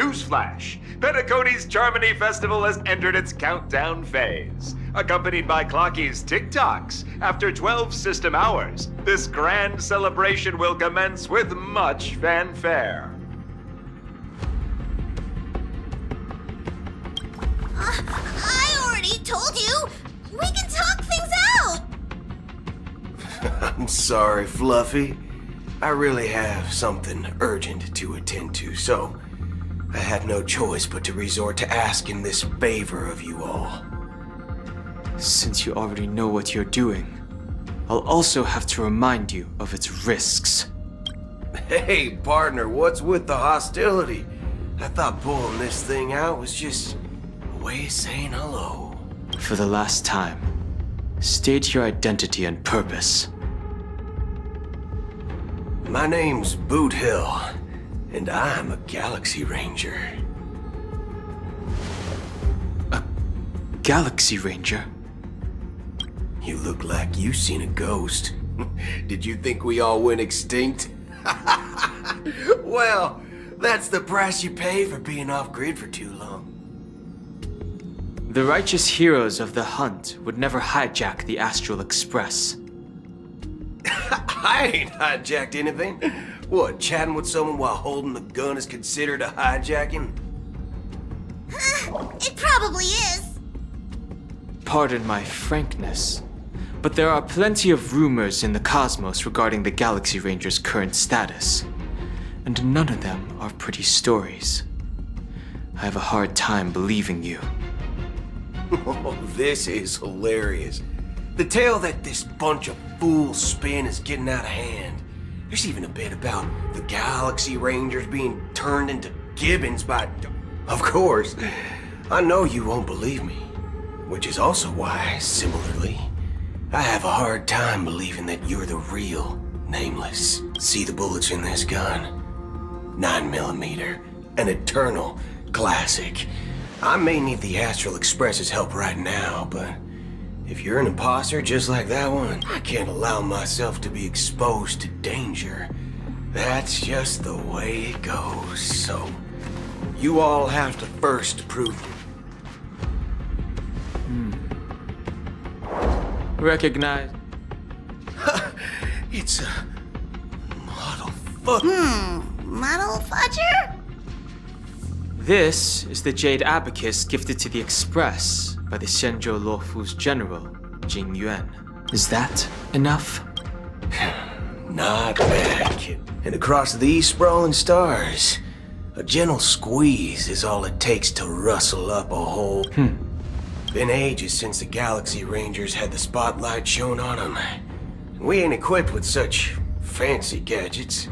Newsflash! Penacony's Charmony Festival has entered its countdown phase. Accompanied by Clocky's TikToks, after 12 system hours, this grand celebration will commence with much fanfare. I already told you! We can talk things out! I'm sorry, Fluffy. I really have something urgent to attend to, so I had no choice but to resort to asking this favor of you all. Since you already know what you're doing, I'll also have to remind you of its risks. Hey, partner, what's with the hostility? I thought pulling this thing out was just a way of saying hello. For the last time, state your identity and purpose. My name's Boot Hill, and I'm a Galaxy Ranger. A Galaxy Ranger? You look like you seen a ghost. Did you think we all went extinct? Well, that's the price you pay for being off-grid for too long. The righteous heroes of the hunt would never hijack the Astral Express. I ain't hijacked anything. What, chatting with someone while holding a gun is considered a hijacking? It probably is. Pardon my frankness, but there are plenty of rumors in the cosmos regarding the Galaxy Ranger's current status, and none of them are pretty stories. I have a hard time believing you. Oh, this is hilarious. The tale that this bunch of fools spin is getting out of hand. There's even a bit about the Galaxy Rangers being turned into gibbons by... Of course, I know you won't believe me. Which is also why, similarly, I have a hard time believing that you're the real Nameless. See the bullets in this gun? 9mm, an eternal classic. I may need the Astral Express's help right now, but if you're an imposter just like that one, I can't allow myself to be exposed to danger. That's just the way it goes, so you all have to first prove it. Recognize. It's a model fuck. Model fudger? This is the Jade Abacus gifted to the Express by the Shenzhou Luofu's general, Jing Yuan. Is that enough? Not bad, kid. And across these sprawling stars, a gentle squeeze is all it takes to rustle up a whole... Been ages since the Galaxy Rangers had the spotlight shown on them. We ain't equipped with such fancy gadgets.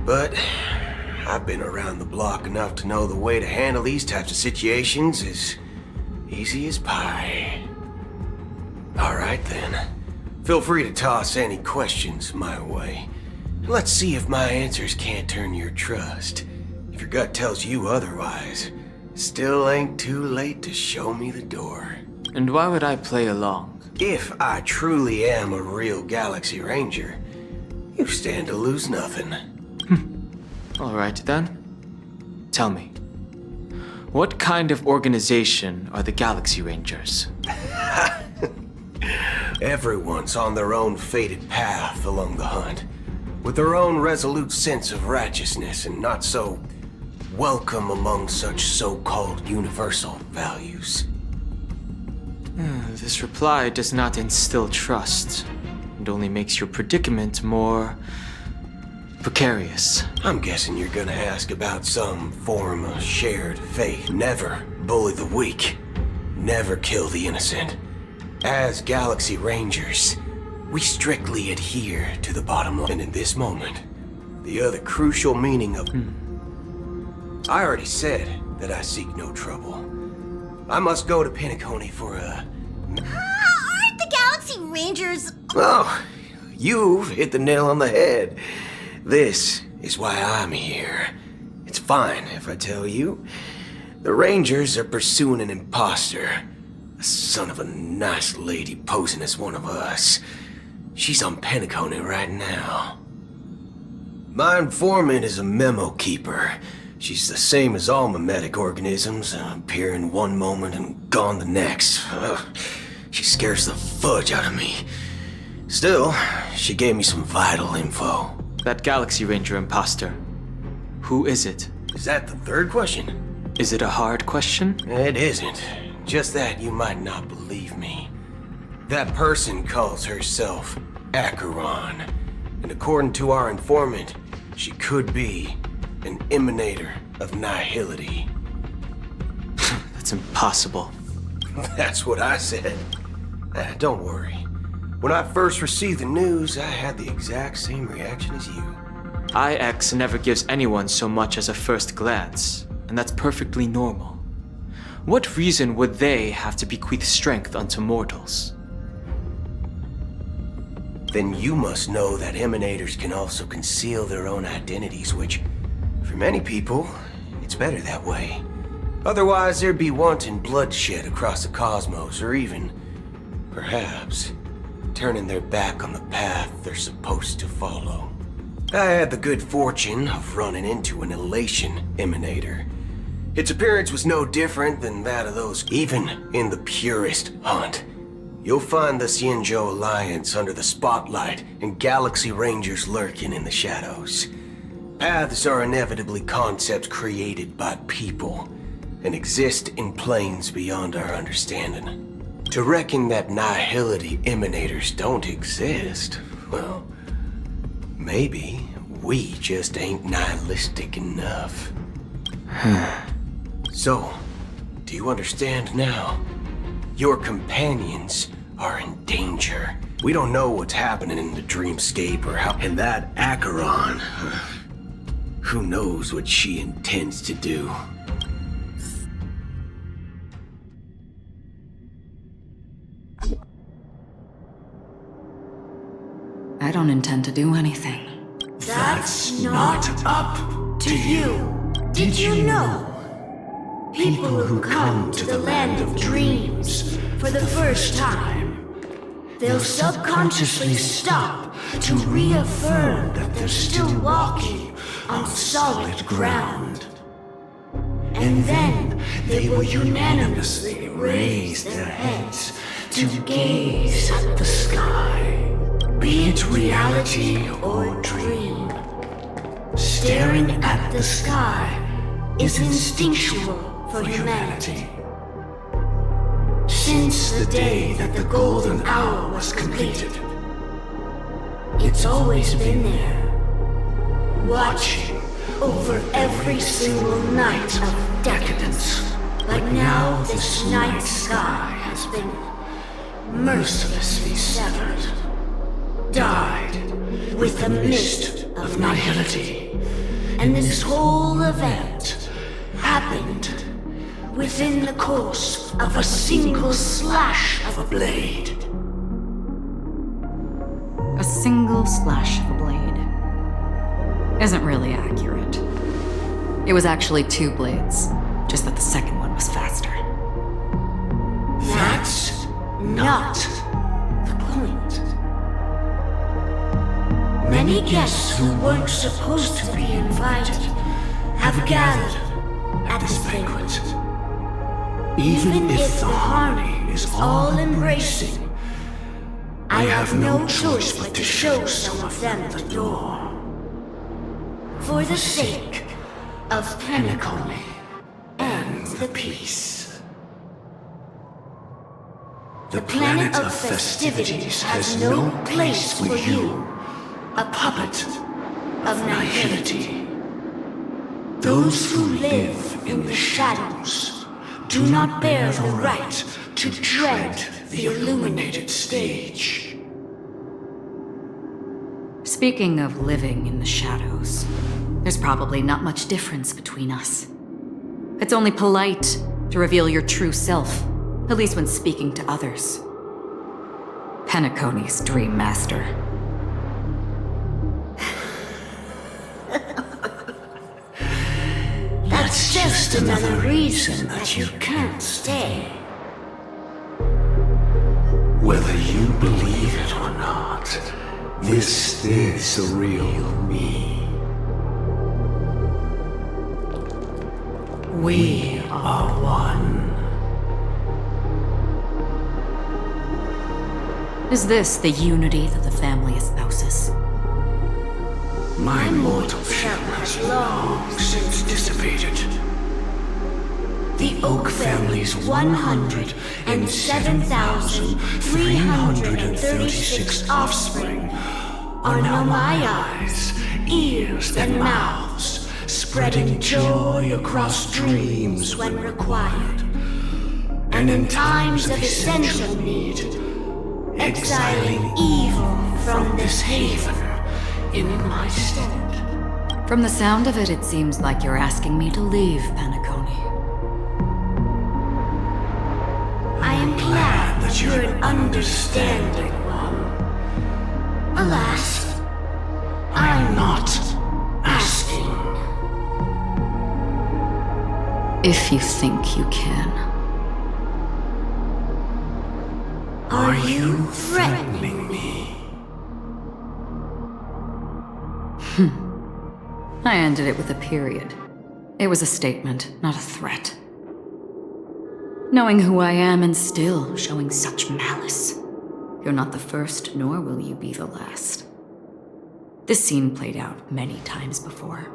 But I've been around the block enough to know the way to handle these types of situations is easy as pie. Alright then. Feel free to toss any questions my way. Let's see if my answers can't turn your trust. If your gut tells you otherwise, still ain't too late to show me the door. And why would I play along? If I truly am a real Galaxy Ranger, you stand to lose nothing. Alright then. Tell me, what kind of organization are the Galaxy Rangers? Everyone's on their own fated path along the hunt, with their own resolute sense of righteousness and not so welcome among such so-called universal values. This reply does not instill trust, and only makes your predicament more precarious. I'm guessing you're gonna ask about some form of shared faith. Never bully the weak, never kill the innocent. As Galaxy Rangers, we strictly adhere to the bottom line. And in this moment, the other crucial meaning of... I already said that I seek no trouble. I must go to Penacony for a... Aren't the Galaxy Rangers... Oh, you've hit the nail on the head. This is why I'm here. It's fine if I tell you. The Rangers are pursuing an imposter. A son of a nice lady posing as one of us. She's on Penacony right now. My informant is a memo keeper. She's the same as all mimetic organisms, appearing one moment and gone the next. Ugh, she scares the fudge out of me. Still, she gave me some vital info. That Galaxy Ranger imposter. Who is it? Is that the third question? Is it a hard question? It isn't. Just that you might not believe me. That person calls herself Acheron. And according to our informant, she could be an emanator of nihility. That's impossible. That's what I said. Don't worry. When I first received the news, I had the exact same reaction as you. IX never gives anyone so much as a first glance, and that's perfectly normal. What reason would they have to bequeath strength unto mortals? Then you must know that emanators can also conceal their own identities, which, for many people, it's better that way. Otherwise, there'd be wanton bloodshed across the cosmos, or even, perhaps, turning their back on the path they're supposed to follow. I had the good fortune of running into an Elation emanator. Its appearance was no different than that of those, even in the purest hunt. You'll find the Xianzhou Alliance under the spotlight and Galaxy Rangers lurking in the shadows. Paths are inevitably concepts created by people and exist in planes beyond our understanding. To reckon that nihility emanators don't exist, well, maybe we just ain't nihilistic enough. So, do you understand now? Your companions are in danger. We don't know what's happening in the dreamscape or how. And that Acheron, who knows what she intends to do? I don't intend to do anything. That's not up to you. Did you know? People who come to the land of dreams for the first time, they'll subconsciously stop to reaffirm that they're still walking on solid ground. And then they will unanimously raise their heads to gaze at the sky, be it reality or dream. Staring at the sky is instinctual for humanity. Since the day that the golden hour was completed, it's always been there, watching over every single night of decadence. But now this night sky has been mercilessly severed, dyed with the mist of nihility. And this whole event happened within the course of a single slash of a blade. A single slash of a blade isn't really accurate. It was actually 2 blades, just that the second one was faster. That's not the point. Many guests who weren't supposed to be invited have gathered at this banquet. Even if the harmony is all-embracing, I have no choice but to show some of them the door. For the sake of Penacony and the peace. The planet of festivities has no place for you, a puppet of nihility. Those who live in the shadows do not bear the right to tread the illuminated stage. Speaking of living in the shadows, there's probably not much difference between us. It's only polite to reveal your true self, at least when speaking to others. Penacony's Dream Master. That's just another reason that you can't stay. Whether you believe it or not, this is the real me. We are one. Is this the unity that the family espouses? My mortal shell has long since dissipated. The Oak family's 107,336 offspring are now my eyes, ears, and mouths, spreading joy across dreams when required. And in times of essential need, exiling evil from this haven in my stead. From the sound of it, it seems like you're asking me to leave, Penacony. I am glad that you're an understanding one. Alas, I'm not asking. If you think you can. Are you threatening me? I ended it with a period. It was a statement, not a threat. Knowing who I am and still showing such malice. You're not the first, nor will you be the last. This scene played out many times before.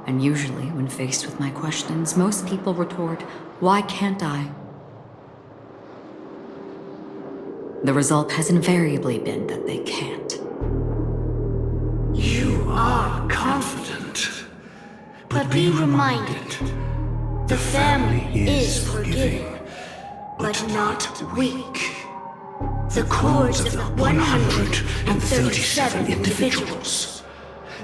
And usually, when faced with my questions, most people retort, "Why can't I?" The result has invariably been that they can't. You are confident. But be reminded, the family is forgiving, but not weak. The cords of the 137 individuals.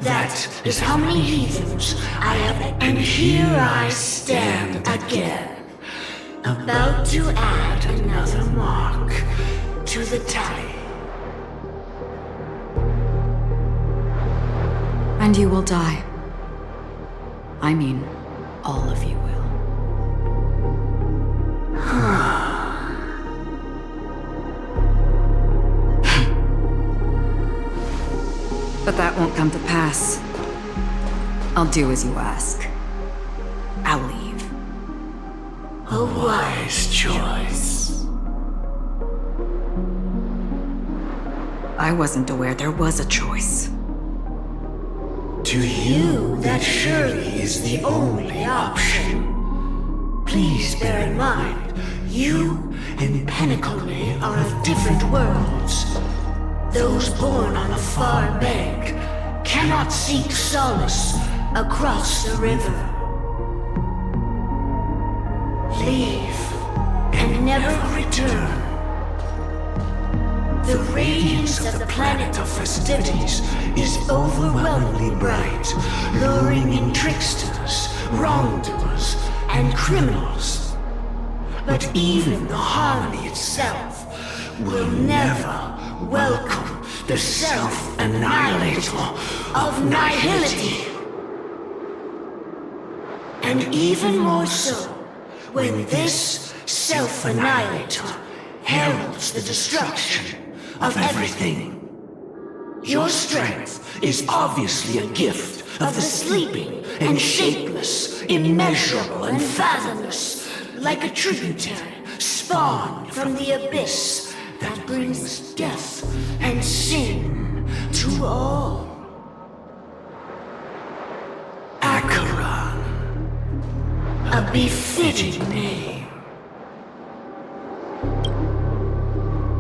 That is how many heathens I have, and here I stand again, about to add another mark to the tally. And you will die. I mean, all of you will. But that won't come to pass. I'll do as you ask. I'll leave. A wise choice. I wasn't aware there was a choice. To you, that surely is the only option. Please bear in mind, you and Penacony are of different worlds. Those born on the far bank cannot seek solace across the river. Leave and never return. The radiance of the planet of festivities is overwhelmingly bright, luring in tricksters, wrongdoers, and criminals. But even the harmony itself will never welcome the self-annihilator of nihility. And even more so, when this self-annihilator heralds the destruction of everything. Your strength is obviously a gift of the sleeping and shapeless, immeasurable and fathomless, like a tributary spawned from the abyss that brings death and sin to all. Acheron, a befitting name.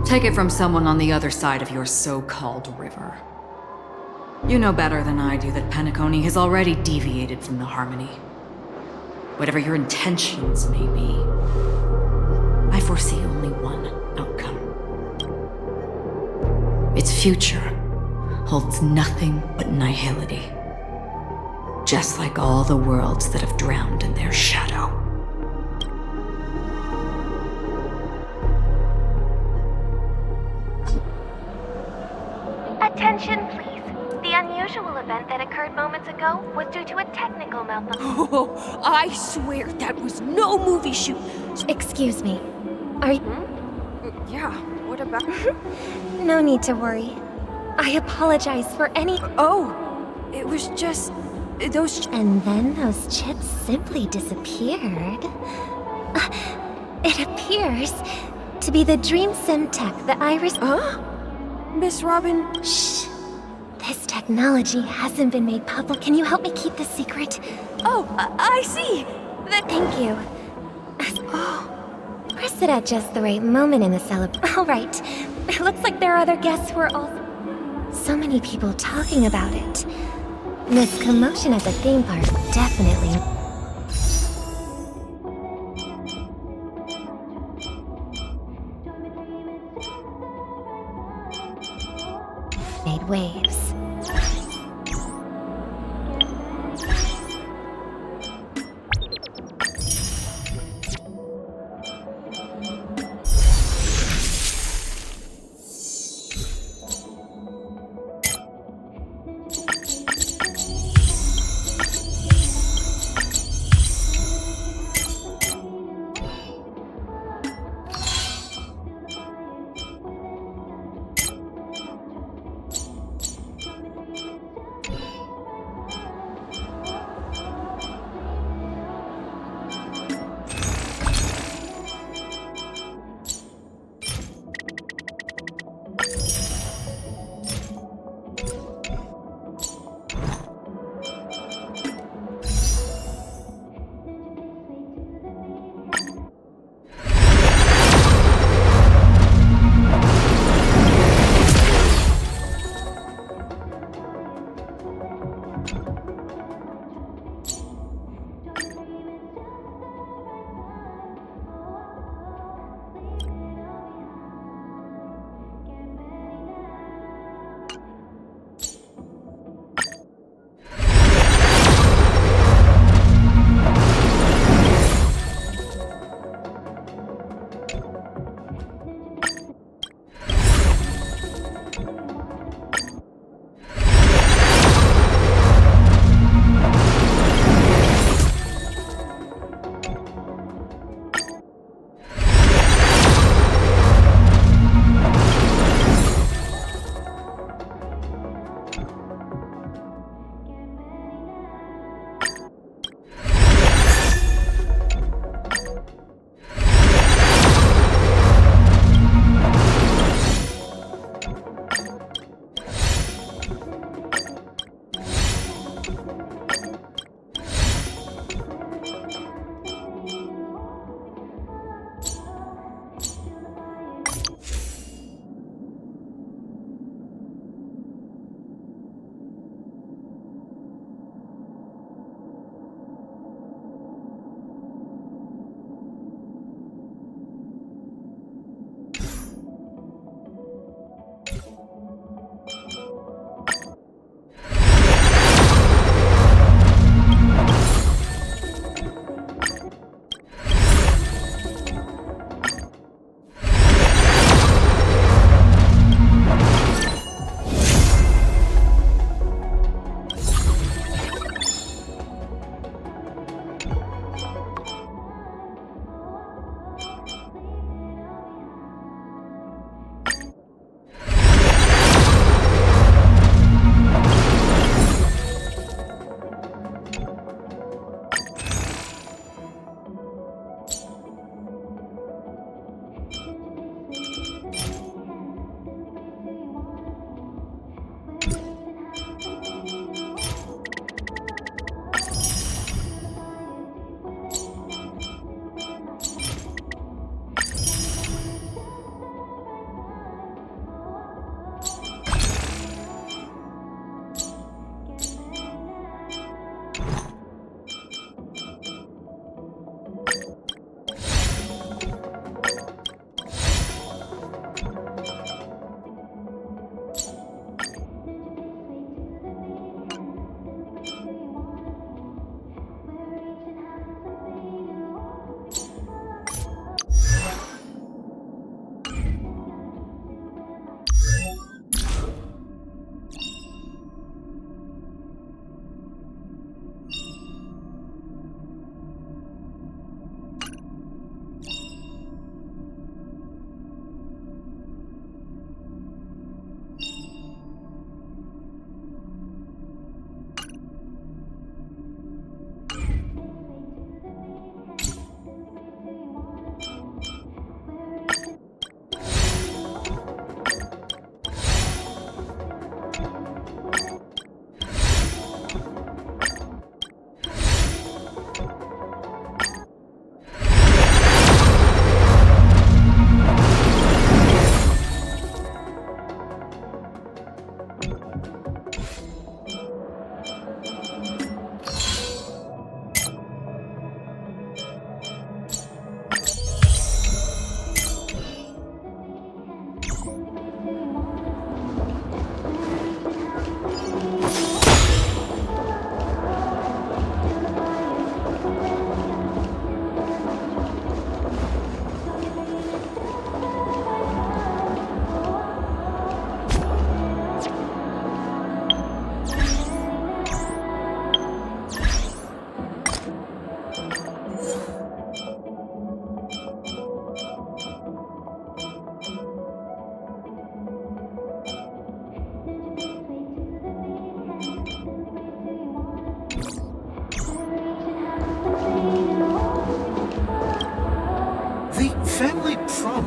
Take it from someone on the other side of your so-called river. You know better than I do that Penacony has already deviated from the harmony. Whatever your intentions may be, I foresee only one outcome. Its future holds nothing but nihility. Just like all the worlds that have drowned in their shadow. Attention, please. The unusual event that occurred moments ago was due to a technical malfunction. Oh, I swear that was no movie shoot. Excuse me. Are you... Yeah, what about... No need to worry. I apologize for any... Oh, it was just... those... And then those chips simply disappeared. It appears to be the Dream Sim tech that Iris... Huh? Miss Robin... Shh. This technology hasn't been made public. Can you help me keep this secret? Oh, I see! Thank you. Press it at just the right moment in the celebration. All right. It looks like there are other guests who are also... So many people talking about it. This commotion at the theme park definitely... made waves.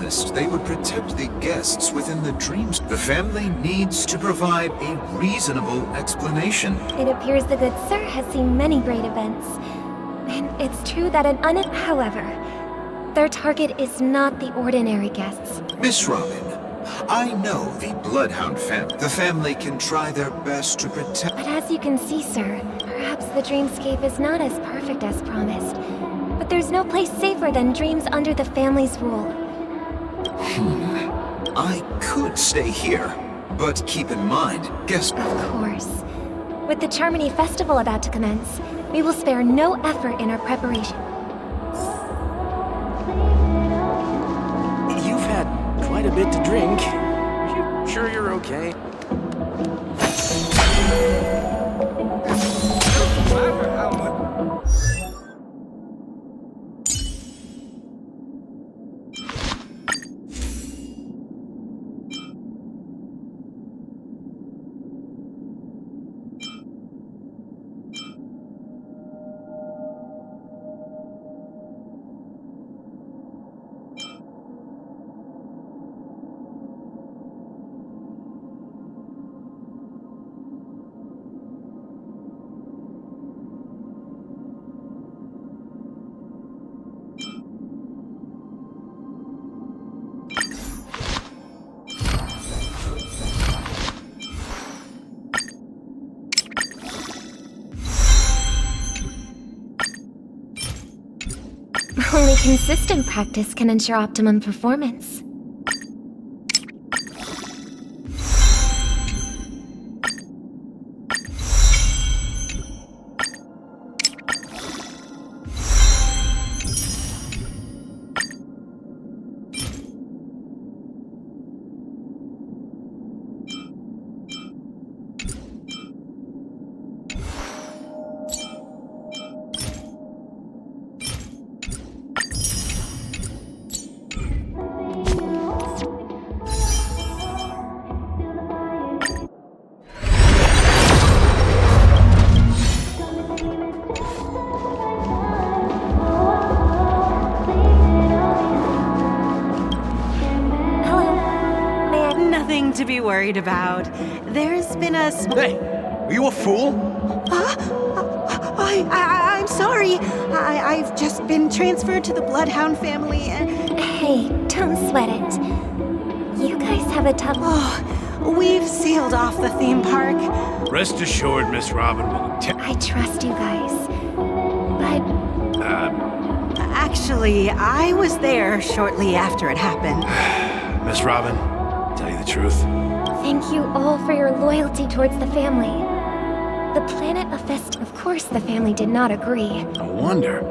promised they would protect the guests within the dreams. The family needs to provide a reasonable explanation. It appears the good sir has seen many great events. And it's true that however, their target is not the ordinary guests. Miss Robin, I know the Bloodhound family. The family can try their best to protect... But as you can see, sir, perhaps the dreamscape is not as perfect as promised. But there's no place safer than dreams under the family's rule. I could stay here, but keep in mind, guess... Of course. With the Charmony Festival about to commence, we will spare no effort in our preparation. You've had quite a bit to drink. Are you sure you're okay? Only consistent practice can ensure optimum performance. To be worried about. There's been a... Hey, are you a fool? I'm sorry. I've just been transferred to the Bloodhound family and... Hey, don't sweat it. You guys have a tough... Oh, we've sealed off the theme park. Rest assured, Miss Robin will... I trust you guys. But... Actually, I was there shortly after it happened. Miss Robin, tell you the truth. Thank you all for your loyalty towards the family. The Planet of Fest, of course the family did not agree. No wonder.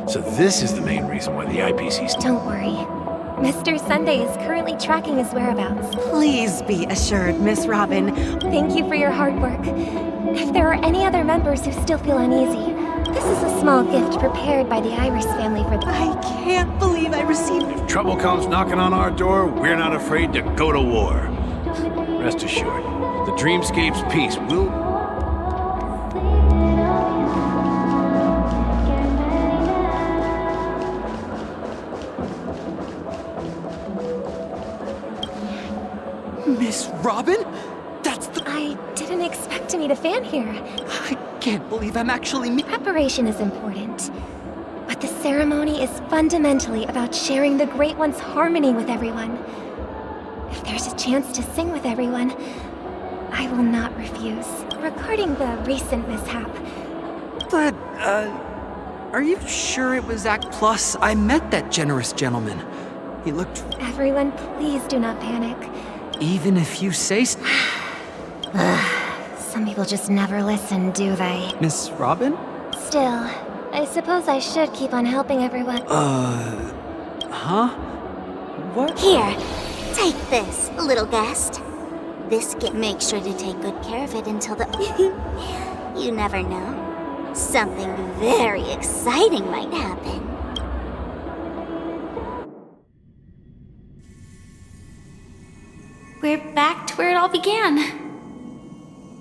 So this is the main reason why the IPC's... Don't worry. Mr. Sunday is currently tracking his whereabouts. Please be assured, Miss Robin. Thank you for your hard work. If there are any other members who still feel uneasy, this is a small gift prepared by the Iris family for them. I can't believe I received... If trouble comes knocking on our door, we're not afraid to go to war. Rest assured, the Dreamscape's peace will... Miss Robin? That's the... I didn't expect to meet a fan here. I can't believe I'm actually Preparation is important. But the ceremony is fundamentally about sharing the Great One's harmony with everyone. If there's a chance to sing with everyone, I will not refuse. Regarding the recent mishap... But, are you sure it was Act Plus? I met that generous gentleman. He looked... Everyone, please do not panic. Even if you say... Some people just never listen, do they? Miss Robin? Still, I suppose I should keep on helping everyone. Huh? What? Here, take this, little guest. This gift, make sure to take good care of it until the... You never know. Something very exciting might happen. We're back to where it all began.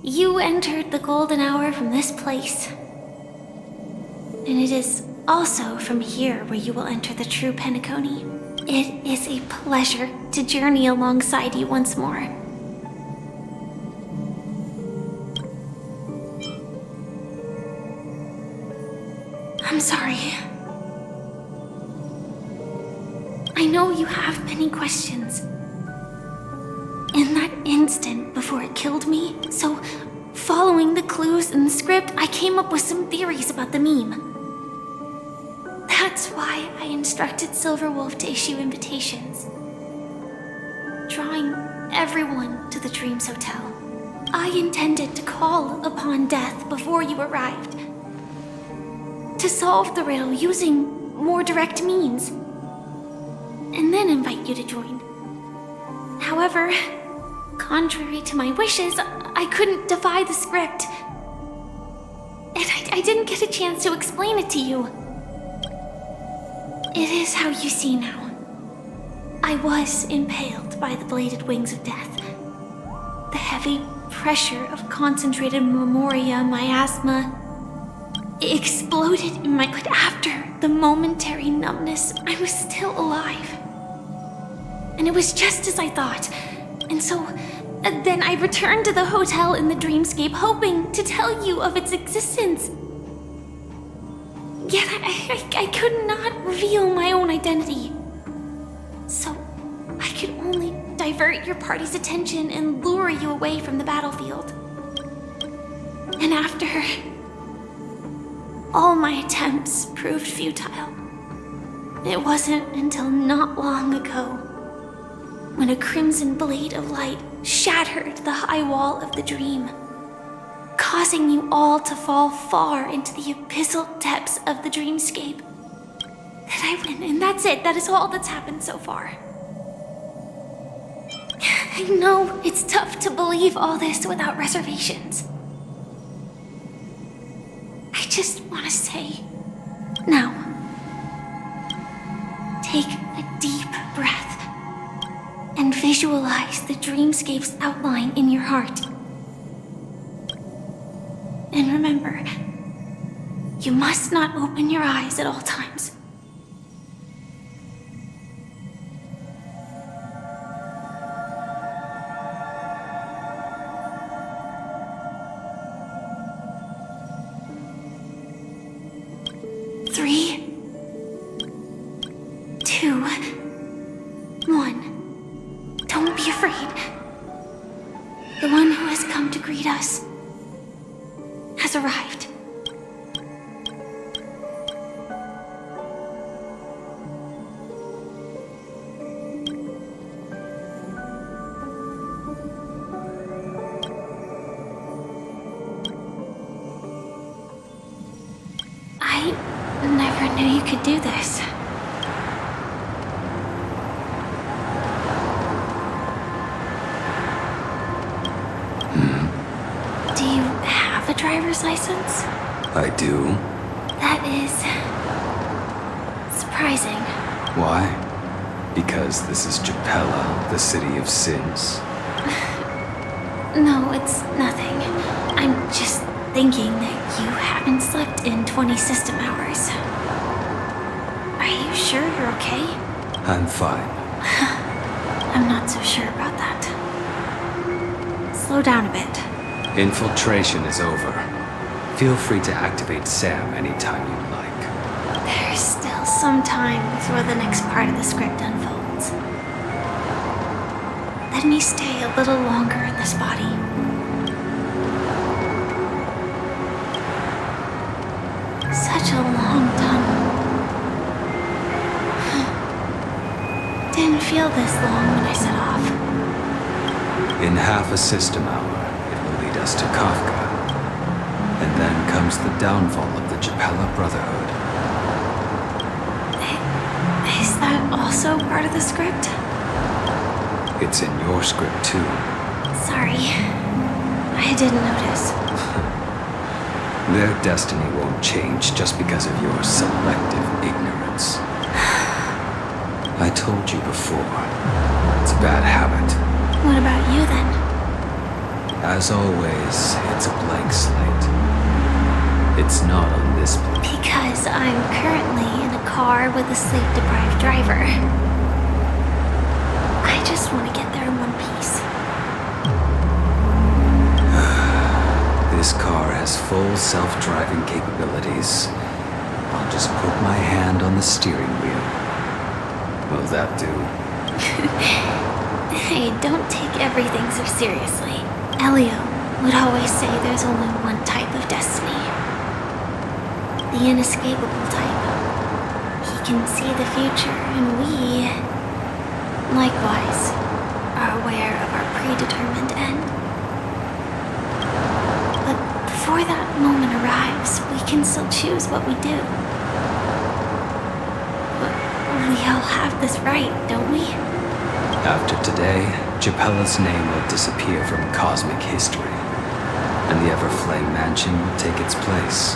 You entered the golden hour from this place. And it is also from here where you will enter the true Penacony. It is a pleasure to journey alongside you once more. I'm sorry. I know you have many questions. In that instant before it killed me, so following the clues in the script, I came up with some theories about the meme. That's why I instructed Silverwolf to issue invitations, drawing everyone to the Dreams Hotel. I intended to call upon death before you arrived, to solve the riddle using more direct means, and then invite you to join. However, contrary to my wishes, I couldn't defy the script, and I didn't get a chance to explain it to you. It is how you see now. I was impaled by the bladed wings of death. The heavy pressure of concentrated memoria miasma exploded in my... But after the momentary numbness, I was still alive. And it was just as I thought. And so, then I returned to the hotel in the dreamscape, hoping to tell you of its existence. Yet I could not reveal my own identity. So, I could only divert your party's attention and lure you away from the battlefield. And after... all my attempts proved futile. It wasn't until not long ago when a crimson blade of light shattered the high wall of the dream, causing you all to fall far into the abyssal depths of the dreamscape. That I win, and that's it. That is all that's happened so far. I know it's tough to believe all this without reservations. I just want to say, now, take a deep breath and visualize the dreamscape's outline in your heart. And remember, you must not open your eyes at all times. Three, 2, 1. Don't be afraid. The one who has come to greet us has arrived. I never knew you could do this. Do you have a driver's license? I do. That is... surprising. Why? Because this is Japella, the city of sins. No, it's nothing. I'm just thinking that you haven't slept in 20 system hours. Are you sure you're okay? I'm fine. I'm not so sure about that. Slow down a bit. Infiltration is over. Feel free to activate Sam anytime you like. There's still some time before the next part of the script unfolds. Let me stay a little longer in this body. Such a long tunnel. Didn't feel this long when I set off. In half a system hour, it will lead us to Kafka. And then comes the downfall of the Japella Brotherhood. Is that also part of the script? It's in your script too. Sorry. I didn't notice. Their destiny won't change just because of your selective ignorance. I told you before. It's a bad habit. What about you then? As always, it's a blank slate. It's not on this planet. Because I'm currently in a car with a sleep-deprived driver. I just want to get there in one piece. This car has full self-driving capabilities. I'll just put my hand on the steering wheel. Will that do? Hey, don't take everything so seriously. Elio would always say there's only one type of destiny. The inescapable type. He can see the future, and we, likewise, are aware of our predetermined end. But before that moment arrives, we can still choose what we do. But we all have this right, don't we? After today, Japella's name will disappear from cosmic history, and the Everflame Mansion will take its place.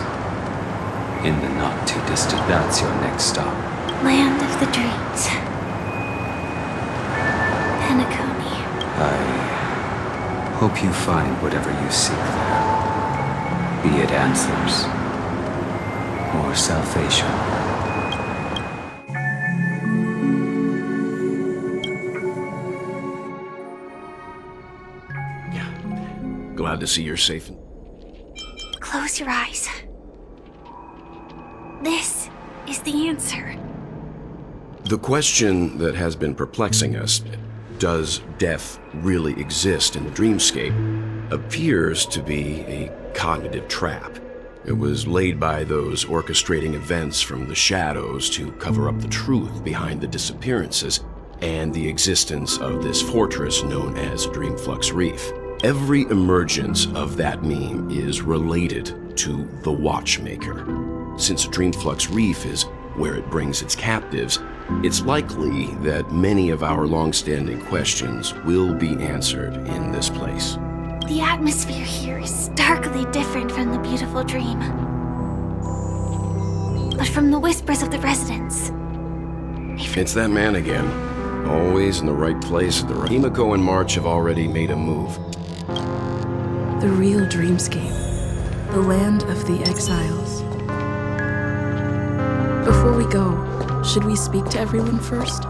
In the not-too-distant, that's your next stop. Land of the Dreams. Penacony. I hope you find whatever you seek there. Be it answers or salvation. Glad to see you're safe. Close your eyes. This is the answer. The question that has been perplexing us, does death really exist in the dreamscape, appears to be a cognitive trap. It was laid by those orchestrating events from the shadows to cover up the truth behind the disappearances and the existence of this fortress known as Dreamflux Reef. Every emergence of that meme is related to the Watchmaker. Since Dreamflux Reef is where it brings its captives, it's likely that many of our long-standing questions will be answered in this place. The atmosphere here is starkly different from the beautiful dream. But from the whispers of the residents, It's that man again. Always in the right place at the right... Himiko and March have already made a move. The real dreamscape. The land of the exiles. Before we go, should we speak to everyone first?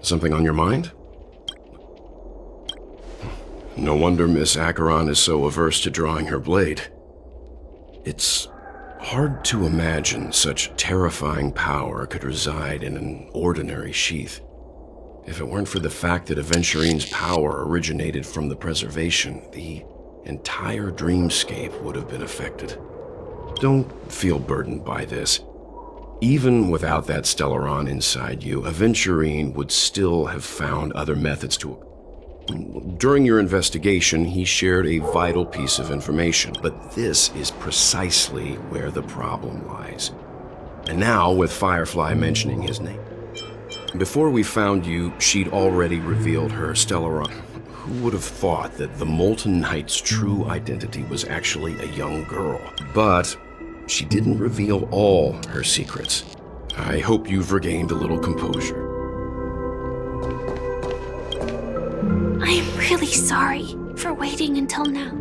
Something on your mind? No wonder Miss Acheron is so averse to drawing her blade. It's hard to imagine such terrifying power could reside in an ordinary sheath. If it weren't for the fact that Aventurine's power originated from the preservation, the entire dreamscape would have been affected. Don't feel burdened by this. Even without that Stellaron inside you, Aventurine would still have found other methods to... During your investigation, he shared a vital piece of information, but this is precisely where the problem lies. And now, with Firefly mentioning his name. Before we found you, she'd already revealed her Stellaron. Who would have thought that the Molten Knight's true identity was actually a young girl? But she didn't reveal all her secrets. I hope you've regained a little composure. I'm really sorry for waiting until now.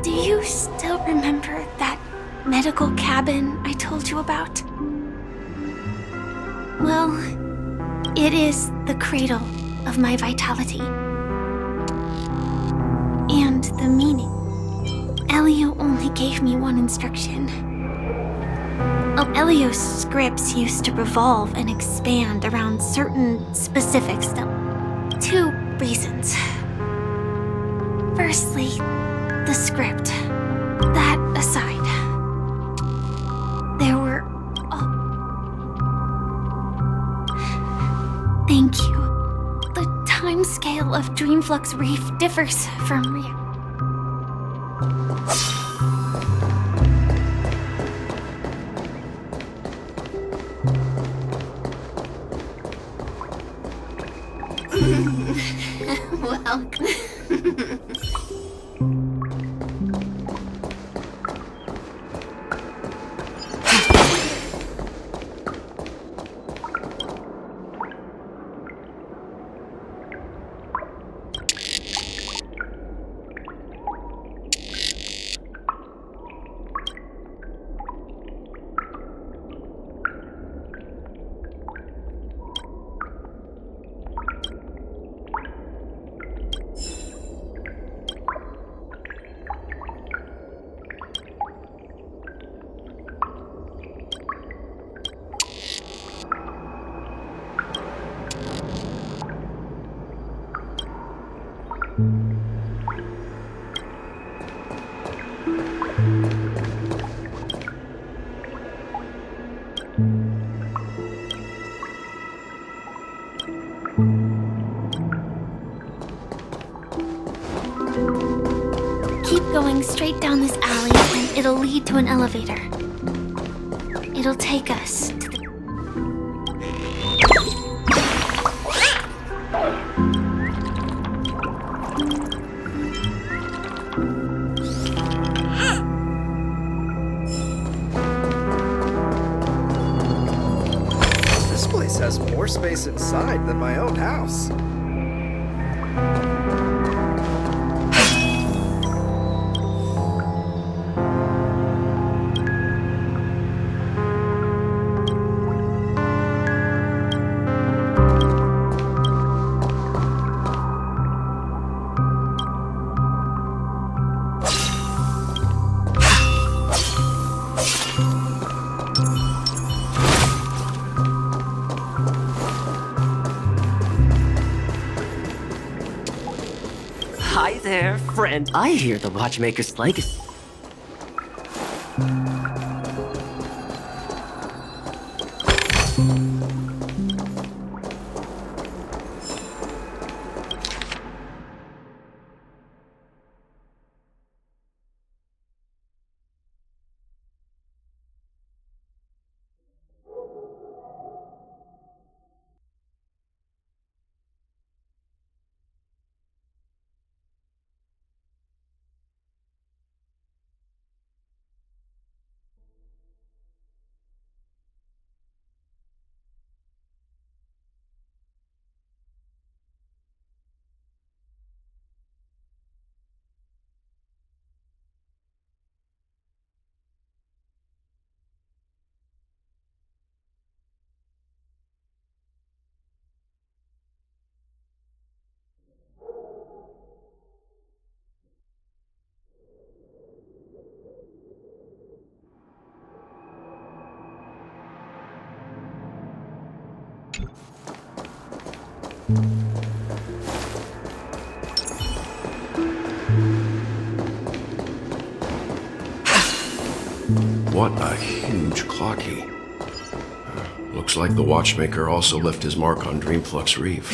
Do you still remember that medical cabin I told you about? Well, it is the cradle of my vitality. And the meaning. Elio only gave me one instruction. Elio's scripts used to revolve and expand around certain specifics. Two reasons. Firstly, the script. That aside, there were... Thank you. The timescale of Dreamflux Reef differs from reality. Keep going straight down this alley and it'll lead to an elevator. It'll take us to the... This place has more space inside than my own house. Hi there, friend. I hear the Watchmaker's legacy. What a huge clock key. Looks like the watchmaker also left his mark on Dreamflux Reef.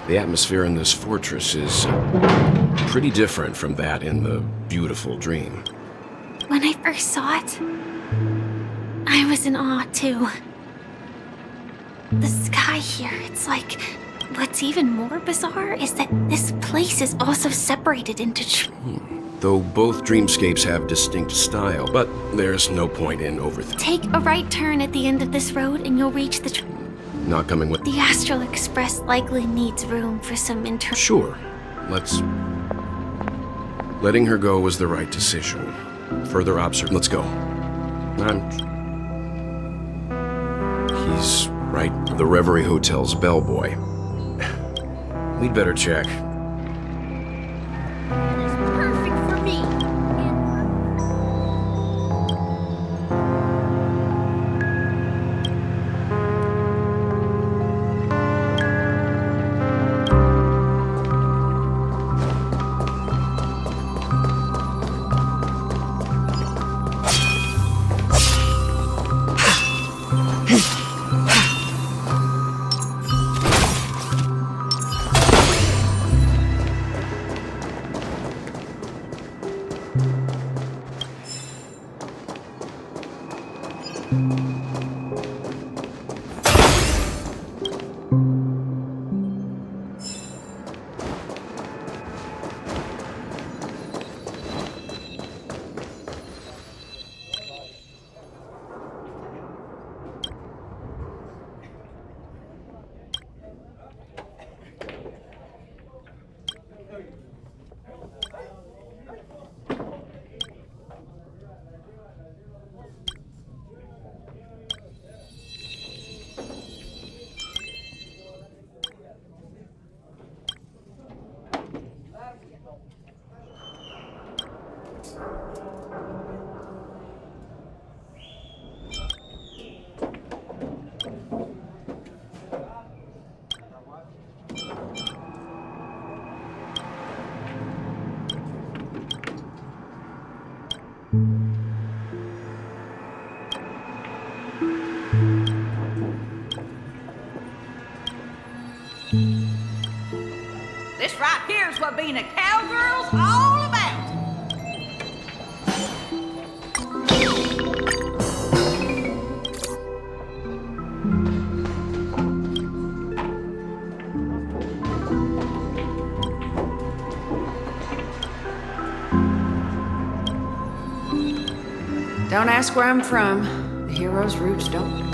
The atmosphere in this fortress is pretty different from that in the beautiful dream. When I first saw it, I was in awe too. The sky here, it's like... What's even more bizarre is that this place is also separated into... Though both dreamscapes have distinct style, but there's no point in Take a right turn at the end of this road and you'll reach the... Not coming with... The Astral Express likely needs room for some Sure. Letting her go was the right decision. Further Let's go. He's right. The Reverie Hotel's bellboy. We'd better check. Perfect for me. This right here's what being a cowgirl's all about. Don't ask where I'm from. The hero's roots don't.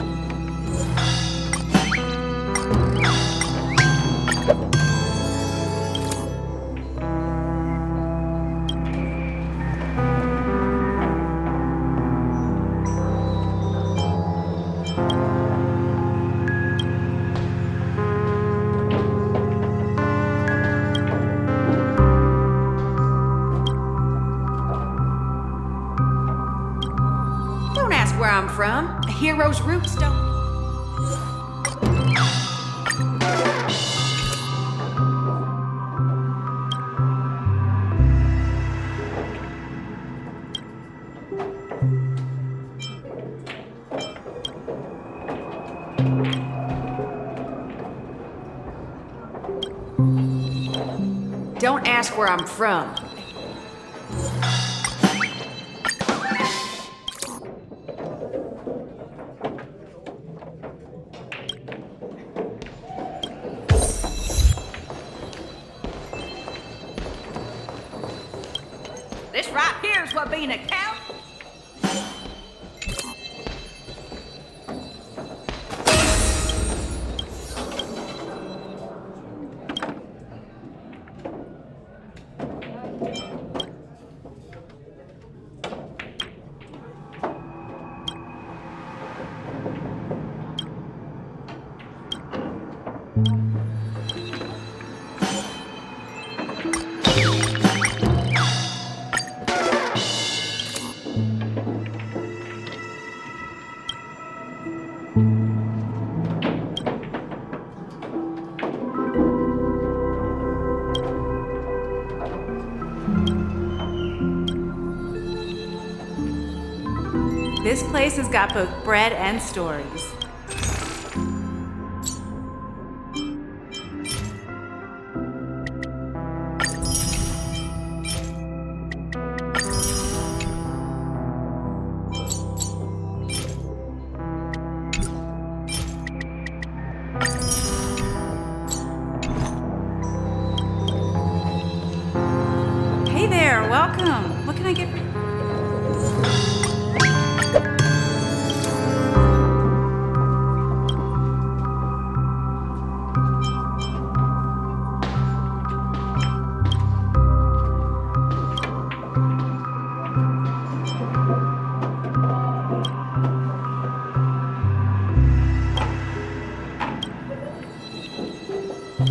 Where I'm from, a hero's roots don't. Don't ask where I'm from. This right here's what being a cow. This place has got both bread and stories. welcome. What can I get for you?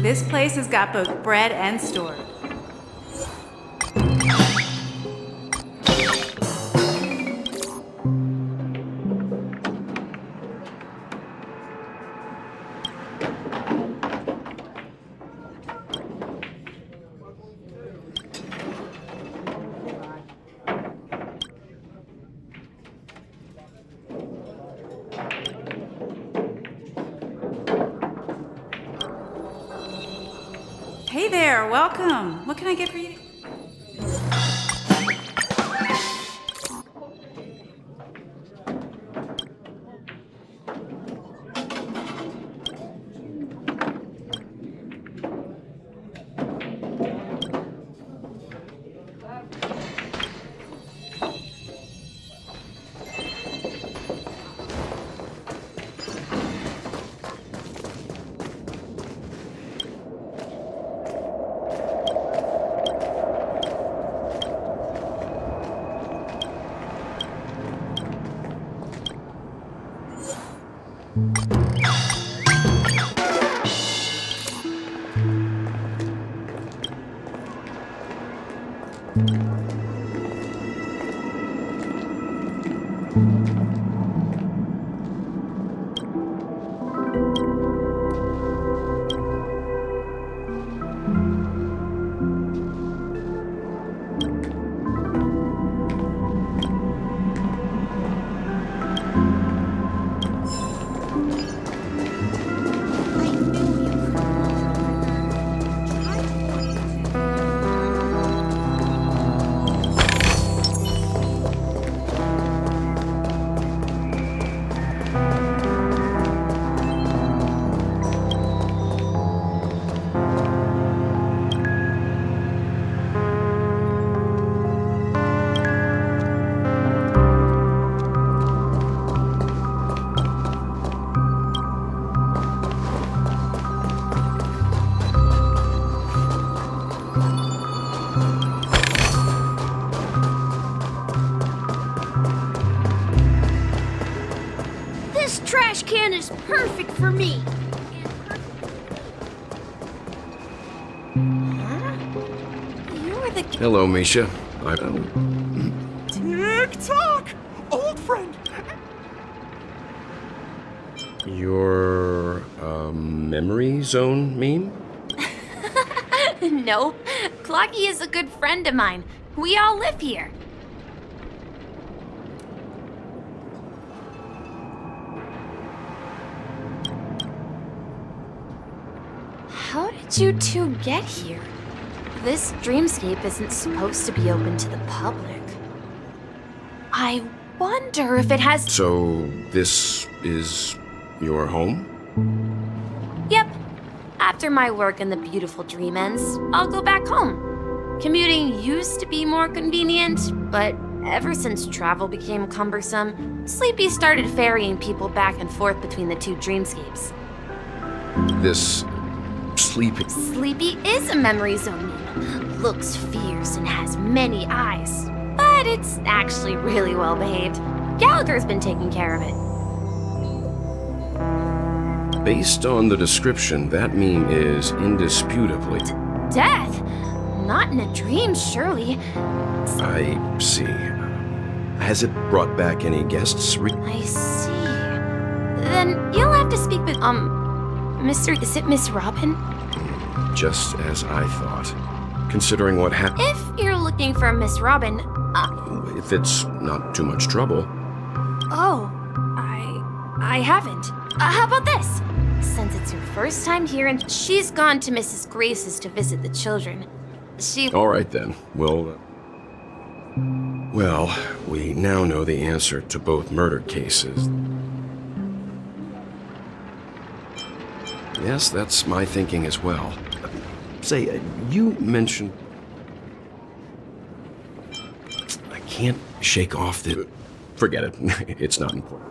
This place has got both bread and store. Hey there, welcome. What can I get for you? This trash can is perfect for me. You're the... Hello, Misha. Tick-tock! Old friend! Your, memory zone meme? No, Clocky is a good friend of mine. We all live here. How did you two get here? This dreamscape isn't supposed to be open to the public. I wonder if it has... So, this is your home? Yep. After my work in the beautiful dream ends, I'll go back home. Commuting used to be more convenient, but ever since travel became cumbersome, Sleepy started ferrying people back and forth between the two dreamscapes. This... Sleepy... Sleepy is a memory zone meme. Looks fierce and has many eyes, but it's actually really well behaved. Gallagher's been taking care of it. Based on the description, that meme is indisputably... Death? Not in a dream, surely. I see. Has it brought back any guests? I see. Then you'll have to speak with, is it Miss Robin? Just as I thought. Considering what happened... If you're looking for Miss Robin, If it's not too much trouble. Oh, I haven't. How about this? Since it's her first time here and she's gone to Mrs. Grace's to visit the children, All right then. Well, we now know the answer to both murder cases. Yes, that's my thinking as well. Say, you mentioned... can't shake off the... Forget it. It's not important.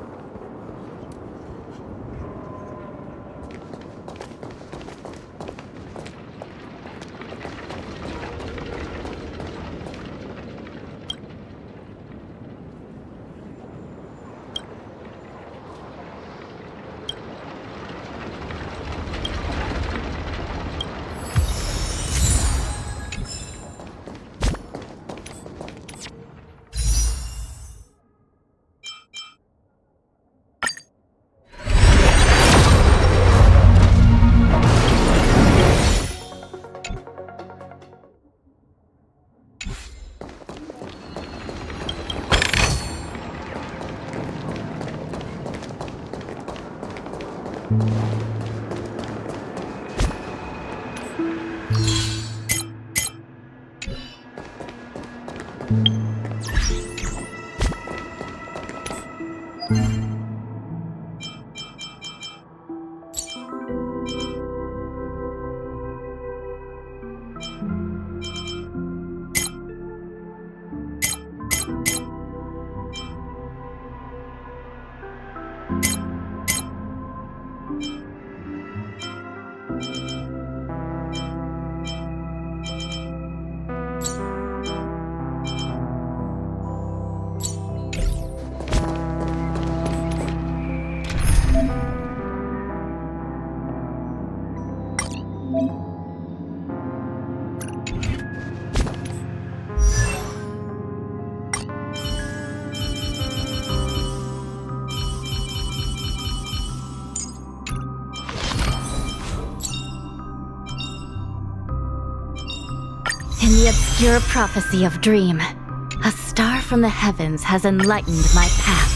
In the obscure prophecy of Dream, a star from the heavens has enlightened my path.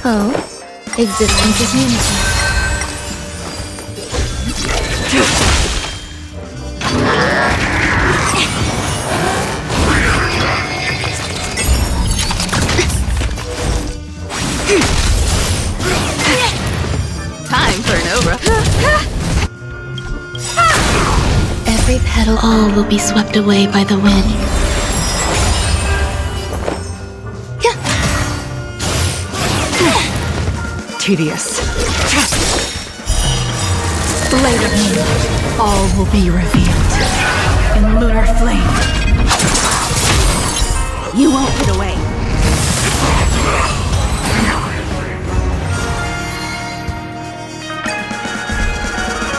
Oh, existence is unity. Time for an Obra. Every petal, all will be swept away by the wind. Tedious. Blade of me, all will be revealed in lunar flame. You won't get away.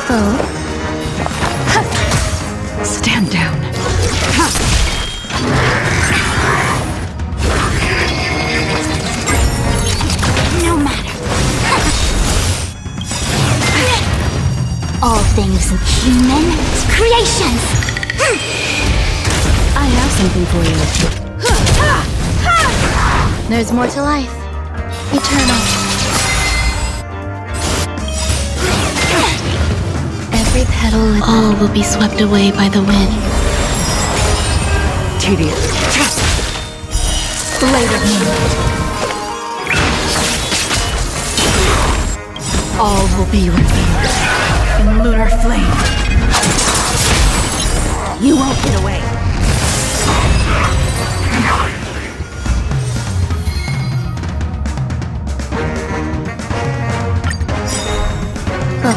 Oh? Stand down. No matter. All things human creations. I have something for you. There's more to life. Eternal. Every petal, all will be swept away by the wind. Tedious. Blade of me. All will be revealed in lunar flame. You won't get away.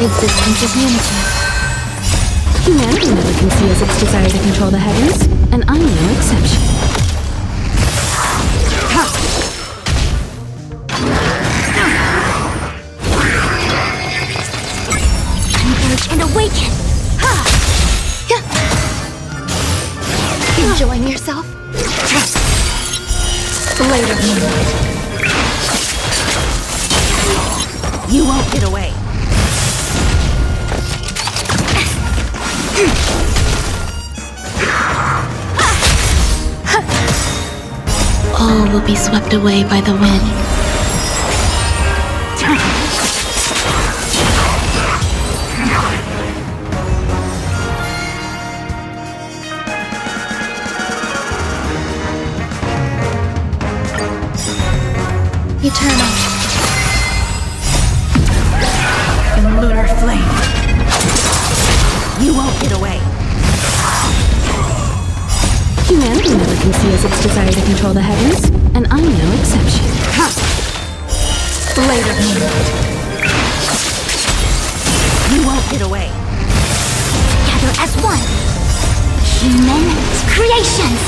Existence is unity. Humanity never conceals its desire to control the heavens, and I'm no exception. Converge and awaken! Enjoying yourself? You won't get away. All will be swept away by the wind. Eternal. In lunar flame. You won't get away. Humanity never conceals its desire to control the heavens, and I'm no exception. Blade of moonlight. You won't get away. Together as one. Human creations.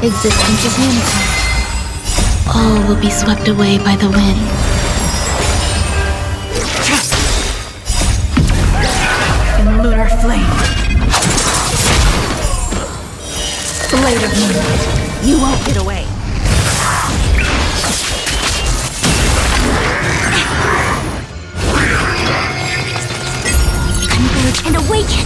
Existence is unity. All will be swept away by the wind. In lunar flame. Blade of moonlight. You won't get away. Converge and awaken.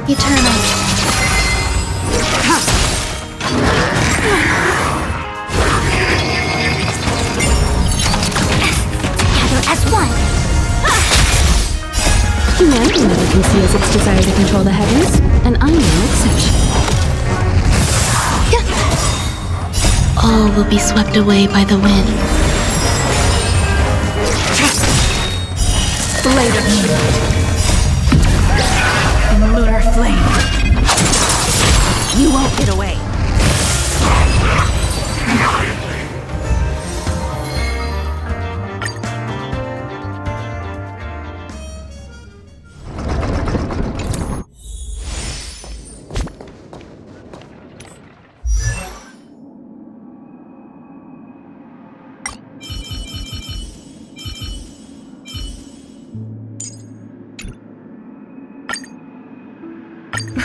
Eternal. Together as one. Humanity never conceals its desire to control the heavens, and I'm no exception. All will be swept away by the wind. Blade of moonlight. In lunar flame. You won't get away.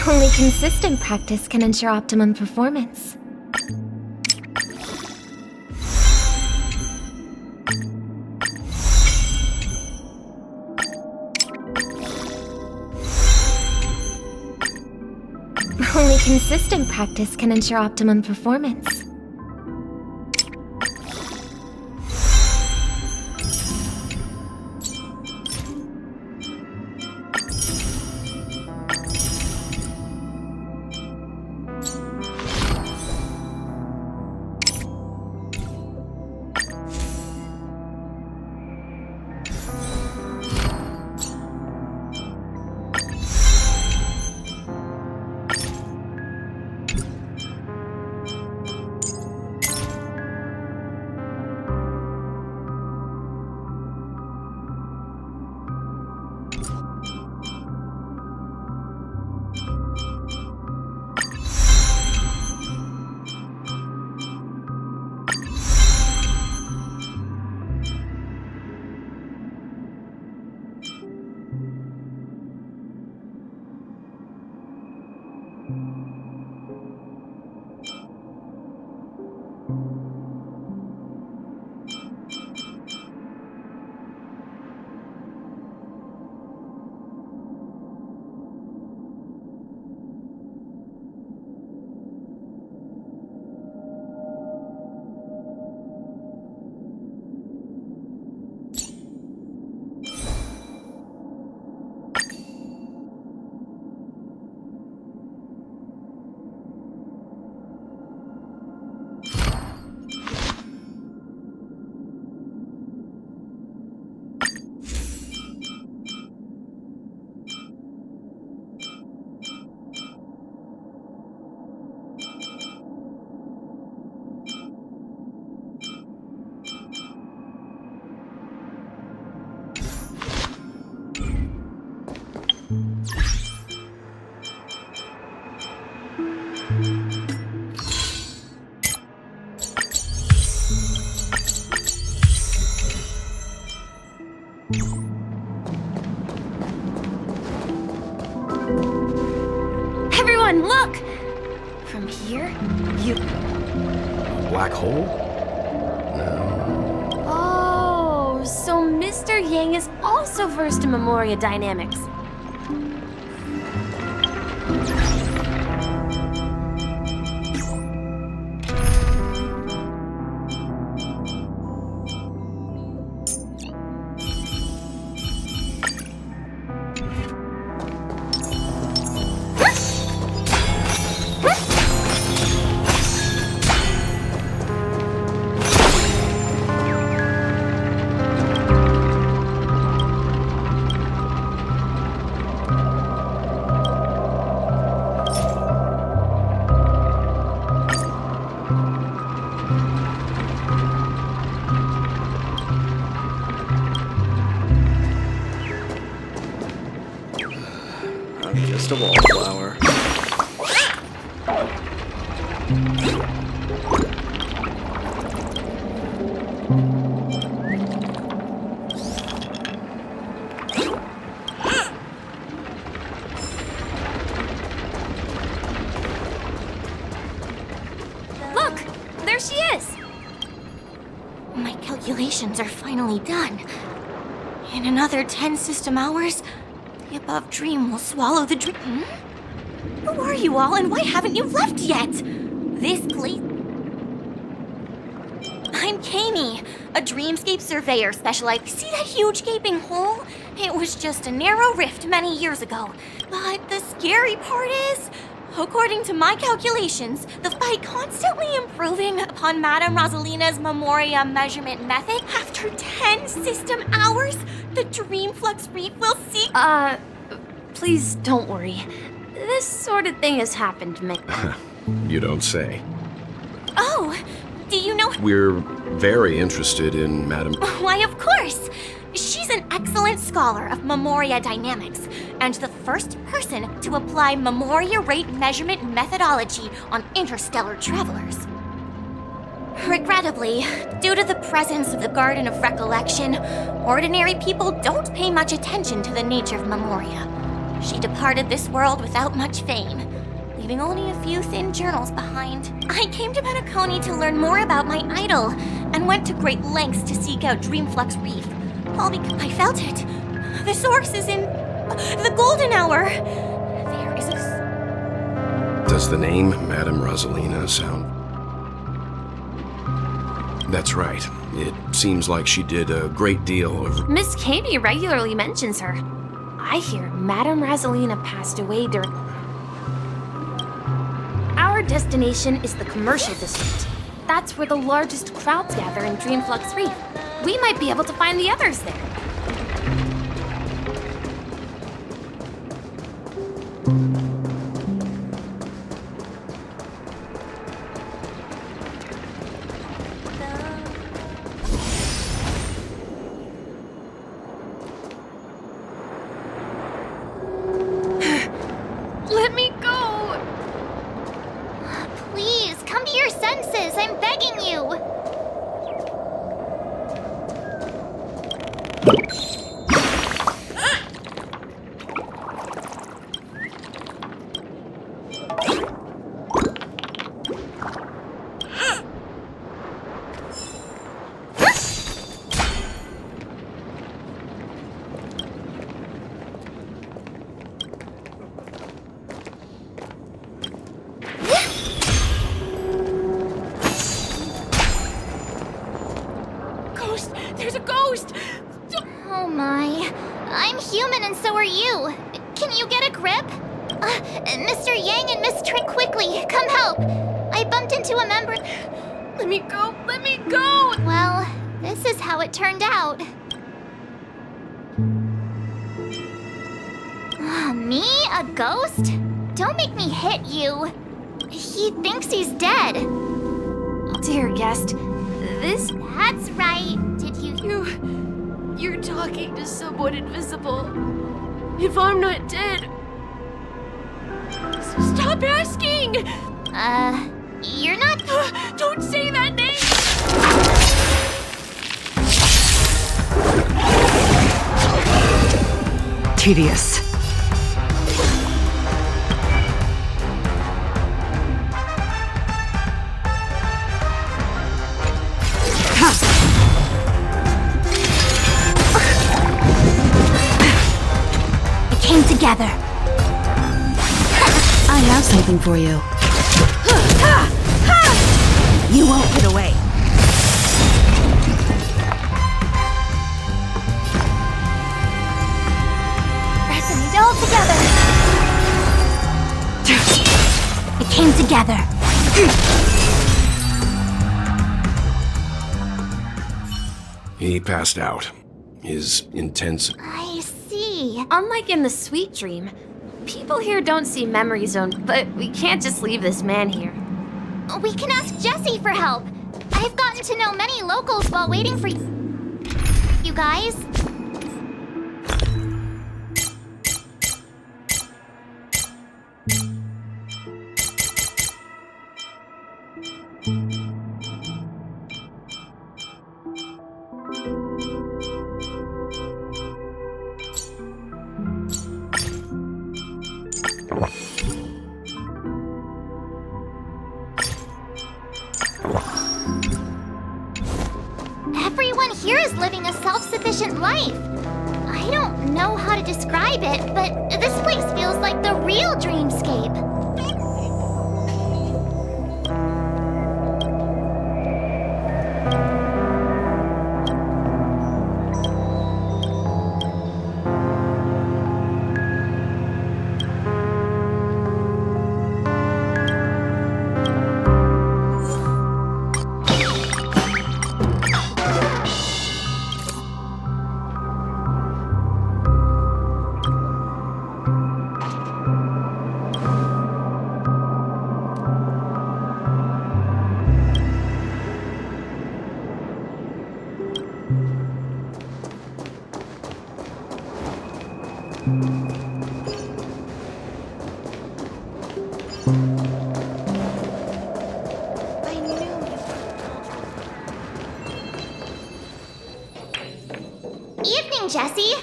Only consistent practice can ensure optimum performance. Only consistent practice can ensure optimum performance. on, look! From here, you... Black hole? Oh, so Mr. Yang is also versed in Memoria dynamics. I'm just a wallflower. Look! There she is! My calculations are finally done. In another 10 system hours, the above dream will swallow the dream. Who are you all, and why haven't you left yet? This place. I'm Kami, a dreamscape surveyor specialized. See that huge gaping hole? It was just a narrow rift many years ago. But the scary part is, according to my calculations, the fight constantly improving upon Madame Rosalina's Memoria measurement method. After 10 system hours, the Dreamflux Reef will see. Please don't worry. This sort of thing has happened to me. You don't say. Oh, do you know? We're very interested in Madame... Why, of course! She's an excellent scholar of Memoria dynamics, and the first person to apply Memoria rate measurement methodology on interstellar travelers. Regrettably, due to the presence of the Garden of Recollection, ordinary people don't pay much attention to the nature of Memoria. She departed this world without much fame, leaving only a few thin journals behind. I came to Penacony to learn more about my idol, and went to great lengths to seek out Dreamflux Reef. All because I felt it. The source is in the golden hour. There is a... Does the name Madame Rosalina sound... That's right. It seems like she did a great deal of... Miss Kami regularly mentions her. I hear Madame Rosalina passed away during... Our destination is the commercial district. That's where the largest crowds gather in Dreamflux Reef. We might be able to find the others there. Let me go! Please, come to your senses. I'm begging you. Ghost! There's a ghost! Oh my. I'm human and so are you. Can you get a grip? Mr. Yang and Miss Trink, quickly, come help. I bumped into a member. Let me go! Let me go! Well, this is how it turned out. Me? A ghost? Don't make me hit you. He thinks he's dead. Dear guest, this... That's right. Did you... You're talking to someone invisible. If I'm not dead... Stop asking! You're not... Don't say that name! Tedious. together. I have something for you. You won't get away. Resonate all together. It came together. He passed out. His intense... I see. Unlike in the sweet dream, people here don't see memory zones, but we can't just leave this man here. We can ask Jessie for help. I've gotten to know many locals while waiting for you guys. Everyone here is living a self-sufficient life. I don't know how to describe it, but this place feels like the real dreamscape. Evening, Jessie.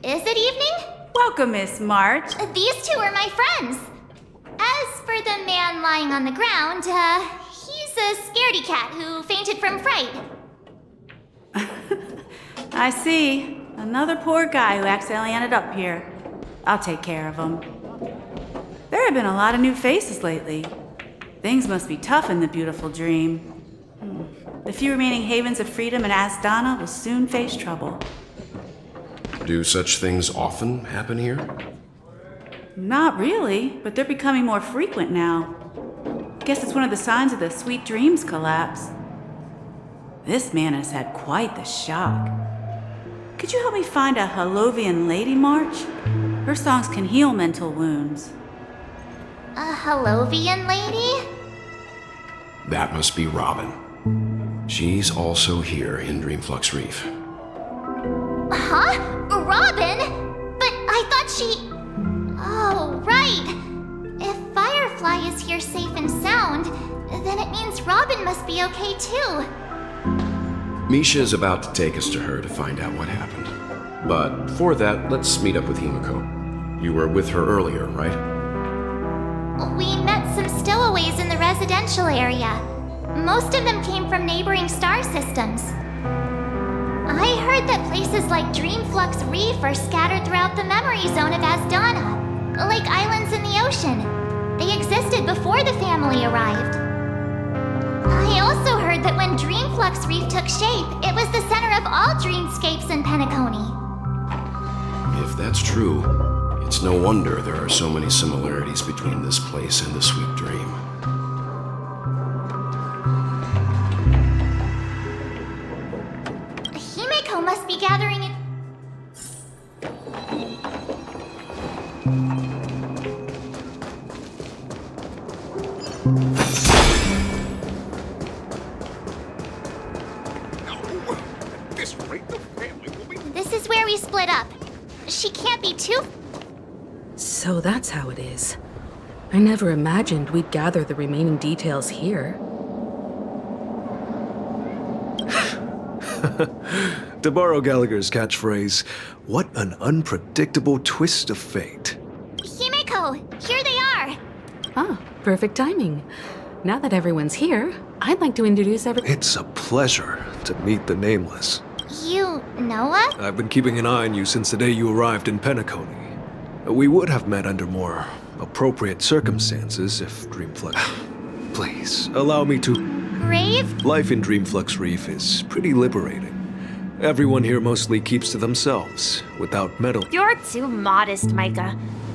Is it evening? Welcome, Miss March. These two are my friends. As for the man lying on the ground, he's a scaredy cat who fainted from fright. I see. Another poor guy who accidentally ended up here. I'll take care of him. There have been a lot of new faces lately. Things must be tough in the beautiful dream. The few remaining havens of freedom in Asdana will soon face trouble. Do such things often happen here? Not really, but they're becoming more frequent now. Guess it's one of the signs of the Sweet Dreams collapse. This man has had quite the shock. Could you help me find a Halovian lady, March? Her songs can heal mental wounds. A Halovian lady? That must be Robin. She's also here in Dreamflux Reef. Huh? Robin? But I thought she... Oh, right. If Firefly is here safe and sound, then it means Robin must be okay too. Misha is about to take us to her to find out what happened. But before that, let's meet up with Himiko. You were with her earlier, right? We met some stowaways in the residential area. Most of them came from neighboring star systems. I heard that places like Dreamflux Reef are scattered throughout the memory zone of Asdana, like islands in the ocean. They existed before the family arrived. I also heard that when Dreamflux Reef took shape, it was the center of all dreamscapes in Penacony. If that's true, it's no wonder there are so many similarities between this place and the Sweet Dream. Himiko must be gathering in... This is where we split up. She can't be too... So that's how it is. I never imagined we'd gather the remaining details here. To borrow Gallagher's catchphrase, what an unpredictable twist of fate. Himiko, here they are. Ah, perfect timing. Now that everyone's here, I'd like to introduce everyone. It's a pleasure to meet the Nameless. You know us? I've been keeping an eye on you since the day you arrived in Penacony. We would have met under more appropriate circumstances if Dreamflux... Please, allow me to... Grave? Life in Dreamflux Reef is pretty liberating. Everyone here mostly keeps to themselves, without meddling. You're too modest, Micah.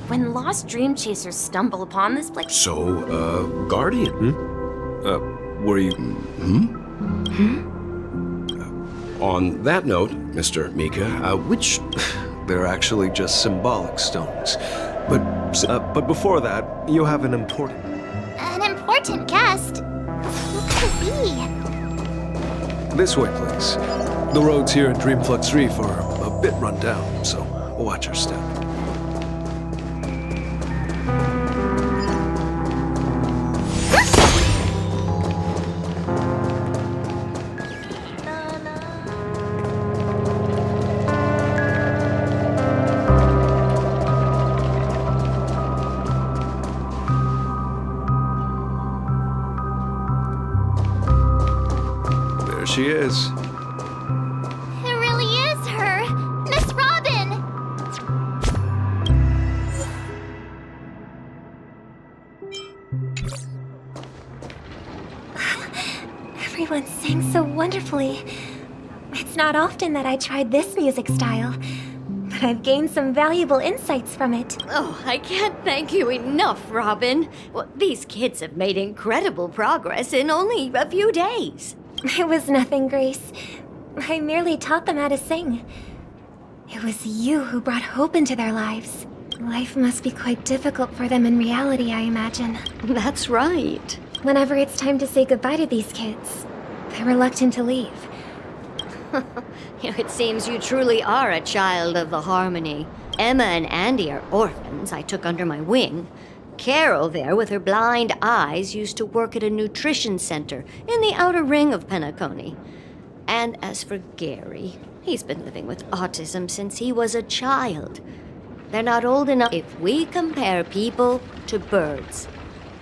When lost dream chasers stumble upon this place... So, Guardian. Were you... On that note, Mr. Mika, which... They're actually just symbolic stones. But before that, you have an important... An important guest? Who could it be? This way, please. The roads here in Dreamflux Reef are a bit run down, so watch your step. There she is. It really is her! Miss Robin! Everyone sings so wonderfully. It's not often that I tried this music style, but I've gained some valuable insights from it. Oh, I can't thank you enough, Robin. Well, these kids have made incredible progress in only a few days. It was nothing, Grace. I merely taught them how to sing. It was you who brought hope into their lives. Life must be quite difficult for them in reality, I imagine. That's right. Whenever it's time to say goodbye to these kids, they're reluctant to leave. It seems you truly are a child of the Harmony. Emma and Andy are orphans I took under my wing. Carol there, with her blind eyes, used to work at a nutrition center in the outer ring of Penacony. And as for Gary, he's been living with autism since he was a child. They're not old enough. If we compare people to birds,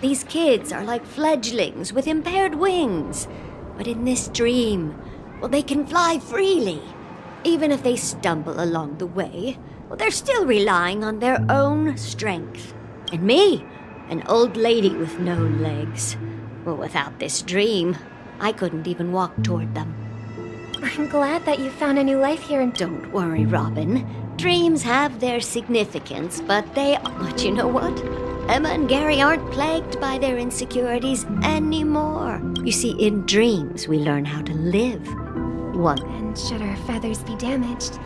these kids are like fledglings with impaired wings. But in this dream, well, they can fly freely. Even if they stumble along the way, well, they're still relying on their own strength. And me, an old lady with no legs. Well, without this dream, I couldn't even walk toward them. I'm glad that you found a new life here and Don't worry, Robin. Dreams have their significance, but you know what? Emma and Gary aren't plagued by their insecurities anymore. You see, in dreams, we learn how to live. And should our feathers be damaged,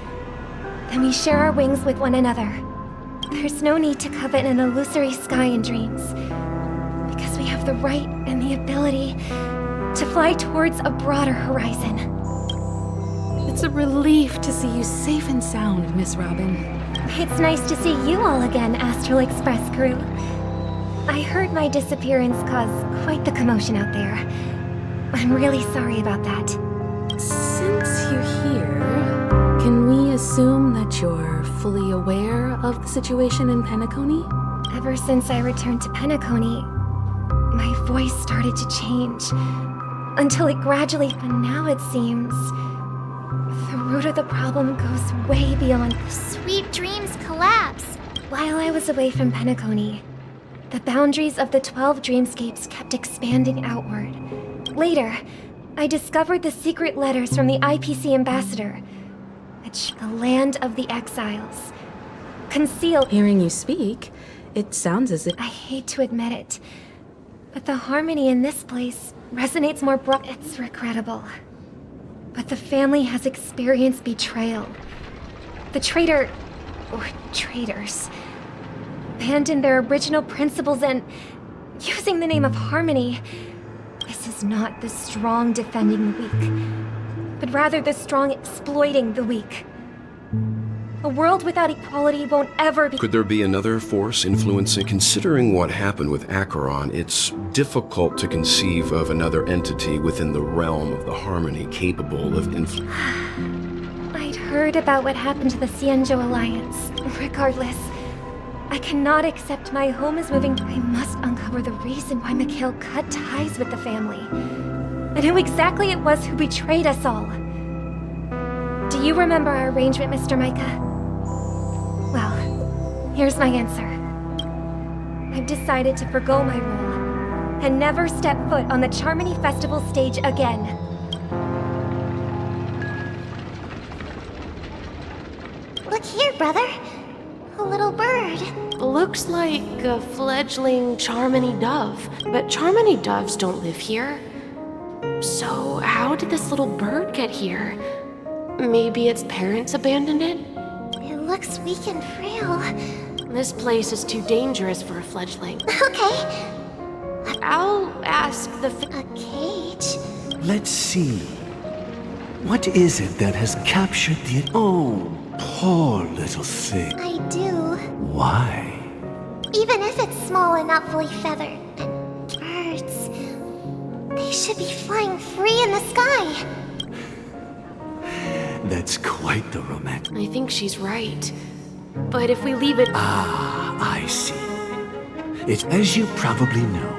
then we share our wings with one another. There's no need to covet an illusory sky in dreams, because we have the right and the ability to fly towards a broader horizon. It's a relief to see you safe and sound, Miss Robin. It's nice to see you all again, Astral Express crew. I heard my disappearance caused quite the commotion out there. I'm really sorry about that. Since you're here, can we assume that you're fully aware of the situation in Penacony? Ever since I returned to Penacony, my voice started to change. Until it gradually, and now it seems, the root of the problem goes way beyond The sweet dreams collapse. While I was away from Penacony, the boundaries of the 12 dreamscapes kept expanding outward. Later, I discovered the secret letters from the IPC ambassador, which the land of the exiles. Concealed. Hearing you speak, it sounds as if... I hate to admit it, but the harmony in this place resonates more It's regrettable. But the family has experienced betrayal. The traitor, or traitors, abandoned their original principles and, using the name of Harmony, this is not the strong defending the weak, but rather the strong exploiting the weak. A world without equality won't ever be— Could there be another force influencing? Considering what happened with Acheron, it's difficult to conceive of another entity within the realm of the Harmony capable of influence. I'd heard about what happened to the Cienjo Alliance. Regardless, I cannot accept my home is moving. I must uncover the reason why Mikhail cut ties with the family, and who exactly it was who betrayed us all. Do you remember our arrangement, Mr. Micah? Well, Here's my answer. I've decided to forgo my role and never step foot on the Charmony Festival stage again. Look here, brother. A little bird. Looks like a fledgling Charmony dove, but Charmony doves don't live here. So, how did this little bird get here? Maybe its parents abandoned it? It looks weak and frail. This place is too dangerous for a fledgling. Okay. I'll ask the A cage? Let's see. What is it that has captured the... Oh, poor little thing. I do. Why? Even if it's small and not fully feathered. Birds. They should be flying free in the sky. That's quite the romantic... I think she's right. But if we leave it... Ah, I see. As you probably know,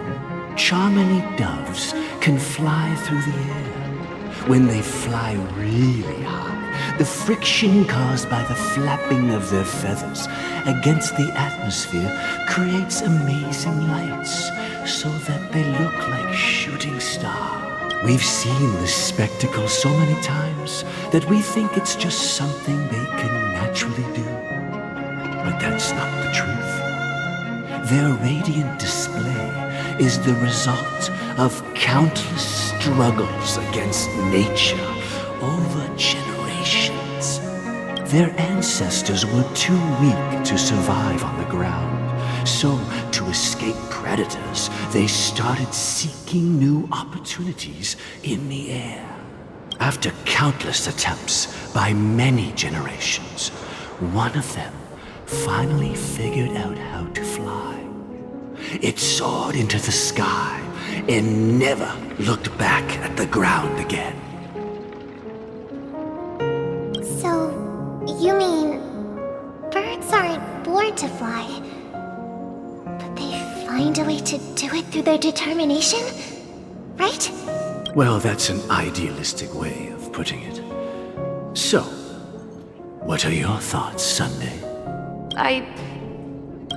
Charmony doves can fly through the air. When they fly really high, the friction caused by the flapping of their feathers against the atmosphere creates amazing lights, so that they look like shooting stars. We've seen this spectacle so many times that we think it's just something they can naturally do. But that's not the truth. Their radiant display is the result of countless struggles against nature over generations. Their ancestors were too weak to survive on the ground, so to escape predators, they started seeking new opportunities in the air. After countless attempts by many generations, one of them finally figured out how to fly. It soared into the sky and never looked back at the ground again. So, you mean birds aren't born to fly, but they find a way to do it through their determination, right? Well, that's an idealistic way of putting it. So, what are your thoughts, Sunday?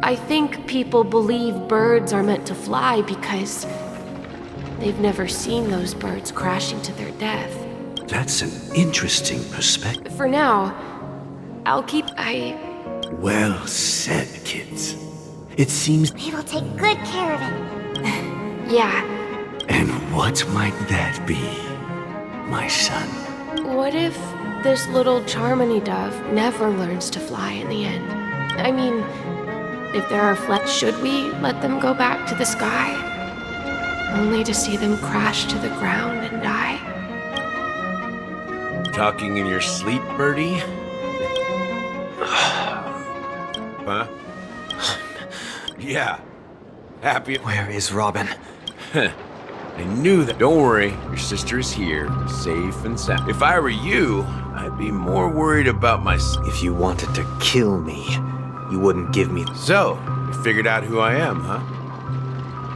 I think people believe birds are meant to fly because they've never seen those birds crashing to their death. That's an interesting perspective. For now, I'll keep... Well said, kids. It seems... We will take good care of it. Yeah. And what might that be, my son? What if this little Charmony dove never learns to fly in the end? I mean, if there are should we let them go back to the sky? Only to see them crash to the ground and die? Talking in your sleep, birdie? Huh? Yeah. Happy. Where is Robin? I knew that. Don't worry, your sister is here, safe and sound. If I were you, I'd be more worried about my... If you wanted to kill me, you wouldn't give me... So, you figured out who I am, huh?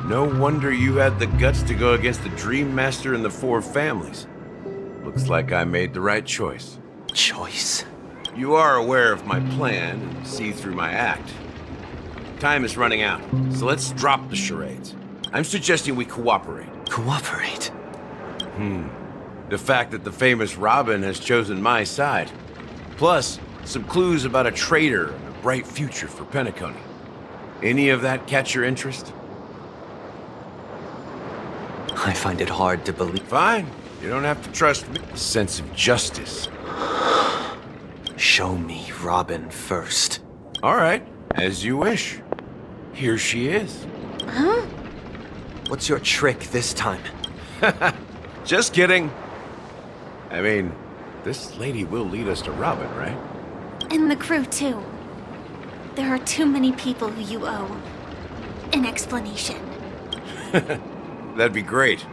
No wonder you had the guts to go against the Dream Master and the Four Families. Looks like I made the right choice. Choice? You are aware of my plan and see through my act. Time is running out, so let's drop the charades. I'm suggesting we cooperate. Cooperate? The fact that the famous Robin has chosen my side. Plus, some clues about a traitor and a bright future for Penacony. Any of that catch your interest? I find it hard to believe. Fine. You don't have to trust me. A sense of justice. Show me Robin first. All right. As you wish. Here she is. Huh? What's your trick this time? Just kidding. I mean, this lady will lead us to Robin, right? And the crew, too. There are too many people who you owe an explanation. That'd be great.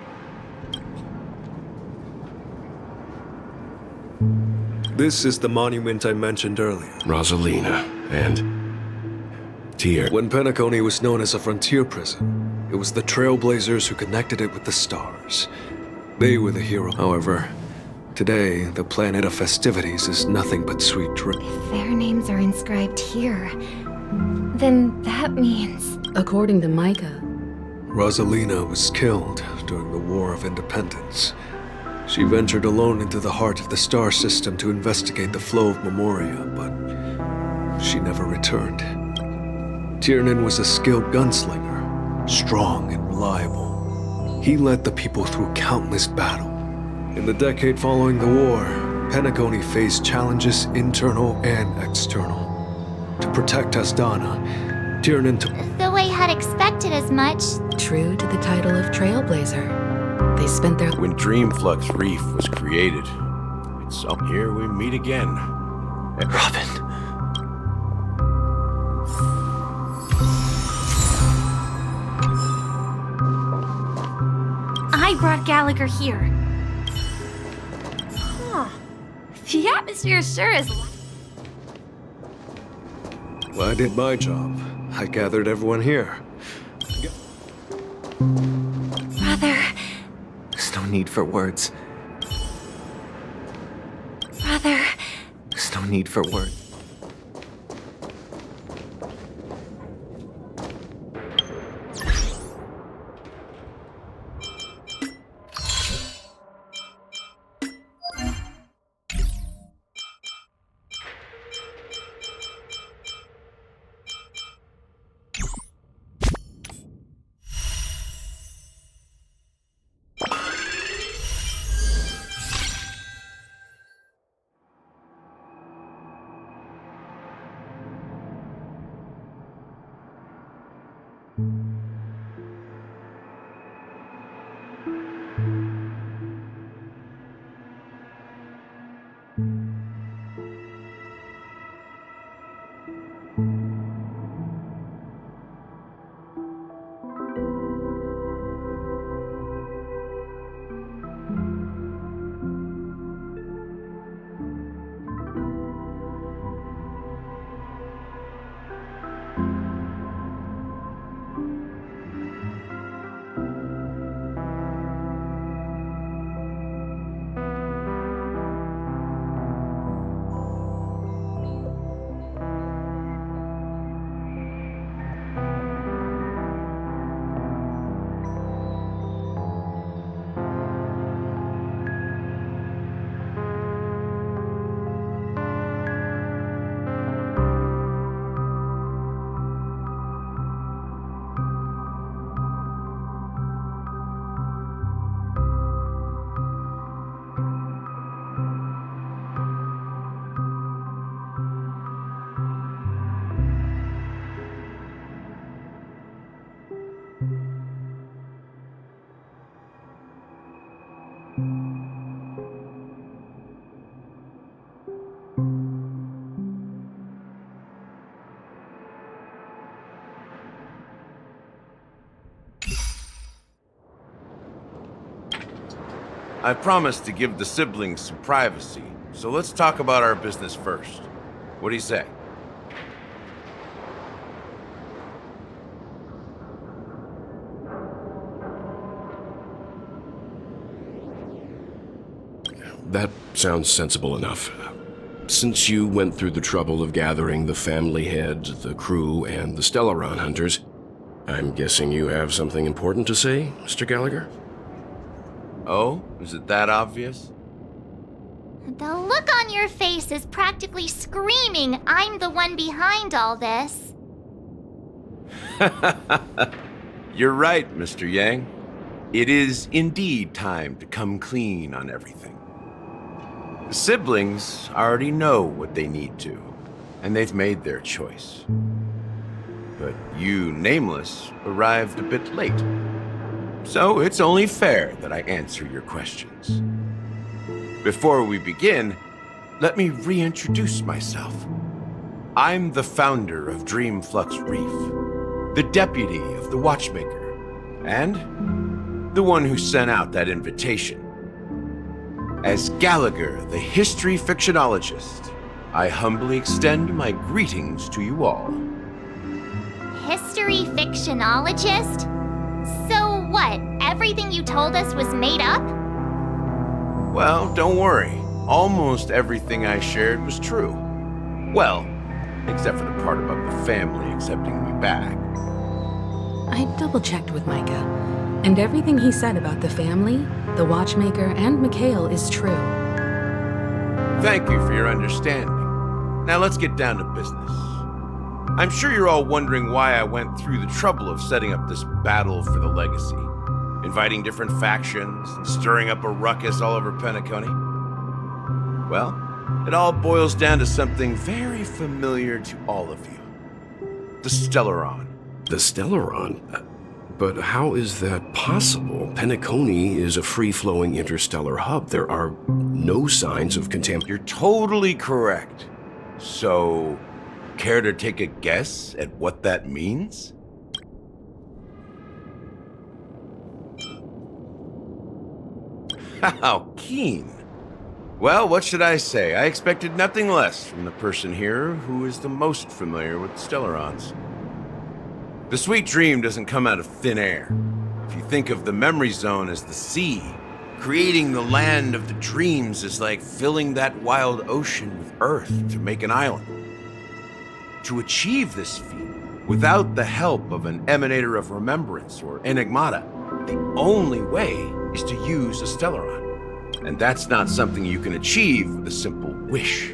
This is the monument I mentioned earlier. Rosalina and... Tyr. When Penacony was known as a frontier prison, it was the Trailblazers who connected it with the stars. They were the hero. However, today, the planet of festivities is nothing but sweet dreams. If their names are inscribed here, Then that means... According to Micah, Rosalina was killed during the War of Independence. She ventured alone into the heart of the star system to investigate the flow of Memoria, but she never returned. Tiernan was a skilled gunslinger, strong and reliable. He led the people through countless battles. In the decade following the war, Penacony faced challenges internal and external. To protect Asdana, Tiernan took... Though I had expected as much. True to the title of Trailblazer, they spent their... When Dreamflux Reef was created, it's up here we meet again. And Robin. I brought Gallagher here. Huh. The atmosphere sure is... Well, I did my job. I gathered everyone here. Brother. There's no need for words. Brother. There's no need for words. I promised to give the siblings some privacy, so let's talk about our business first. What do you say? That sounds sensible enough. Since you went through the trouble of gathering the family head, the crew, and the Stellaron hunters, I'm guessing you have something important to say, Mr. Gallagher? Oh? Is it that obvious? The look on your face is practically screaming, I'm the one behind all this. You're right, Mr. Yang. It is indeed time to come clean on everything. The siblings already know what they need to, and they've made their choice. But you, Nameless, arrived a bit late. So it's only fair that I answer your questions. Before we begin, let me reintroduce myself. I'm the founder of Dreamflux Reef, the deputy of the Watchmaker, and the one who sent out that invitation. As Gallagher, the history fictionologist, I humbly extend my greetings to you all. History fictionologist? So what, everything you told us was made up? Well, don't worry. Almost everything I shared was true. Well, except for the part about the family accepting me back. I double-checked with Micah, and everything he said about the family, the Watchmaker, and Mikhail is true. Thank you for your understanding. Now let's get down to business. I'm sure you're all wondering why I went through the trouble of setting up this battle for the legacy, inviting different factions, and stirring up a ruckus all over Penacony. Well, it all boils down to something very familiar to all of you. The Stellaron. The Stellaron? But how is that possible? Penacony is a free-flowing interstellar hub. There are no signs of contamination. You're totally correct. So, care to take a guess at what that means? How keen. Well, what should I say? I expected nothing less from the person here who is the most familiar with Stellarons. The sweet dream doesn't come out of thin air. If you think of the memory zone as the sea, creating the land of the dreams is like filling that wild ocean with earth to make an island. To achieve this feat, without the help of an emanator of remembrance or enigmata, the only way is to use a Stellaron. And that's not something you can achieve with a simple wish.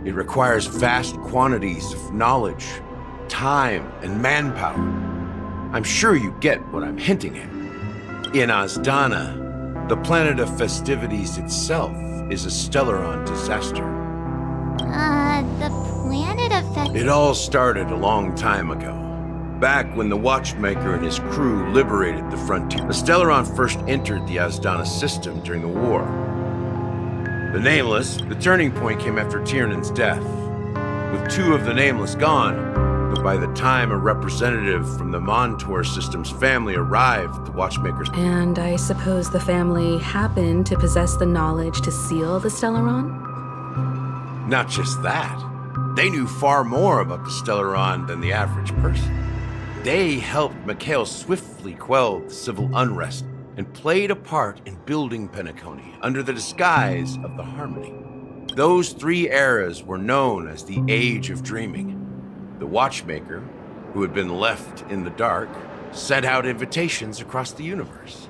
It requires vast quantities of knowledge, time, and manpower. I'm sure you get what I'm hinting at. In Azdana, the planet of festivities itself is a Stellaron disaster. The planet of festivities? It all started a long time ago. Back when the Watchmaker and his crew liberated the frontier. The Stellaron first entered the Azdana system during the war. The Nameless, the turning point came after Tiernan's death. With two of the Nameless gone, but by the time a representative from the Montour system's family arrived, the Watchmaker's... And I suppose the family happened to possess the knowledge to seal the Stellaron? Not just that. They knew far more about the Stellaron than the average person. They helped Mikhail swiftly quell the civil unrest and played a part in building Penacony under the disguise of the Harmony. Those three eras were known as the Age of Dreaming. The Watchmaker, who had been left in the dark, sent out invitations across the universe.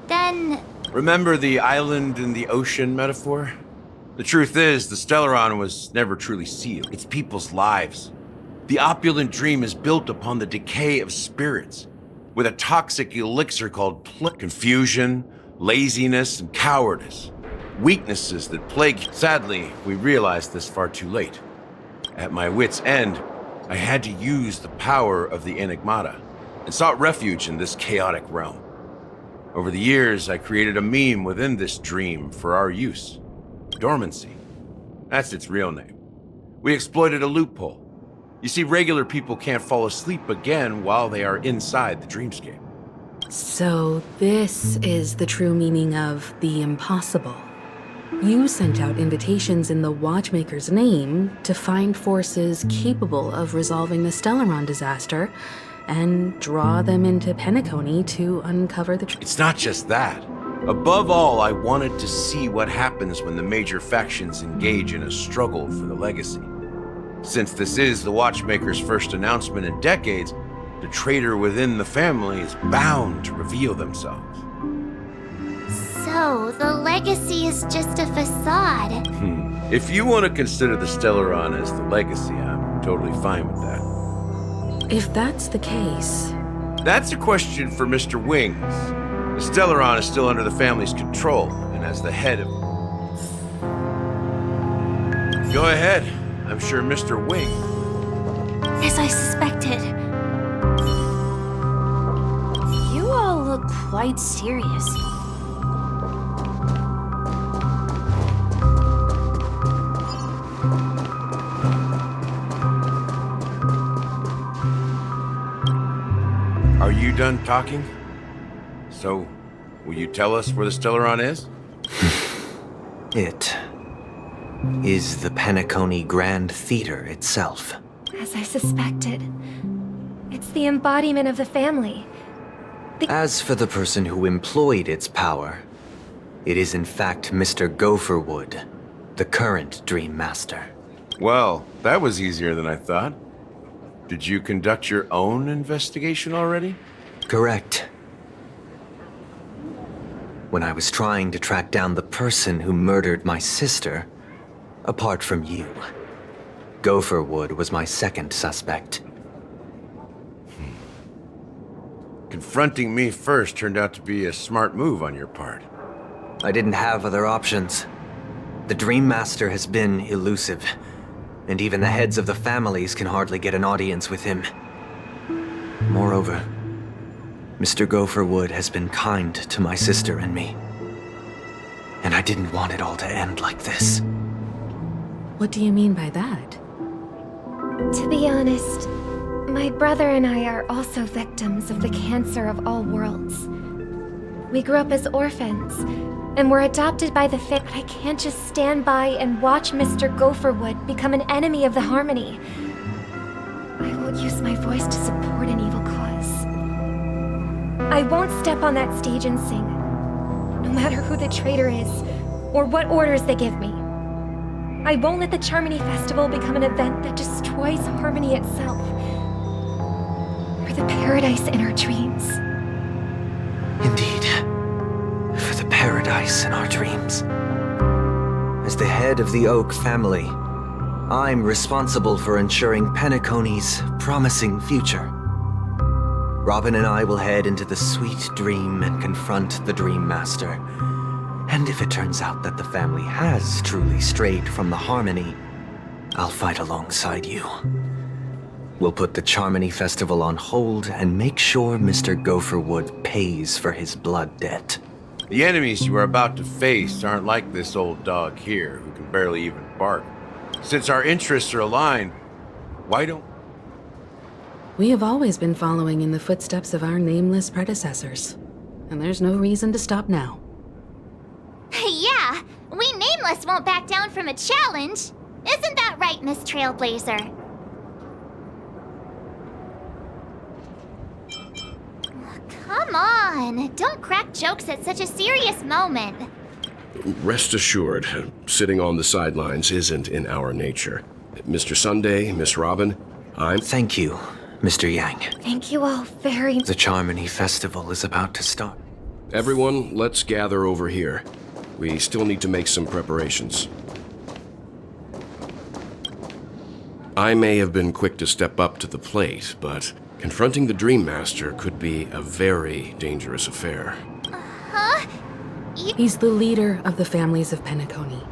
Then... Remember the island in the ocean metaphor? The truth is, the Stellaron was never truly sealed. It's people's lives. The opulent dream is built upon the decay of spirits, with a toxic elixir called confusion, laziness, and cowardice. Weaknesses that plague. Sadly, we realized this far too late. At my wit's end, I had to use the power of the Enigmata, and sought refuge in this chaotic realm. Over the years, I created a meme within this dream for our use. Dormancy. That's its real name. We exploited a loophole. You see, regular people can't fall asleep again while they are inside the dreamscape. So this is the true meaning of the impossible. You sent out invitations in the Watchmaker's name to find forces capable of resolving the Stellaron disaster and draw them into Penacony to uncover the truth. It's not just that. Above all, I wanted to see what happens when the major factions engage in a struggle for the legacy. Since this is the Watchmaker's first announcement in decades, the traitor within the family is bound to reveal themselves. So, the legacy is just a facade. If you want to consider the Stellaron as the legacy, I'm totally fine with that. If that's the case... That's a question for Mr. Wings. The Stellaron is still under the family's control, and as the head of... Go ahead. I'm sure Mr. Wing. As I suspected. You all look quite serious. Are you done talking? So, will you tell us where the Stellaron is? It is the Penacony Grand Theater itself. As I suspected. It's the embodiment of the family. As for the person who employed its power, it is in fact Mr. Gopherwood, the current Dream Master. Well, that was easier than I thought. Did you conduct your own investigation already? Correct. When I was trying to track down the person who murdered my sister, apart from you, Gopherwood was my second suspect. Confronting me first turned out to be a smart move on your part. I didn't have other options. The Dream Master has been elusive, and even the heads of the families can hardly get an audience with him. Moreover, Mr. Gopherwood has been kind to my sister and me. And I didn't want it all to end like this. What do you mean by that? To be honest, my brother and I are also victims of the cancer of all worlds. We grew up as orphans, and were adopted by the but I can't just stand by and watch Mr. Gopherwood become an enemy of the Harmony. I won't use my voice to support an evil cause. I won't step on that stage and sing, no matter who the traitor is, or what orders they give me. I won't let the Charmony Festival become an event that destroys Harmony itself, or the paradise in our dreams. Indeed. For the paradise in our dreams. As the head of the Oak family, I'm responsible for ensuring Penacony's promising future. Robin and I will head into the sweet dream and confront the Dream Master. And if it turns out that the family has truly strayed from the Harmony, I'll fight alongside you. We'll put the Charmony Festival on hold and make sure Mr. Gopherwood pays for his blood debt. The enemies you are about to face aren't like this old dog here, who can barely even bark. Since our interests are aligned, why don't... We have always been following in the footsteps of our nameless predecessors, and there's no reason to stop now. Yeah, we Nameless won't back down from a challenge. Isn't that right, Miss Trailblazer? Come on, don't crack jokes at such a serious moment. Rest assured, sitting on the sidelines isn't in our nature. Mr. Sunday, Miss Robin, Thank you, Mr. Yang. Thank you all very much. The Charmony Festival is about to start. Everyone, let's gather over here. We still need to make some preparations. I may have been quick to step up to the plate, but confronting the Dream Master could be a very dangerous affair. Huh? He's the leader of the families of Penacony,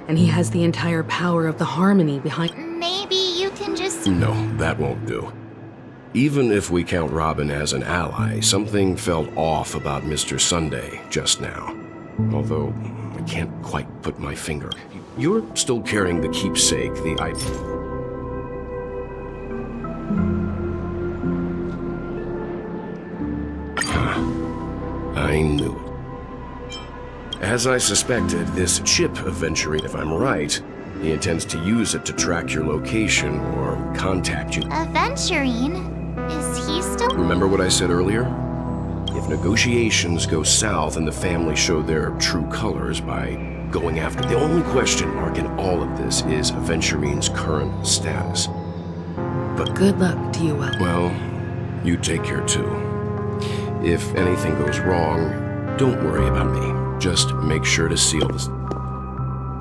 and he has the entire power of the Harmony behind... Maybe you can just... No, that won't do. Even if we count Robin as an ally, something felt off about Mr. Sunday just now. Although, I can't quite put my finger. You're still carrying the keepsake, the I knew it. As I suspected, this chip Aventurine, if I'm right, he intends to use it to track your location or contact you. Aventurine? Is he still... Remember what I said earlier? If negotiations go south and the family show their true colors by going after... The only question mark in all of this is Aventurine's current status. But good luck to you, Will. Well, you take care too. If anything goes wrong, don't worry about me. Just make sure to seal this.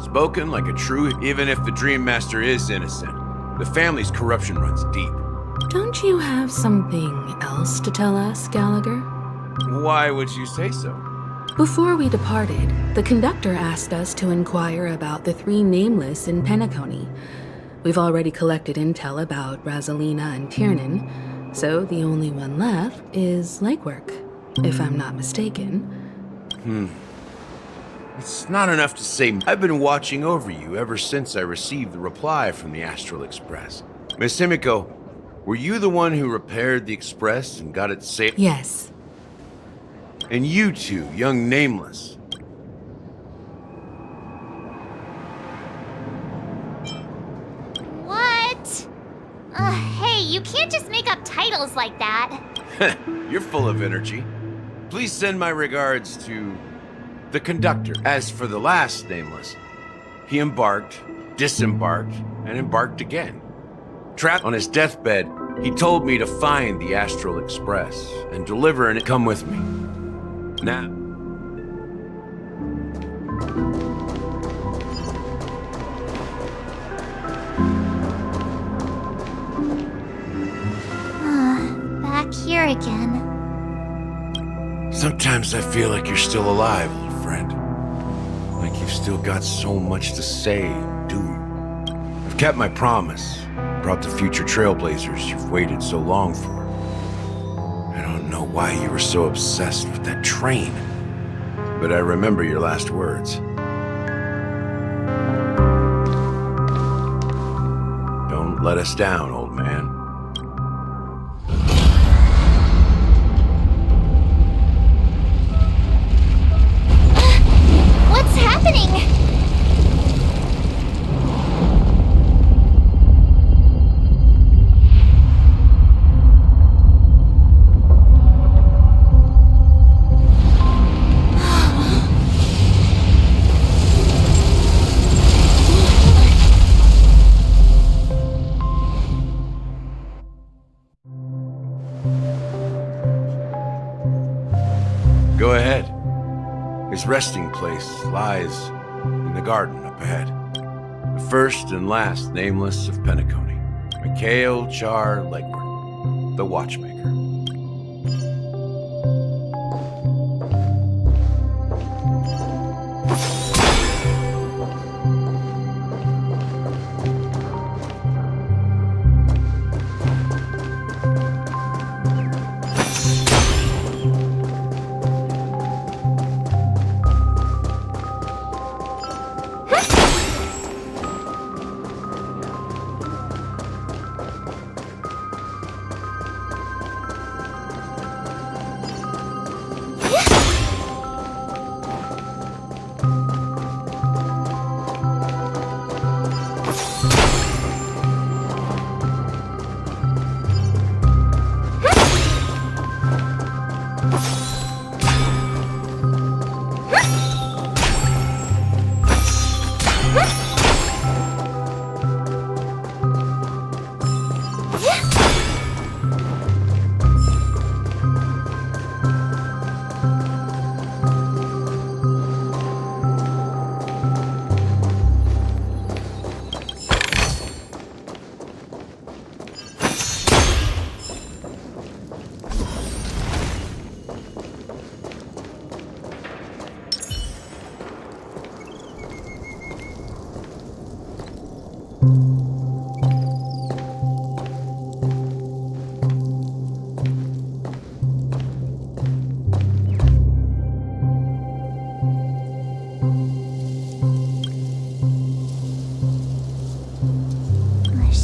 Spoken like a true, even if the Dream Master is innocent. The family's corruption runs deep. Don't you have something else to tell us, Gallagher? Why would you say so? Before we departed, the conductor asked us to inquire about the three Nameless in Penacony. We've already collected intel about Rosalina and Tiernan, so the only one left is Lakework, if I'm not mistaken. It's not enough to say I've been watching over you ever since I received the reply from the Astral Express. Miss Himiko, were you the one who repaired the Express and got it safe? Yes. And you two, young Nameless. What? Hey, you can't just make up titles like that. You're full of energy. Please send my regards to the conductor. As for the last Nameless, he embarked, disembarked, and embarked again. Trapped on his deathbed, he told me to find the Astral Express and deliver and come with me. Now, Back here again. sometimes I feel like you're still alive, old friend. Like you've still got so much to say and do. I've kept my promise, brought the future trailblazers you've waited so long for. I don't know why you were so obsessed with that train, but I remember your last words. Don't let us down, old man. What's happening? Go ahead. His resting place lies in the garden up ahead. The first and last nameless of Penacony. Mikhail Char Legward, the Watchmaker.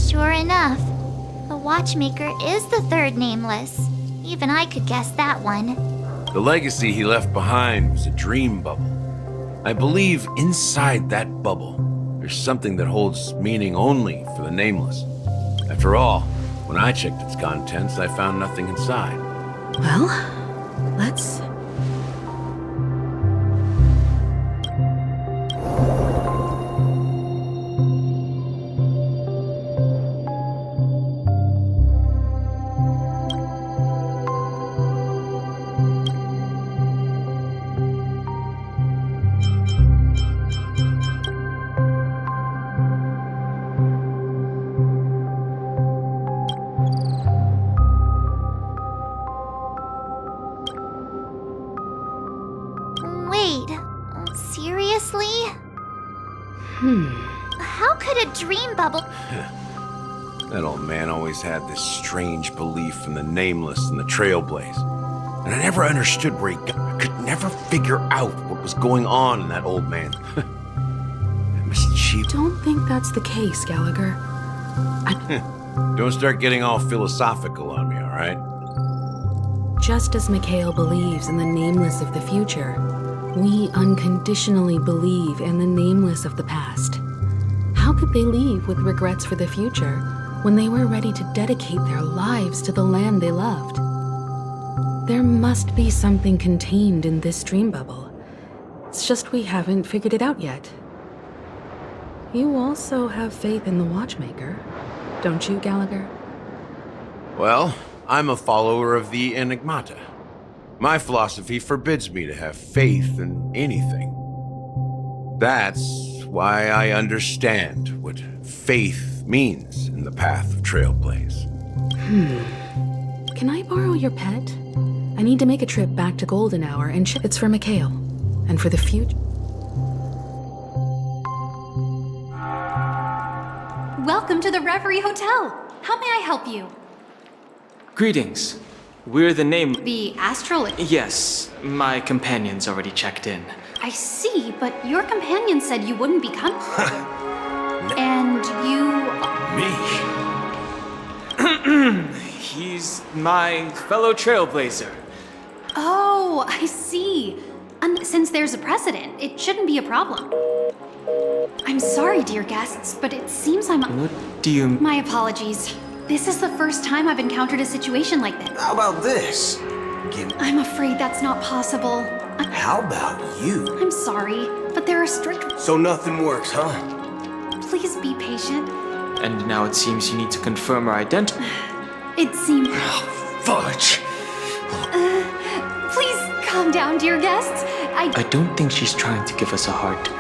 Sure enough, the Watchmaker is the third nameless. Even I could guess that one. The legacy he left behind was a dream bubble. I believe inside that bubble, there's something that holds meaning only for the nameless. After all, when I checked its contents, I found nothing inside. Well, let's... Wait, seriously? How could a dream bubble... That old man always had this strange belief in the nameless and the trailblaze. And I never understood where he got. I could never figure out what was going on in that old man. Mischief. Don't think that's the case, Gallagher. Don't start getting all philosophical on me, all right? Just as Mikhail believes in the nameless of the future, we unconditionally believe in the nameless of the past. How could they leave with regrets for the future when they were ready to dedicate their lives to the land they loved? There must be something contained in this dream bubble. It's just we haven't figured it out yet. You also have faith in the Watchmaker, don't you, Gallagher? Well, I'm a follower of the Enigmata. My philosophy forbids me to have faith in anything. That's why I understand what faith means in the path of Trailblaze. Can I borrow your pet? I need to make a trip back to Golden Hour and it's for Mikhail. And for the future. Welcome to the Reverie Hotel. How may I help you? Greetings. We're the name... The Astral... Yes, my companion's already checked in. I see, but your companion said you wouldn't be coming. And you... Me? He's my fellow trailblazer. Oh, I see. Since there's a precedent, it shouldn't be a problem. I'm sorry, dear guests, but it seems I'm... What do you... My apologies. This is the first time I've encountered a situation like this. How about this? I'm afraid that's not possible. How about you? I'm sorry, but there are strict... So nothing works, huh? Please be patient. And now it seems you need to confirm our identity. It seems... Fudge! Please calm down, dear guests. I don't think she's trying to give us a hard time.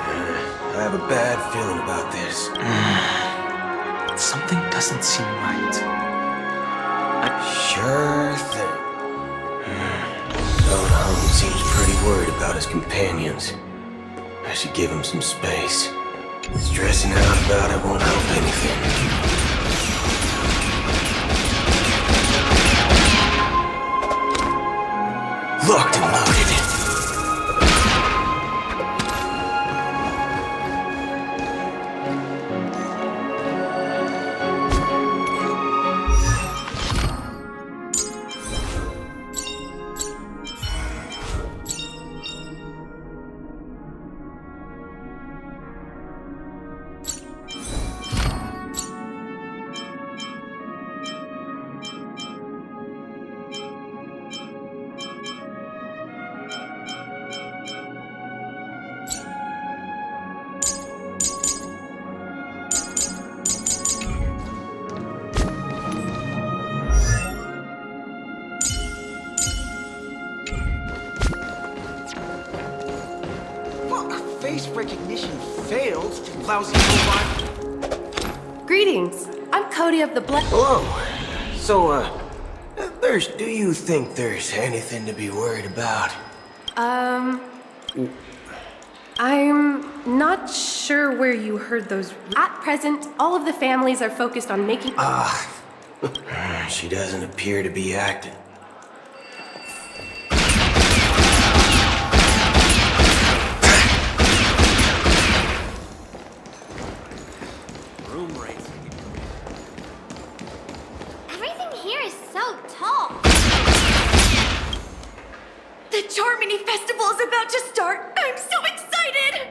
I have a bad feeling about this. Something doesn't seem right. Sure thing. Son Hung seems pretty worried about his companions. I should give him some space. Stressing out about it won't help anything. Locked and loaded. Face recognition failed, lousy robot. Greetings. I'm Cody of the Black... Hello. So, do you think there's anything to be worried about? I'm not sure where you heard those... At present, all of the families are focused on making... She doesn't appear to be acting. Everything here is so tall. The Charmony Festival is about to start. I'm so excited!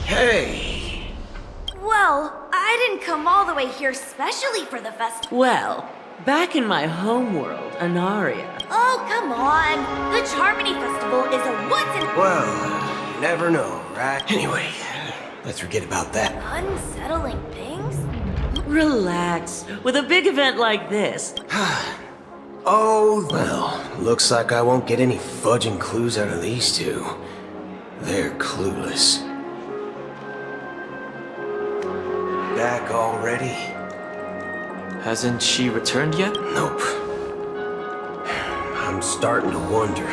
Hey! Well, I didn't come all the way here specially for the festival. Well, back in my homeworld, Anaria. Oh, come on. The Charmony Festival is a once in... Well, you never know, right? Anyway, let's forget about that. Unsettling things? Relax. With a big event like this. Oh, well, looks like I won't get any fudging clues out of these two. They're clueless. Back already? Hasn't she returned yet? Nope. I'm starting to wonder.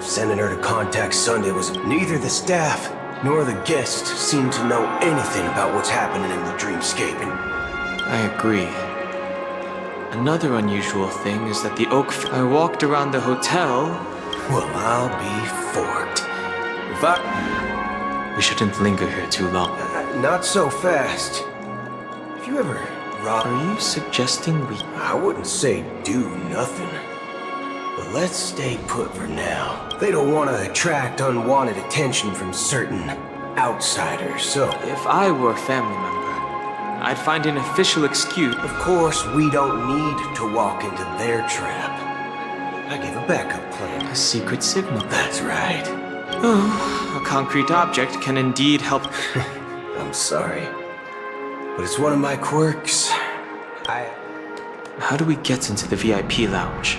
Sending her to contact Sunday was... Neither the staff nor the guests seem to know anything about what's happening in the dreamscape. I agree. Another unusual thing is that the Oak... I walked around the hotel... Well, I'll be forked. If I... We shouldn't linger here too long. Not so fast. Have you ever... Are you suggesting we... I wouldn't say do nothing. But let's stay put for now. They don't want to attract unwanted attention from certain outsiders, so... If I were a family member, I'd find an official excuse. Of course, we don't need to walk into their trap. I give a backup plan. A secret signal. That's right. Oh, a concrete object can indeed help. A I'm sorry. But it's one of my quirks. How do we get into the VIP lounge?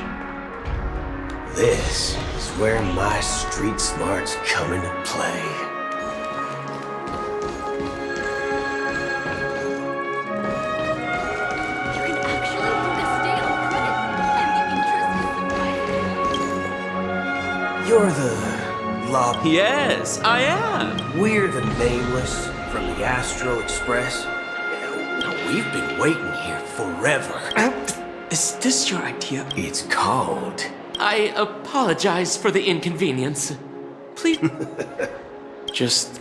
This is where my street smarts come into play. You can actually book a stay on credit, and the interest is You're the lobby. Yes, I am. We're the Nameless from the Astral Express. We've been waiting here forever. Is this your idea? It's called... I apologize for the inconvenience. Please. Just...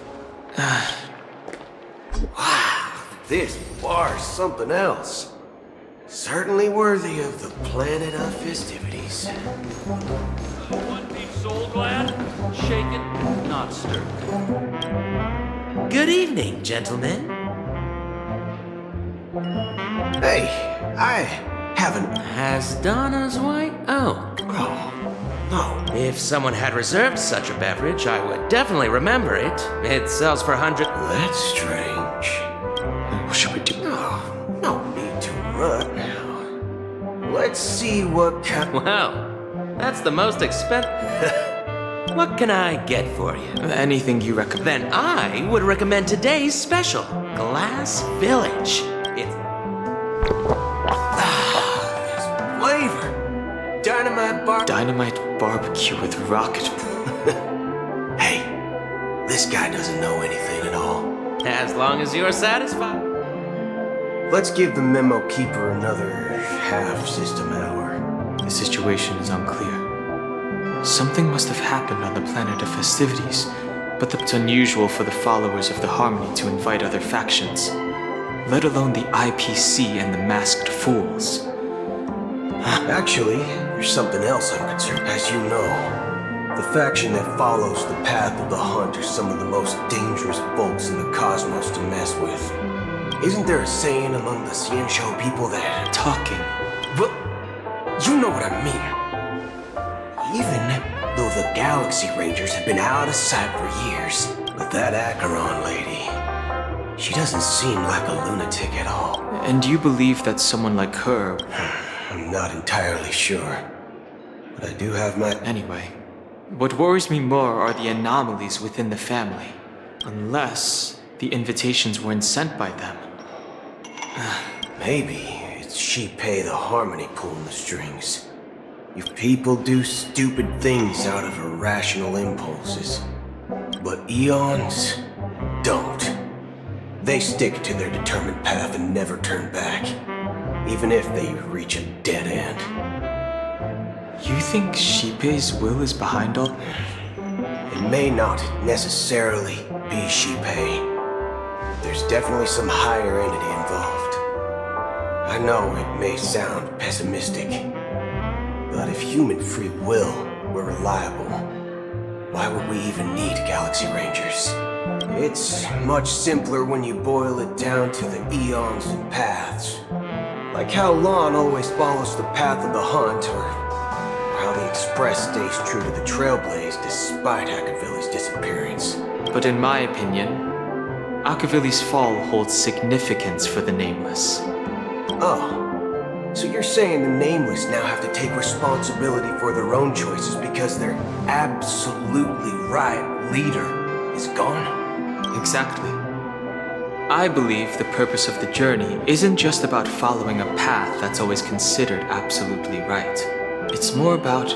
Wow, this bar's something else. Certainly worthy of the planet of festivities. One piece soul glad, shaken, not stirred. Good evening, gentlemen. Hey, I haven't... Has Donna's White Oak? Oh, no. If someone had reserved such a beverage, I would definitely remember it. It sells for hundreds. That's strange. What should we do? Oh, no need to run now. Let's see what kind... Wow, that's the most expensive... What can I get for you? Anything you recommend. Then I would recommend today's special, Glass Village. It's... Flavor! Dynamite barbecue with rocket... Hey, this guy doesn't know anything at all. As long as you're satisfied. Let's give the memo keeper another half-system hour. The situation is unclear. Something must have happened on the planet of festivities, but it's unusual for the followers of the Harmony to invite other factions, let alone the IPC and the Masked Fools. Actually, there's something else I'm concerned. As you know, the faction that follows the path of the hunt are some of the most dangerous folks in the cosmos to mess with. Isn't there a saying among the Xianzhou people that... Talking. But you know what I mean. Even though the Galaxy Rangers have been out of sight for years, but that Acheron lady, she doesn't seem like a lunatic at all. And you believe that someone like her... I'm not entirely sure, but I do have my... Anyway, what worries me more are the anomalies within the family. Unless the invitations weren't sent by them. Maybe it's Shipei the Harmony pulling the strings. If people do stupid things out of irrational impulses, but Eons don't. They stick to their determined path and never turn back, even if they reach a dead end. You think Shipei's will is behind all? It may not necessarily be Shipei. There's definitely some higher entity involved. I know it may sound pessimistic, but if human free will were reliable, why would we even need Galaxy Rangers? It's much simpler when you boil it down to the eons and paths. Like how Lon always follows the path of the hunt, or how the Express stays true to the Trailblaze despite Akavilli's disappearance. But in my opinion, Akavilli's fall holds significance for the Nameless. Oh. So you're saying the Nameless now have to take responsibility for their own choices because their absolutely right leader is gone? Exactly. I believe the purpose of the journey isn't just about following a path that's always considered absolutely right. It's more about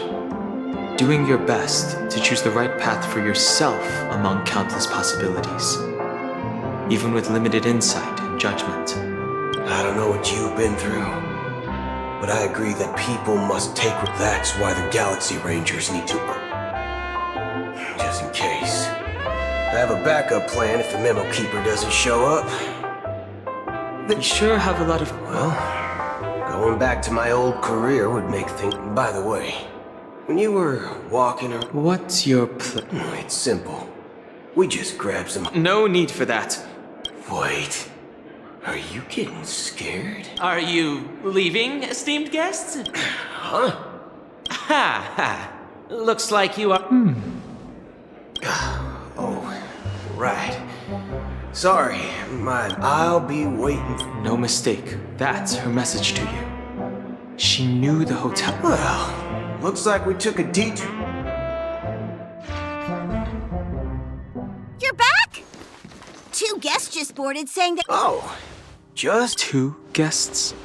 doing your best to choose the right path for yourself among countless possibilities, even with limited insight and judgment. I don't know what you've been through, but I agree that people must take what that's why the Galaxy Rangers need to... Just in case. I have a backup plan if the Memo Keeper doesn't show up. You sure have a lot of... Well, going back to my old career would make things... By the way, when you were walking or... What's your plan? It's simple. We just grab some... No need for that. Wait. Are you getting scared? Are you leaving, esteemed guests? Huh? Ha ha. Looks like you are... Oh, right. Sorry, I'll be waiting. No mistake. That's her message to you. She knew the hotel. Well, looks like we took a detour. You're back? 2 guests just boarded saying that. Oh, just 2 guests?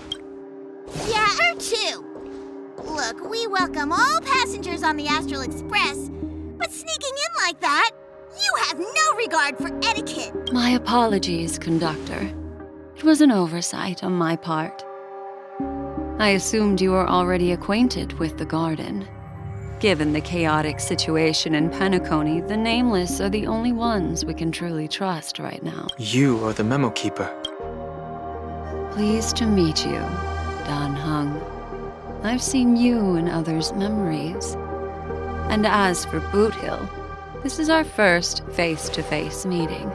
Yeah, or 2. Look, we welcome all passengers on the Astral Express, but sneaking in like that, you have no regard for etiquette. My apologies, conductor. It was an oversight on my part. I assumed you were already acquainted with the garden. Given the chaotic situation in Penacony, the Nameless are the only ones we can truly trust right now. You are the memo keeper. Pleased to meet you, Dan Hung. I've seen you in others' memories. And as for Boot Hill, this is our first face-to-face meeting.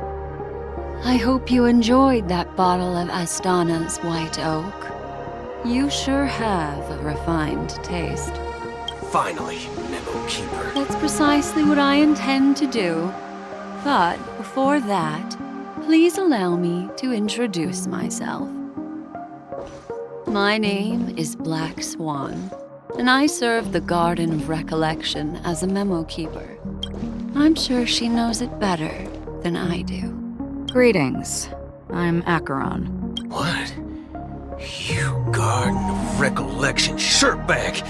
I hope you enjoyed that bottle of Astana's White Oak. You sure have a refined taste. Finally, Memo Keeper. That's precisely what I intend to do. But before that, please allow me to introduce myself. My name is Black Swan, and I serve the Garden of Recollection as a memo keeper. I'm sure she knows it better than I do. Greetings. I'm Acheron. What? You Garden of Recollection shirtbag!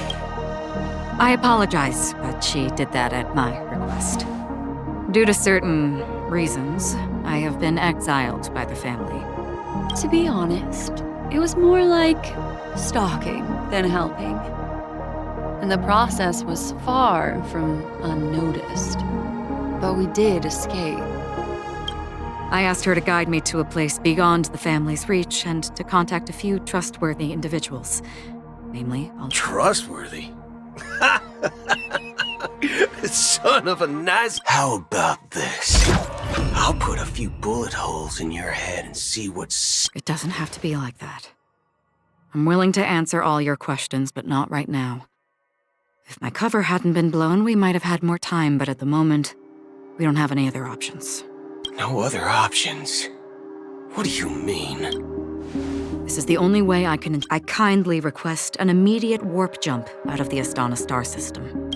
I apologize, but she did that at my request. Due to certain reasons, I have been exiled by the family. To be honest, it was more like stalking than helping. And the process was far from unnoticed. But we did escape. I asked her to guide me to a place beyond the family's reach and to contact a few trustworthy individuals. Namely, Trustworthy? Son of a nice... How about this? I'll put a few bullet holes in your head and see what's... It doesn't have to be like that. I'm willing to answer all your questions, but not right now. If my cover hadn't been blown, we might have had more time, but at the moment, we don't have any other options. No other options? What do you mean? This is the only way I can... I kindly request an immediate warp jump out of the Astana star system.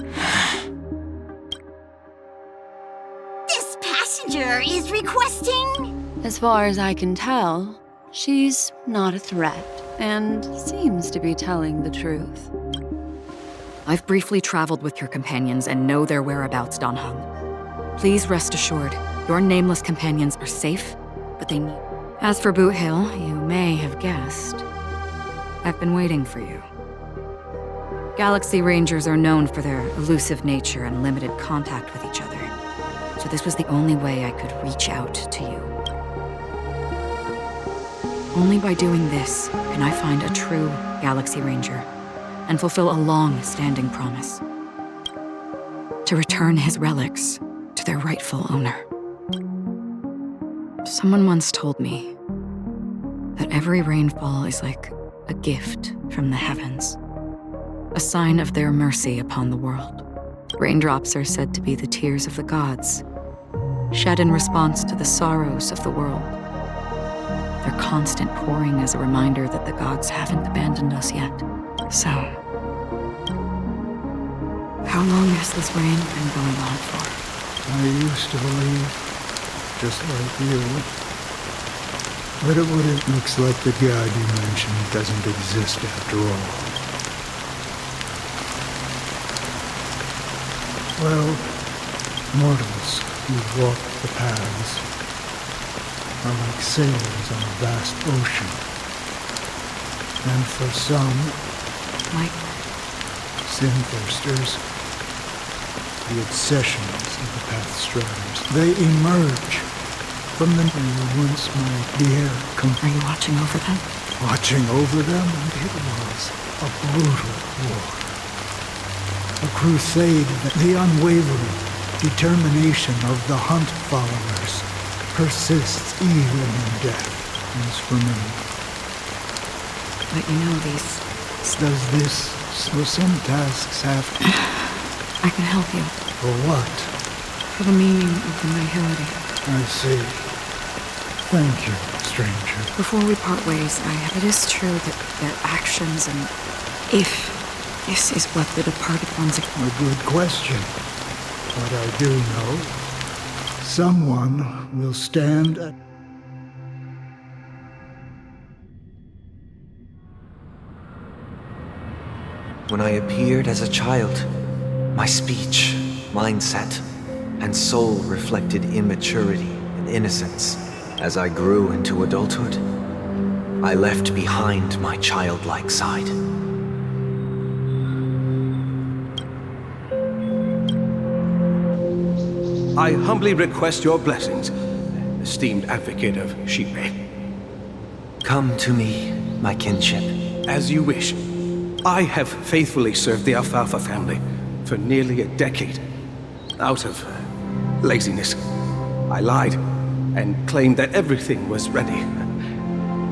This passenger is requesting... As far as I can tell, she's not a threat and seems to be telling the truth. I've briefly traveled with your companions and know their whereabouts, Dan Hung. Please rest assured, your nameless companions are safe, but they need... As for Boot Hill, you may have guessed. I've been waiting for you. Galaxy Rangers are known for their elusive nature and limited contact with each other, so this was the only way I could reach out to you. Only by doing this can I find a true Galaxy Ranger and fulfill a long-standing promise. To return his relics to their rightful owner. Someone once told me that every rainfall is like a gift from the heavens, a sign of their mercy upon the world. Raindrops are said to be the tears of the gods, shed in response to the sorrows of the world. Their constant pouring is a reminder that the gods haven't abandoned us yet. So, how long has this rain been going on for? I used to believe, just like you, but it looks like the god you mentioned doesn't exist after all. Well, mortals who've walked the paths are like sailors on a vast ocean. And for some, like sin-thirsters, the obsessions of the Pathstriders, they emerge from the once my dear Are you watching over them? Watching over them, and it was a brutal war. A crusade that the unwavering determination of the Hunt followers persists even in death. As for me, but you know these... Does this, so some tasks have to... I can help you. For what? For the meaning of the nihility. I see. Thank you, stranger. Before we part ways, it is true that their actions and if this is what the departed ones... A good question. But I do know someone will stand at... When I appeared as a child, my speech, mindset, and soul reflected immaturity and innocence. As I grew into adulthood, I left behind my childlike side. I humbly request your blessings, esteemed advocate of Shipe. Come to me, my kinship. As you wish. I have faithfully served the Alfalfa family for nearly a decade. Out of laziness, I lied and claimed that everything was ready.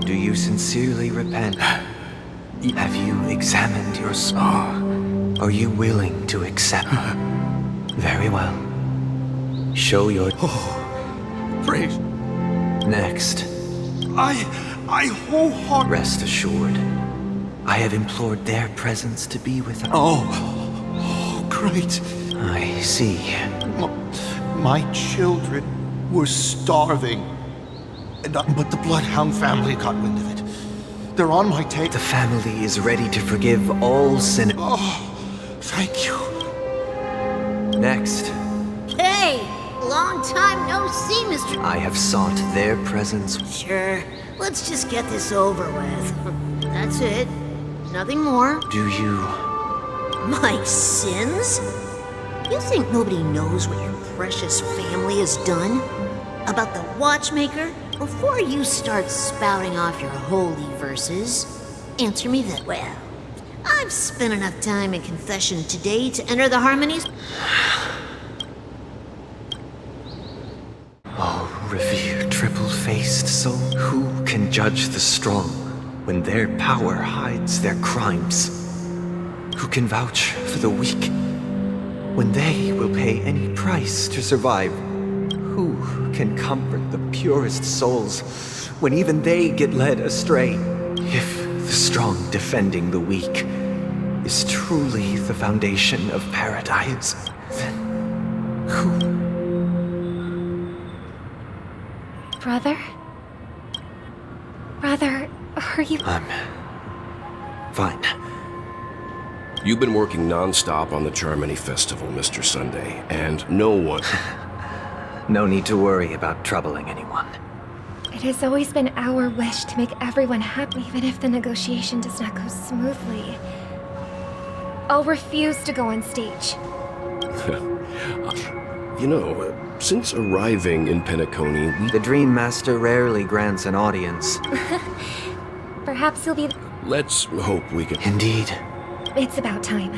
Do you sincerely repent? Have you examined your soul? Are you willing to accept? Very well. Show your... Praise. Next. I wholeheartedly... Rest assured, I have implored their presence to be with us. Oh, great. I see. My children were starving. But the Bloodhound family got wind of it. They're on my tail. The family is ready to forgive all sinners. Oh, thank you. Next. Hey! Long time no see, Mr. I have sought their presence. Sure. Let's just get this over with. That's it. Nothing more. Do you... My sins? You think nobody knows what your precious family has done? About the Watchmaker? Before you start spouting off your holy verses, answer me that. Well, I've spent enough time in confession today to enter the harmonies. Oh, revered triple-faced soul, who can judge the strong when their power hides their crimes? Who can vouch for the weak when they will pay any price to survive? Who can comfort the purest souls when even they get led astray? If the strong defending the weak is truly the foundation of paradise, then who? Brother? Brother, are you... I'm fine. You've been working non-stop on the Charmony Festival, Mr. Sunday, and no one... No need to worry about troubling anyone. It has always been our wish to make everyone happy, even if the negotiation does not go smoothly. I'll refuse to go on stage. You know, since arriving in Penacony, The Dream Master rarely grants an audience. Perhaps you'll be... Let's hope we can... Indeed. It's about time.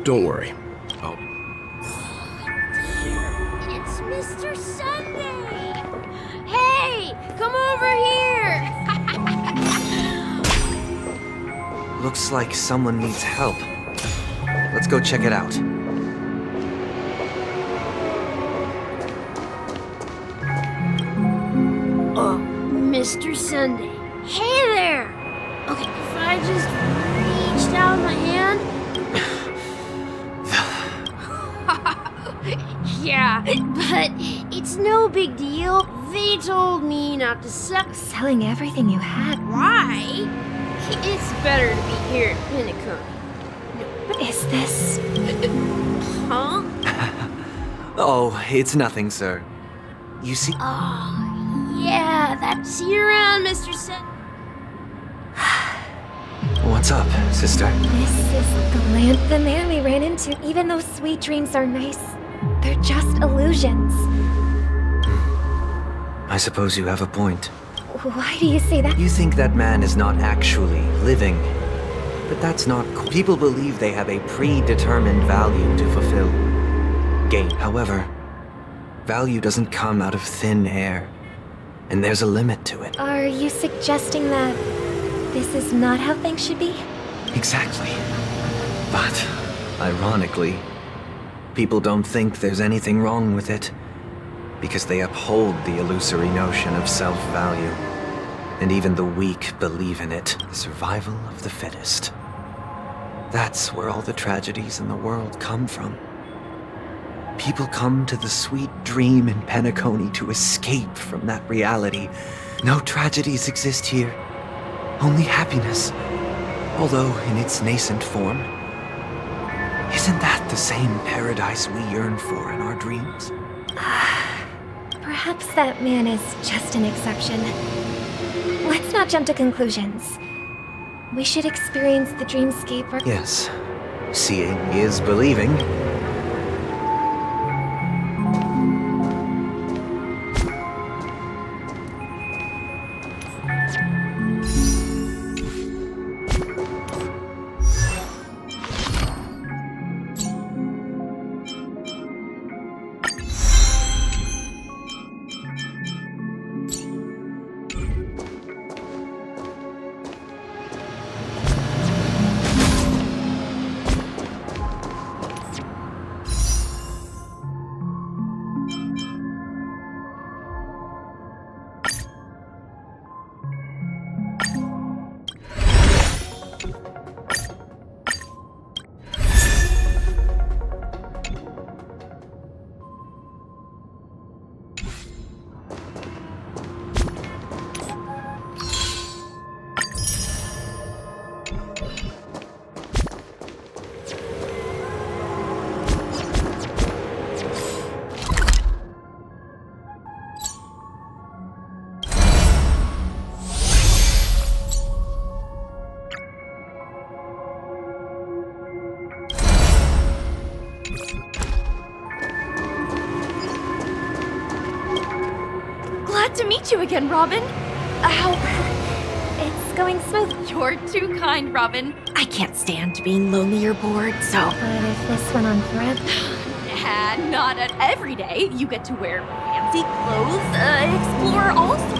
Don't worry. It's Mr. Sunday! Hey! Come over here! Looks like someone needs help. Let's go check it out. Oh, Mr. Sunday. Hey there! Okay, if I just reached out my hand... Yeah, but it's no big deal. They told me not to suck. Selling everything you had. Why? It's better to be here at Pinnacle. But is this... Huh? Oh, it's nothing, sir. You see... Oh, yeah, that... See you around, Mr. Sun... What's up, sister? This is the man we ran into. Even though sweet dreams are nice, they're just illusions. I suppose you have a point. Why do you say that? You think that man is not actually living. But that's not cool. People believe they have a predetermined value to fulfill. Gain. However, value doesn't come out of thin air. And there's a limit to it. Are you suggesting that this is not how things should be? Exactly. But, ironically, people don't think there's anything wrong with it. because they uphold the illusory notion of self-value. And even the weak believe in it, the survival of the fittest. That's where all the tragedies in the world come from. People come to the sweet dream in Penacony to escape from that reality. No tragedies exist here, only happiness, although in its nascent form. Isn't that the same paradise we yearn for in our dreams? Perhaps that man is just an exception. Let's not jump to conclusions. We should experience the dreamscape. Yes, seeing is believing. To meet you again, Robin. It's going smooth. You're too kind, Robin. I can't stand being lonely or bored, so... But if this went on forever... And not at every day. You get to wear fancy clothes, explore also.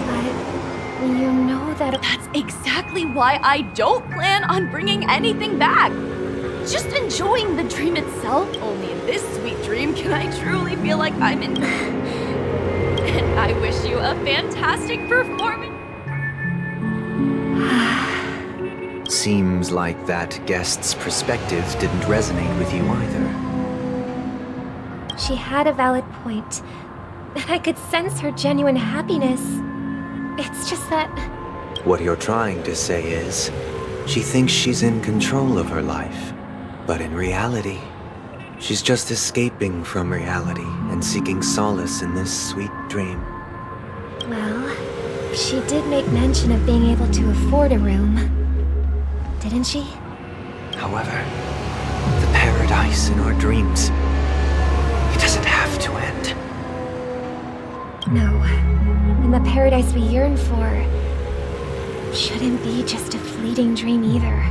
But you know that... That's exactly why I don't plan on bringing anything back. Just enjoying the dream itself. Only in this sweet dream can I truly feel like I'm in... And I wish you a fantastic performance. Seems like that guest's perspective didn't resonate with you either. She had a valid point. I could sense her genuine happiness. It's just that... What you're trying to say is, she thinks she's in control of her life. But in reality, she's just escaping from reality and seeking solace in this sweet dream. Well, she did make mention of being able to afford a room. Didn't she? However, the paradise in our dreams, it doesn't have to end. No. And the paradise we yearn for shouldn't be just a fleeting dream either.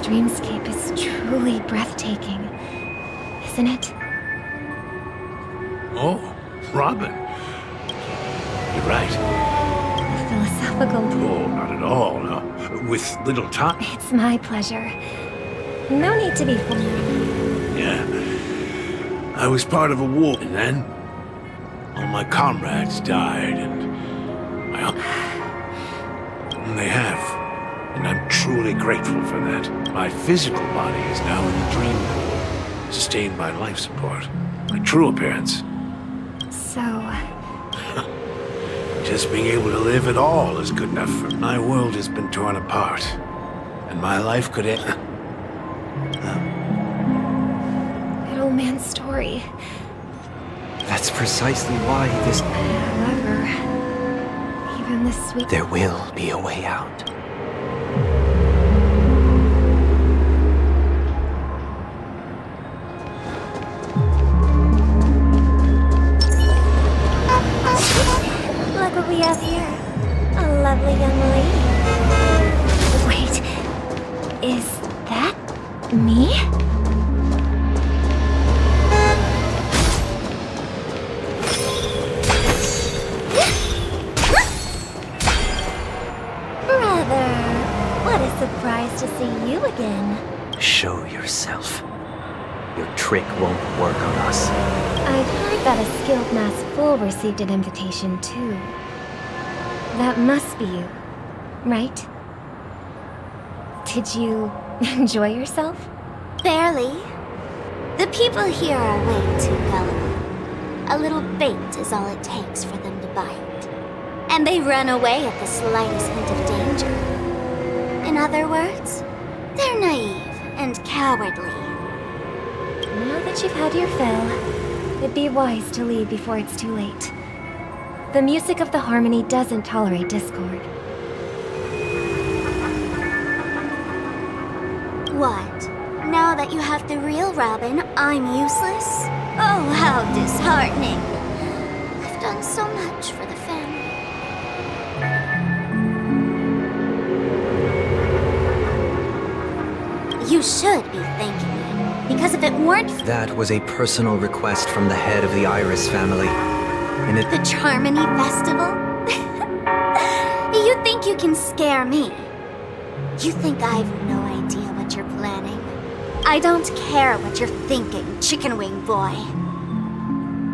Dreamscape is truly breathtaking, isn't it? Oh, Robin. You're right. Philosophical. Oh, not at all, no. With little time. It's my pleasure. No need to be formal. Yeah. I was part of a war, and then all my comrades died, and they have. And I'm truly grateful for that. My physical body is now in the dream pool, sustained by life support. My true appearance. So... Just being able to live at all is good enough. My world has been torn apart, and my life could end. Good old man's story. That's precisely why this... However, even this sweet... There will be a way out. Look what we have here. A lovely young lady. Wait, is that me? Brother, what a surprise to see you again. Show yourself. Your trick won't work on us. I've heard that a skilled mass fool received an invitation too. That must be you, right? Did you enjoy yourself? Barely. The people here are way too gullible. A little bait is all it takes for them to bite. And they run away at the slightest hint of danger. In other words, they're naive and cowardly. Now that you've had your fill, it'd be wise to leave before it's too late. The music of the harmony doesn't tolerate discord. What? Now that you have the real Robin, I'm useless? Oh, how disheartening. I've done so much for the family. You should be thanking me, because if it weren't for That was a personal request from the head of the Iris family. And it... the Charmony Festival? You think you can scare me? You think I've no idea what you're planning? I don't care what you're thinking, chicken wing boy.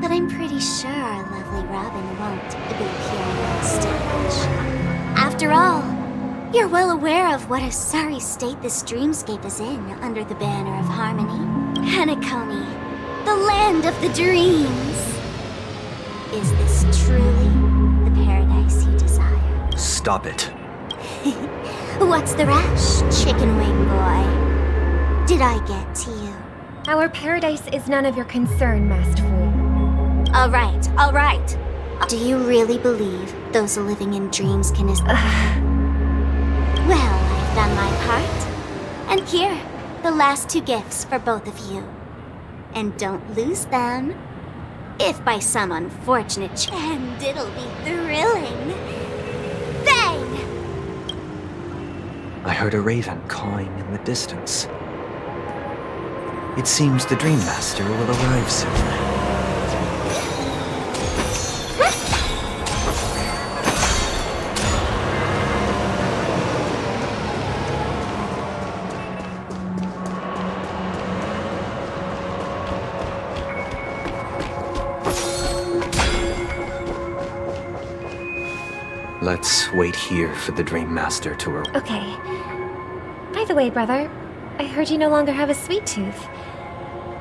But I'm pretty sure our lovely Robin won't be appearing on stage. After all, you're well aware of what a sorry state this dreamscape is in under the banner of harmony. Penacony, the land of the dreams. Is this truly the paradise you desire? Stop it. What's the rush, chicken wing boy? Did I get to you? Our paradise is none of your concern, masked fool. All right, all right. Do you really believe those living in dreams can Well, I've done my part. And here, the last two gifts for both of you. And don't lose them. If by some unfortunate chance, it'll be thrilling. Bang! I heard a raven cawing in the distance. It seems the Dream Master will arrive soon. Let's wait here for the Dream Master to arrive. Okay. By the way, brother, I heard you no longer have a sweet tooth.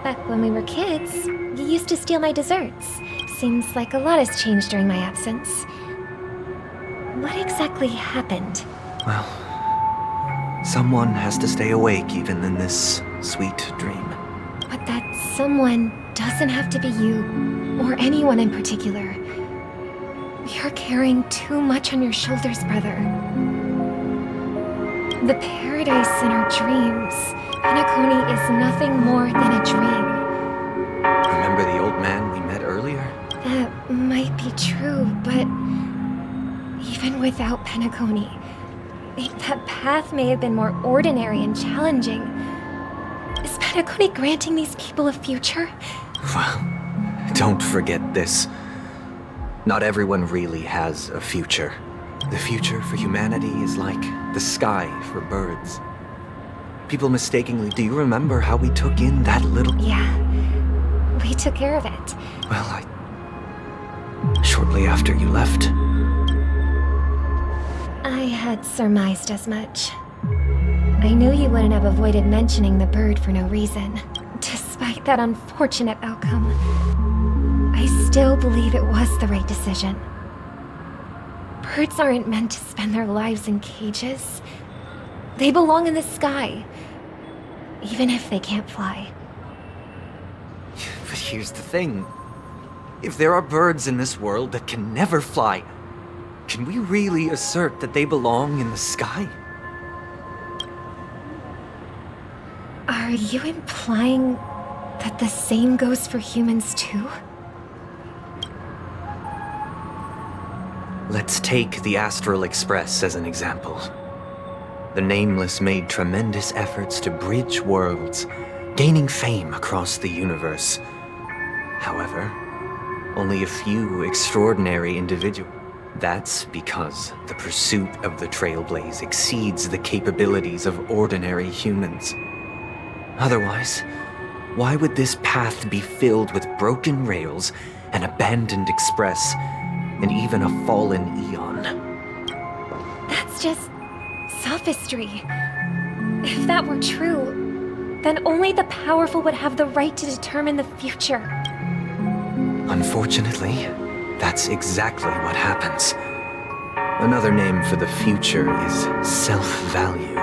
Back when we were kids, you used to steal my desserts. Seems like a lot has changed during my absence. What exactly happened? Well, someone has to stay awake even in this sweet dream. But that someone doesn't have to be you, or anyone in particular. You're carrying too much on your shoulders, brother. The paradise in our dreams, Penacony, is nothing more than a dream. Remember the old man we met earlier? That might be true, but even without Penacony, that path may have been more ordinary and challenging. Is Penacony granting these people a future? Well, don't forget this. Not everyone really has a future. The future for humanity is like the sky for birds. People mistakenly... Do you remember how we took in that little... Yeah, we took care of it. Well, shortly after you left. I had surmised as much. I knew you wouldn't have avoided mentioning the bird for no reason. Despite that unfortunate outcome, I still believe it was the right decision. Birds aren't meant to spend their lives in cages. They belong in the sky. even if they can't fly. But here's the thing. If there are birds in this world that can never fly, can we really assert that they belong in the sky? Are you implying that the same goes for humans too? Let's take the Astral Express as an example. The Nameless made tremendous efforts to bridge worlds, gaining fame across the universe. However, only a few extraordinary individuals. That's because the pursuit of the Trailblaze exceeds the capabilities of ordinary humans. Otherwise, why would this path be filled with broken rails, an abandoned express, and even a fallen Eon? That's just sophistry. If that were true, then only the powerful would have the right to determine the future. Unfortunately, that's exactly what happens. Another name for the future is self-value.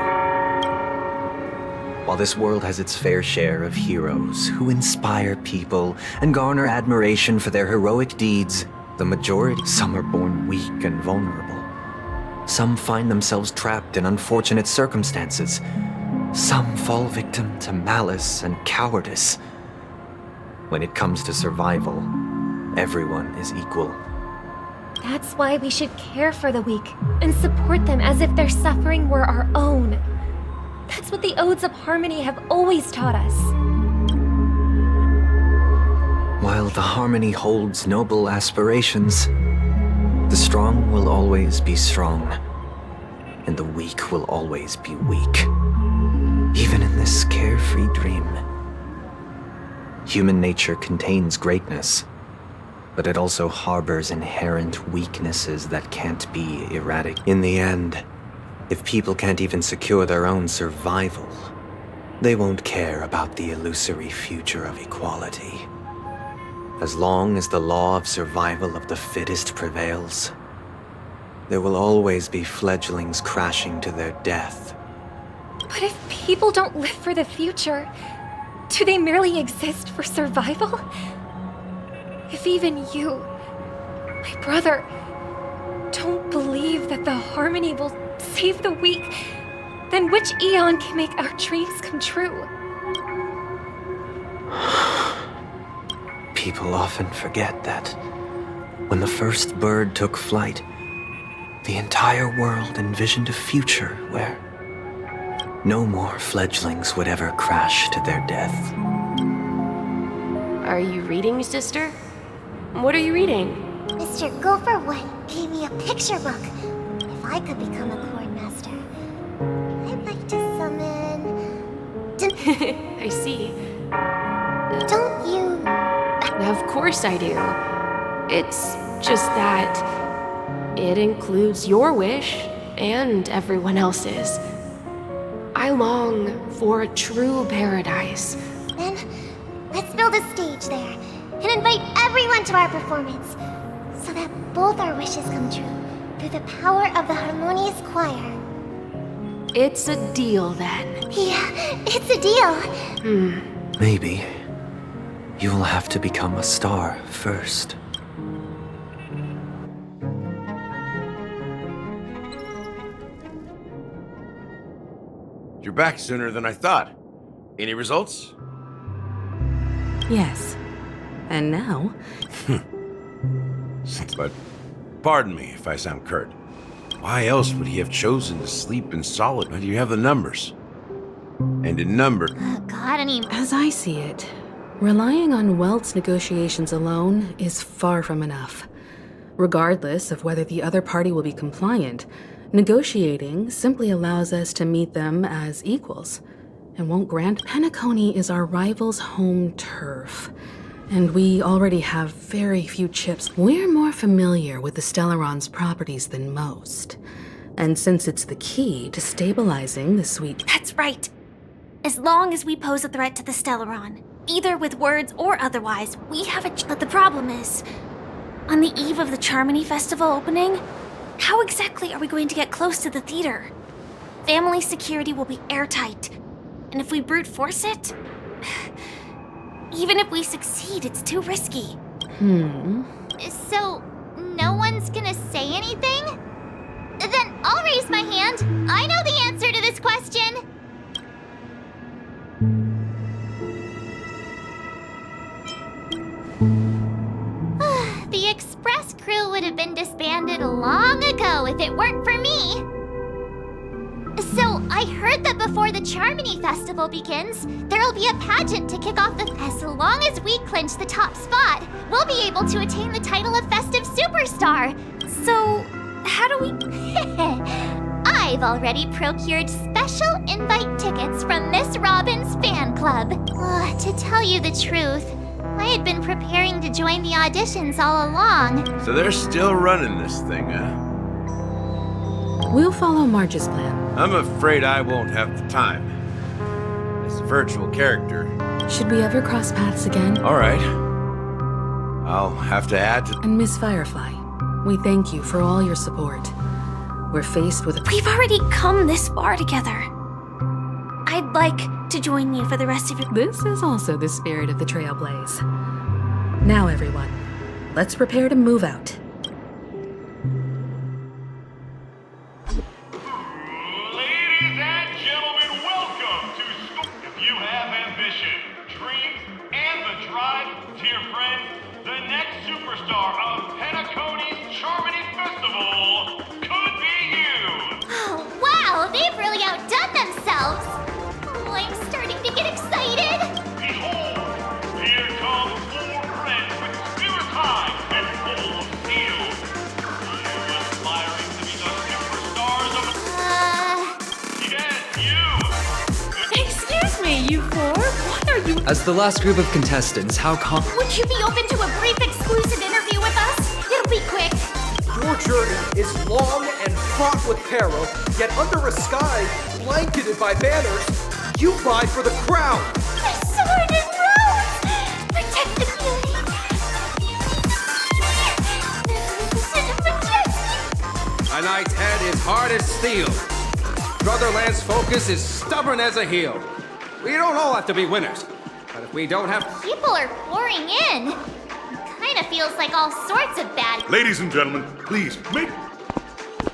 While this world has its fair share of heroes who inspire people and garner admiration for their heroic deeds, the majority, some are born weak and vulnerable. Some find themselves trapped in unfortunate circumstances. Some fall victim to malice and cowardice. When it comes to survival, everyone is equal. That's why we should care for the weak and support them as if their suffering were our own. That's what the Odes of Harmony have always taught us. While the Harmony holds noble aspirations, the strong will always be strong, and the weak will always be weak. Even in this carefree dream. Human nature contains greatness, but it also harbors inherent weaknesses that can't be eradicated. In the end, if people can't even secure their own survival, they won't care about the illusory future of equality. As long as the law of survival of the fittest prevails, there will always be fledglings crashing to their death. But if people don't live for the future, do they merely exist for survival? If even you, my brother, don't believe that the Harmony will save the weak, then which Eon can make our dreams come true? People often forget that when the first bird took flight, the entire world envisioned a future where no more fledglings would ever crash to their death. Are you reading, sister? What are you reading? Mr. Gopher One gave me a picture book. If I could become a Chord Master, I'd like to summon... I see. Don't you... Of course I do. It's just that it includes your wish and everyone else's. I long for a true paradise. Then, let's build a stage there and invite everyone to our performance so that both our wishes come true through the power of the harmonious choir. It's a deal then. Yeah, it's a deal. Maybe you will have to become a star first. You're back sooner than I thought. Any results? Yes. And now? But pardon me if I sound curt. Why else would he have chosen to sleep in solitude? You have the numbers. And in number... As I see it, relying on Welt's negotiations alone is far from enough. Regardless of whether the other party will be compliant, negotiating simply allows us to meet them as equals, and won't grant. Penacony is our rival's home turf, and we already have very few chips. We're more familiar with the Stellaron's properties than most, and since it's the key to stabilizing the sweet... That's right. As long as we pose a threat to the Stellaron, either with words or otherwise, we have a... But the problem is, on the eve of the Charmony Festival opening, how exactly are we going to get close to the theater? Family security will be airtight, and And if we brute force it, even if we succeed, it's too risky. So, no one's gonna say anything? Then I'll raise my hand. I know the answer to this question. The express crew would have been disbanded long ago if it weren't for me. So, I heard that before the Charmony Festival begins, there'll be a pageant to kick off the... As long as we clinch the top spot, we'll be able to attain the title of Festive Superstar. So, how do we... I've already procured special invite tickets from Miss Robin's fan club. To tell you the truth, I had been preparing to join the auditions all along. So they're still running this thing, huh? We'll follow Marge's plan. I'm afraid I won't have the time. As a virtual character. Should we ever cross paths again? All right. I'll have to add to... And Miss Firefly, we thank you for all your support. We're faced with a... We've already come this far together. I'd like to join you for the rest of your... This is also the spirit of the Trailblaze. Now, everyone, let's prepare to move out. Ladies and gentlemen, welcome to school. If you have ambition, dreams, and the drive, dear friends, the next superstar of Penacony's Charmony Festival could be you. Oh, wow, they've really outdone themselves. Oh, I'm starting to get excited. Behold, here come 4 friends with spirits high and full of steel. You aspiring to be the superstars of... Yes, you! Excuse me, you 4? What are you... As the last group of contestants, Would you be open to a brief exclusive interview with us? It'll be quick. Your journey is long and fraught with peril, yet under a sky blanketed by banners, you vie for the crown. The sword and rose! Protect the beauty! A knight's head is hard as steel. Brotherland's focus is stubborn as a heel. We don't all have to be winners, but if we don't have... People are pouring in. Kinda feels like all sorts of bad... Ladies and gentlemen, please, make...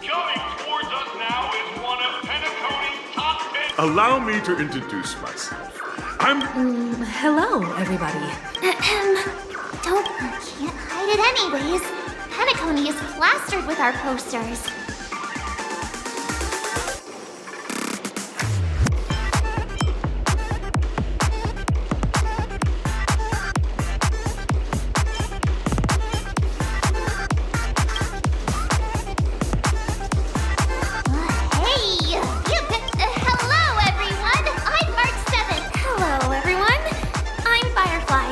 Coming towards us now is one of Penacony's top 10... Allow me to introduce myself. Hello, everybody. Can't hide it anyways. Penacony is plastered with our posters. Hello, everyone. I'm March 7th. Hello, everyone. I'm Firefly.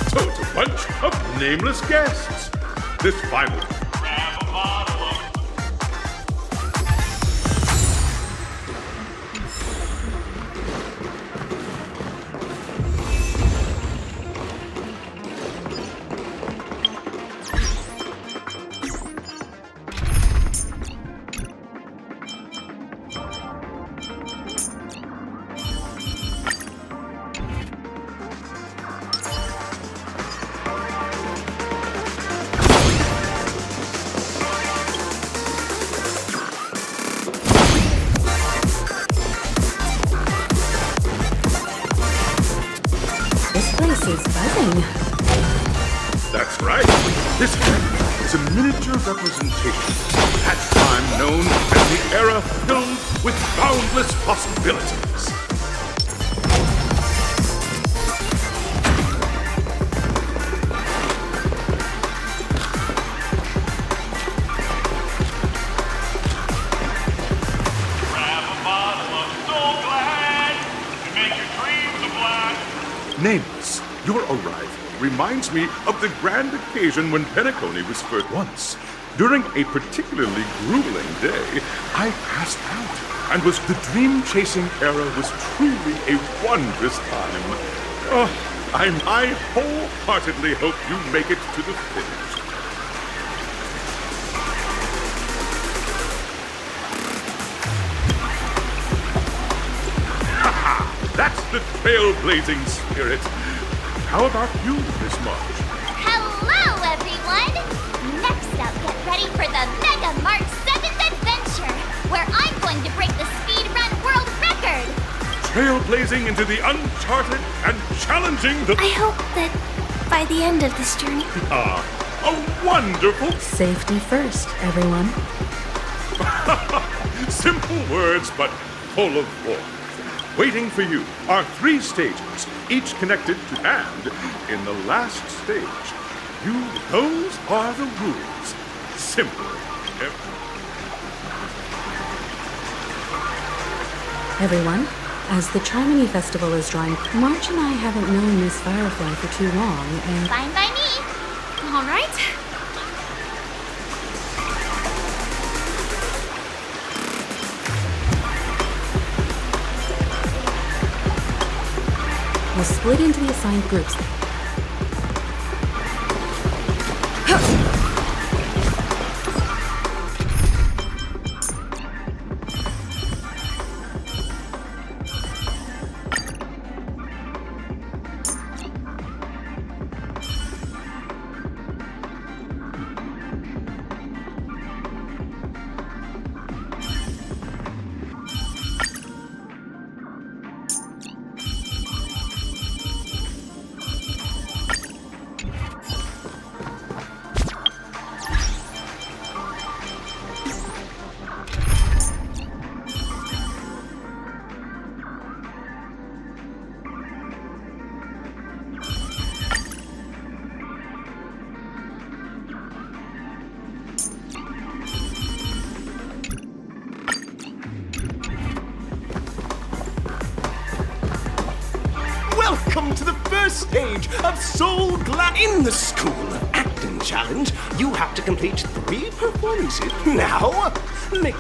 Total bunch of nameless guests. This final... This place is buzzing. That's right. This is a miniature representation of that time known as the era filled with boundless possibilities. Nameless, your arrival reminds me of the grand occasion when Penacony was first once. During a particularly grueling day, I passed out, and the dream-chasing era was truly a wondrous time. I wholeheartedly hope you make it to the finish. the trailblazing spirit. How about you, Miss March? Hello, everyone! Next up, get ready for the Mega March 7th adventure, where I'm going to break the speedrun world record! Trailblazing into the uncharted and challenging the... I hope that by the end of this journey... a wonderful... Safety first, everyone. Simple words, but full of warmth. Waiting for you are 3 stages, each connected to and in the last stage. Those are the rules. Simple. Everyone, as the Charmony Festival is drawing, March and I haven't known Miss Firefly for too long, and... Fine by me. All right. We'll split into the assigned groups. Welcome to the first stage of Soul Glad. In the School of Acting Challenge, you have to complete 3 performances. Now, make...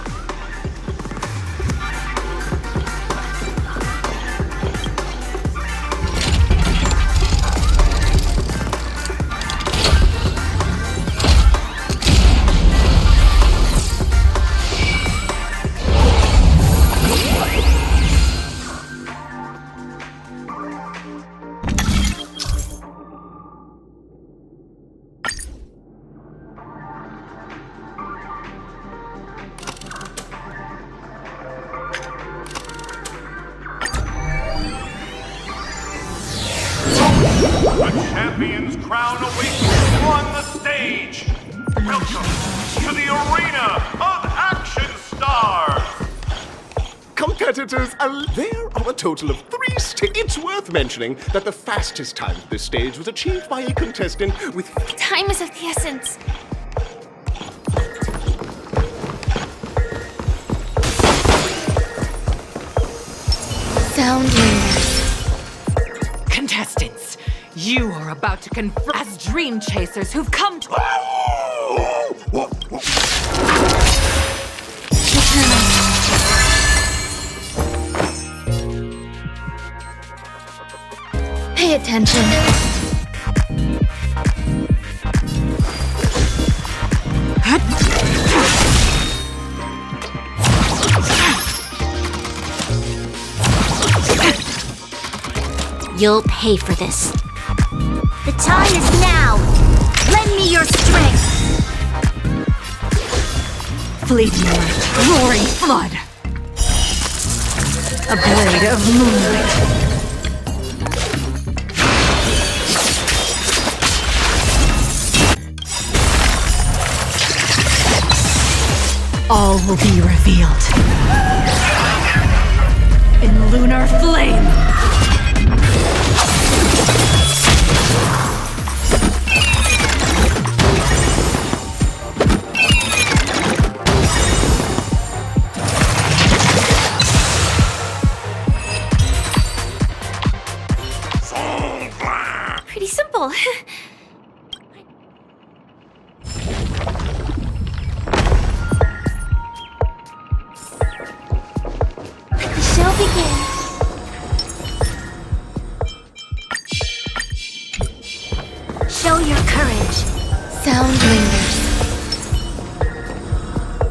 The champion's crown awaits you on the stage. Welcome to the arena of action stars. Competitors, there are a total of 3 stages. It's worth mentioning that the fastest time of this stage was achieved by a contestant with... Time is of the essence. Sound lingers. Contestants, you are about to confront as dream chasers who've come to... Pay attention. You'll pay for this. The time is now! Lend me your strength! Fleeting light, roaring flood. A blade of moonlight. All will be revealed. In lunar flame. Pretty simple. Shall begin. Show your courage. Sound lingers.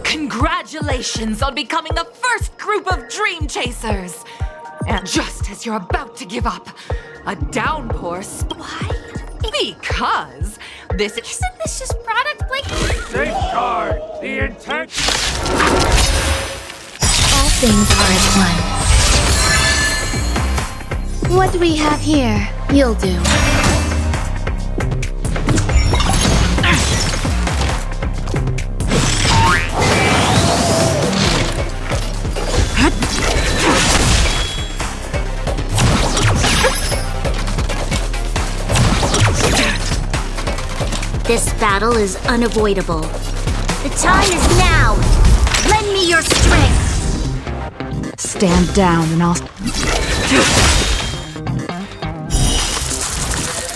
Congratulations on becoming the first group of dream chasers. And just as you're about to give up, a downpour Why? Because this isn't this just product placement? Safeguard the intent. All things are as one. What do we have here? You'll do. This battle is unavoidable. The time is now! Lend me your strength! Stand down and I'll...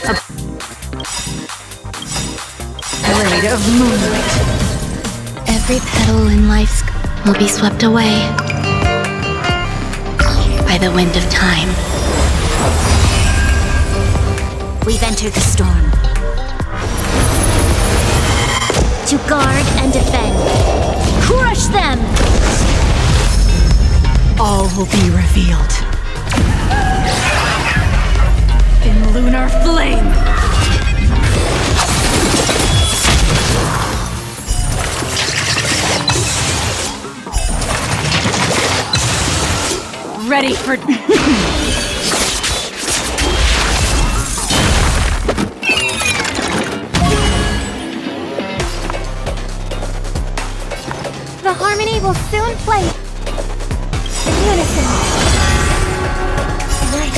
A blade of moonlight. Every petal in life's will be swept away by the wind of time. We've entered the storm. To guard and defend. Crush them! All will be revealed. In lunar flame! Ready for... The harmony will soon play in unison. Tonight,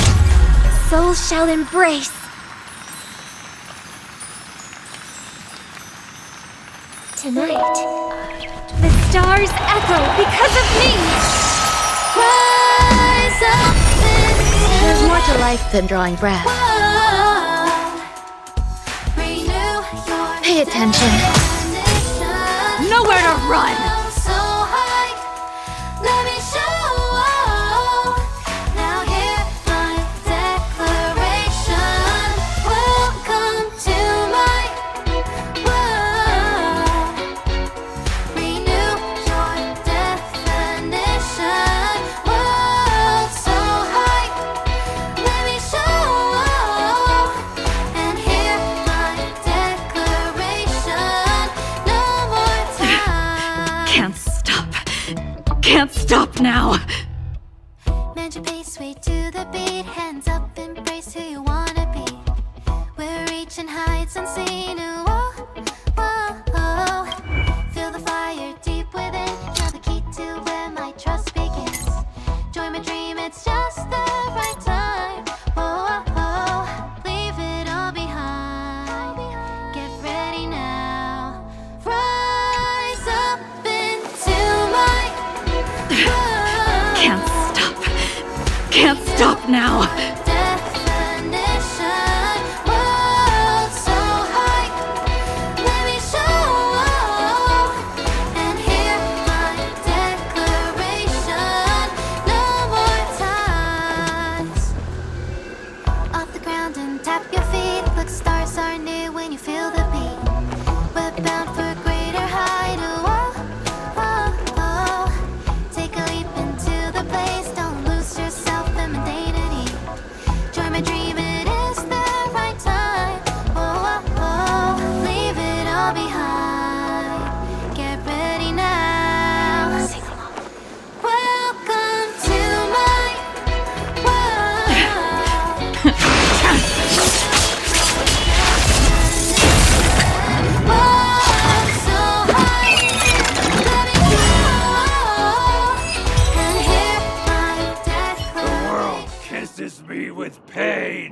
souls shall embrace. Tonight, the stars echo because of me. Rise up. There's more to life than drawing breath. Pay attention. Nowhere to run! Can't stop now. Mend your pace, way to the beat. Hands up, embrace who you wanna be. We're reaching heights unseen. Whoa, whoa, whoa. Feel the fire deep within. You're the key to where my trust begins. Join my dream, it's just the right time. Whoa, whoa, leave it all behind. Get ready now. Rise up into my Can't stop now. definition. World so high. Let me show. And hear my declaration. No more times. Off the ground and tap your feet. Look, stars are near when you feel the beat. We're bound for greater height. Whoa, whoa, whoa. Take a leap into the blaze. Don't lose yourself in mundanity. Join my dream, it is the right time. Whoa, whoa, whoa. Leave it all behind. Get ready now. Sing along. Welcome to my world. World so high. Let me go and hear my declaration. The world kisses me with pain.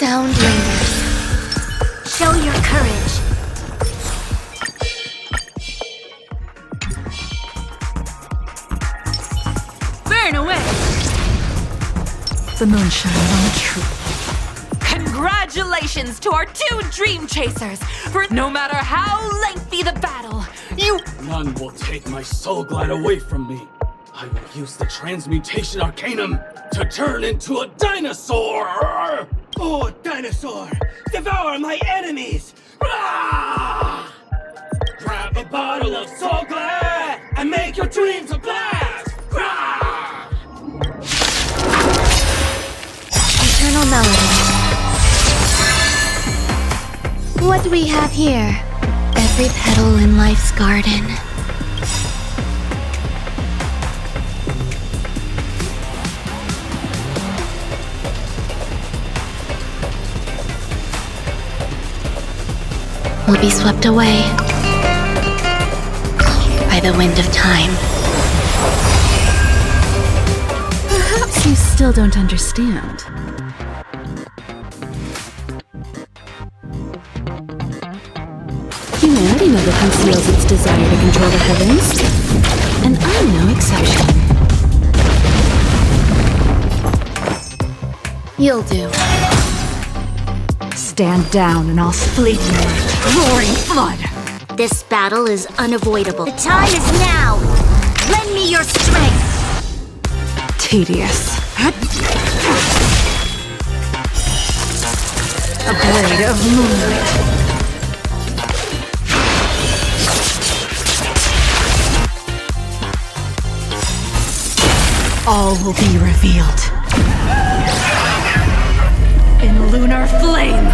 sound lingers. Show your courage. Burn away! The moon shines on the truth. Congratulations to our 2 dream chasers! For no matter how lengthy the battle, you— None will take my soul glide away from me. I will use the transmutation arcanum to turn into a dinosaur! Oh, dinosaur! Devour my enemies! Ah! Grab a bottle of soul glad and make your dreams a blast! Ah! Eternal melody. What do we have here? Every petal in life's garden. Will be swept away by the wind of time. Perhaps you still don't understand. Humanity never conceals its desire to control the heavens, and I'm no exception. You'll do. Stand down and I'll split you like roaring flood. This battle is unavoidable. The time is now! Lend me your strength! Tedious. A blade of moonlight. All will be revealed in lunar flame.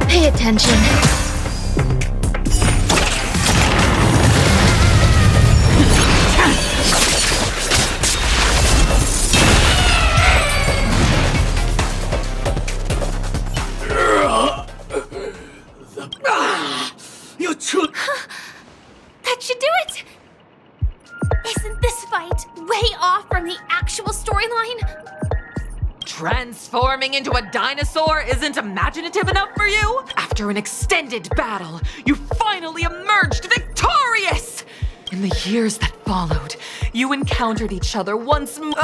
Pay attention. You two. That should do it! Isn't this fight way off from the actual storyline? Transforming into a dinosaur isn't imaginative enough for you? After an extended battle, you finally emerged victorious! In the years that followed, you encountered each other once more.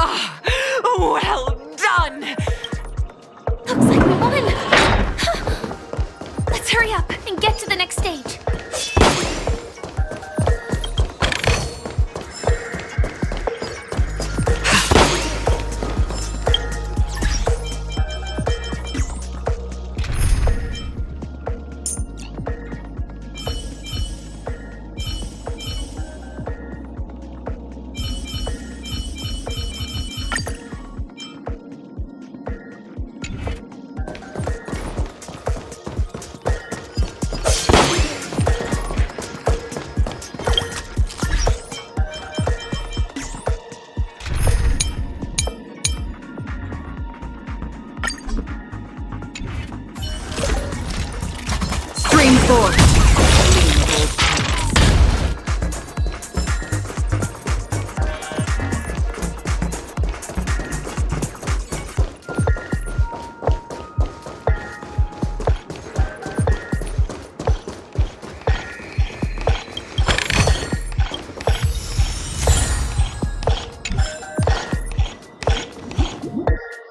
Well done! Looks like we won! Let's hurry up and get to the next stage.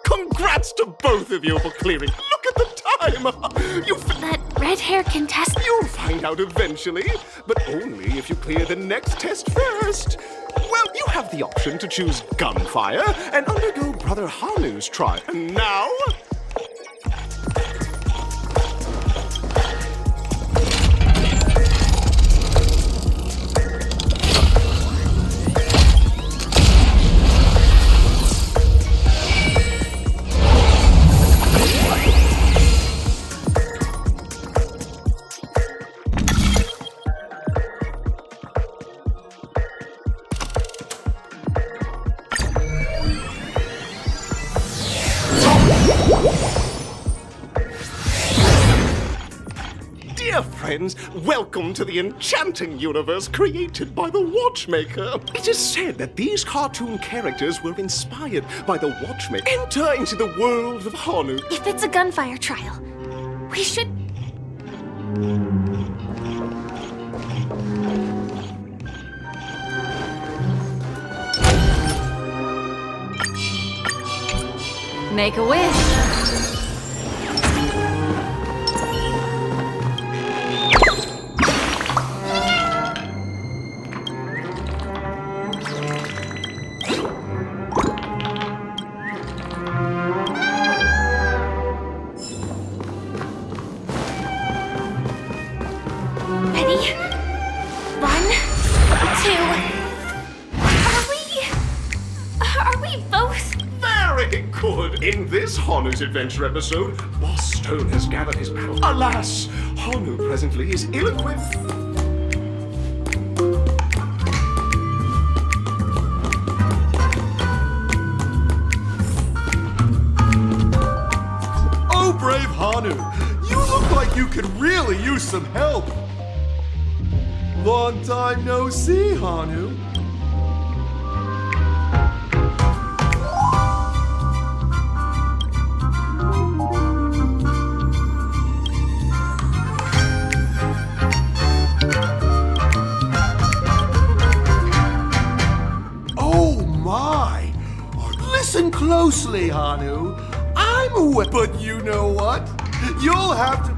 Congrats to both of you for clearing. Look at the time! That red hair contestant. You'll find out eventually, but only if you clear the next test first. Well, you have the option to choose gunfire and undergo Brother Hanu's trial. And now, friends. Welcome to the enchanting universe created by the Watchmaker. It is said that these cartoon characters were inspired by the Watchmaker. Enter into the world of Honu. If it's a gunfire trial, we should... Make a wish. Ready? 1, 2... Are we both... Very good. In this Honu's Adventure episode, Boss Stone has gathered his battle. Alas, Honu presently is ill-equipped. Oh, brave Hanu! You look like you could really use some help! Long time no see, Hanu. Oh my! Listen closely, Hanu. I'm aware, but you know what? You'll have to...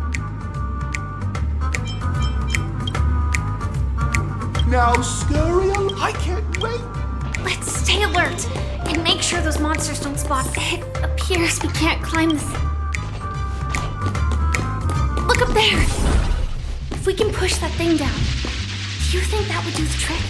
Now scurry along. I can't wait. Let's stay alert and make sure those monsters don't spot us. It appears we can't climb this. Look up there. If we can push that thing down, do you think that would do the trick?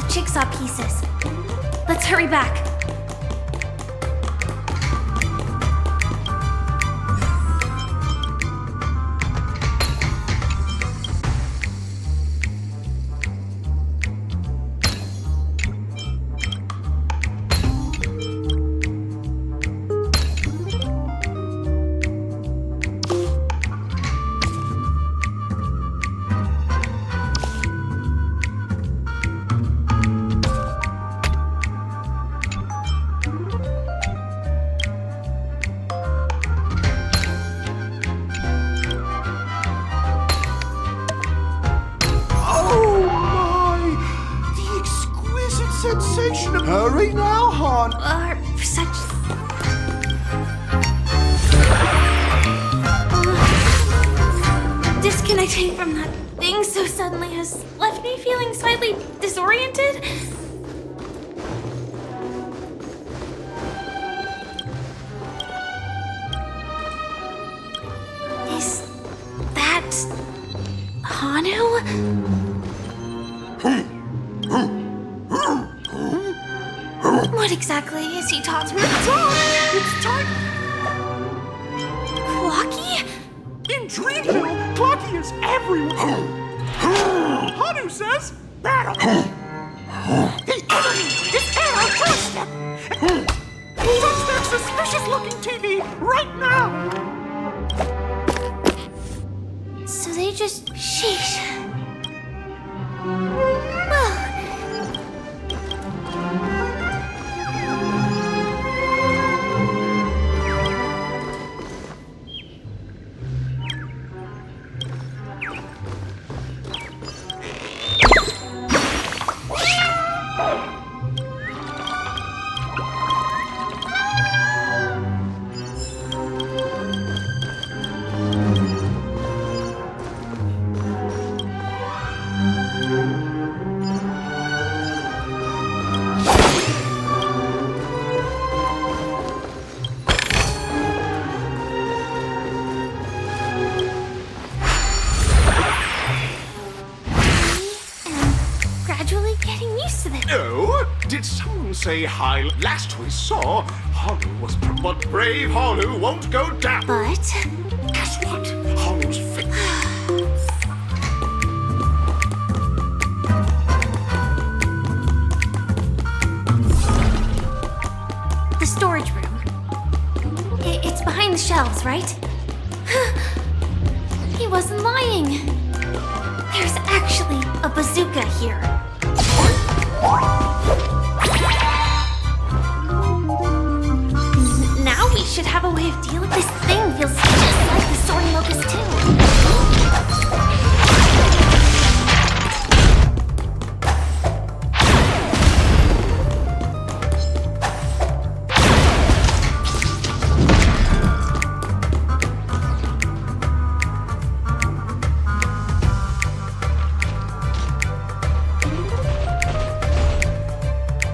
Jigsaw pieces. Let's hurry back. Sensation of... Hurry now, Han! Such... disconnecting from that thing so suddenly has left me feeling slightly disoriented. Is that... Hanu? What exactly is he talking about? It's time! Clocky? In Dreamville, Clocky is everywhere! Hanu says, battle! The enemy is at our doorstep! Touch that suspicious-looking TV right now! So they just... Sheesh. say hi. Last we saw, Honu was... But brave Honu won't go down. But... Guess what? Honu's finished. The storage room. It's behind the shelves, right? He wasn't lying. There's actually a bazooka here. Now we should have a way of dealing. This thing feels just like the soaring locust too.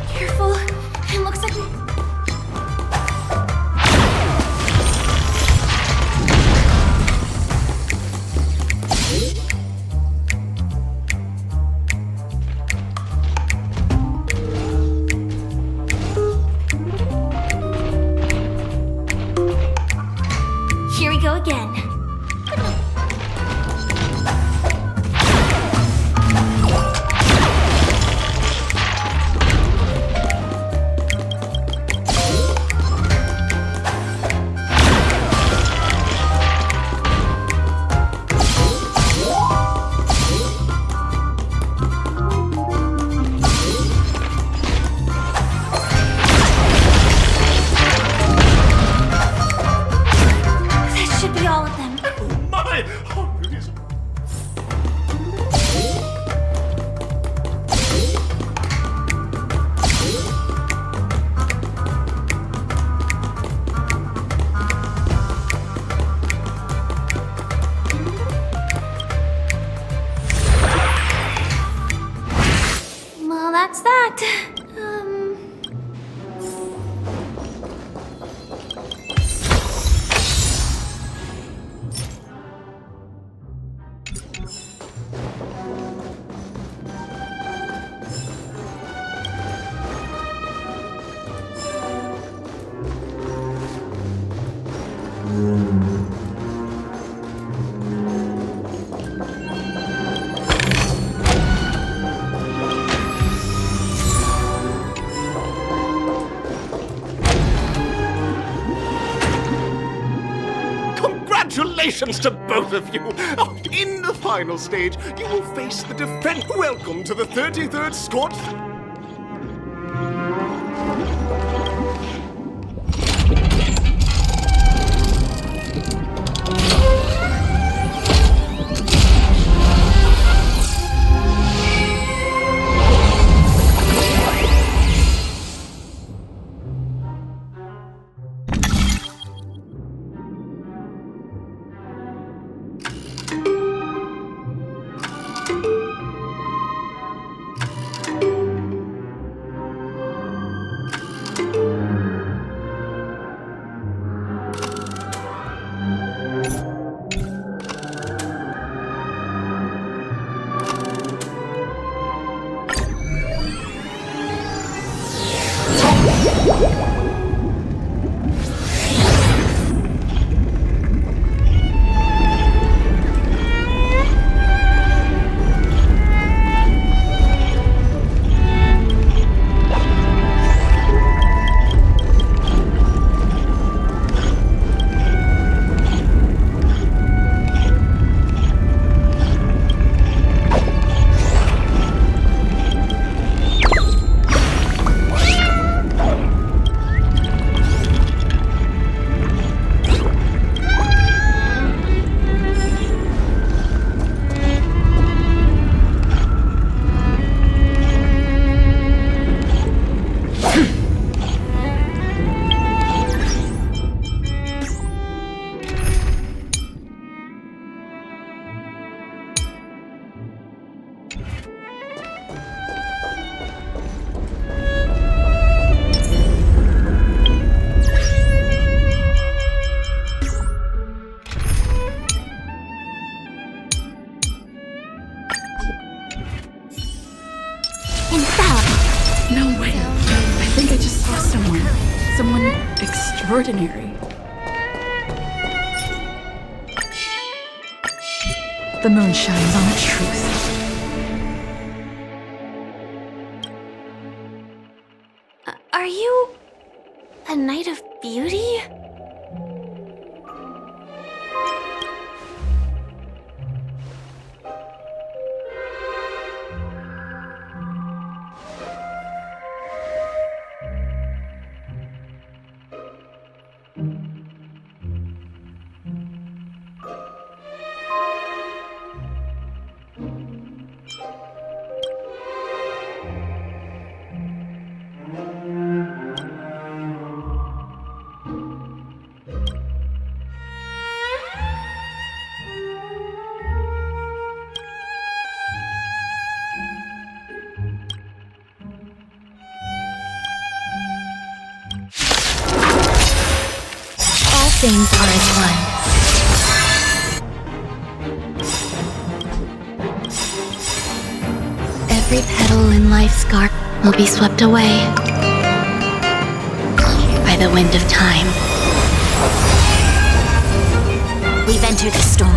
Careful. It looks like... Here we go again. That should be all of them. My Honu is... Well, that's that. Congratulations to both of you! Oh, in the final stage, you will face the defense. Welcome to the 33rd Scorch. someone extraordinary. The moon shines on the truth. Are you a knight of beauty? Things are as one. Every petal in life's garden will be swept away by the wind of time. We've entered the storm.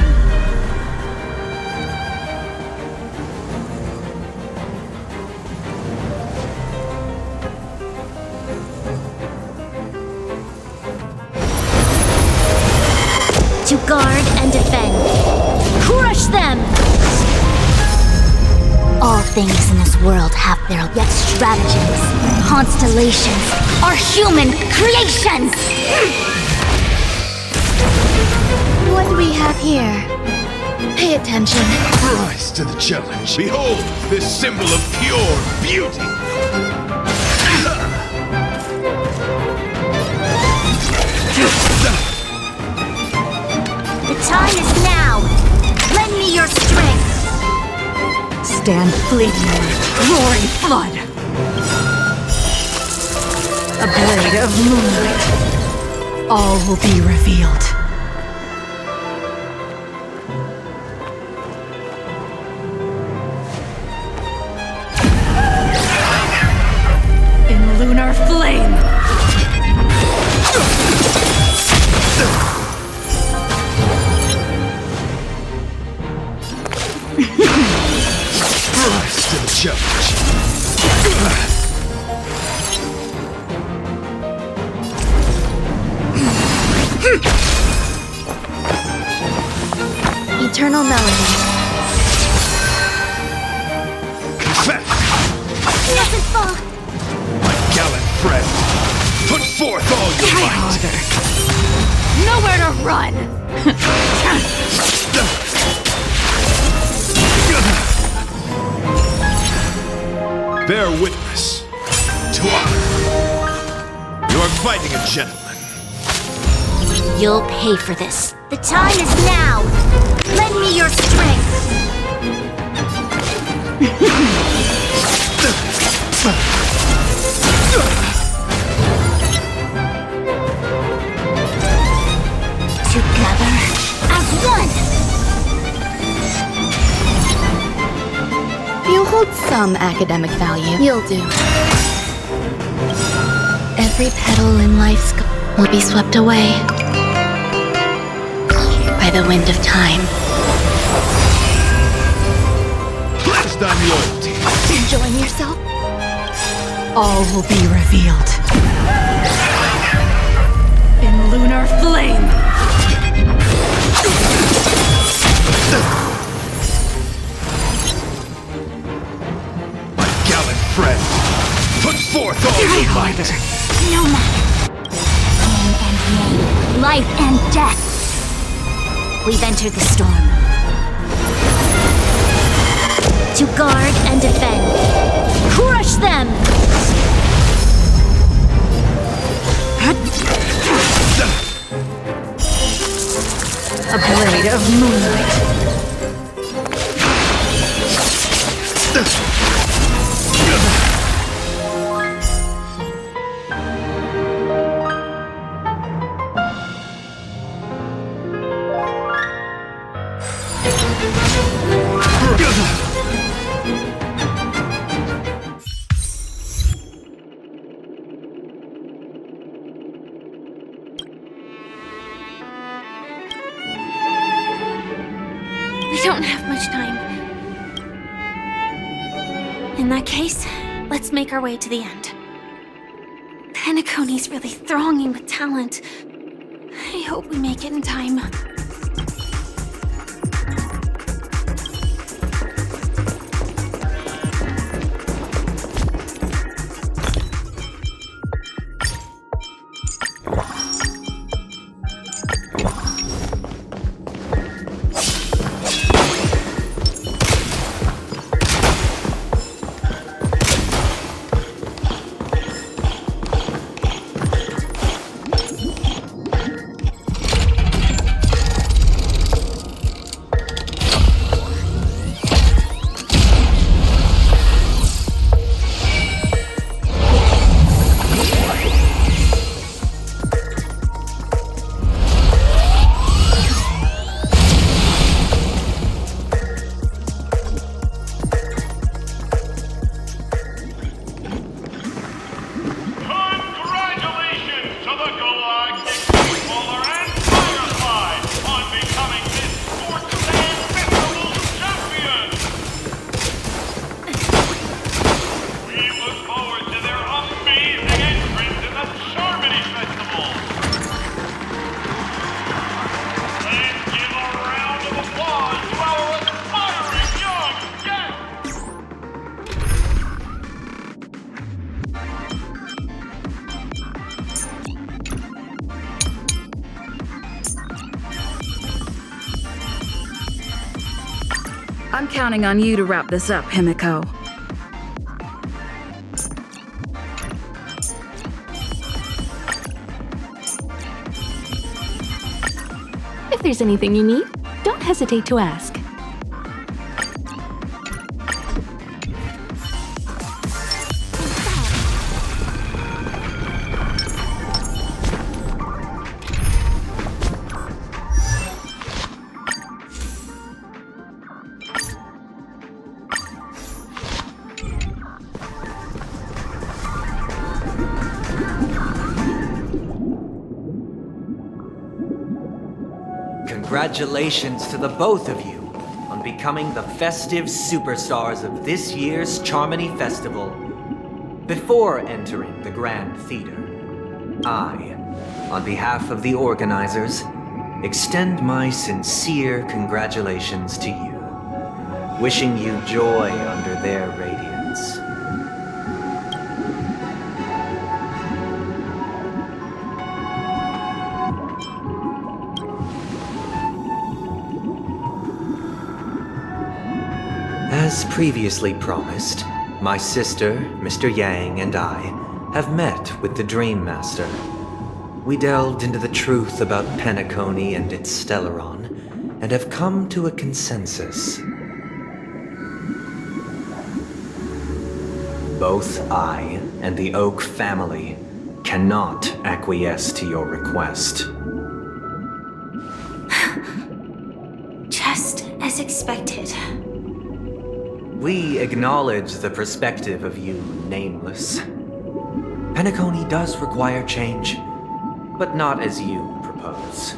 To guard and defend. Crush them! All things in this world have their yet stratagems, constellations, are human creations! What do we have here? Pay attention. Rise to the challenge. Behold, this symbol of pure beauty. The time is now! Lend me your strength! Stand fleeting like roaring flood. A blade of moonlight. All will be revealed. In lunar flame. Rise to the challenge. Eternal melody. Confess, Doesn't fall! my gallant friend. Put forth all your might. Nowhere to run! Bear witness to honor. You are fighting a gentleman. You'll pay for this. The time is now! Lend me your strength! Together as one! You hold some academic value. You'll do. Every petal in life's will be swept away by the wind of time. Pledged on loyalty. Enjoying yourself? All will be revealed. In lunar flame. My gallant friend. Put forth all your might. No matter. Pain and pain, life and death. We've entered the storm. To guard and defend. Crush them! A blade of moonlight. don't have much time. In that case, let's make our way to the end. Penacony's really thronging with talent. I hope we make it in time. I'm counting on you to wrap this up, Himiko. If there's anything you need, don't hesitate to ask. Congratulations to the both of you on becoming the festive superstars of this year's Charmony Festival. Before entering the Grand Theater, I, on behalf of the organizers, extend my sincere congratulations to you, wishing you joy under their radiance. As previously promised, my sister, Mr. Yang, and I have met with the Dream Master. We delved into the truth about Penacony and its Stellaron, and have come to a consensus. Both I and the Oak family cannot acquiesce to your request. Just as expected. We acknowledge the perspective of you, Nameless. Penacony does require change, but not as you propose.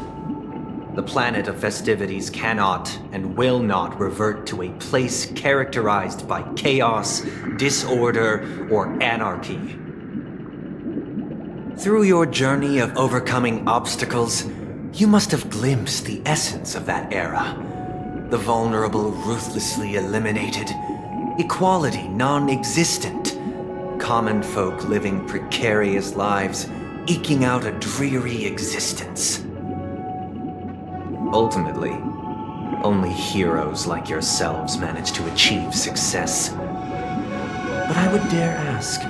The planet of festivities cannot and will not revert to a place characterized by chaos, disorder, or anarchy. Through your journey of overcoming obstacles, you must have glimpsed the essence of that era. The vulnerable ruthlessly eliminated, equality non-existent, common folk living precarious lives, eking out a dreary existence. Ultimately, only heroes like yourselves manage to achieve success. But I would dare ask,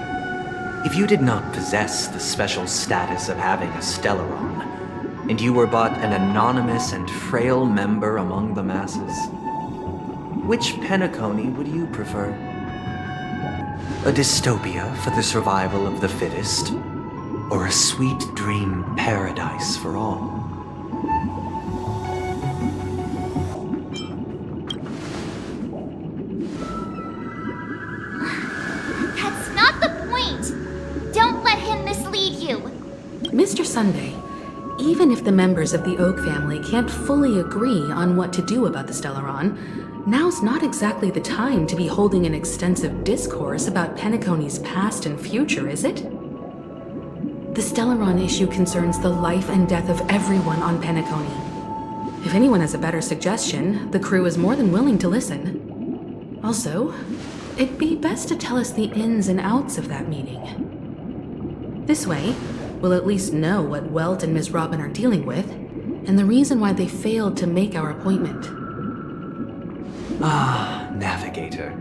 if you did not possess the special status of having a Stellaron, and you were but an anonymous and frail member among the masses, which Penacony would you prefer? A dystopia for the survival of the fittest, or a sweet dream paradise for all? That's not the point! Don't let him mislead you! Mr. Sunday, Even if the members of the Oak family can't fully agree on what to do about the Stellaron, now's not exactly the time to be holding an extensive discourse about Penacony's past and future, is it? The Stellaron issue concerns the life and death of everyone on Penacony. If anyone has a better suggestion, the crew is more than willing to listen. Also, it'd be best to tell us the ins and outs of that meeting. This way, we'll at least know what Welt and Ms. Robin are dealing with, and the reason why they failed to make our appointment. Ah, Navigator.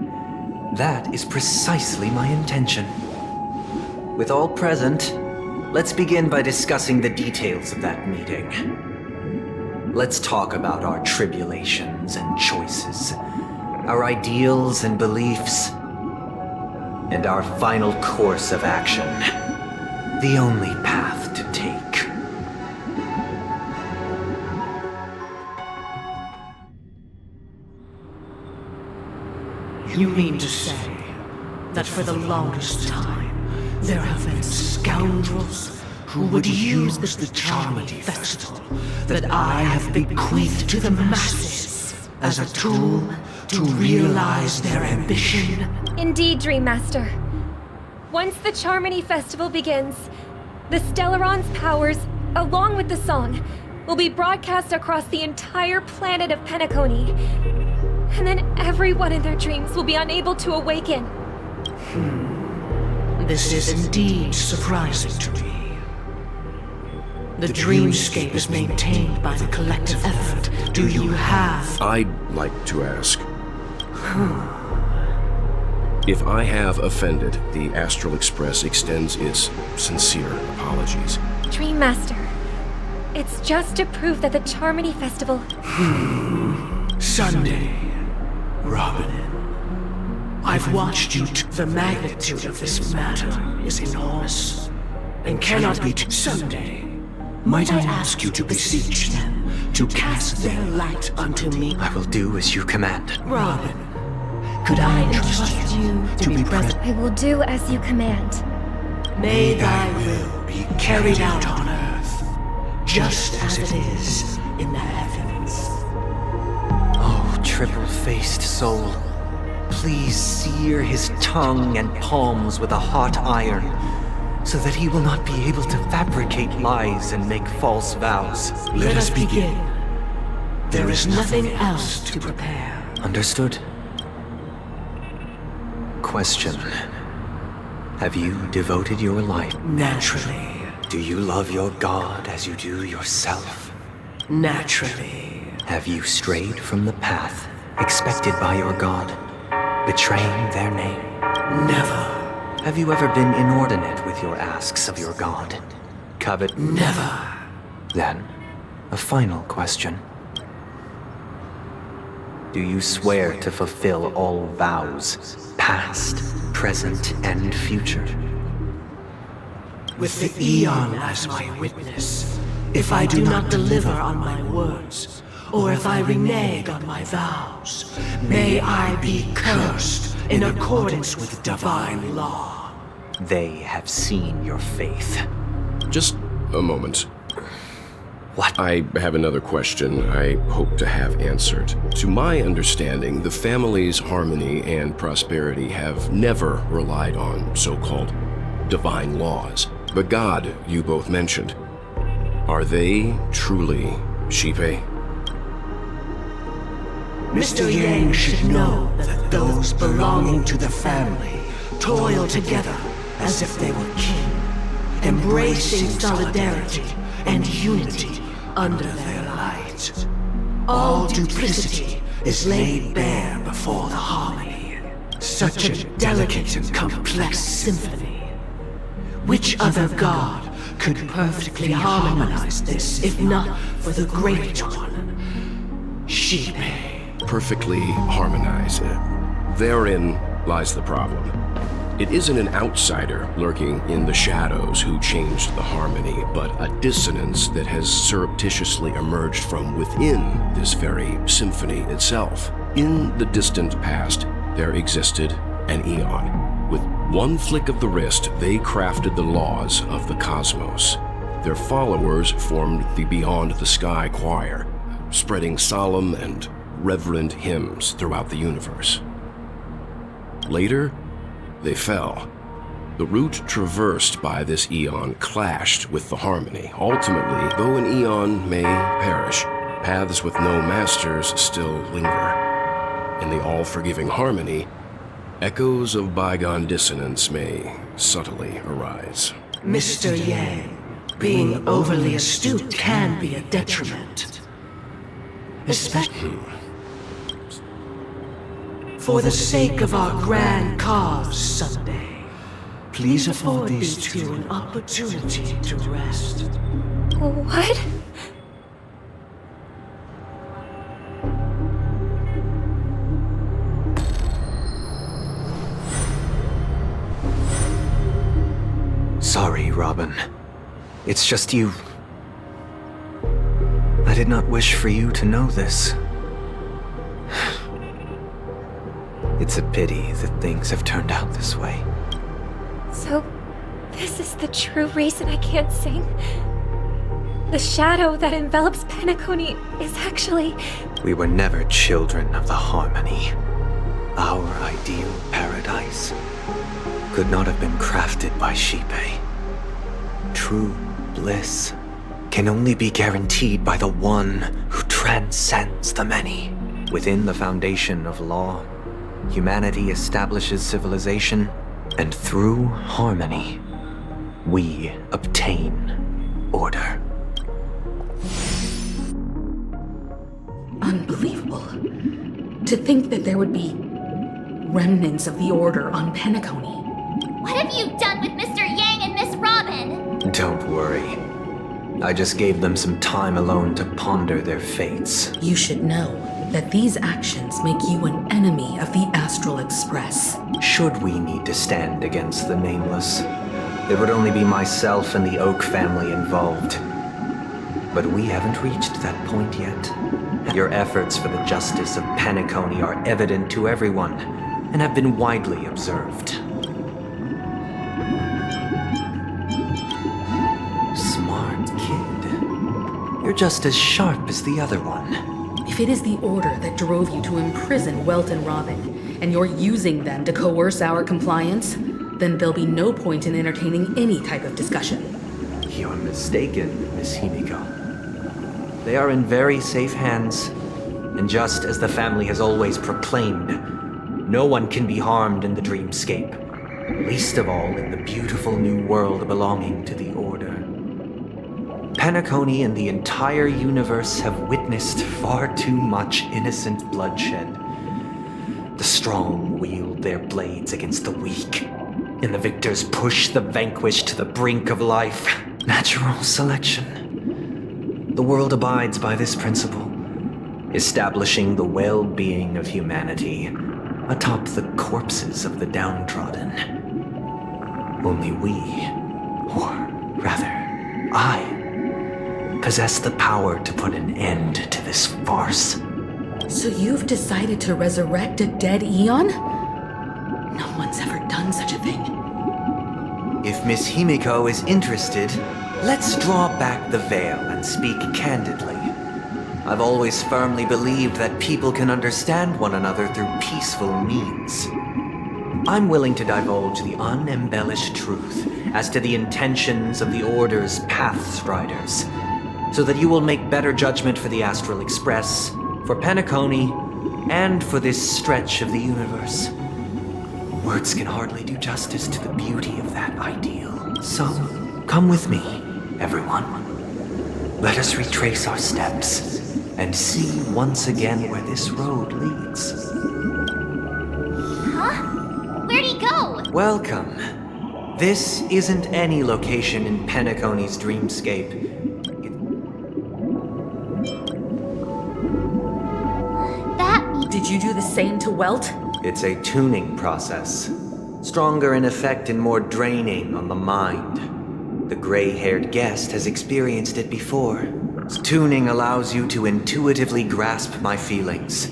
That is precisely my intention. With all present, let's begin by discussing the details of that meeting. Let's talk about our tribulations and choices, our ideals and beliefs, and our final course of action. The only path to take. You mean to say that for the longest time, there have been scoundrels who would use this Charmony Festival that I have bequeathed to the masses as a tool to realize their ambition? Indeed, Dream Master. Once the Charmony Festival begins, the Stellaron's powers, along with the song, will be broadcast across the entire planet of Penacony. And then everyone in their dreams will be unable to awaken. This is indeed surprising to me. The dreamscape is maintained by the collective effort. Do you have... I'd like to ask... If I have offended, the Astral Express extends its sincere apologies. Dream Master, it's just to prove that the Charmony Festival... Sunday, Robin. I've watched you. The magnitude of this matter is enormous and cannot be Sunday. Might I ask you to beseech them to cast their light unto me? I will do as you command. Robin, could I entrust you to be present? I will do as you command. May thy will be carried out on earth, just as it is in the heavens. Oh, triple-faced soul, please sear his tongue and palms with a hot iron, so that he will not be able to fabricate lies and make false vows. Let us begin. There is nothing else to prepare. Understood. Question. Have you devoted your life? Naturally. Do you love your god as you do yourself? Naturally. Have you strayed from the path expected by your god, betraying their name? Never. Have you ever been inordinate with your asks of your god? Covet? Never. Then, a final question. Do you swear to fulfill all vows, past, present, and future? With the Eon as my witness, if I do not deliver on my words, or if I renege on my vows, may I be cursed in accordance with divine law. They have seen your faith. Just a moment. What? I have another question I hope to have answered. To my understanding, the family's harmony and prosperity have never relied on so-called divine laws. The god you both mentioned, are they truly Xipe? Mr. Yang should know that those belonging to the family toil together as if they were kin, embracing solidarity and unity under their light. All duplicity is laid bare before the harmony. Such a delicate and complex symphony. Which other god could perfectly harmonize this, if not for the great one, Xipe? Perfectly harmonize. Therein lies the problem. It isn't an outsider lurking in the shadows who changed the harmony, but a dissonance that has surreptitiously emerged from within this very symphony itself. In the distant past, there existed an Eon. With one flick of the wrist, they crafted the laws of the cosmos. Their followers formed the Beyond the Sky Choir, spreading solemn and reverent hymns throughout the universe. Later, they fell. The route traversed by this eon clashed with the harmony. Ultimately, though an eon may perish, paths with no masters still linger. In the all-forgiving harmony, echoes of bygone dissonance may subtly arise. Mr. Yang, being overly astute can be a detriment. Especially for the sake of our grand cause someday. Please afford these two an opportunity to rest. What? Sorry, Robin. It's just you. I did not wish for you to know this. It's a pity that things have turned out this way. So, this is the true reason I can't sing? The shadow that envelops Penacony is actually... We were never children of the harmony. Our ideal paradise could not have been crafted by Xipe. True bliss can only be guaranteed by the one who transcends the many. Within the foundation of law, humanity establishes civilization, and through harmony, we obtain order. Unbelievable. To think that there would be remnants of the Order on Penacony. What have you done with Mr. Yang and Miss Robin? Don't worry. I just gave them some time alone to ponder their fates. You should know that these actions make you an enemy of the Astral Express. Should we need to stand against the Nameless, it would only be myself and the Oak family involved. But we haven't reached that point yet. Your efforts for the justice of Penacony are evident to everyone, and have been widely observed. Smart kid. You're just as sharp as the other one. If it is the Order that drove you to imprison Welt and Robin, and you're using them to coerce our compliance, then there'll be no point in entertaining any type of discussion. You're mistaken, Miss Himiko. They are in very safe hands, and just as the family has always proclaimed, no one can be harmed in the dreamscape, least of all in the beautiful new world belonging to the Order. Penacony and the entire universe have witnessed far too much innocent bloodshed. The strong wield their blades against the weak, and the victors push the vanquished to the brink of life. Natural selection. The world abides by this principle, establishing the well-being of humanity atop the corpses of the downtrodden. Only we, or rather, I, possess the power to put an end to this farce. So you've decided to resurrect a dead Eon? No one's ever done such a thing. If Miss Himiko is interested, let's draw back the veil and speak candidly. I've always firmly believed that people can understand one another through peaceful means. I'm willing to divulge the unembellished truth as to the intentions of the Order's Pathstriders, so that you will make better judgment for the Astral Express, for Penacony, and for this stretch of the universe. Words can hardly do justice to the beauty of that ideal. So, come with me, everyone. Let us retrace our steps and see once again where this road leads. Huh? Where'd he go? Welcome. This isn't any location in Penacony's dreamscape. Did you do the same to Welt? It's a tuning process. Stronger in effect and more draining on the mind. The gray-haired guest has experienced it before. Tuning allows you to intuitively grasp my feelings,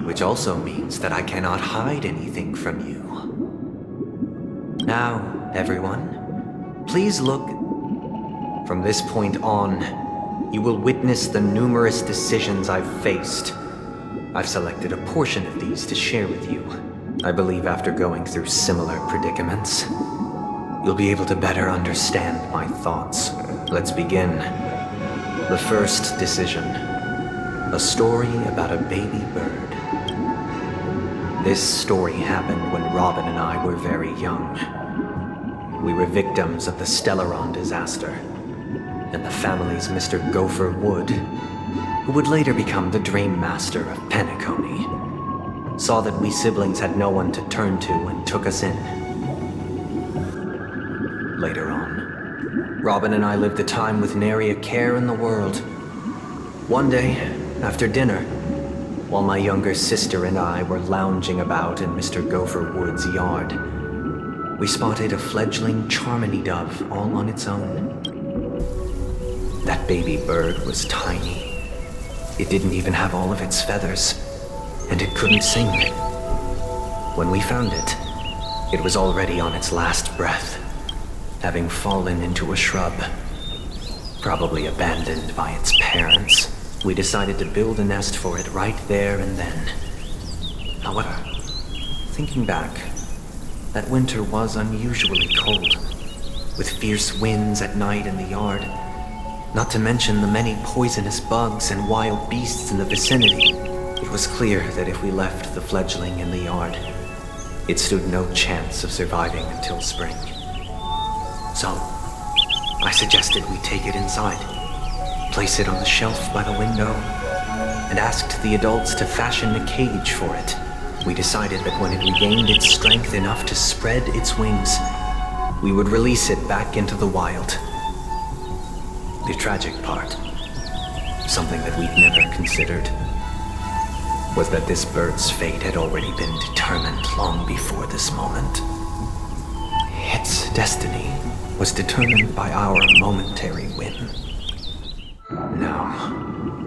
which also means that I cannot hide anything from you. Now, everyone, please look From this point on, you will witness the numerous decisions I've faced. I've selected a portion of these to share with you. I believe after going through similar predicaments, you'll be able to better understand my thoughts. Let's begin. The first decision. A story about a baby bird. This story happened when Robin and I were very young. We were victims of the Stellaron disaster, and the family's Mr. Gopher Wood, who would later become the Dream Master of Penacony, saw that we siblings had no one to turn to and took us in. Later on, Robin and I lived a time with nary a care in the world. One day, after dinner, while my younger sister and I were lounging about in Mr. Gopher Wood's yard, we spotted a fledgling Charmony dove all on its own. That baby bird was tiny. It didn't even have all of its feathers, and it couldn't sing. When we found it, it was already on its last breath, having fallen into a shrub, probably abandoned by its parents. We decided to build a nest for it right there and then. However, thinking back, that winter was unusually cold, with fierce winds at night in the yard, not to mention the many poisonous bugs and wild beasts in the vicinity. It was clear that if we left the fledgling in the yard, it stood no chance of surviving until spring. So, I suggested we take it inside, place it on the shelf by the window, and asked the adults to fashion a cage for it. We decided that when it regained its strength enough to spread its wings, we would release it back into the wild. The tragic part, something that we'd never considered, was that this bird's fate had already been determined long before this moment. Its destiny was determined by our momentary whim. Now,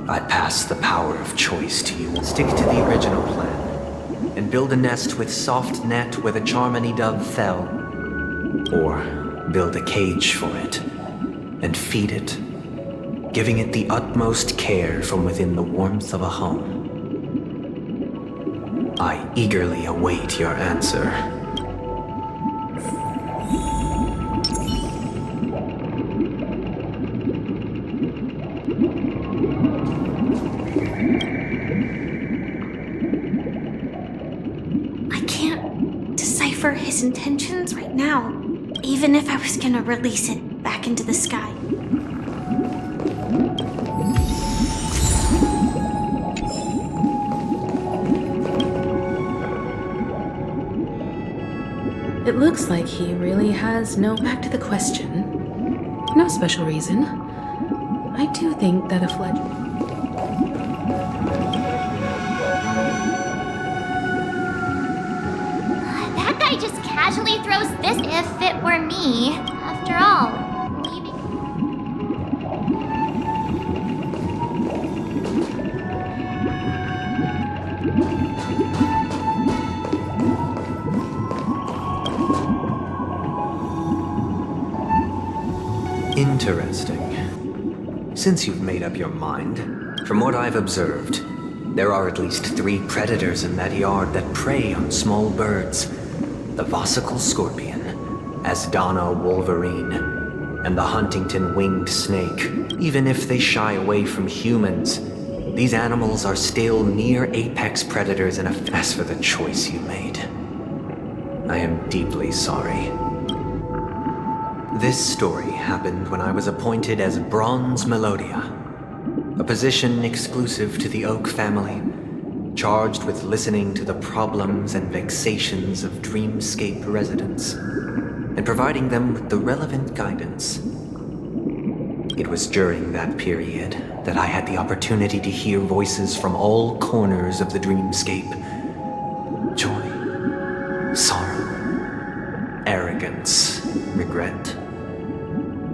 I pass the power of choice to you. Stick to the original plan, and build a nest with soft net where the Charmony dove fell. Or build a cage for it, and feed it, giving it the utmost care from within the warmth of a home. I eagerly await your answer. His intentions right now, even if I was gonna release it back into the sky. It looks like he really has no back to the question. No special reason. I do think that a fledgling... I just casually throws this if it were me. After all, leaving... Interesting. Since you've made up your mind, from what I've observed, there are at least 3 predators in that yard that prey on small birds. The Vossicle Scorpion, Asdana Wolverine, and the Huntington Winged Snake. Even if they shy away from humans, these animals are still near apex predators as for the choice you made, I am deeply sorry. This story happened when I was appointed as Bronze Melodia, a position exclusive to the Oak family, charged with listening to the problems and vexations of Dreamscape residents, and providing them with the relevant guidance. It was during that period that I had the opportunity to hear voices from all corners of the Dreamscape. Joy, sorrow, arrogance, regret.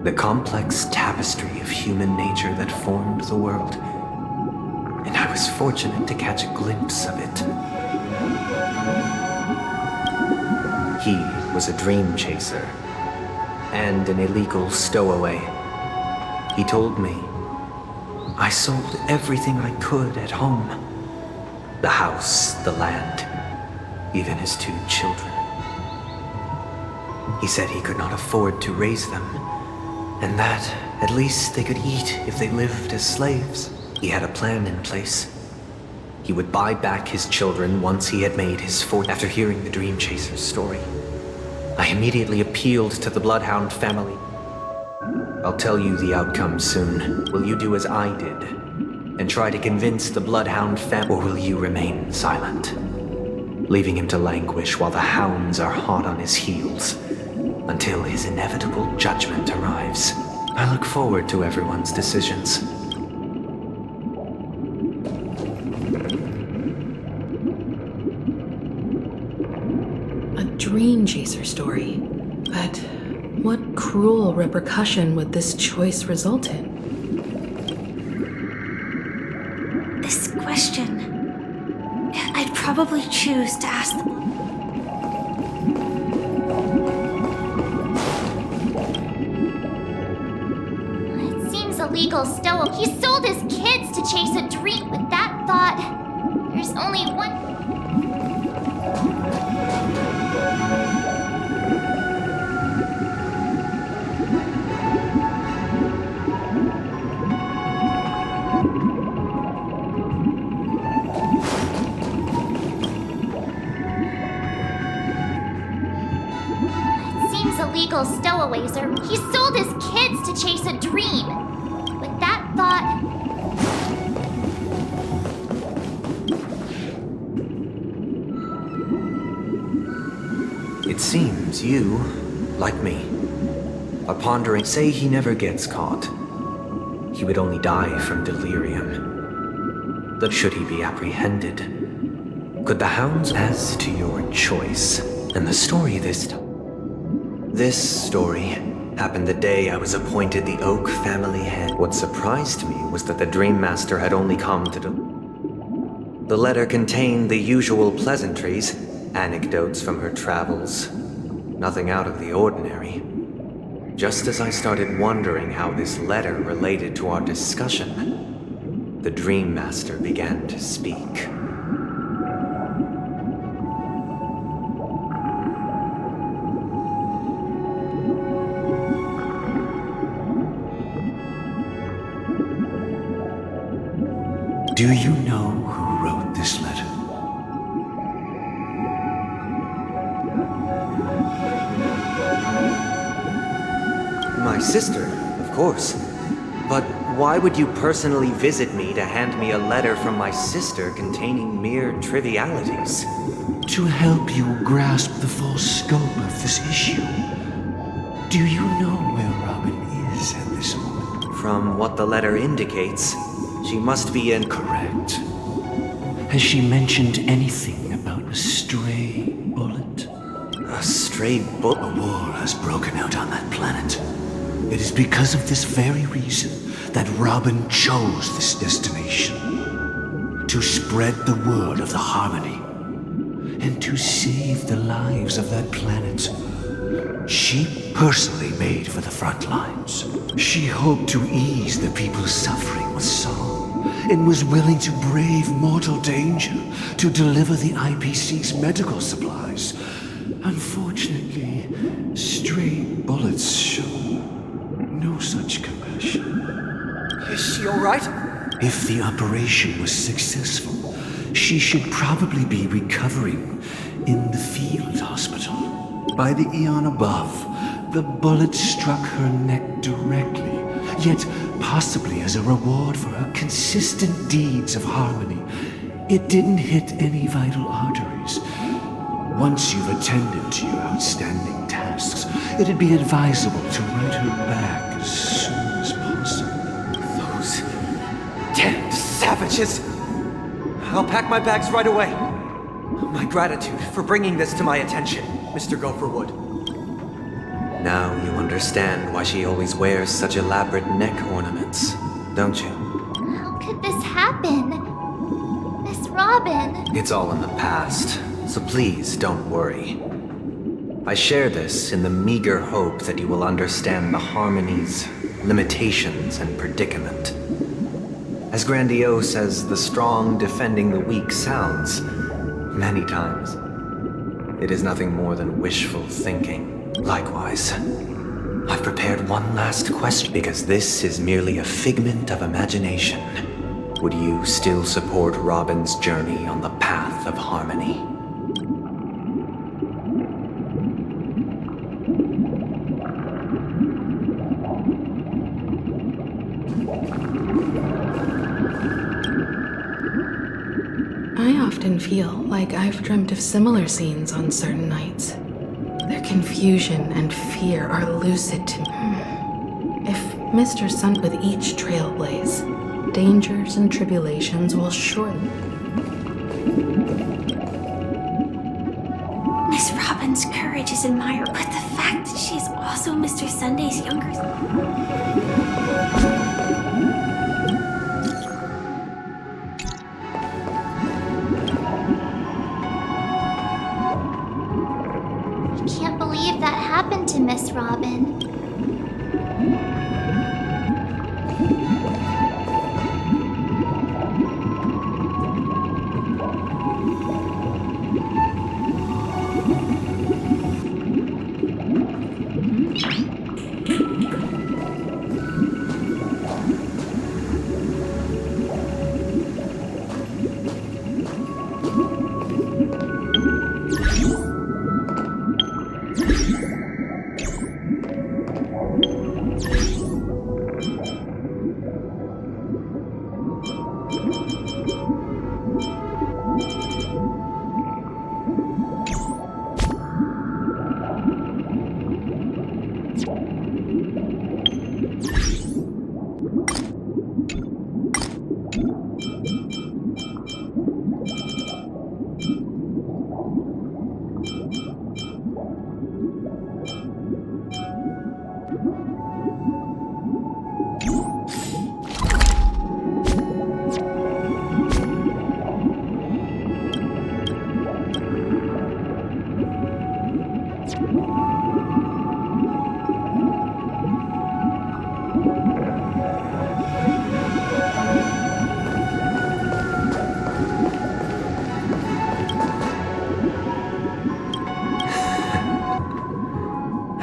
The complex tapestry of human nature that formed the world. And I was fortunate to catch a glimpse of it. He was a dream chaser, and an illegal stowaway, He told me I sold everything I could at home. The house, the land, even his 2 children. He said he could not afford to raise them, and that at least they could eat if they lived as slaves. He had a plan in place. He would buy back his children once he had made his fortune. After hearing the Dream Chaser's story, I immediately appealed to the Bloodhound family. I'll tell you the outcome soon. Will you do as I did and try to convince the Bloodhound family, or will you remain silent, leaving him to languish while the hounds are hot on his heels until his inevitable judgment arrives? I look forward to everyone's decisions. A Dream Chaser story. But what cruel repercussion would this choice result in? This question, I'd probably choose to ask the... It seems illegal still. He sold his kids to chase a dream. With that thought, there's only one... Illegal stowaways, or he sold his kids to chase a dream. With that thought... It seems you, like me, are pondering. Say he never gets caught. He would only die from delirium. But should he be apprehended? Could the hounds... As to your choice, and the story this time... This story happened the day I was appointed the Oak family head. What surprised me was that the Dream Master had only come to the letter contained the usual pleasantries, anecdotes from her travels. Nothing out of the ordinary. Just as I started wondering how this letter related to our discussion, the Dream Master began to speak. Do you know who wrote this letter? My sister, of course. But why would you personally visit me to hand me a letter from my sister containing mere trivialities? To help you grasp the full scope of this issue. Do you know where Robin is at this moment? From what the letter indicates, she must be in... Correct. Has she mentioned anything about a stray bullet? A stray bullet? A war has broken out on that planet. It is because of this very reason that Robin chose this destination. To spread the word of the Harmony. And to save the lives of that planet. She personally made for the front lines. She hoped to ease the people's suffering with song, and was willing to brave mortal danger to deliver the IPC's medical supplies. Unfortunately, stray bullets show no such compassion. Is she alright? If the operation was successful, she should probably be recovering in the field hospital. By the eon above, the bullet struck her neck directly, yet possibly as a reward for her consistent deeds of harmony, it didn't hit any vital arteries. Once you've attended to your outstanding tasks, it'd be advisable to write her back as soon as possible. Those damned savages! I'll pack my bags right away. My gratitude for bringing this to my attention, Mr. Gopherwood. Now you understand why she always wears such elaborate neck ornaments, don't you? How could this happen? Miss Robin... It's all in the past, so please don't worry. I share this in the meager hope that you will understand the Harmony's limitations, and predicament. As grandiose as the strong defending the weak sounds, many times, it is nothing more than wishful thinking. Likewise, I've prepared one last question, because this is merely a figment of imagination. Would you still support Robin's journey on the path of harmony? I often feel like I've dreamt of similar scenes on certain nights. Their confusion and fear are lucid to me. If Mr. Sun with each trailblaze, dangers and tribulations will surely... Miss Robin's courage is admirable, but the fact that she's also Mr. Sunday's younger... Can't believe that happened to Miss Robin.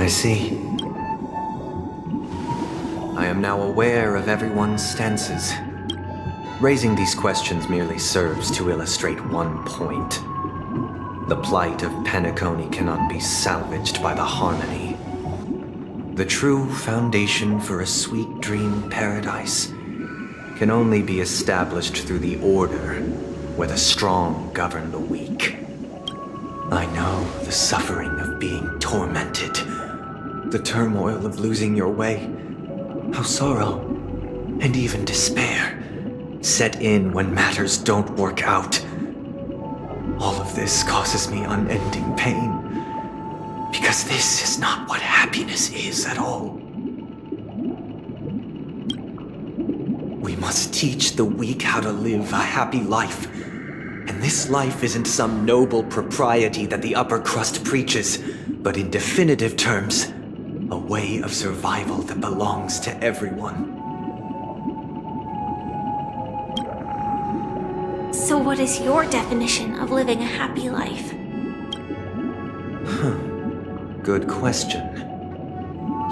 I see. I am now aware of everyone's stances. Raising these questions merely serves to illustrate one point. The plight of Penacony cannot be salvaged by the harmony. The true foundation for a sweet dream paradise can only be established through the order where the strong govern the weak. I know the suffering of being tormented, the turmoil of losing your way, how sorrow and even despair set in when matters don't work out. All of this causes me unending pain, because this is not what happiness is at all. We must teach the weak how to live a happy life. And this life isn't some noble propriety that the upper crust preaches, but in definitive terms, a way of survival that belongs to everyone. So what is your definition of living a happy life? Good question.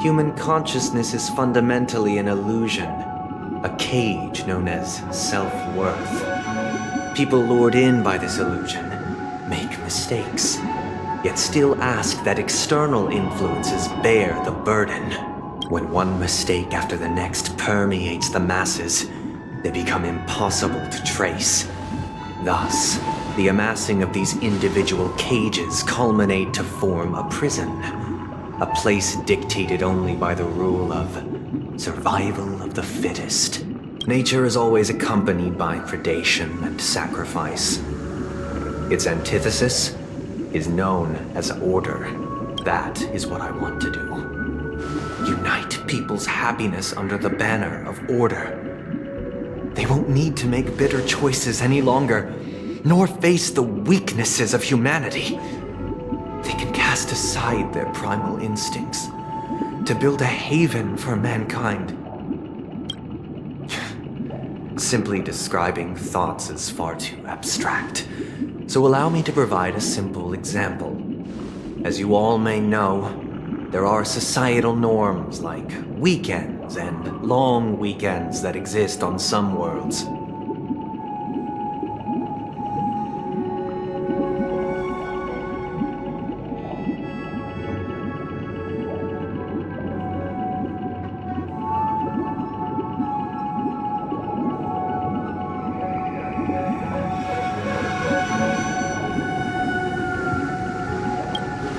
Human consciousness is fundamentally an illusion, a cage known as self-worth. People lured in by this illusion make mistakes, yet still ask that external influences bear the burden. When one mistake after the next permeates the masses, they become impossible to trace. Thus, the amassing of these individual cages culminate to form a prison, a place dictated only by the rule of survival of the fittest. Nature is always accompanied by predation and sacrifice. Its antithesis is known as order. That is what I want to do. Unite people's happiness under the banner of order. They won't need to make bitter choices any longer, nor face the weaknesses of humanity. They can cast aside their primal instincts, to build a haven for mankind. Simply describing thoughts is far too abstract, so allow me to provide a simple example. As you all may know, there are societal norms like weekends and long weekends that exist on some worlds.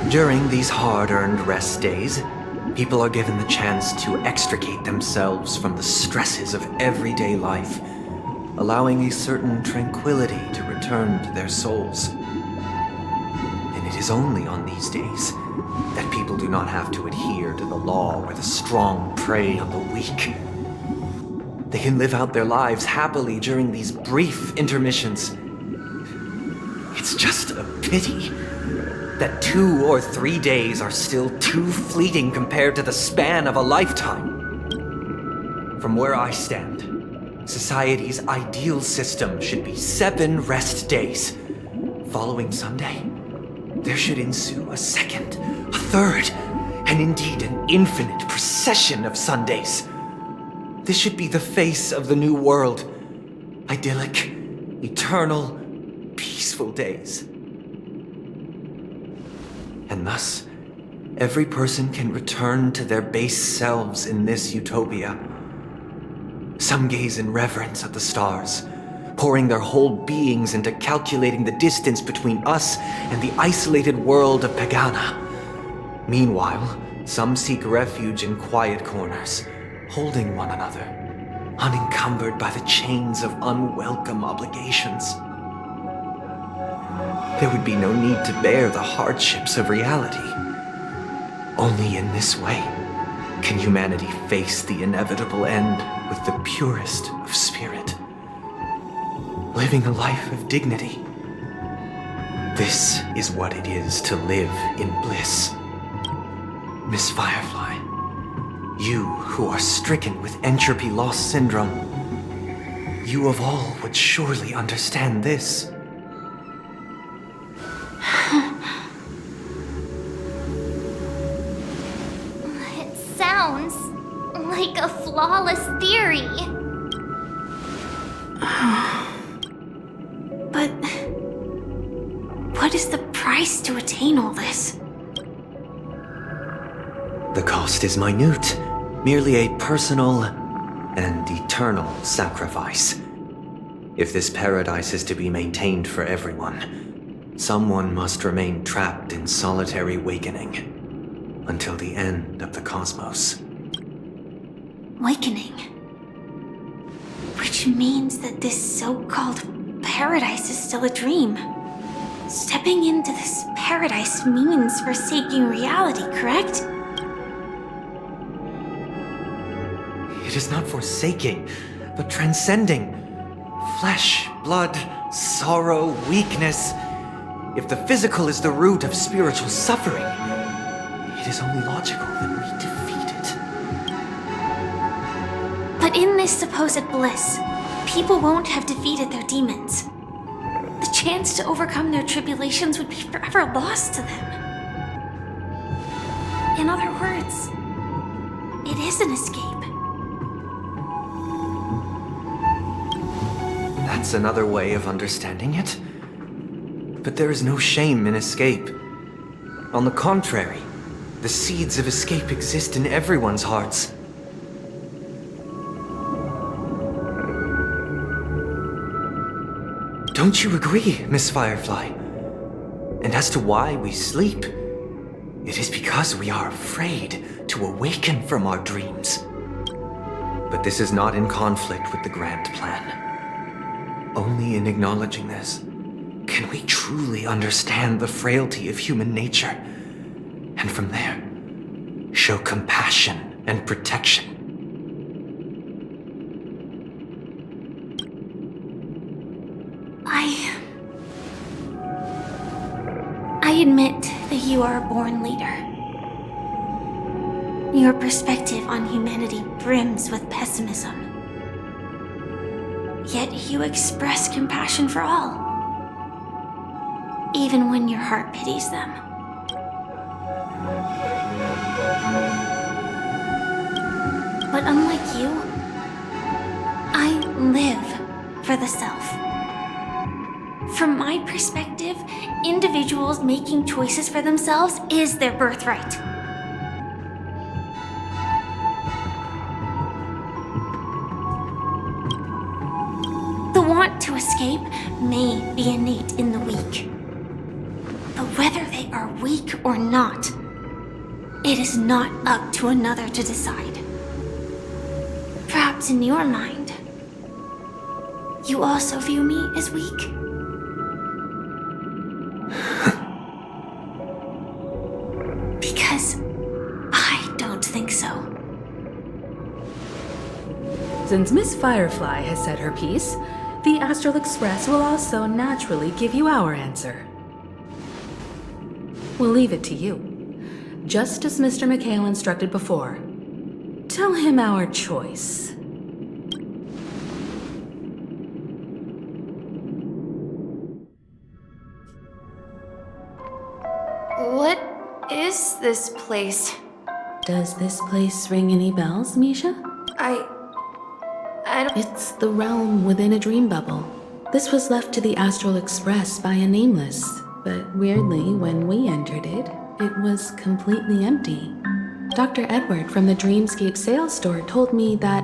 During these hard-earned rest days, people are given the chance to extricate themselves from the stresses of everyday life, allowing a certain tranquility to return to their souls. And it is only on these days that people do not have to adhere to the law where the strong prey on the weak. They can live out their lives happily during these brief intermissions. It's just a pity that 2 or 3 days are still too fleeting compared to the span of a lifetime. From where I stand, society's ideal system should be 7 rest days. Following Sunday, there should ensue a second, a third, and indeed an infinite procession of Sundays. This should be the face of the new world. Idyllic, eternal, peaceful days. And thus, every person can return to their base selves in this utopia. Some gaze in reverence at the stars, pouring their whole beings into calculating the distance between us and the isolated world of Pagana. Meanwhile, some seek refuge in quiet corners, holding one another, unencumbered by the chains of unwelcome obligations. There would be no need to bear the hardships of reality. Only in this way can humanity face the inevitable end with the purest of spirit, living a life of dignity. This is what it is to live in bliss. Miss Firefly, you who are stricken with entropy loss syndrome, you of all would surely understand this. It sounds like a flawless theory. But what is the price to attain all this? The cost is minute, merely a personal and eternal sacrifice. If this paradise is to be maintained for everyone, someone must remain trapped in solitary awakening until the end of the cosmos. Awakening. Which means that this so-called paradise is still a dream. Stepping into this paradise means forsaking reality, correct? It is not forsaking, but transcending. Flesh, blood, sorrow, weakness. If the physical is the root of spiritual suffering, it is only logical that we defeat it. But in this supposed bliss, people won't have defeated their demons. The chance to overcome their tribulations would be forever lost to them. In other words, it is an escape. That's another way of understanding it. But there is no shame in escape. On the contrary, the seeds of escape exist in everyone's hearts. Don't you agree, Miss Firefly? And as to why we sleep, it is because we are afraid to awaken from our dreams. But this is not in conflict with the grand plan. Only in acknowledging this can we truly understand the frailty of human nature, and from there, show compassion and protection. I admit that you are a born leader. Your perspective on humanity brims with pessimism. Yet you express compassion for all, even when your heart pities them. But unlike you, I live for the self. From my perspective, individuals making choices for themselves is their birthright. The want to escape may be innate in the weak. But whether they are weak or not, it is not up to another to decide. Perhaps in your mind, you also view me as weak. Because I don't think so. Since Miss Firefly has said her piece, the Astral Express will also naturally give you our answer. We'll leave it to you. Just as Mr. McHale instructed before. Tell him our choice. What is this place? Does this place ring any bells, Misha? I don't... It's the realm within a dream bubble. This was left to the Astral Express by a nameless, but weirdly, when we entered it, it was completely empty. Dr. Edward from the Dreamscape sales store told me that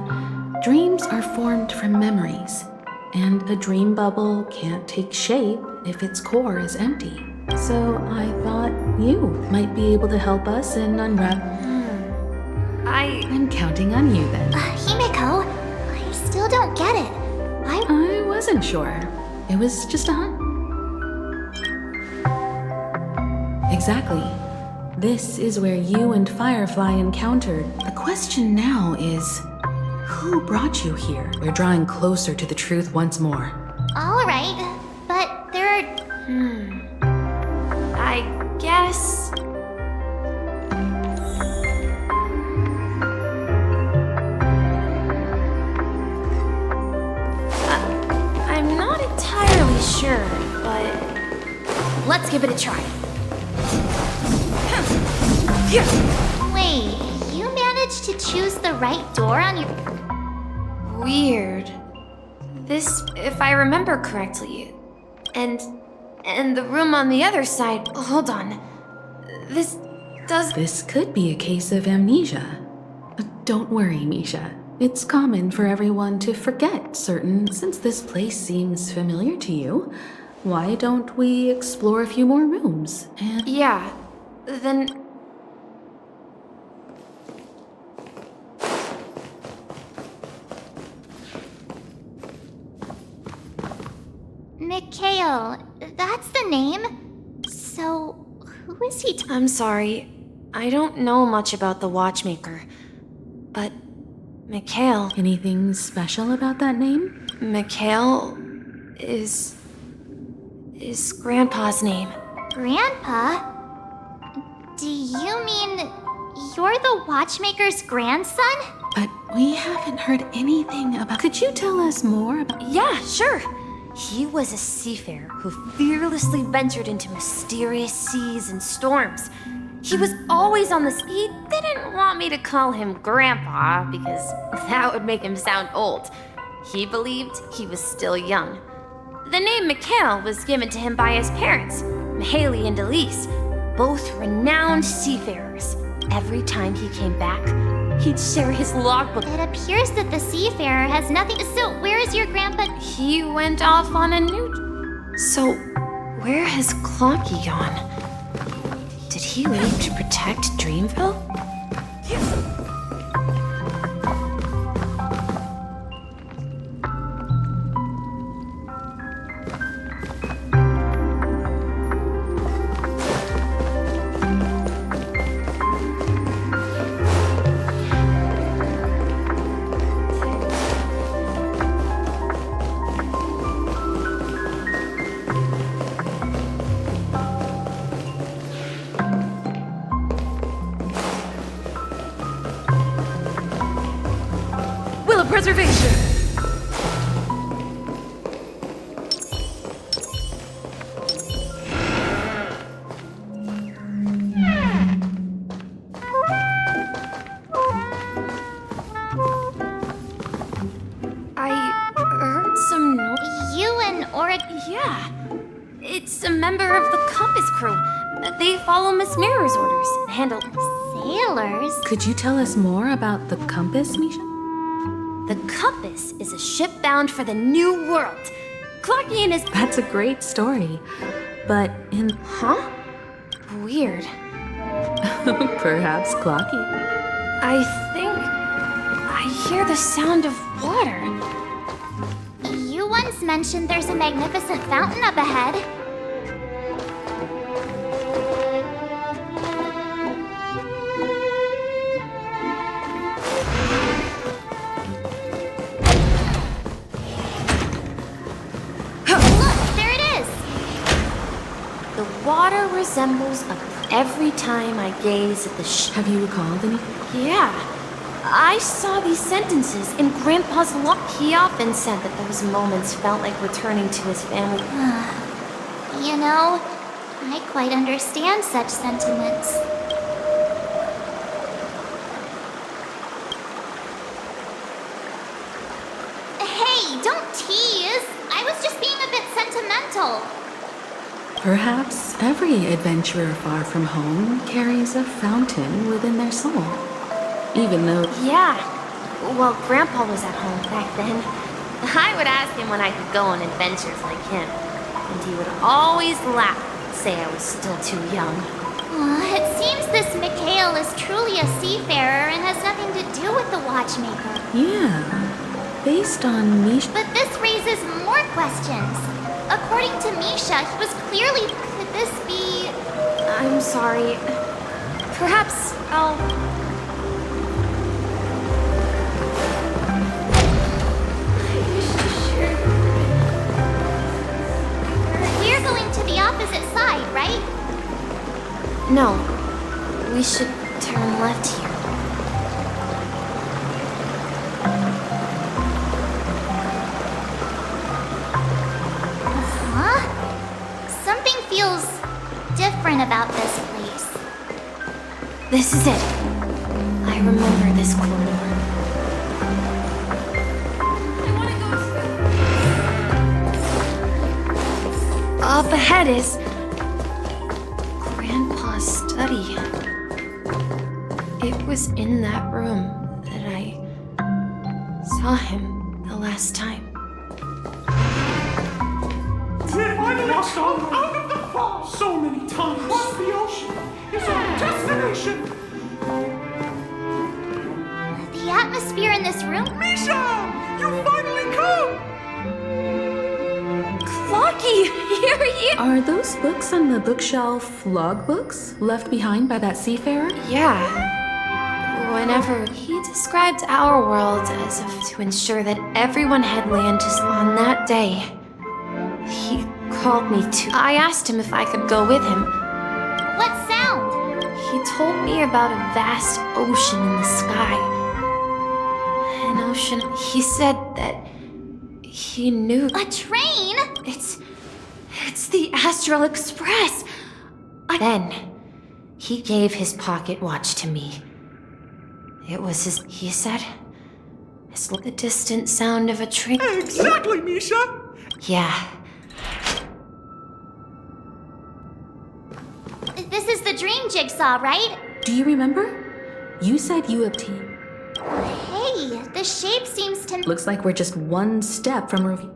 dreams are formed from memories, and a dream bubble can't take shape if its core is empty. So I thought you might be able to help us in I'm counting on you then. Himeko, I still don't get it. I wasn't sure. It was just a hunt. Exactly. This is where you and Firefly encountered. The question now is, who brought you here? We're drawing closer to the truth once more. All right, but there are... I guess... I'm not entirely sure, but let's give it a try. Wait, you managed to choose the right door on your... Weird. This, if I remember correctly, and the room on the other side, hold on. This could be a case of amnesia. Don't worry, Misha. It's common for everyone to forget since this place seems familiar to you. Why don't we explore a few more rooms? Yeah, then... Mikhail, that's the name? So, who is he? I'm sorry. I don't know much about the Watchmaker. But Mikhail... Anything special about that name? Mikhail is Grandpa's name. Grandpa? Do you mean you're the Watchmaker's grandson? But we haven't heard anything about... Could you tell us more about... Yeah, sure. He was a seafarer who fearlessly ventured into mysterious seas and storms. He was always on the sea. He didn't want me to call him Grandpa because that would make him sound old. He believed he was still young. The name Mikhail was given to him by his parents, Mihaly and Elise, both renowned seafarers. Every time he came back, he'd share his logbook. It appears that the seafarer has nothing. So, where is your grandpa? He went off on a new... So, where has Clonky gone? Did he leave to protect Dreamville? Yeah. It's a member of the Compass crew. They follow Miss Mirror's orders and handle sailors. Could you tell us more about the Compass, Misha? The Compass is a ship bound for the New World. Clarky and his... That's a great story. But in... Huh? Weird. Perhaps Clocky. I think I hear the sound of water. You once mentioned there's a magnificent fountain up ahead. Look, there it is! The water resembles a... Every time I gaze at the Have you recalled any? Yeah. I saw these sentences in Grandpa's log. He often said that those moments felt like returning to his family. You know, I quite understand such sentiments. Hey, don't tease! I was just being a bit sentimental. Perhaps every adventurer far from home carries a fountain within their soul. Even though... Yeah. Well, Grandpa was at home back then. I would ask him when I could go on adventures like him. And he would always laugh and say I was still too young. It seems this Mikhail is truly a seafarer and has nothing to do with the watchmaker. Yeah. Based on Misha... But this raises more questions. According to Misha, he was clearly... Could this be... I'm sorry. Perhaps I'll... We're going to the opposite side, right? No. We should turn left here. Something feels different about this place. This is it. I remember this corridor. Up ahead is Grandpa's study. It was in that room that I saw him the last time. We've finally lost out of the fog so many times. Across the ocean is our destination. The atmosphere in this room... Misha! You finally come! Clocky! Here he is! Are those books on the bookshelf logbooks left behind by that seafarer? Yeah. Whenever he described our world as if to ensure that everyone had land just on that day, he called me to... I asked him if I could go with him. What sound? He told me about a vast ocean in the sky. An ocean... He said that he knew... A train? It's the Astral Express! Then, he gave his pocket watch to me. It was his... He said... It's the distant sound of a train... Exactly, Misha! Yeah. This is the dream jigsaw, right? Do you remember? You said you obtained... Hey, the shape seems to... Looks like we're just one step from review.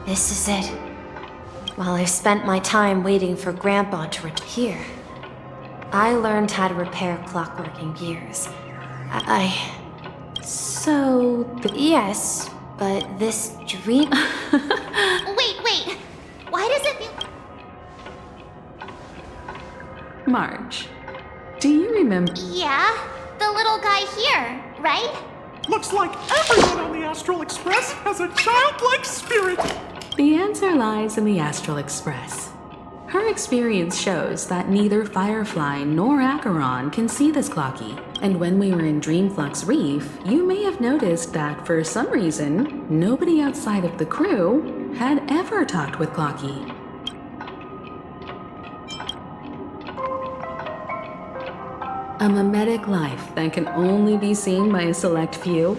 This is it. While I spent my time waiting for Grandpa to return here, I learned how to repair clockworking gears. So... Yes, but this dream... Wait. Why does it feel... Marge, Do you remember? Yeah, the little guy here, right? Looks like everyone on the Astral Express has a childlike spirit. The answer lies in the Astral Express. Her experience shows that neither Firefly nor Acheron can see this Clocky. And when we were in Dreamflux Reef, you may have noticed that for some reason, nobody outside of the crew had ever talked with Clocky. A mimetic life that can only be seen by a select few.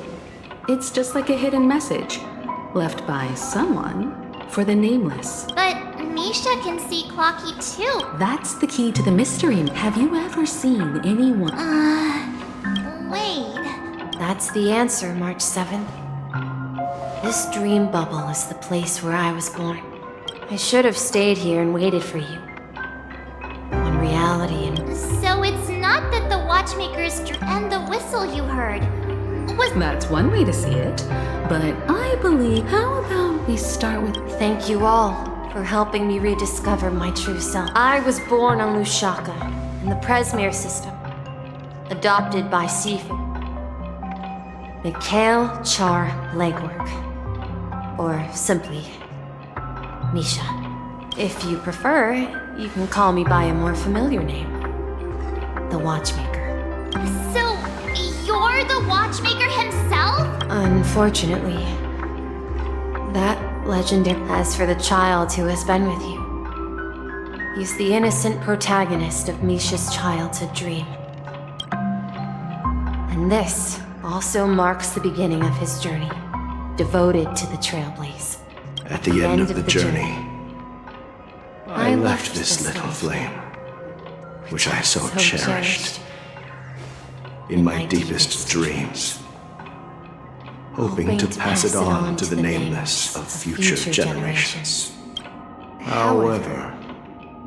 It's just like a hidden message left by someone for the nameless. But Misha can see Clocky too. That's the key to the mystery. Have you ever seen anyone? Wait. That's the answer, March 7th. This dream bubble is the place where I was born. I should have stayed here and waited for you. When reality and... So it's not that the Watchmaker's and the whistle you heard was... That's one way to see it. But I believe... How about we start with... Thank you all for helping me rediscover my true self. I was born on Lushaka, in the Presmere system. Adopted by Sifu. Mikhail Char Legwork. Or simply, Misha. If you prefer, you can call me by a more familiar name. The Watchmaker. So, you're the Watchmaker himself? Unfortunately, that legendary... As for the child who has been with you, he's the innocent protagonist of Misha's childhood dream. And this also marks the beginning of his journey, devoted to the Trailblaze. At the end of the journey, I left this little flame, which I so cherished, in my deepest dreams, hoping to pass it on to the nameless of future generations. However,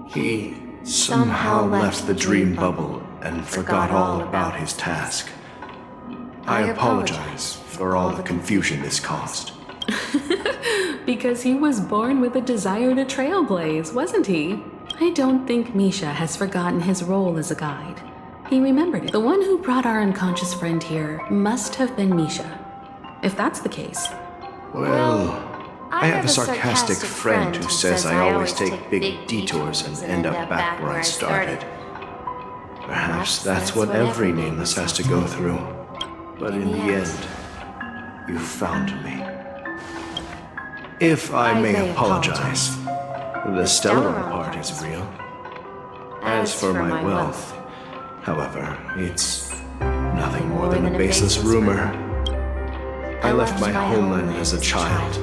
he somehow left the dream bubble and forgot all about his task. I apologize for all the confusion this caused. Because he was born with a desire to trailblaze, wasn't he? I don't think Misha has forgotten his role as a guide. He remembered it. The one who brought our unconscious friend here must have been Misha. If that's the case... Well, I have a sarcastic friend who says I always take big detours and end up back where I started. Perhaps that's what every nameless has to go through. But in the end, you found me. If I may apologize, the stellar part is real. As for my wealth, however, it's nothing more than a baseless rumor. I left my homeland as a child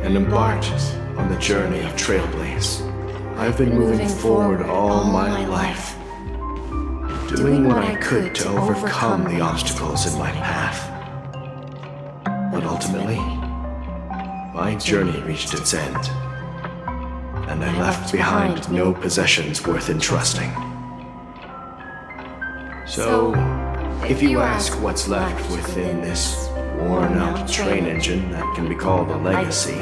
and embarked on the journey of Trailblaze. I've been moving forward all my life, doing what I could to overcome the obstacles in my path. But ultimately, my journey reached its end, and I left behind no possessions worth entrusting. So, if you ask what's left within this worn-out train engine that can be called a legacy,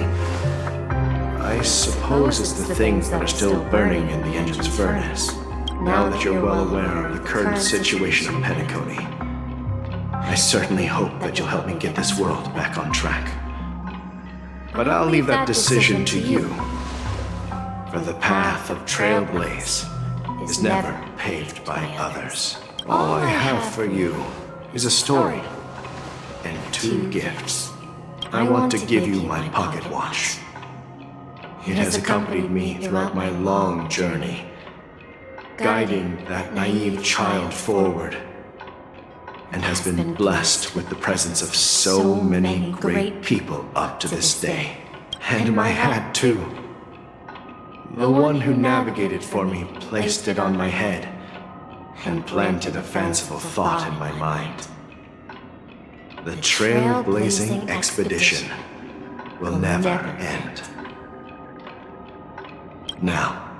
I suppose it's the things that are still burning in the engine's furnace. Now that you're well aware of the current situation of Penacony, I certainly hope that you'll help me get this world back on track. But I'll leave that decision to you, for the path of Trailblaze is never paved by others. All I have for you is a story and 2 gifts. I want to give you my pocket watch. It has accompanied me throughout my long journey, guiding that naive child forward, and has been blessed with the presence of so many great people up to this day. And my hat, too. The one who navigated for me placed it on my head and planted a fanciful thought in my mind. The trailblazing expedition will never end. Now,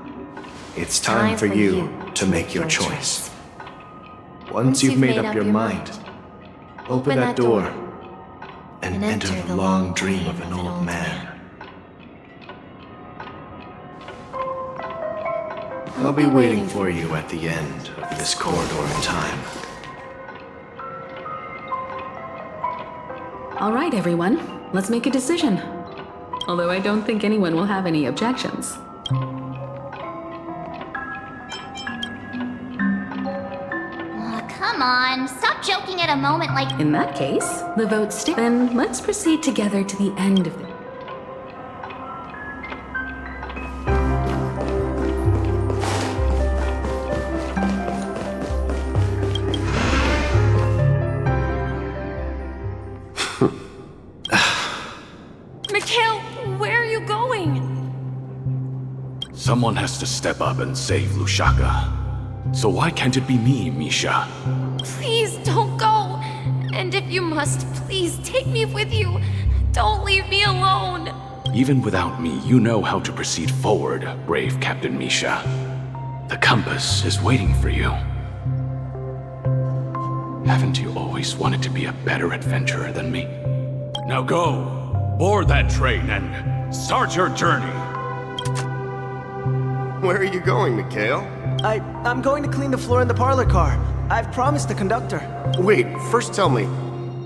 it's time for you to make your choice. Once you've made up your mind, open that door and enter the long dream of an old man. I'll be waiting for you at the end of this corridor in time. All right, everyone. Let's make a decision. Although I don't think anyone will have any objections. Oh, come on. Stop joking at a moment like... In that case, the vote stands. Then let's proceed together to the end of the... Mikhail, where are you going? Someone has to step up and save Lushaka. So why can't it be me, Misha? Please don't go. And if you must, please take me with you. Don't leave me alone. Even without me, you know how to proceed forward, brave Captain Misha. The compass is waiting for you. Haven't you always wanted to be a better adventurer than me? Now go, board that train and start your journey. Where are you going, Mikhail? I'm going to clean the floor in the parlor car. I've promised the conductor. Wait, first tell me,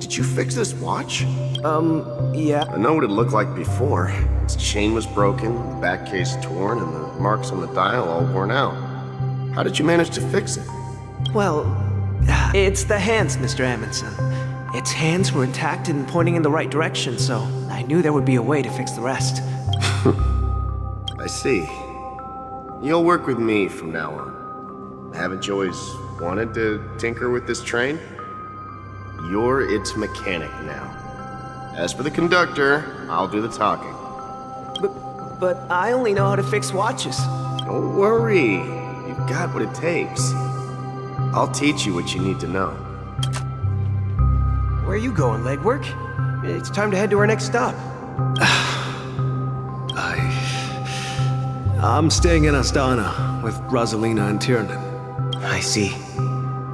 did you fix this watch? Yeah. I know what it looked like before. Its chain was broken, the back case torn, and the marks on the dial all worn out. How did you manage to fix it? Well, it's the hands, Mr. Amundsen. Its hands were intact and pointing in the right direction, so I knew there would be a way to fix the rest. I see. You'll work with me from now on. Haven't you always wanted to tinker with this train? You're its mechanic now. As for the conductor, I'll do the talking. But I only know how to fix watches. Don't worry. You've got what it takes. I'll teach you what you need to know. Where are you going, legwork? It's time to head to our next stop. I'm staying in Astana with Rosalina and Tiernan. I see.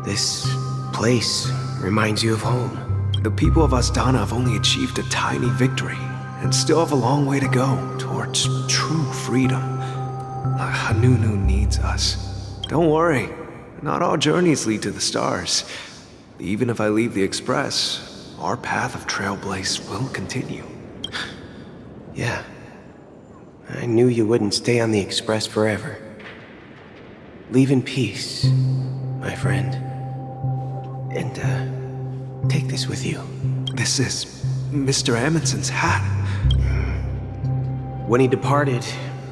This place reminds you of home. The people of Astana have only achieved a tiny victory and still have a long way to go towards true freedom. Hanunu needs us. Don't worry, not all journeys lead to the stars. Even if I leave the Express, our path of Trailblaze will continue. Yeah. I knew you wouldn't stay on the Express forever. Leave in peace, my friend. And, take this with you. This is Mr. Amundsen's hat. When he departed,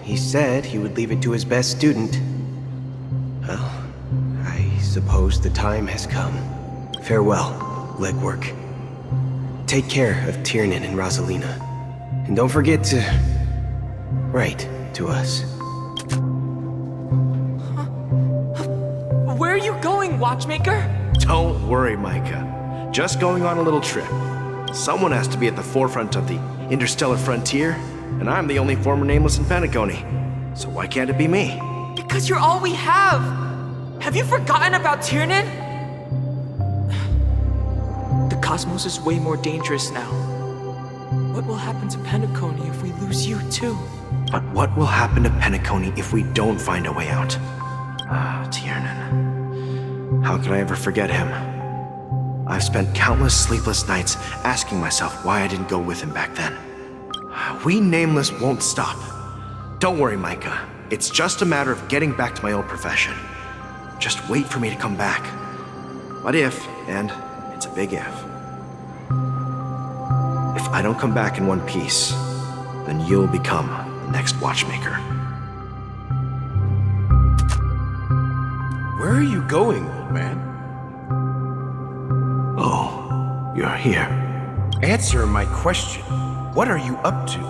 he said he would leave it to his best student. Well, I suppose the time has come. Farewell, legwork. Take care of Tiernan and Rosalina. And don't forget to write to us. Where are you going, watchmaker? Don't worry, Micah. Just going on a little trip. Someone has to be at the forefront of the interstellar frontier, and I'm the only former nameless in Penacony. So why can't it be me? Because you're all we have. Have you forgotten about Tiernan? The cosmos is way more dangerous now. What will happen to Penacony if we lose you too? But what will happen to Penacony if we don't find a way out? Ah, Tiernan. How could I ever forget him? I've spent countless sleepless nights asking myself why I didn't go with him back then. We Nameless won't stop. Don't worry, Micah. It's just a matter of getting back to my old profession. Just wait for me to come back. But if, and it's a big if I don't come back in one piece, then you'll become the next watchmaker. Where are you going, old man? Oh, you're here. Answer my question. What are you up to?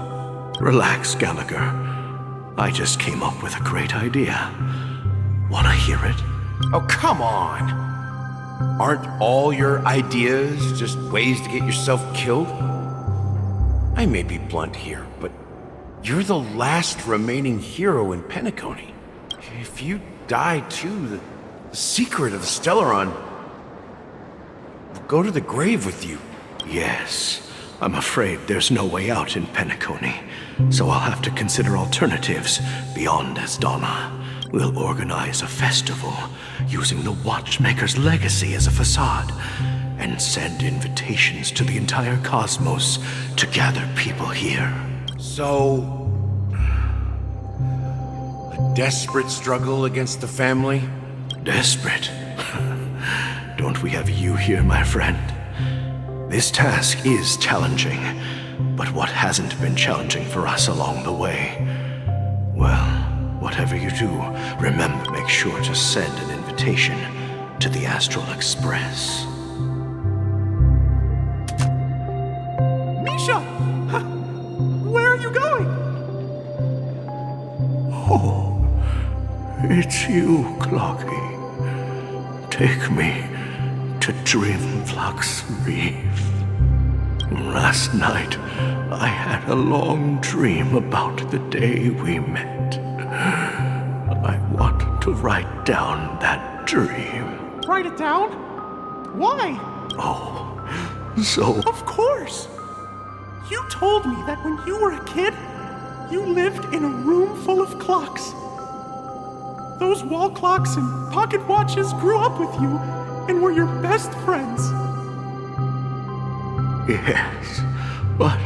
Relax, Gallagher. I just came up with a great idea. Wanna hear it? Oh, come on! Aren't all your ideas just ways to get yourself killed? I may be blunt here, but you're the last remaining hero in Penacony. If you die too, the secret of the Stellaron will go to the grave with you. Yes, I'm afraid there's no way out in Penacony, so I'll have to consider alternatives beyond Asdana. We'll organize a festival using the Watchmaker's legacy as a facade and send invitations to the entire cosmos to gather people here. So, a desperate struggle against the family? Desperate? Don't we have you here, my friend? This task is challenging, but what hasn't been challenging for us along the way? Well, whatever you do, remember, make sure to send an invitation to the Astral Express. Misha! Where are you going? Oh, it's you, Clocky. Take me to Dreamflux Reef. Last night, I had a long dream about the day we met. I want to write down that dream. Write it down? Why? Oh, so... Of course! You told me that when you were a kid, you lived in a room full of clocks. Those wall clocks and pocket watches grew up with you and were your best friends. Yes, but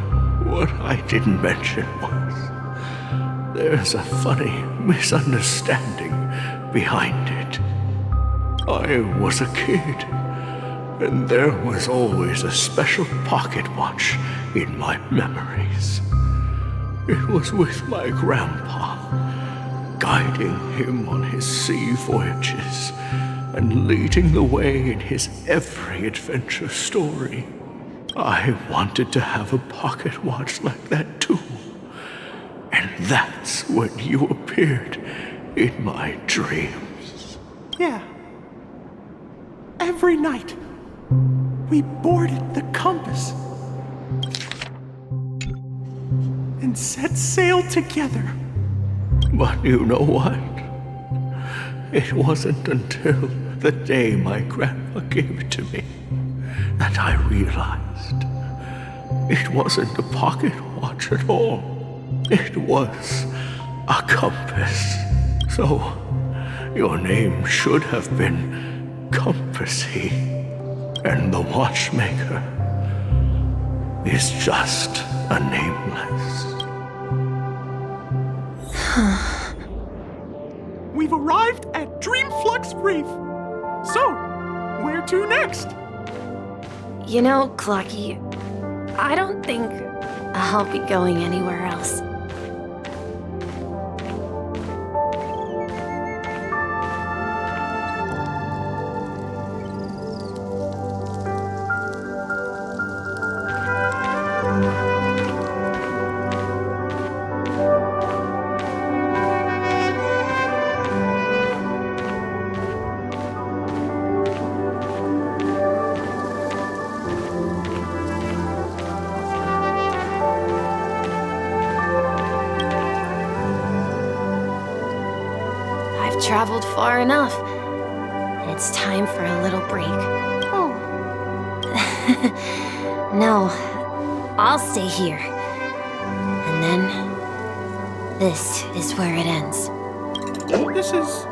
what I didn't mention was there's a funny misunderstanding behind it. I was a kid, and there was always a special pocket watch in my memories. It was with my grandpa, guiding him on his sea voyages and leading the way in his every adventure story. I wanted to have a pocket watch like that too. And that's when you appeared in my dreams. Yeah. Every night, we boarded the compass and set sail together. But you know what? It wasn't until the day my grandpa gave it to me that I realized it wasn't a pocket watch at all. It was a compass. So, your name should have been Compassy. And the watchmaker is just a nameless. We've arrived at Dreamflux Reef. So, where to next? You know, Clocky, I don't think I'll be going anywhere else. Traveled far enough. It's time for a little break. Oh. No, I'll stay here. And then this is where it ends. This is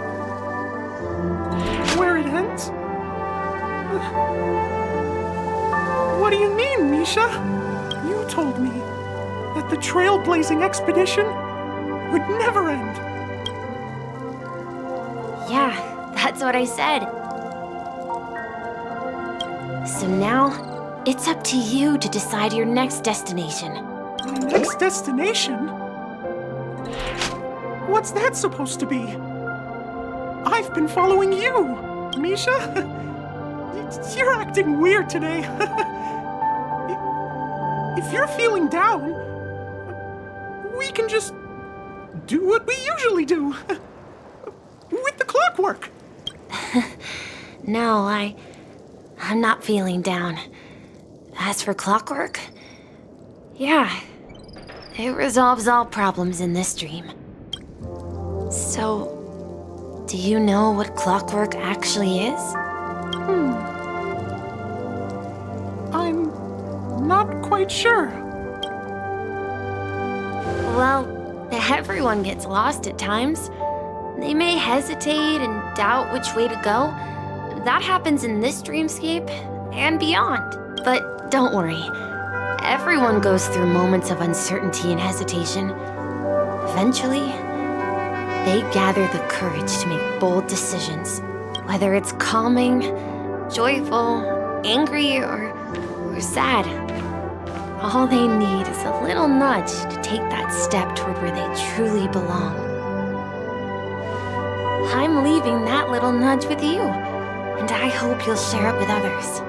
where it ends? What do you mean, Misha? You told me that the trailblazing expedition would never end. Yeah, that's what I said. So now, it's up to you to decide your next destination. My next destination? What's that supposed to be? I've been following you, Misha. You're acting weird today. If you're feeling down, we can just do what we usually do. With the clockwork. No, I'm not feeling down. As for clockwork, yeah, it resolves all problems in this dream. So, do you know what clockwork actually is? I'm not quite sure. Well, everyone gets lost at times. They may hesitate and doubt which way to go. That happens in this dreamscape and beyond. But don't worry. Everyone goes through moments of uncertainty and hesitation. Eventually, they gather the courage to make bold decisions. Whether it's calming, joyful, angry, or sad. All they need is a little nudge to take that step toward where they truly belong. I'm leaving that little nudge with you, and I hope you'll share it with others.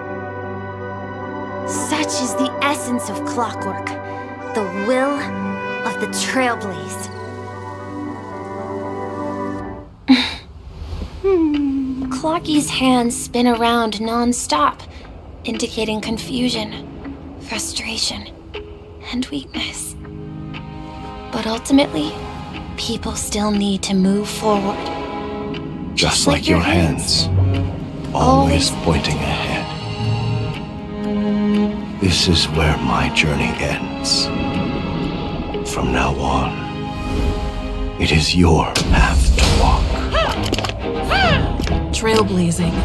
Such is the essence of clockwork, the will of the Trailblaze. Clocky's hands spin around non-stop, indicating confusion, frustration, and weakness. But ultimately, people still need to move forward. Just like your hands, always pointing ahead. This is where my journey ends. From now on, it is your path to walk. Trailblazing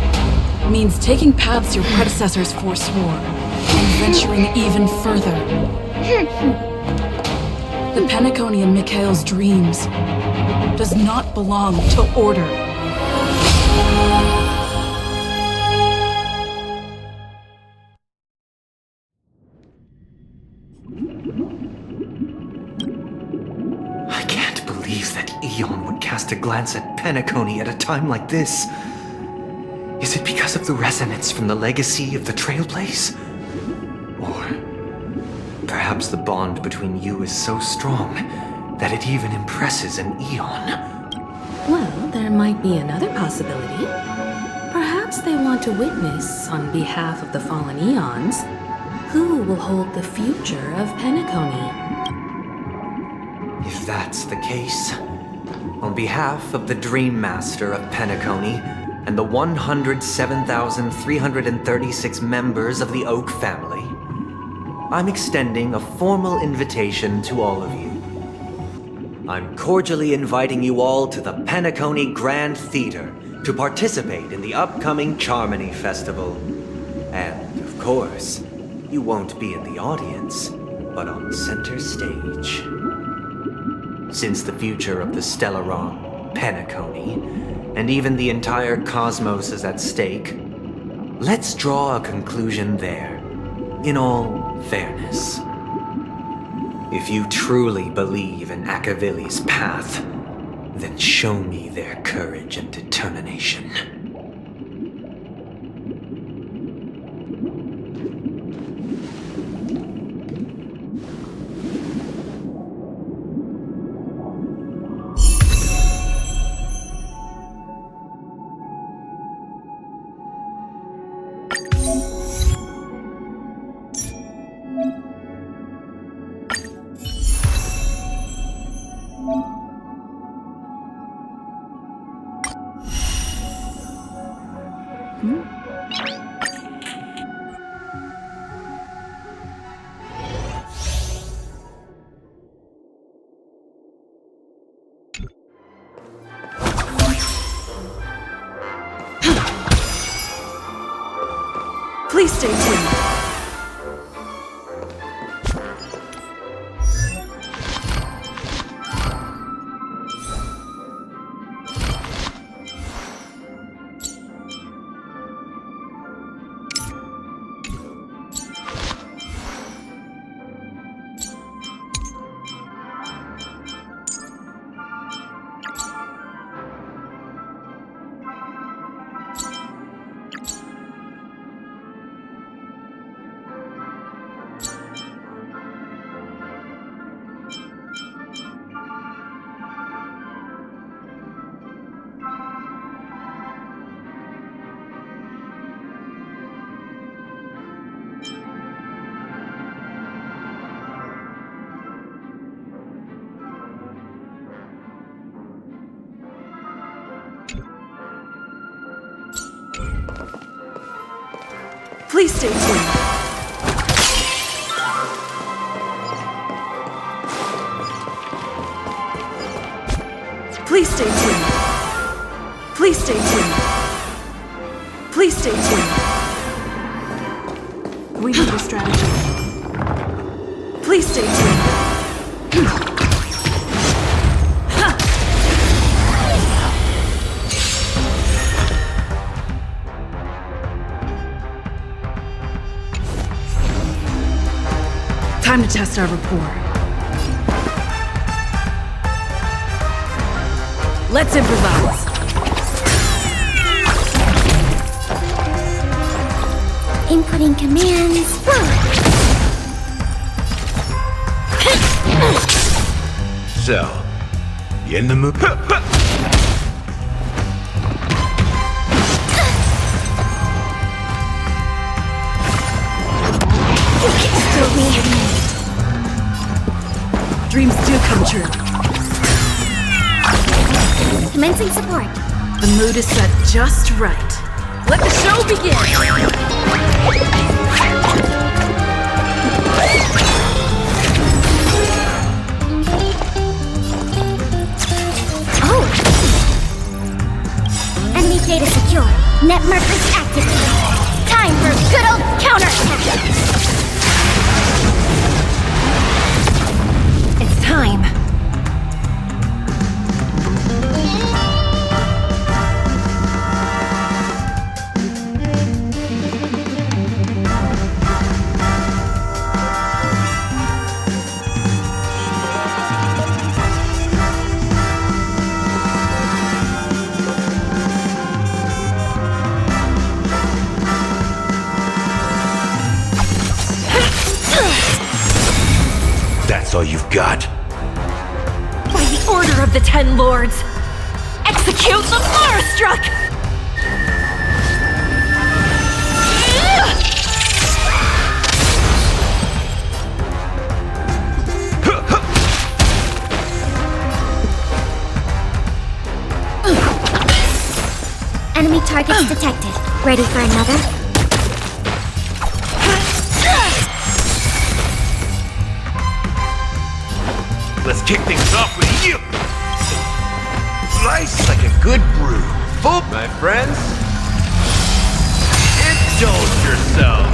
means taking paths your predecessors forswore and venturing even further. The Penacony in Mikhail's dreams does not belong to order. I can't believe that Eon would cast a glance at Penacony at a time like this. Is it because of the resonance from the legacy of the Trailblaze? Or perhaps the bond between you is so strong that it even impresses an Eon? Well, there might be another possibility. Perhaps they want to witness, on behalf of the fallen Eons, who will hold the future of Penacony. If that's the case, on behalf of the Dream Master of Penacony and the 107,336 members of the Oak family, I'm extending a formal invitation to all of you. I'm cordially inviting you all to the Penacony Grand Theater to participate in the upcoming Charmony Festival. And, of course, you won't be in the audience, but on center stage. Since the future of the Stellaron, Penacony, and even the entire cosmos is at stake, let's draw a conclusion there, in all fairness. If you truly believe in Akavili's path, then show me their courage and determination. Please stay tuned. Please stay tuned. Please stay tuned. Please stay tuned. Please stay tuned. We need a strategy. Please stay tuned. Time to test our rapport. Let's improvise. Inputting commands. So, you in the mood? Still me. Dreams do come true. Commencing support. The mood is set just right. Let the show begin! Oh! Enemy data secure. Net markers activated. Time for a good old counterattack! It's time. That's all you've got? By the order of the Ten Lords, execute the Marastruck! Enemy targets detected. Ready for another? Let's kick things off with you! Slice like a good brew. Full, my friends. Indulge yourself.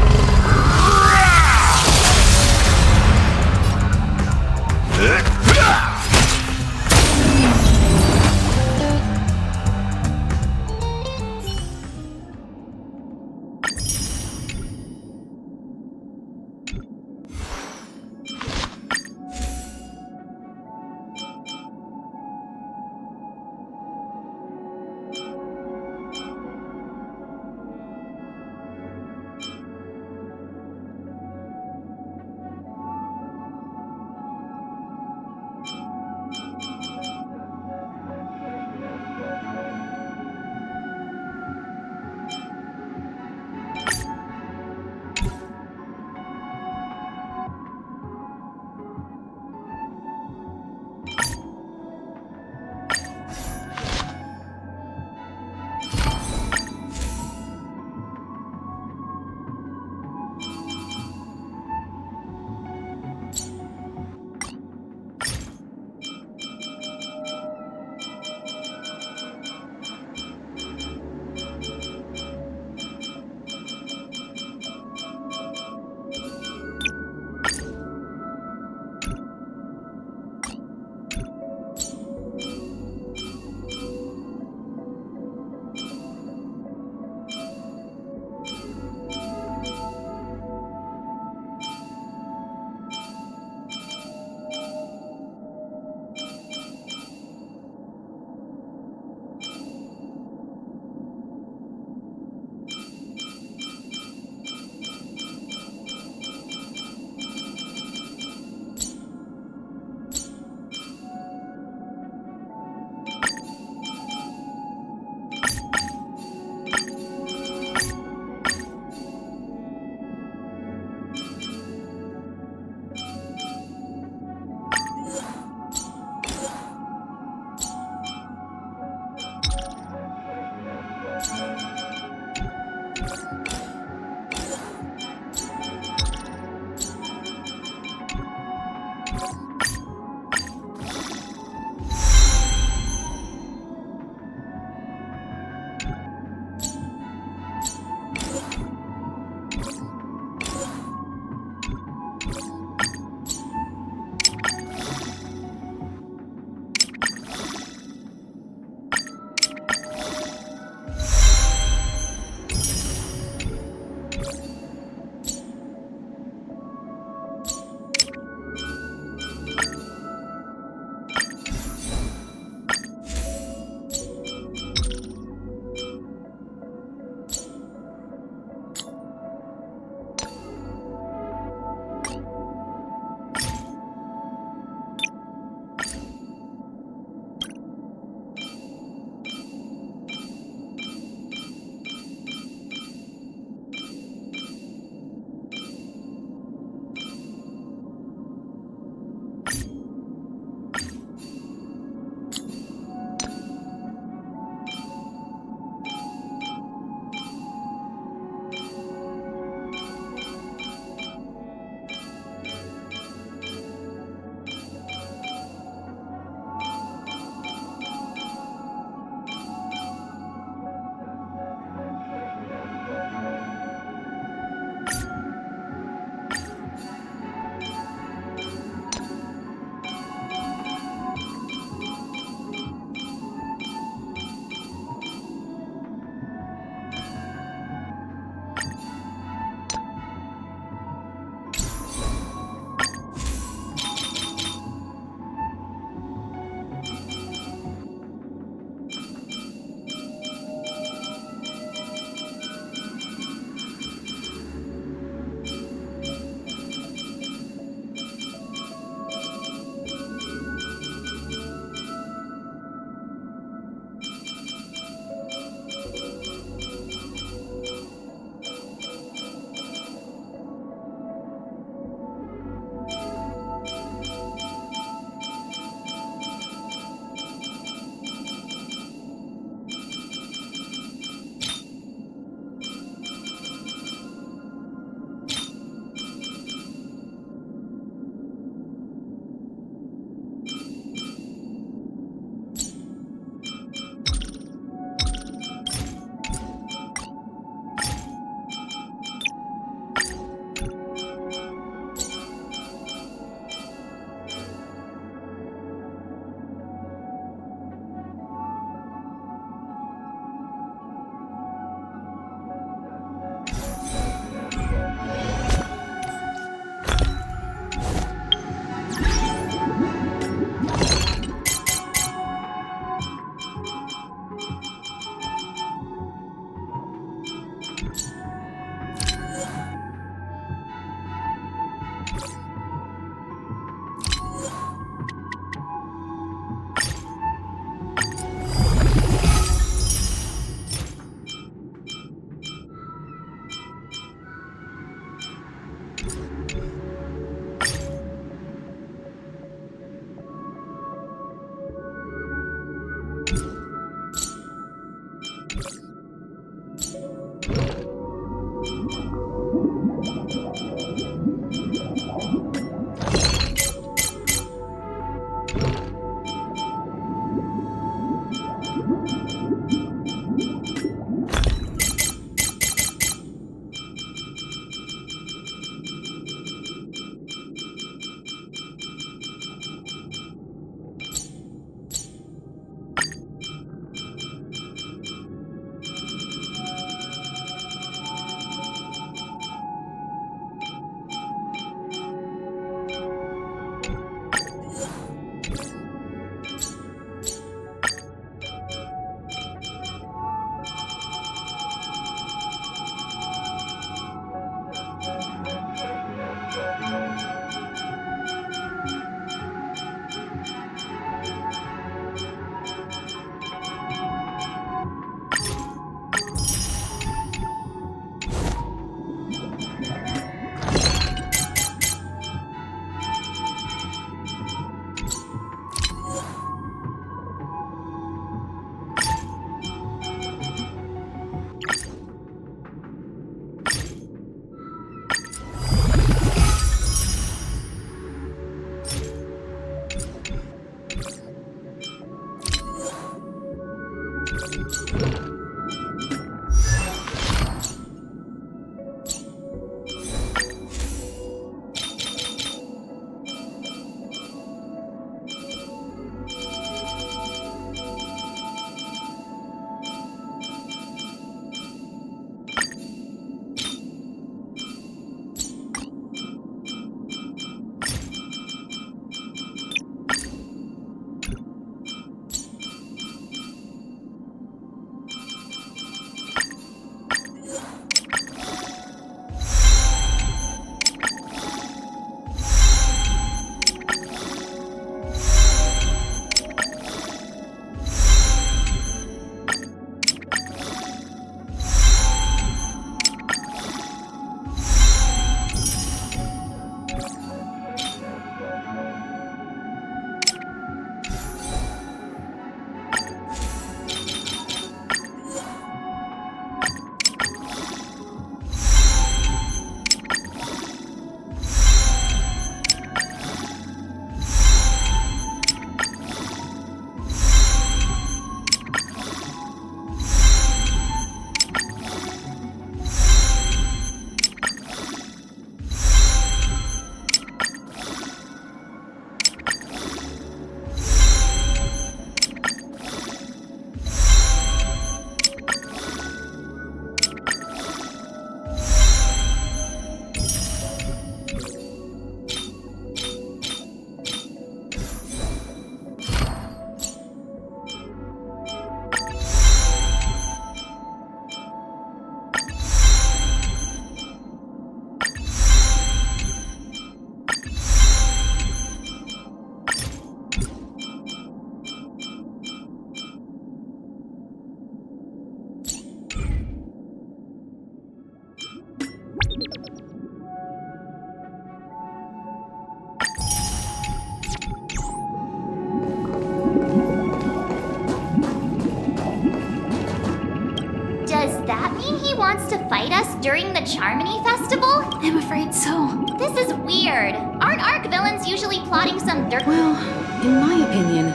Does that mean he wants to fight us during the Charmony Festival? I'm afraid so. This is weird. Aren't Arc villains usually plotting some dirt? Well, in my opinion,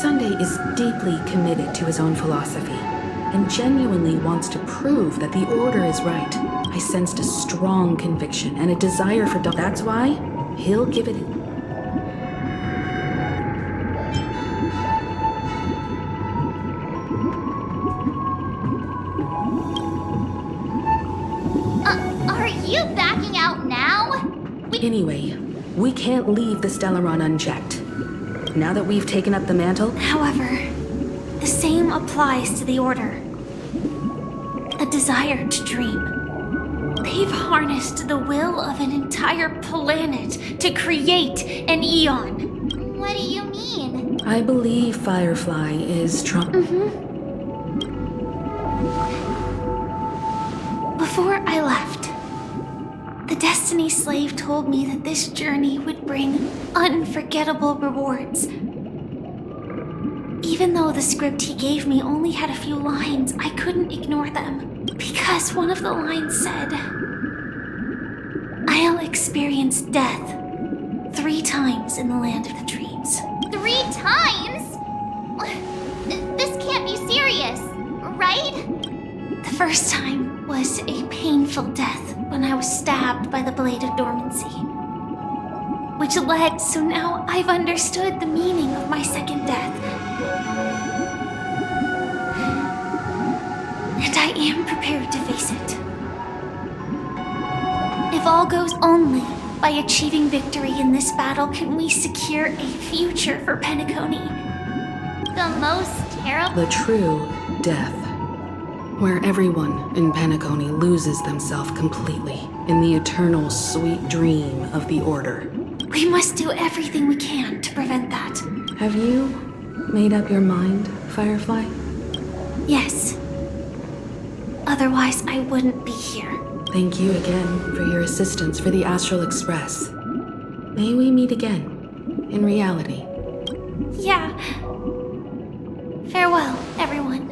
Sunday is deeply committed to his own philosophy and genuinely wants to prove that the Order is right. I sensed a strong conviction and a desire for That's why he'll give it. Are you backing out now? Anyway, we can't leave the Stellaron unchecked. Now that we've taken up the mantle. However, the same applies to the Order. A desire to dream. They've harnessed the will of an entire planet to create an Eon. What do you mean? I believe Firefly is Trump. Before I left, the Destiny Slave told me that this journey would bring unforgettable rewards. Even though the script he gave me only had a few lines, I couldn't ignore them. Because one of the lines said, I'll experience death 3 times in the land of the dreams. 3 times? This can't be serious, right? The first time was a painful death when I was stabbed by the Blade of Dormancy. Which led, so now I've understood the meaning of my second death. And I am prepared to face it. If all goes only by achieving victory in this battle can we secure a future for Penacony. The most terrible... The true death. Where everyone in Penacony loses themselves completely in the eternal sweet dream of the Order. We must do everything we can to prevent that. Have you made up your mind, Firefly? Yes. Otherwise, I wouldn't be here. Thank you again for your assistance for the Astral Express. May we meet again, in reality. Yeah. Farewell, everyone.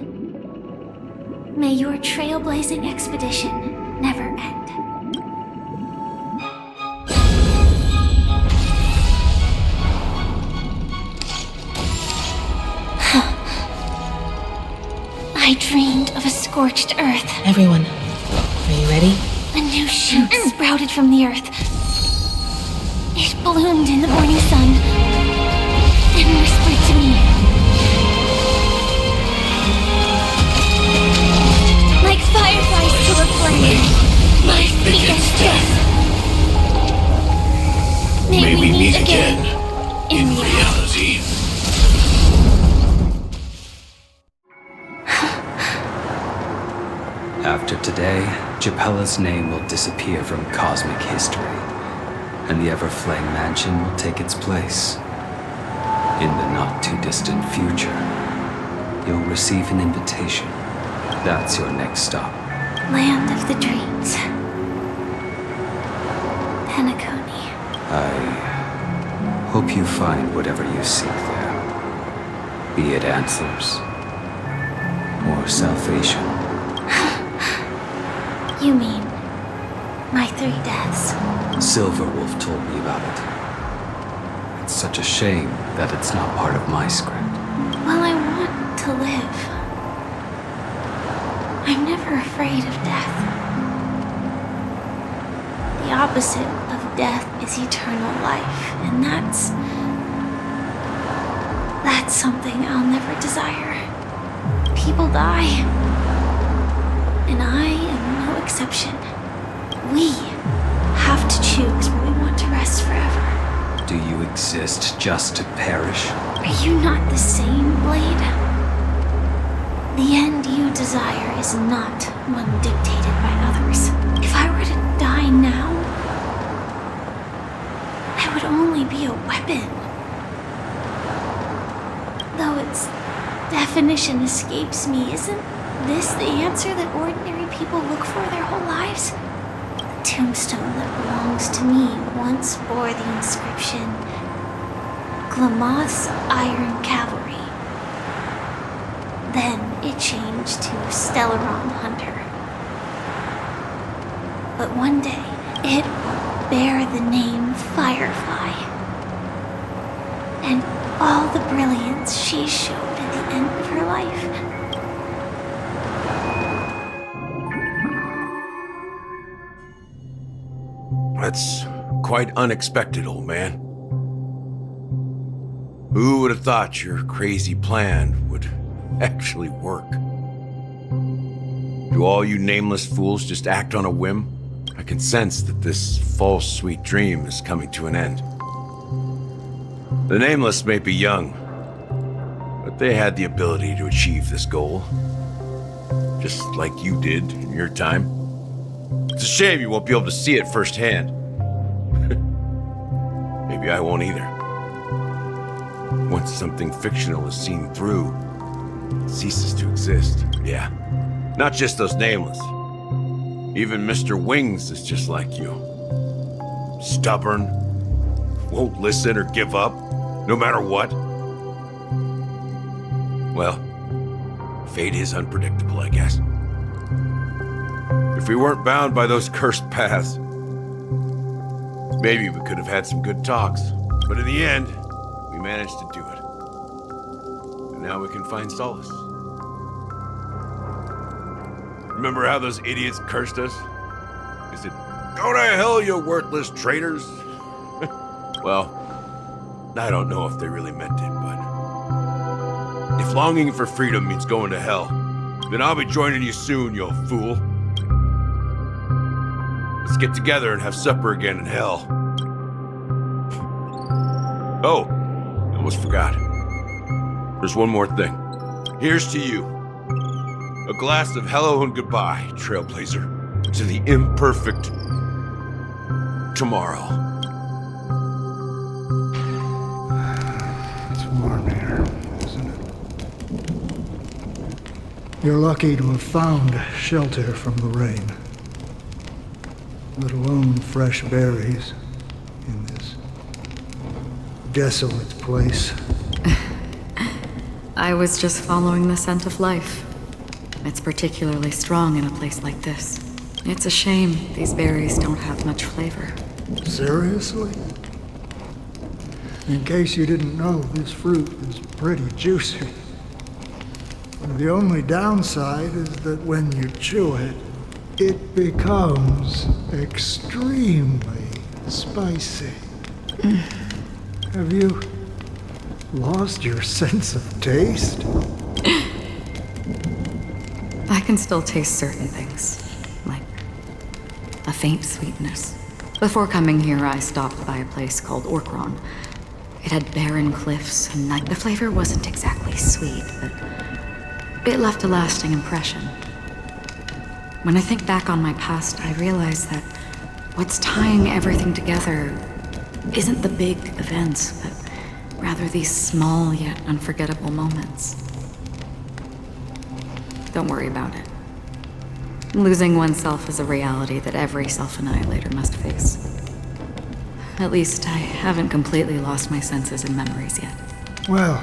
May your trailblazing expedition never end. I dreamed of a scorched earth. Everyone, are you ready? A new shoot sprouted from the earth. It bloomed in the morning sun and whispered to me. Like fireflies to a flame, life begets death. May we meet again in reality. After today, Japella's name will disappear from cosmic history, and the Everflame Mansion will take its place. In the not-too-distant future, you'll receive an invitation. That's your next stop. Land of the dreams. Penacony. I hope you find whatever you seek there. Be it answers or salvation. You mean my 3 deaths? Silverwolf told me about it. It's such a shame that it's not part of my script. Well, I want to live. I'm never afraid of death. The opposite of death is eternal life, and that's something I'll never desire. People die, and I am no exception. We have to choose where we want to rest forever. Do you exist just to perish? Are you not the same, Blade? The end you desire is not one dictated by others. If I were to die now, I would only be a weapon. Though its definition escapes me, isn't this the answer that ordinary people look for their whole lives? The tombstone that belongs to me once bore the inscription, Glamoth's Iron Cavalry. Then it changed to Stellaron Hunter. But one day, it will bear the name Firefly. And all the brilliance she showed at the end of her life. That's quite unexpected, old man. Who would have thought your crazy plan would actually work? Do all you nameless fools just act on a whim? I can sense that this false sweet dream is coming to an end. The nameless may be young, but they had the ability to achieve this goal. Just like you did in your time. It's a shame you won't be able to see it firsthand. Maybe I won't either. Once something fictional is seen through, it ceases to exist. Yeah, not just those nameless. Even Mr. Wings is just like you. Stubborn, won't listen or give up, no matter what. Well, fate is unpredictable, I guess. If we weren't bound by those cursed paths, maybe we could have had some good talks. But in the end, we managed to do it. And now we can find solace. Remember how those idiots cursed us? They said, "Go to hell, you worthless traitors." Well, I don't know if they really meant it, but if longing for freedom means going to hell, then I'll be joining you soon, you fool. Let's get together and have supper again in hell. Oh, I almost forgot. There's one more thing. Here's to you. A glass of hello and goodbye, Trailblazer, to the imperfect tomorrow. It's warm here, isn't it? You're lucky to have found shelter from the rain. Let alone fresh berries in this desolate place. I was just following the scent of life. It's particularly strong in a place like this. It's a shame these berries don't have much flavor. Seriously? In case you didn't know, this fruit is pretty juicy. The only downside is that when you chew it, it becomes extremely spicy. Have you lost your sense of taste? I can still taste certain things, like a faint sweetness. Before coming here, I stopped by a place called Orkron. It had barren cliffs, and the flavor wasn't exactly sweet, but it left a lasting impression. When I think back on my past, I realize that what's tying everything together isn't the big events, but rather these small yet unforgettable moments. Don't worry about it. Losing oneself is a reality that every self-annihilator must face. At least I haven't completely lost my senses and memories yet. Well,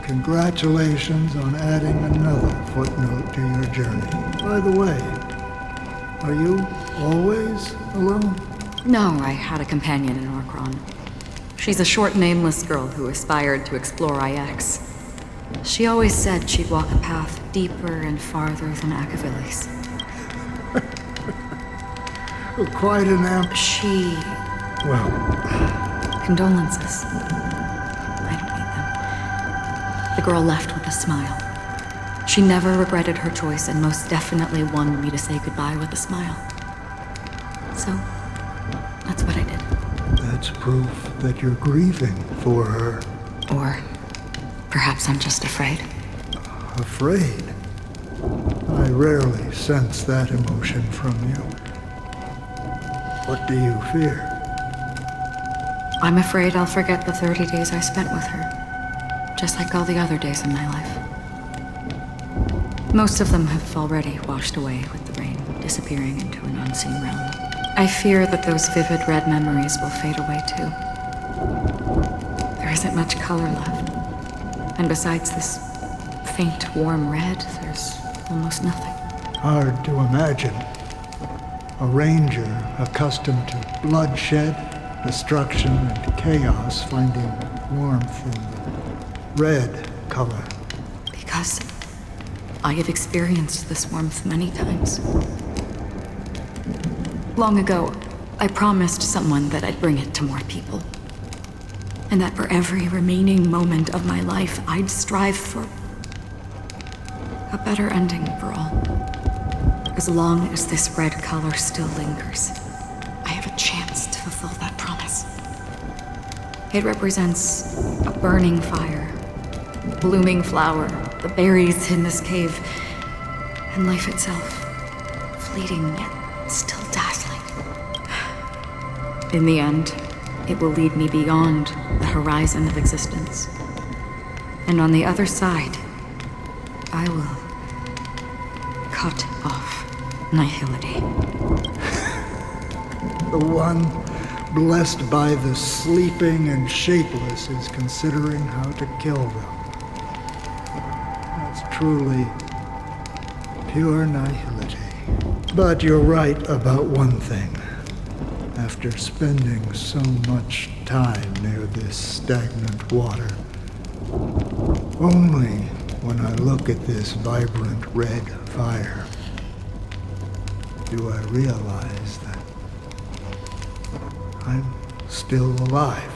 congratulations on adding another footnote to your journey. By the way, are you always alone? No, I had a companion in Orkron. She's a short, nameless girl who aspired to explore IX. She always said she'd walk a path deeper and farther than Akavilis. Quite an She... Well... Condolences. I don't need them. The girl left with a smile. She never regretted her choice and most definitely wanted me to say goodbye with a smile. So, that's what I did. That's proof that you're grieving for her. Or perhaps I'm just afraid. Afraid? I rarely sense that emotion from you. What do you fear? I'm afraid I'll forget the 30 days I spent with her, just like all the other days in my life. Most of them have already washed away with the rain, disappearing into an unseen realm. I fear that those vivid red memories will fade away too. There isn't much color left. And besides this faint, warm red, there's almost nothing. Hard to imagine. A ranger accustomed to bloodshed, destruction, and chaos finding warmth in the red color. Because I have experienced this warmth many times. Long ago, I promised someone that I'd bring it to more people. And that for every remaining moment of my life, I'd strive for a better ending for all. As long as this red color still lingers, I have a chance to fulfill that promise. It represents a burning fire, blooming flower, the berries in this cave, and life itself, fleeting yet still dazzling. In the end, it will lead me beyond the horizon of existence. And on the other side, I will cut off nihility. The one blessed by the sleeping and shapeless is considering how to kill them. That's truly pure nihility. But you're right about one thing. After spending so much time near this stagnant water, only when I look at this vibrant red fire do I realize that I'm still alive.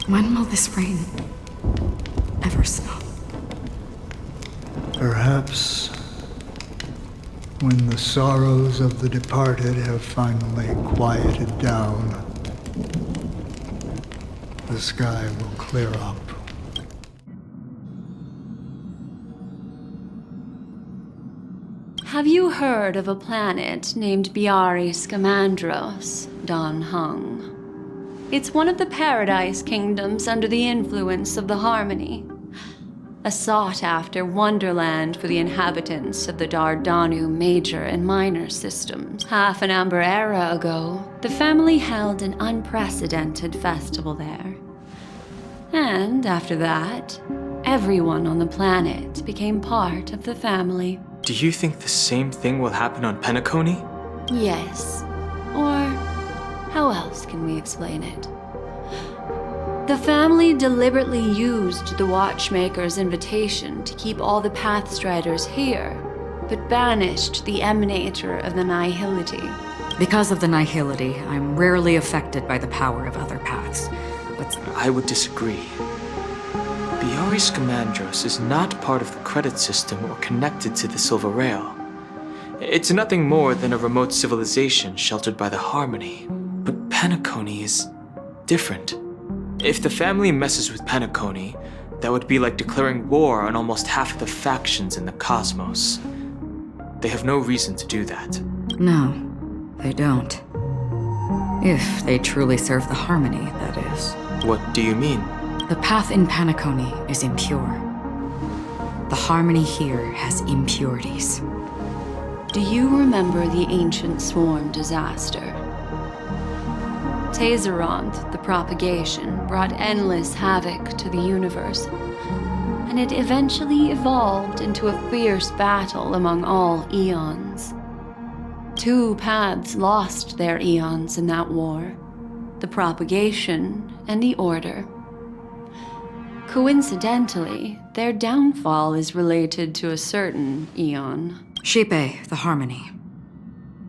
When will this rain ever stop? Perhaps when the sorrows of the departed have finally quieted down, the sky will clear up. Have you heard of a planet named Biari Scamandros, Don Hung? It's one of the Paradise Kingdoms under the influence of the Harmony. A sought-after wonderland for the inhabitants of the Dardanu Major and Minor systems. Half an Amber era ago, the family held an unprecedented festival there. And after that, everyone on the planet became part of the family. Do you think the same thing will happen on Penacony? Yes. Or how else can we explain it? The family deliberately used the Watchmaker's invitation to keep all the Pathstriders here, but banished the Emanator of the Nihility. Because of the Nihility, I'm rarely affected by the power of other paths, but I would disagree. Biari Scamandros is not part of the credit system or connected to the Silver Rail. It's nothing more than a remote civilization sheltered by the Harmony. But Penacony is different. If the family messes with Penacony, that would be like declaring war on almost half of the factions in the cosmos. They have no reason to do that. no, they don't. If they truly serve the Harmony, that is. What do you mean? The path in Penacony is impure. The Harmony here has impurities. Do you remember the Ancient Swarm disaster? Tazeront, the propagation, brought endless havoc to the universe, and it eventually evolved into a fierce battle among all eons. 2 paths lost their eons in that war, the propagation and the order. Coincidentally, their downfall is related to a certain eon. Shipe, the Harmony.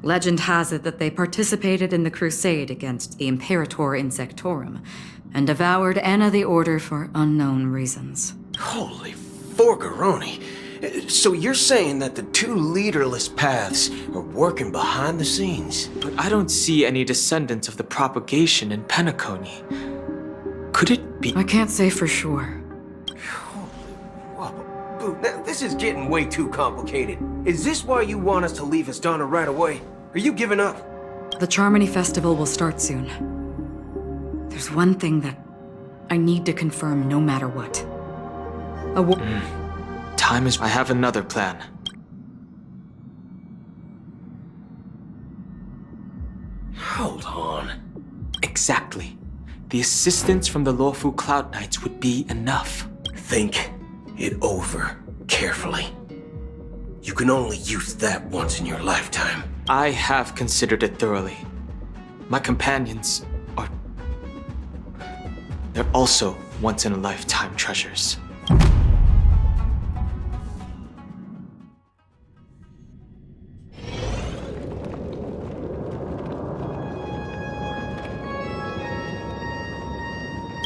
Legend has it that they participated in the crusade against the Imperator Insectorum and devoured Anna the Order for unknown reasons. Holy forgaroni. So you're saying that the 2 leaderless paths are working behind the scenes? But I don't see any descendants of the propagation in Penacony. Could it be? I can't say for sure. Boo, now, this is getting way too complicated. Is this why you want us to leave Astana right away? Are you giving up? The Charmony Festival will start soon. There's one thing that I need to confirm no matter what. Time is... I have another plan. Hold on. Exactly. The assistance from the Lawfu Cloud Knights would be enough. Think it over, carefully. You can only use that once in your lifetime. I have considered it thoroughly. My companions are... they're also once-in-a-lifetime treasures.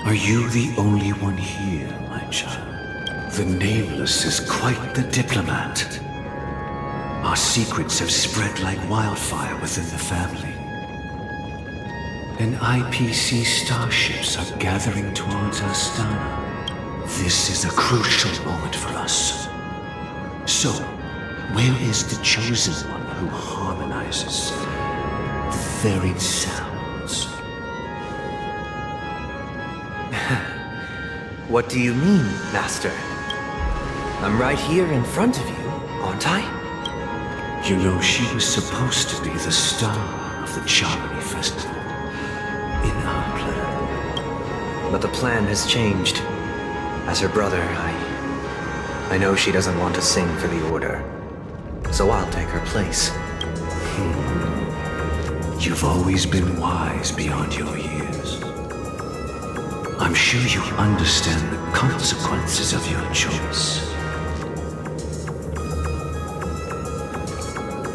Are you the only one here, my child? The Nameless is quite the diplomat. Our secrets have spread like wildfire within the family. And IPC starships are gathering towards Astana. This is a crucial moment for us. So, where is the chosen one who harmonizes the varied sounds? What do you mean, Master? I'm right here in front of you, aren't I? You know, she was supposed to be the star of the Charmony Festival. In our plan. But the plan has changed. As her brother, I know she doesn't want to sing for the Order. So I'll take her place. You've always been wise beyond your years. I'm sure you understand the consequences of your choice.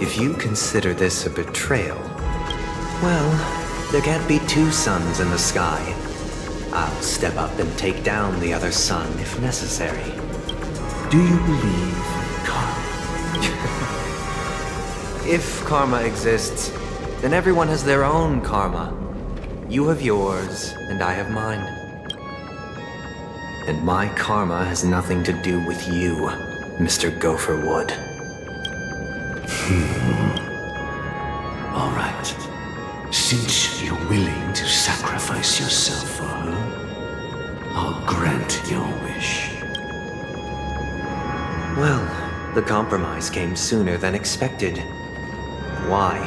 If you consider this a betrayal, well, there can't be two suns in the sky. I'll step up and take down the other sun if necessary. Do you believe in karma? If karma exists, then everyone has their own karma. You have yours, and I have mine. And my karma has nothing to do with you, Mr. Gopherwood. All right. Since you're willing to sacrifice yourself for her, I'll grant your wish. Well, the compromise came sooner than expected. Why?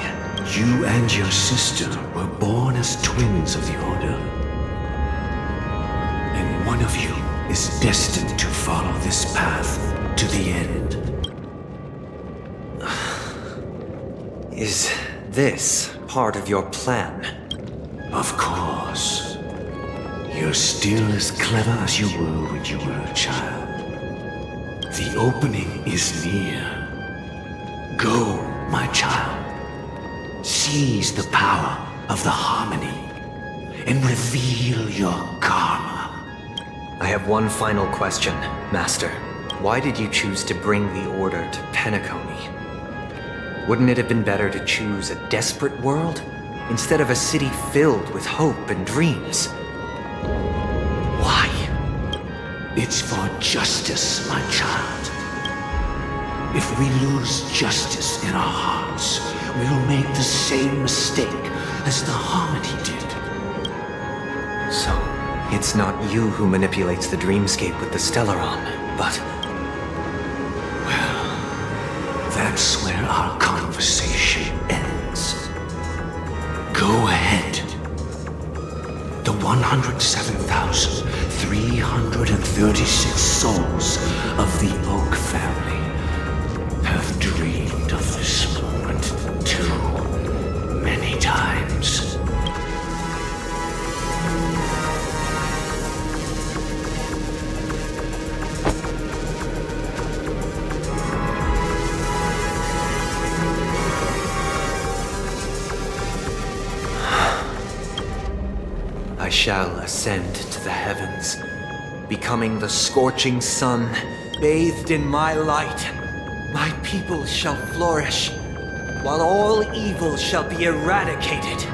You and your sister were born as twins of the Order. And one of you is destined to follow this path to the end. Is this part of your plan? Of course. You're still as clever as you were when you were a child. The opening is near. Go, my child. Seize the power of the Harmony and reveal your karma. I have one final question, Master. Why did you choose to bring the Order to Penacony? Wouldn't it have been better to choose a desperate world instead of a city filled with hope and dreams? Why? It's for justice, my child. If we lose justice in our hearts, we'll make the same mistake as the Harmony did. So, it's not you who manipulates the dreamscape with the Stellaron, but... Well, that's where our conversation ends. Go ahead. The 107,336 souls of the Oak family have dreamed of this moment too many times. I shall ascend to the heavens, becoming the scorching sun, bathed in my light. My people shall flourish, while all evil shall be eradicated.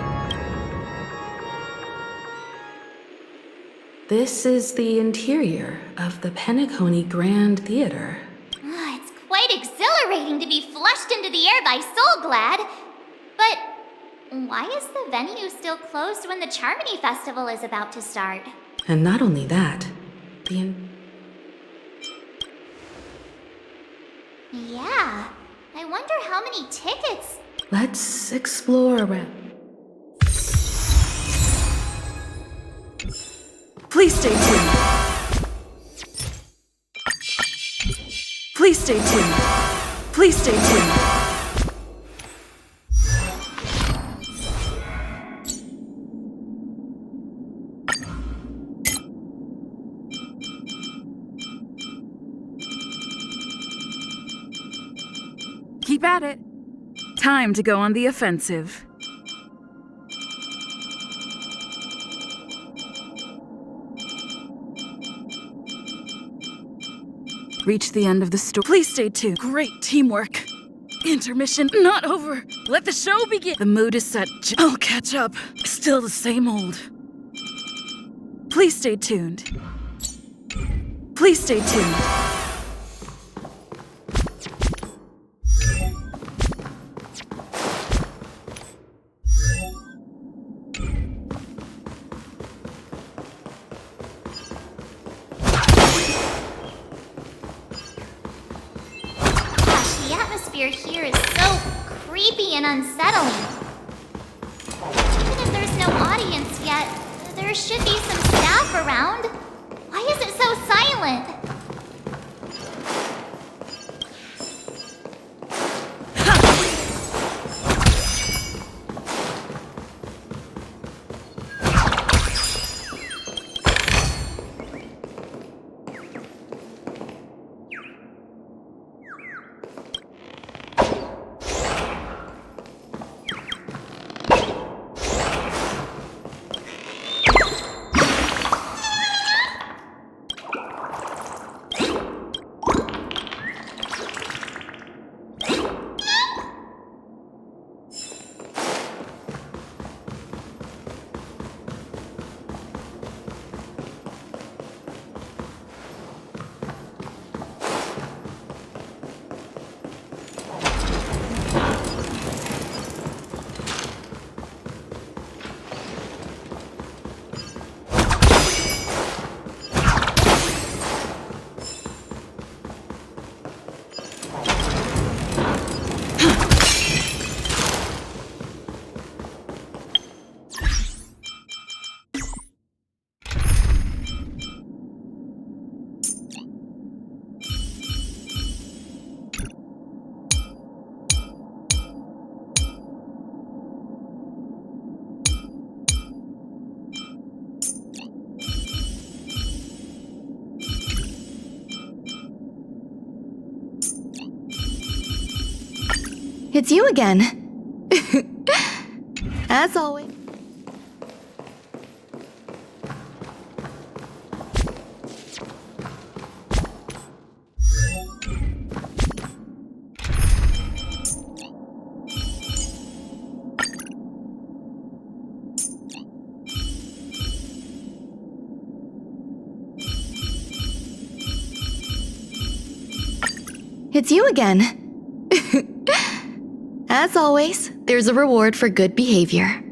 This is the interior of the Penacony Grand Theater. It's quite exhilarating to be flushed into the air by Soulglad. But why is the venue still closed when the Charmony Festival is about to start? And not only that, Yeah, I wonder how many tickets... Let's explore around. Please stay tuned. Please Please stay tuned. Please stay tuned. Keep at it. Time to go on the offensive. Reach the end of the story. Please stay tuned. Great teamwork. Intermission not over. Let the show begin. The mood is set. I'll catch up. Still the same old. Please stay tuned. Please stay tuned. The atmosphere here is so creepy and unsettling. Even if there's no audience yet, there should be some staff around. Why is it so silent? It's you again. As always. It's you again. As always, there's a reward for good behavior.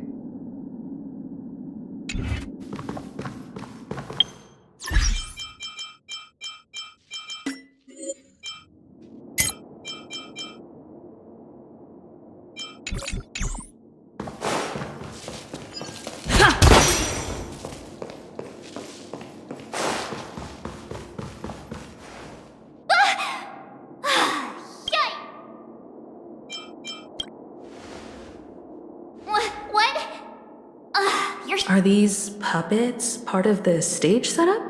Are these puppets part of the stage setup?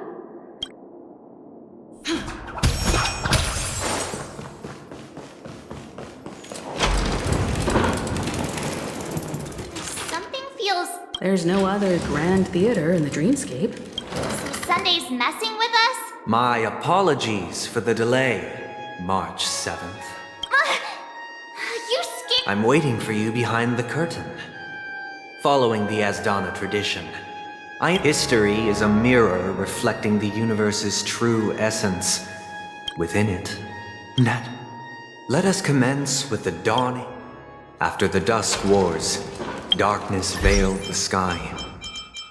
Something feels... There's no other grand theater in the dreamscape. So Sunday's messing with us? My apologies for the delay, March 7th. You scared... I'm waiting for you behind the curtain. Following the Asdana tradition, history is a mirror reflecting the universe's true essence. Within it, let us commence with the dawning. After the Dusk Wars, darkness veiled the sky,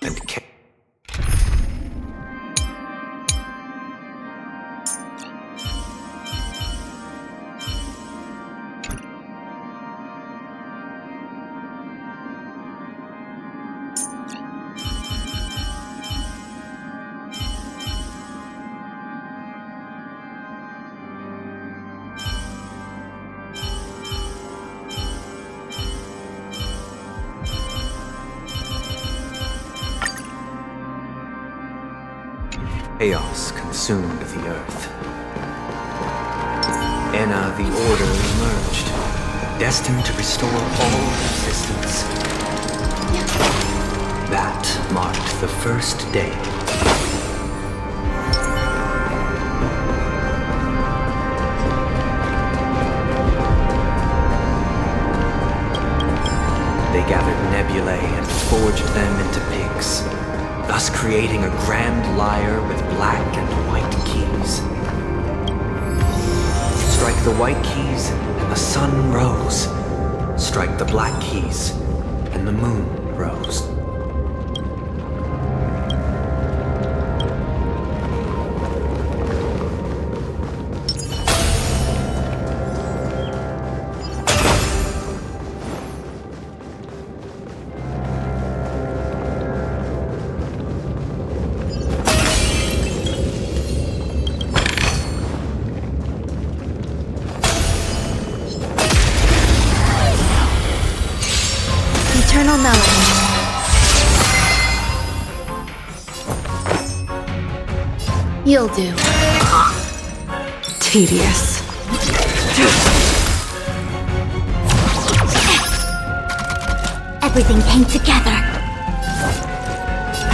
and Chaos consumed the earth. Enna the Order emerged, destined to restore all existence. That marked the first day. They gathered nebulae and forged them into pigs, thus creating a grand lyre with black and white keys. Strike the white keys and the sun rose. Strike the black keys and the moon rose. Eternal melody. You'll do. Tedious. Everything came together.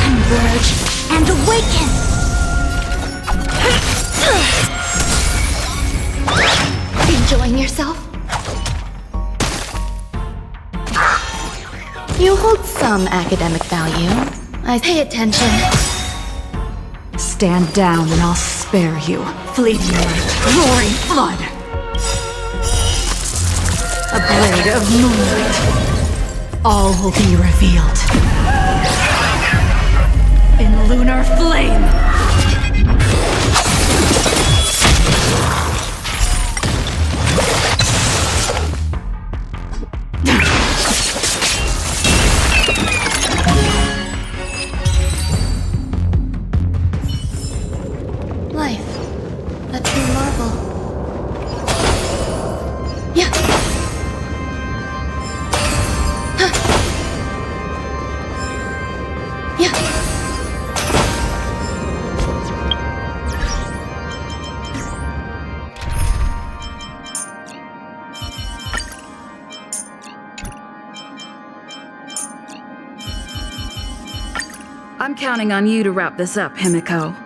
Converge and awaken! Enjoying yourself? You hold some academic value. I pay attention. Stand down and I'll spare you. Fleeting light, roaring flood. A blade of moonlight. All will be revealed. In lunar flame. Life. A true marvel. Yeah. Huh. Yeah. I'm counting on you to wrap this up, Himiko.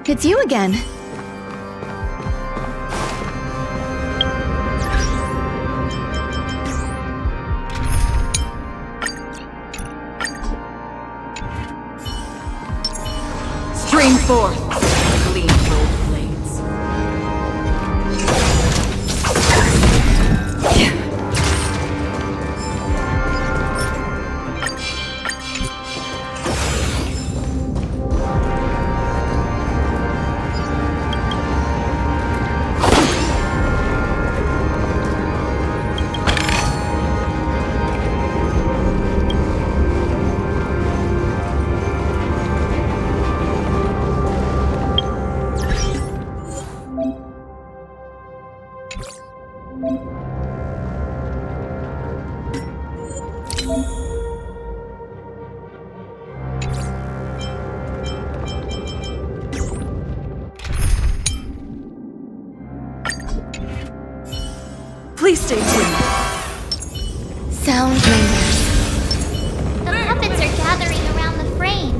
It's you again. Stream forth. Gleam gold blades. Please stay tuned. Sound lingers. The puppets are gathering around the frame.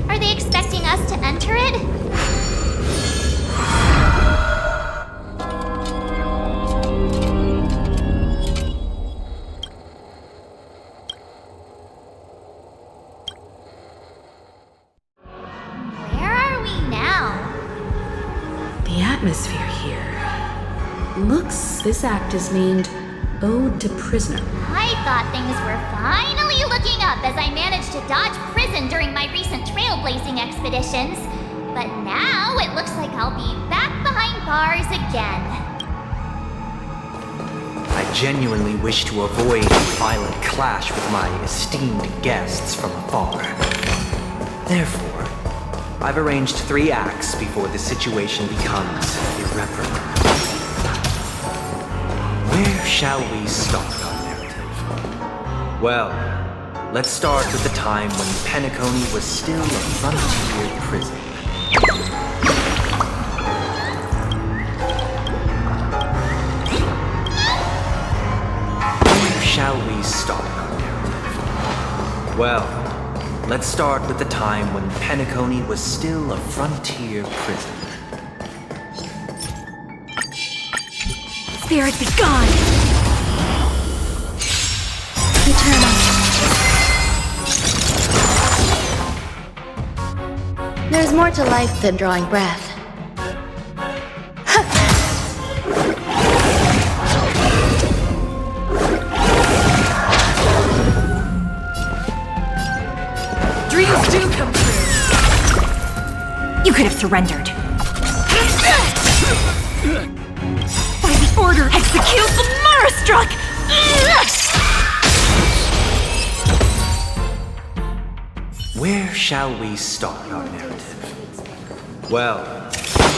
Are they expecting us to enter it? Where are we now? The atmosphere here. This act is named Ode to Prisoner. I thought things were finally looking up as I managed to dodge prison during my recent trailblazing expeditions. But now it looks like I'll be back behind bars again. I genuinely wish to avoid a violent clash with my esteemed guests from afar. Therefore, I've arranged 3 acts before the situation becomes irreparable. Where shall we start our narrative? Well, let's start with the time when Penacony was still a frontier prison. Where shall we start our narrative? Well, let's start with the time when Penacony was still a frontier prison. Spirit be gone! Eternal. There's more to life than drawing breath. Dreams do come true! You could have surrendered. By the order, execute the Marastruck! Where shall we start our narrative? Well,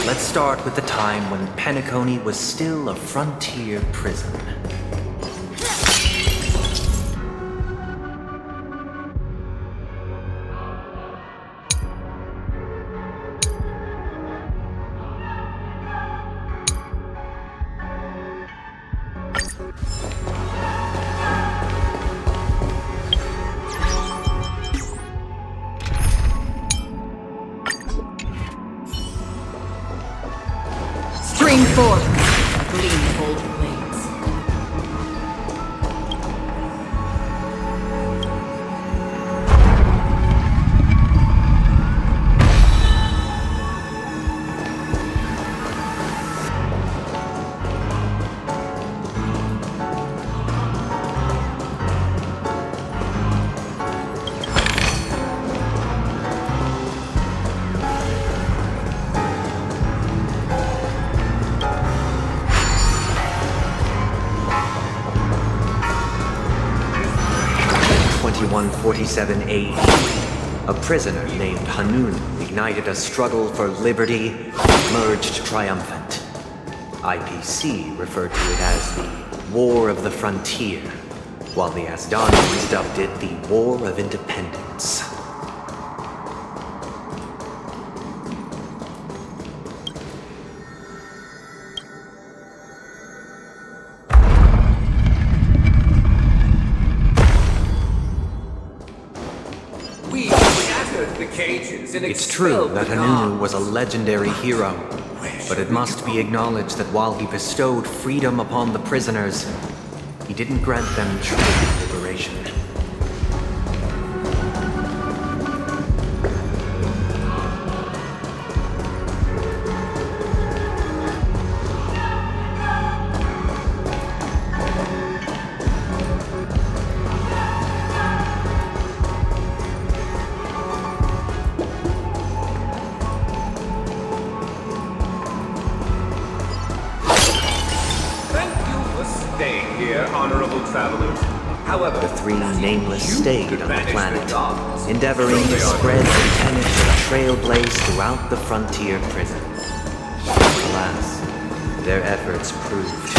let's start with the time when Penacony was still a frontier prison. Spring forth, gleam cold blades. AD, a prisoner named Hanun ignited a struggle for liberty and emerged triumphant. IPC referred to it as the War of the Frontier, while the Asdanians dubbed it the War of Independence. It's true that Hanunu was a legendary hero, but it must be acknowledged that while he bestowed freedom upon the prisoners, he didn't grant them true liberation. The three nameless stayed on the planet, endeavoring to spread the tenets of a trailblaze throughout the frontier prison. Alas, their efforts proved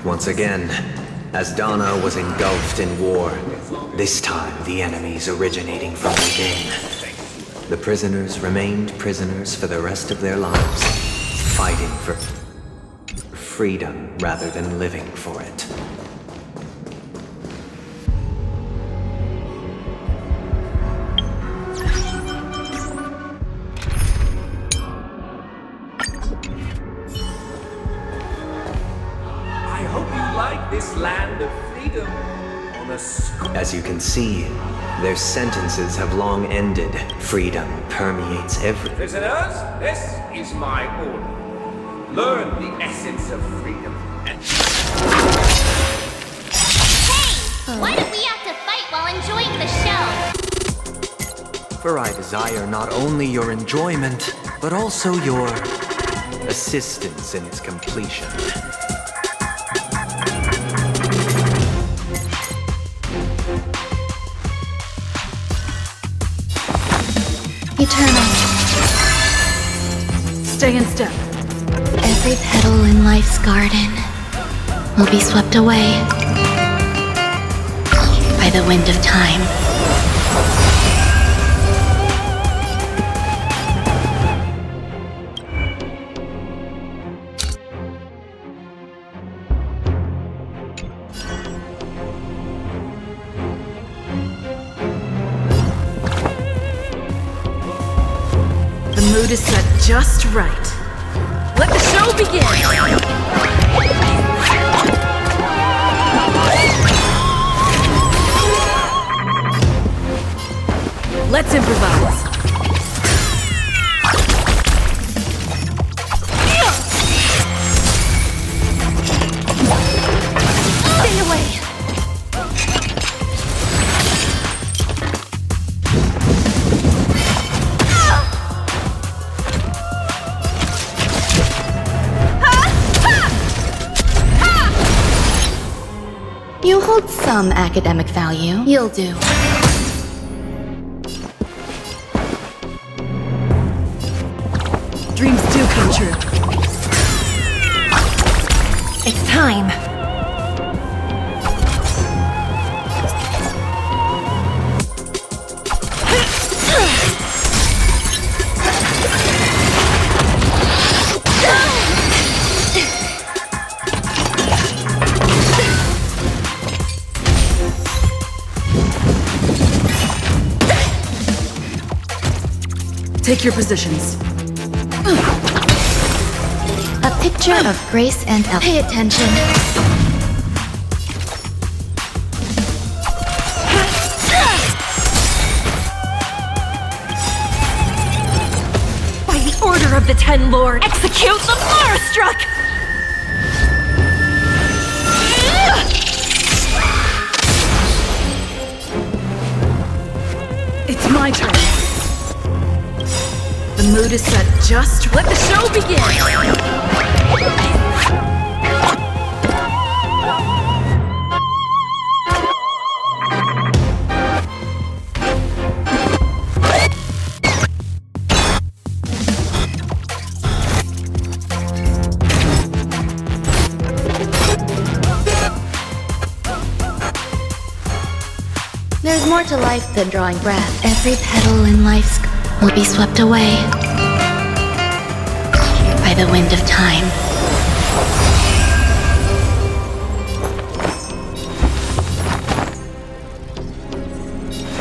Once again, Asdana was engulfed in war, this time the enemies originating from within. The prisoners remained prisoners for the rest of their lives, fighting for freedom rather than living for it. This land of freedom on a As you can see, their sentences have long ended. Freedom permeates every... Prisoners, this is my order. Learn the essence of freedom and... Hey! Why do we have to fight while enjoying the show? For I desire not only your enjoyment, but also your assistance in its completion. Eternal. Stay in step. Every petal in life's garden will be swept away by the wind of time. The mood is set just right. Let the show begin! Let's improvise. Stay away! You hold some academic value. You'll do. Dreams do come true. It's time. Take your positions. A picture of grace and pay attention. By the order of the Ten Lord, execute the Marastruck! It's my turn. The mood is set just. Let the show begin! There's more to life than drawing breath. Every petal in life's will be swept away by the wind of time.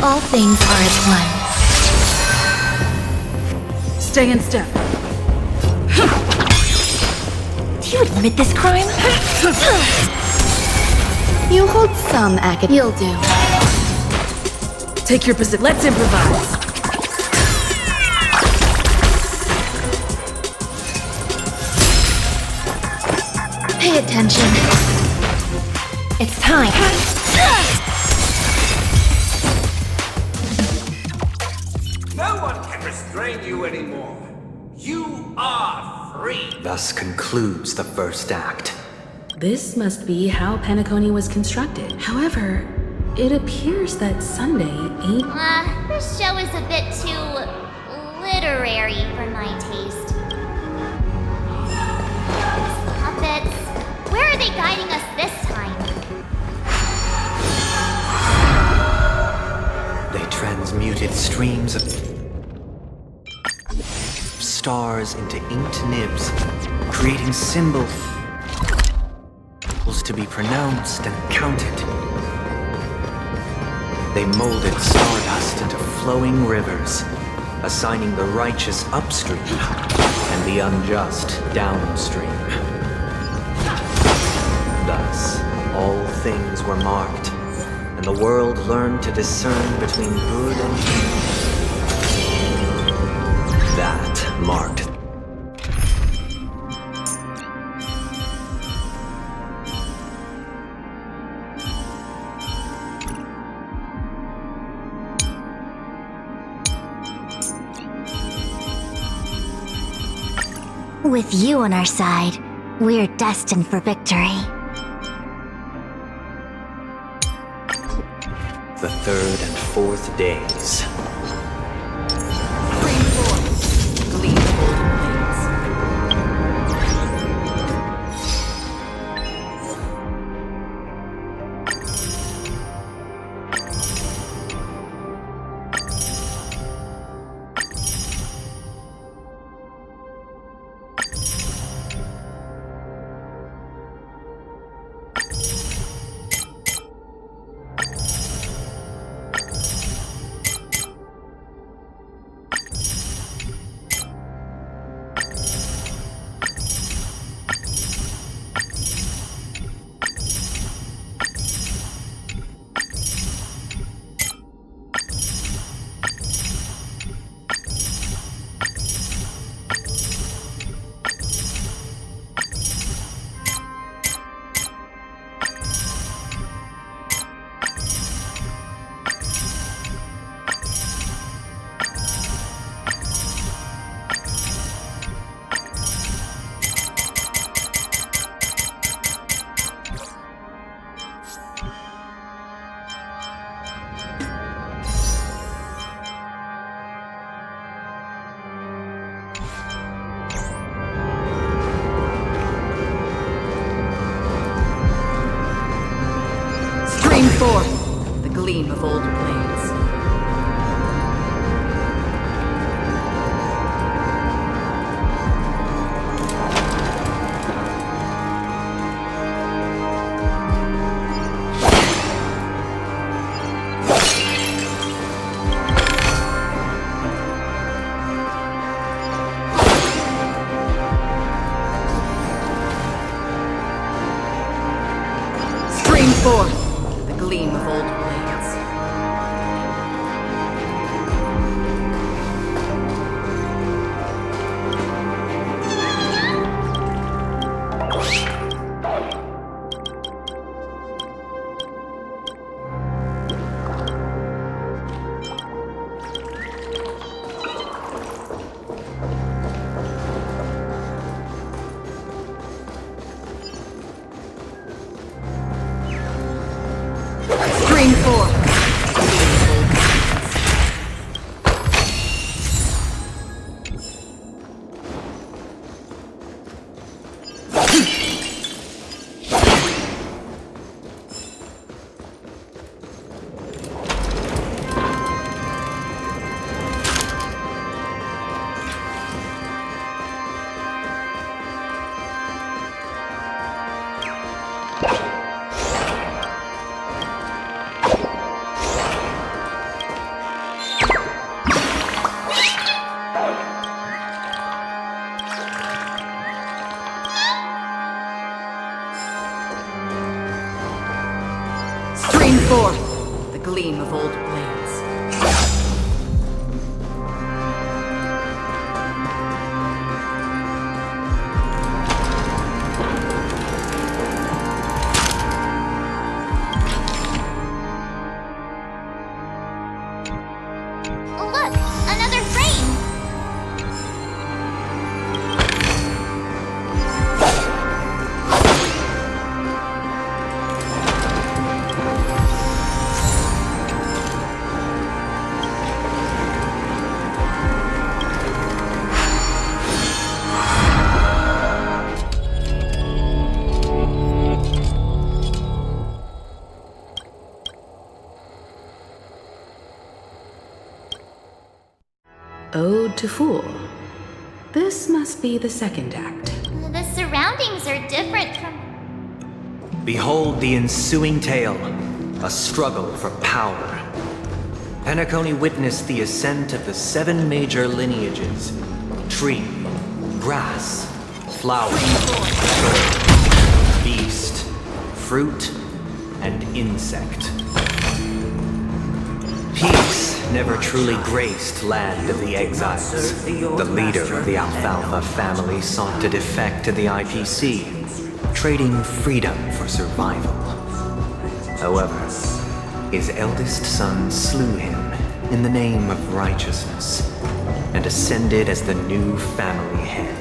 All things are as one. Stay in step. Do you admit this crime? You hold some academic. You'll do. Take your position. Let's improvise. Pay attention. It's time. No one can restrain you anymore. You are free. Thus concludes the first act. This must be how Penacony was constructed. However, it appears that Sunday ain't... This show is a bit too literary for my taste. Puppets, where are they guiding us this time? They transmuted streams of stars into inked nibs, creating symbols to be pronounced and counted. They molded stardust into flowing rivers, assigning the righteous upstream and the unjust downstream. Thus, all things were marked, and the world learned to discern between good and evil. That marked With you on our side, we're destined for victory. the third and fourth days. Stream forth the gleam of old blades. Stream forth the gleam of old blades. Stream forth. Stream forth the gleam of old blades. Look, another frame! Ode to Fool. This must be the second act. The surroundings are different from... Behold the ensuing tale, a struggle for power. Penacony witnessed the ascent of the 7 major lineages: tree, grass, flower, bird, beast, fruit, and insect. never truly graced Land of the Exiles. The leader of the Alfalfa family sought to defect to the IPC, trading freedom for survival. However, his eldest son slew him in the name of righteousness and ascended as the new family head.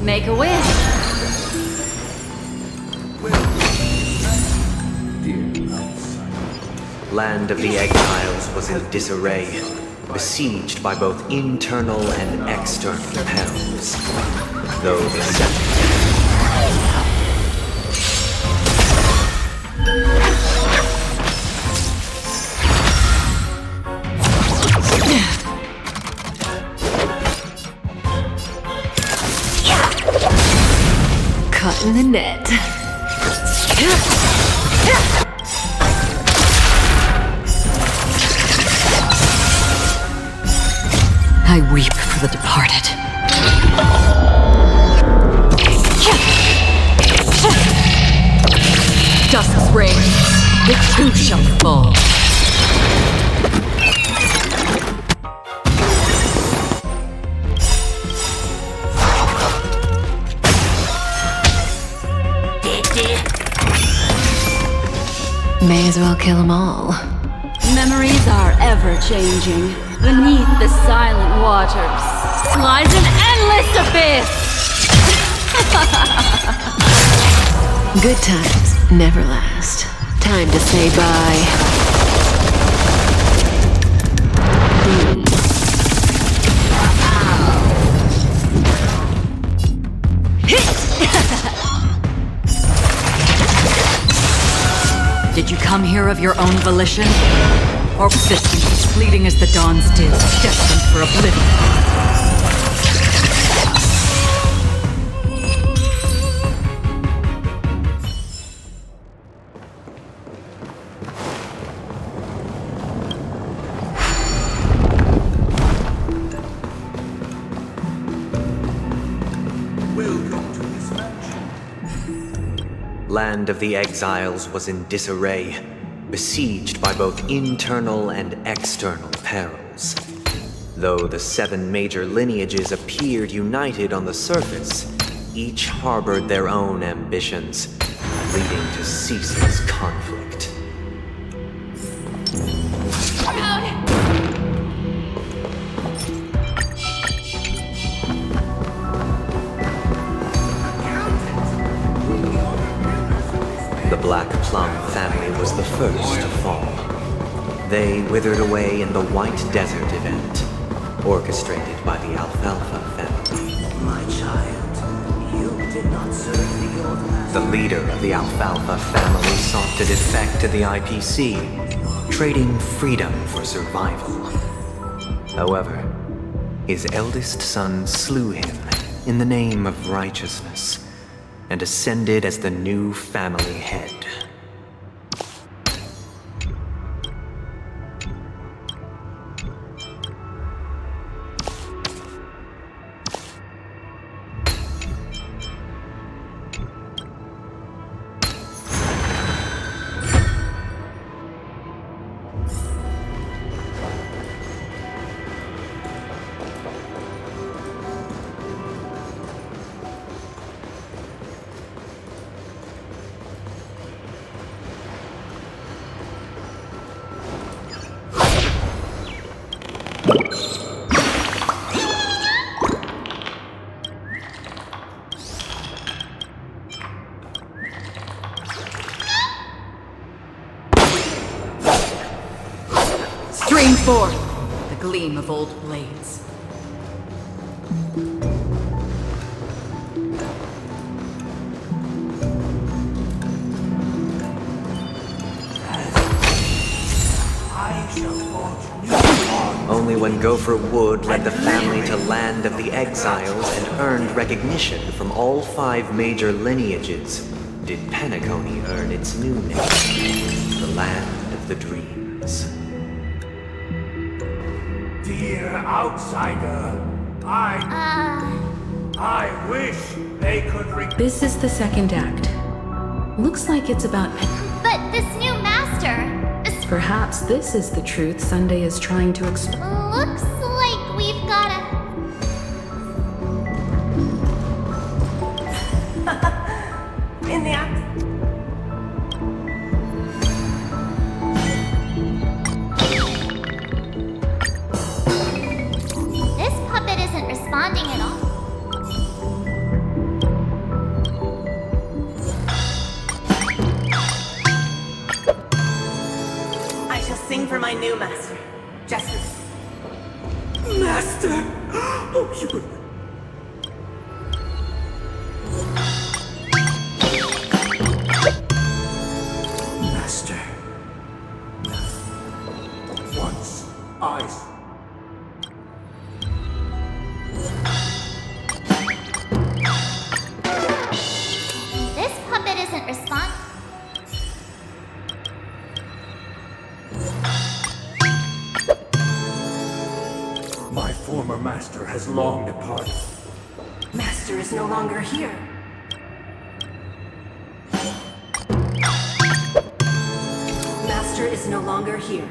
Make a wish. Land of the Exiles was in disarray, besieged by both internal and external perils. Though the Caught in the net. I weep for the departed. Dusk's reign, the two shall fall. May as well kill them all. Memories are ever changing. Beneath the silent waters lies an endless abyss! Good times never last. Time to say bye. Did you come here of your own volition? Or persistence as fleeting as the dawn's dew, destined for oblivion? Land of the Exiles was in disarray, besieged by both internal and external perils. Though the 7 major lineages appeared united on the surface, each harbored their own ambitions, leading to ceaseless conflict. The Black Plum family was the first to fall. They withered away in the White Desert event, orchestrated by the Alfalfa family. My child, you did not serve the old master. The leader of the Alfalfa family sought to defect to the IPC, trading freedom for survival. However, his eldest son slew him in the name of righteousness and ascended as the new family head. Scream forth the gleam of old blades. Only when Gopher Wood led the family to land of the exiles and earned recognition from all 5 major lineages did Penacony earn its new name, the Land of the Dreams. Dear outsider, I wish they could This is the second act. Looks like it's about But this new master Perhaps this is the truth Sunday is trying to explore. looks like we've gotta. In the act. This puppet isn't responding at all. I shall sing for my new master, Justice. Master! Oh, you were... Master. Once I... This puppet isn't responding. My former master has long departed. Master is no longer here. Master is no longer here.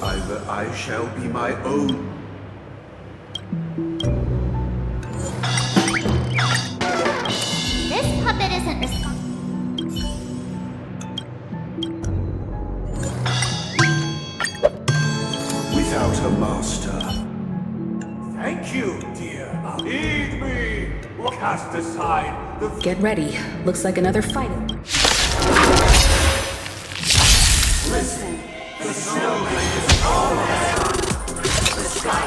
Either I shall be my own. This puppet isn't responding. Without a master. Thank you, dear. Heed me. Cast aside the... Get ready. Looks like another fight. Listen, the snowman is almost gone. The sky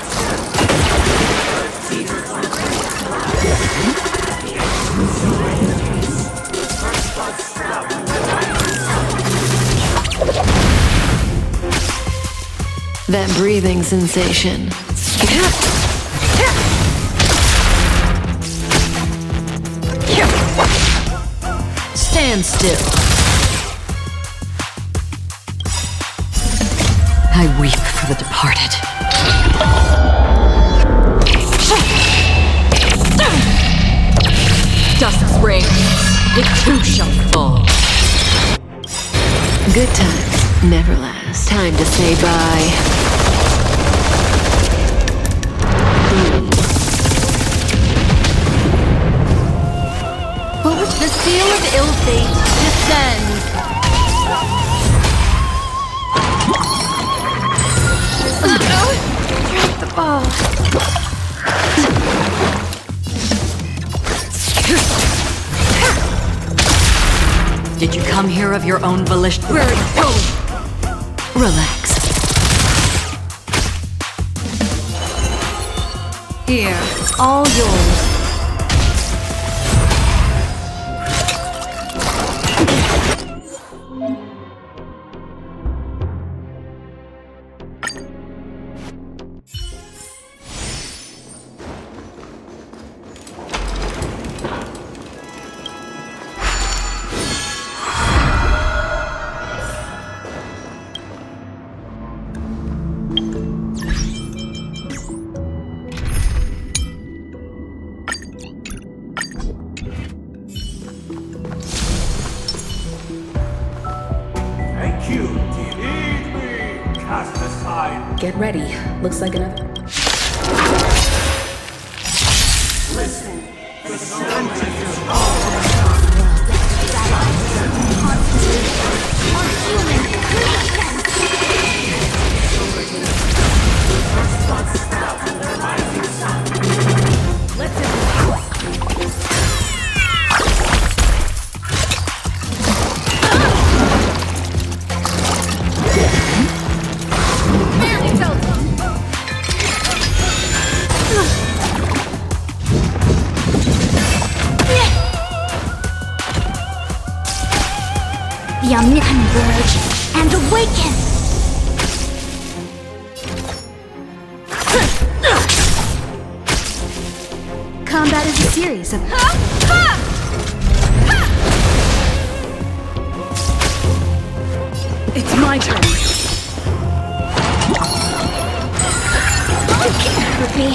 That breathing sensation. Stand still. I weep for the departed. Dust rings, it too shall fall. Good times never last. Time to say bye. The seal of ill fate descends. Drop the ball. Did you come here of your own volition? Where are you going? Relax. Here, all yours. Get ready. Looks like another. Listen, the snowman is The omniscient converge and awaken! Combat is a series of... It's my turn. You can't hurt me.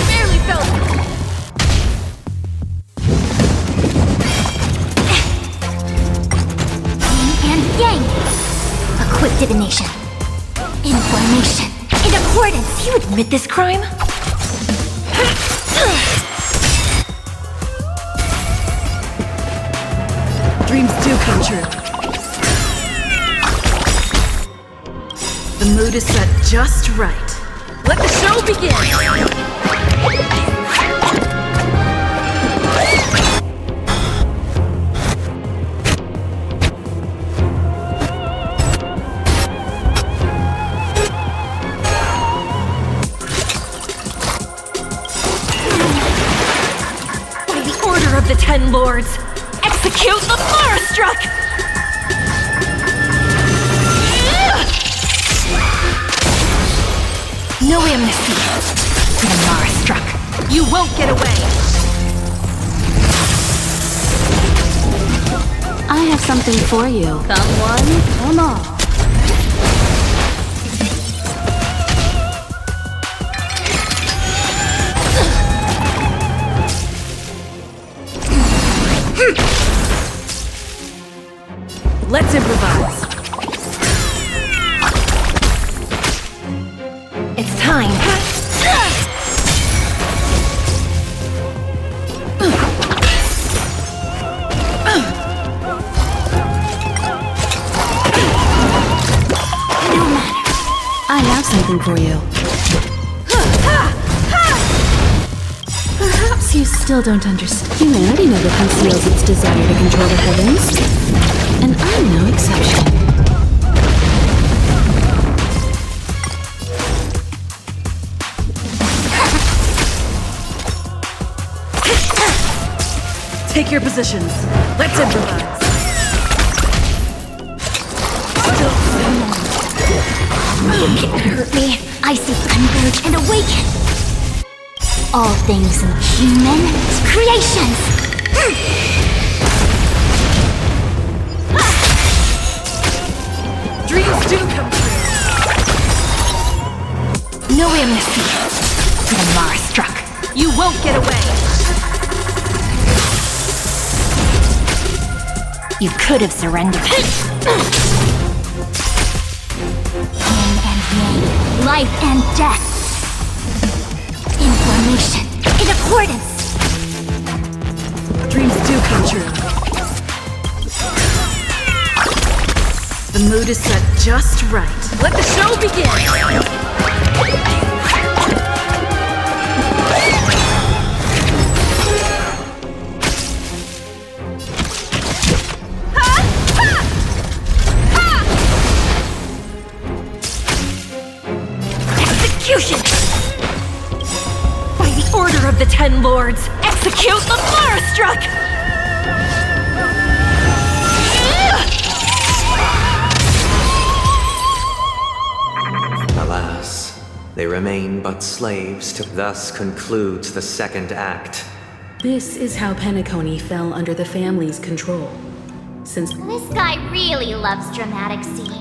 Barely felt it. Yin and yang. A quick divination. Information. In accordance. You admit this crime? Dreams do come true. The mood is set just right. Let the show begin! By the order of the Ten Lords, execute the Marastruck! No amnesty to the Marastruck. You won't get away! I have something for you. Come one, come all. Let's improvise. It's time. I have something for you. Perhaps you still don't understand. Humanity never conceals its desire to control the heavens. And I'm no exception. Take your positions. Let's improvise. You can't hurt me. I see converge and awaken. All things human creations. Dreams do come true. No amnesty to the Marastruck. You won't get away. You could have surrendered. Yin and yang, life and death. Information in accordance. Dreams do come true. The mood is set just right. Let the show begin! Execution! By the order of the Ten Lords, execute the Marastruck! Alas, they remain but slaves to... Thus concludes the second act. This is how Penacony fell under the family's control. Since This guy really loves dramatic scenes.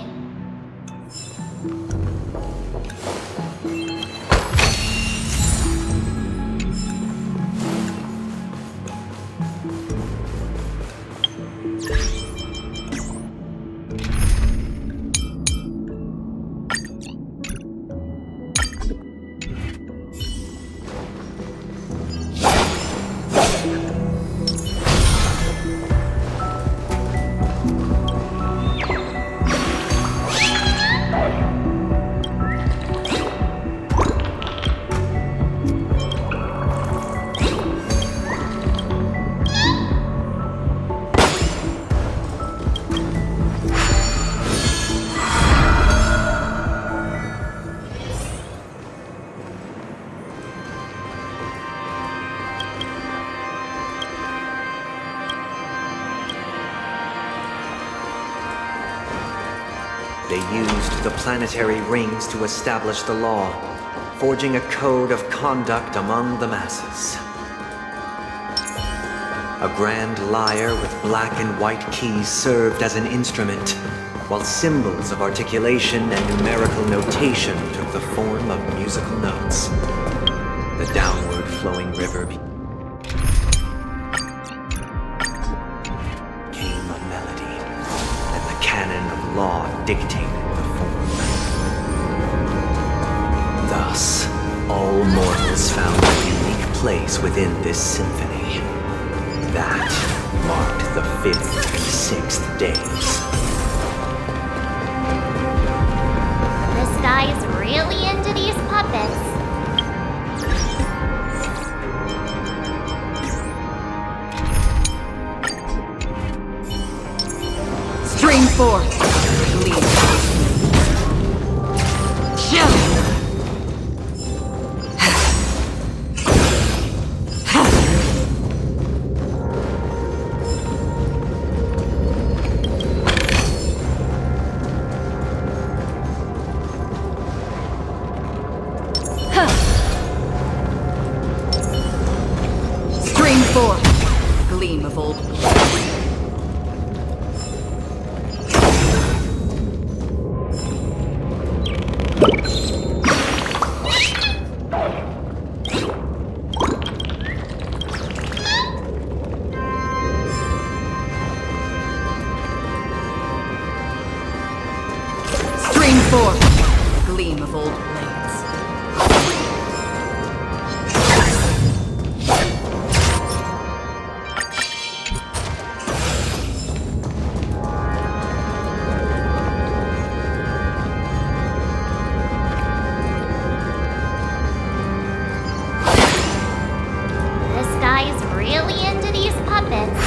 They used the planetary rings to establish the law, forging a code of conduct among the masses. A grand lyre with black and white keys served as an instrument, while symbols of articulation and numerical notation took the form of musical notes. The downward flowing river became a melody, and the canon of law dictated the form. Thus, all mortals found a unique place within this symphony. That marked the 5th and 6th days. This guy is really into these puppets. Stream 4. Lead. Chill. Stream 4. Gleam of old. Stream 4. Gleam of old blades. This guy is really into these puppets.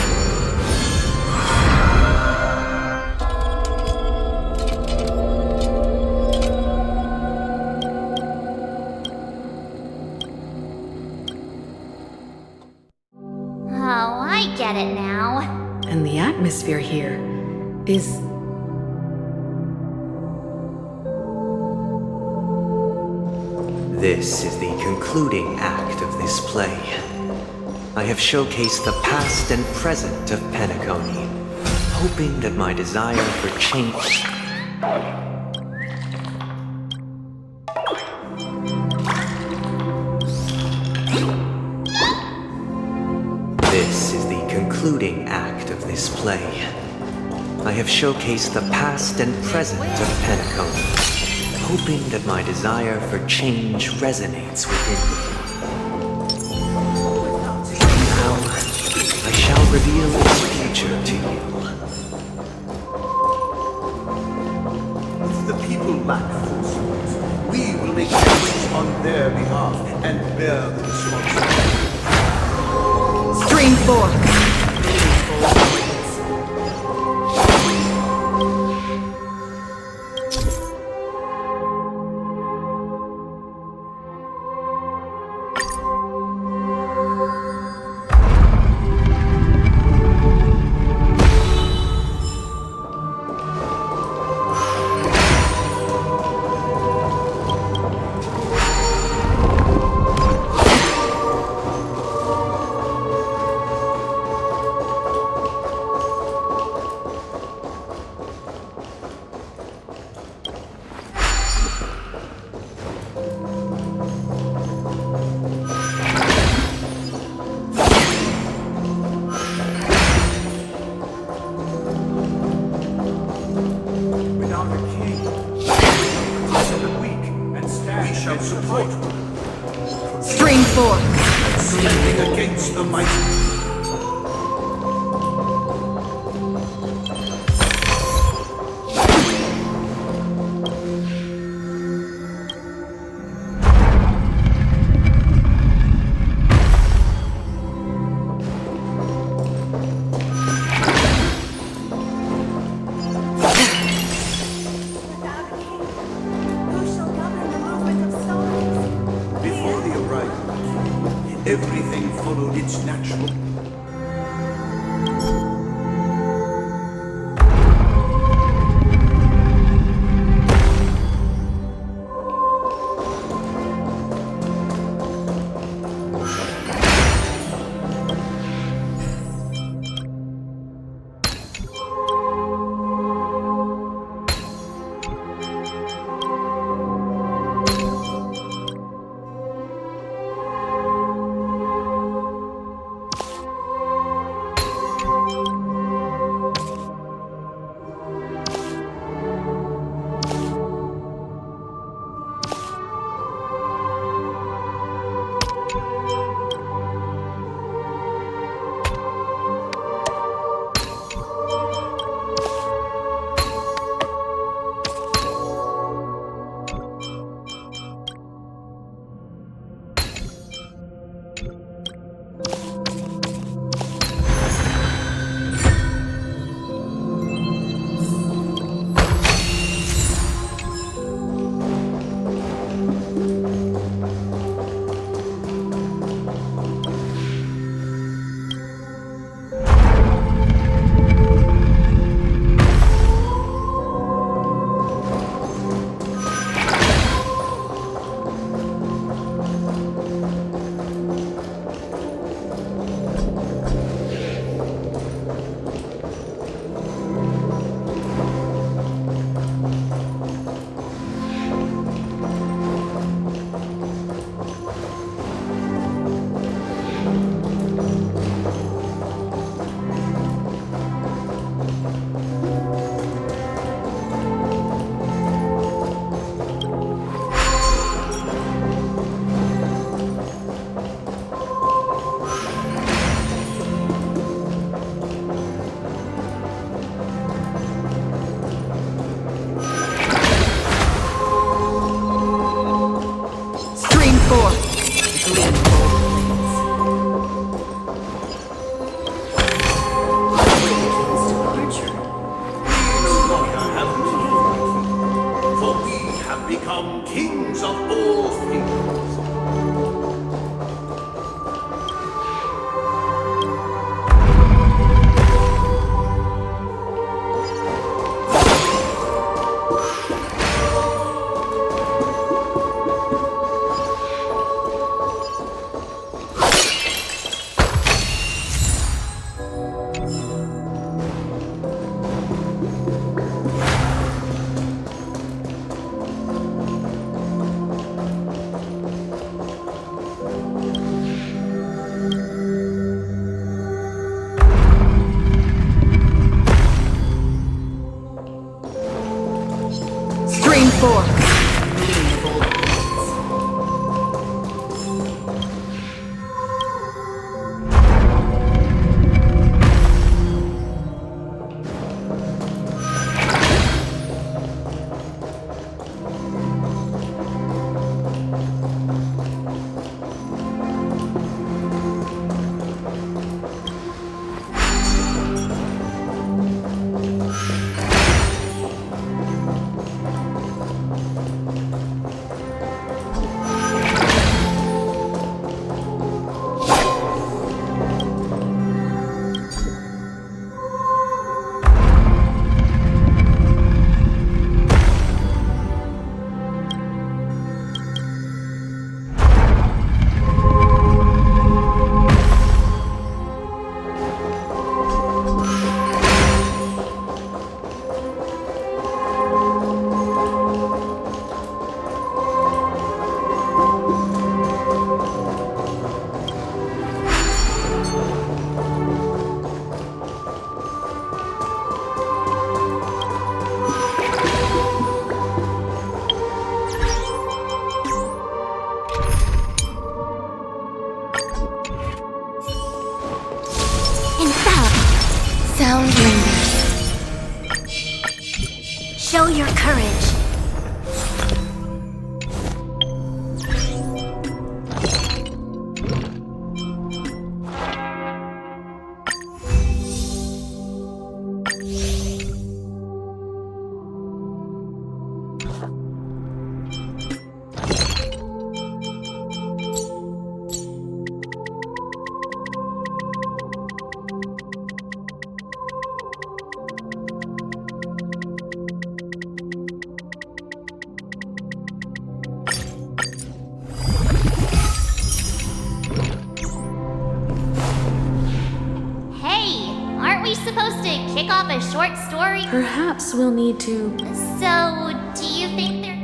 Oh, I get it now. And the atmosphere here is... This is the concluding act of this play. I have showcased the past and present of Penacony, hoping that my desire for change... This is the concluding act of this play. I have showcased the past and present of Penacony, hoping that my desire for change resonates within me. Now, I shall reveal its future to you. If the people lack foresight, we will make choices on their behalf and bear the responsibility. Stream 4. Without a king, the weak and stand we shall support Stream 4. standing against the mighty. Before the arrival, everything followed its natural. sound lingers. Show your courage. A short story? Perhaps we'll need to... So, do you think there...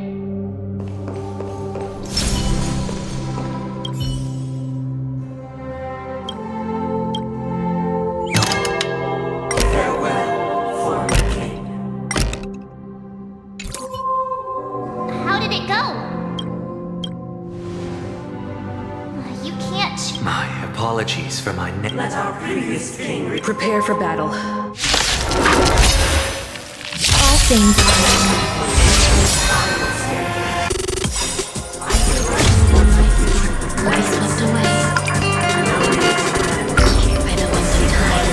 How did it go? You can't... My apologies for my name. Let our previous king... Prepare for battle. All things will be swept away by the winds of time.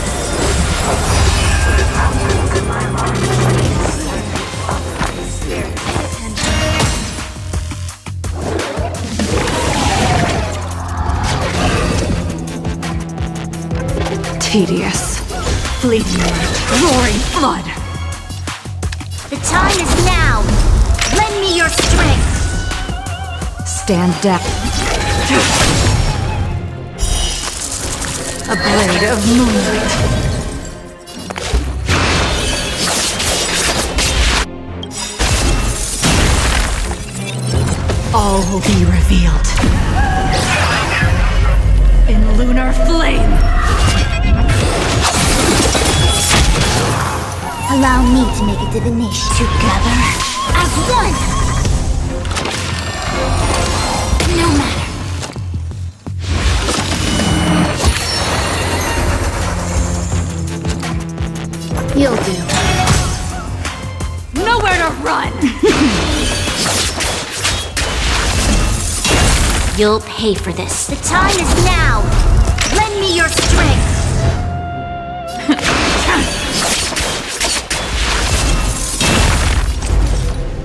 Tedious, fleeting light, roaring flood. The time is now! Lend me your strength! Stand down. A blade of moonlight. All will be revealed in lunar flame. Allow me to make a divination. Together as one! No matter. You'll do. Nowhere to run! You'll pay for this. The time is now! Lend me your strength!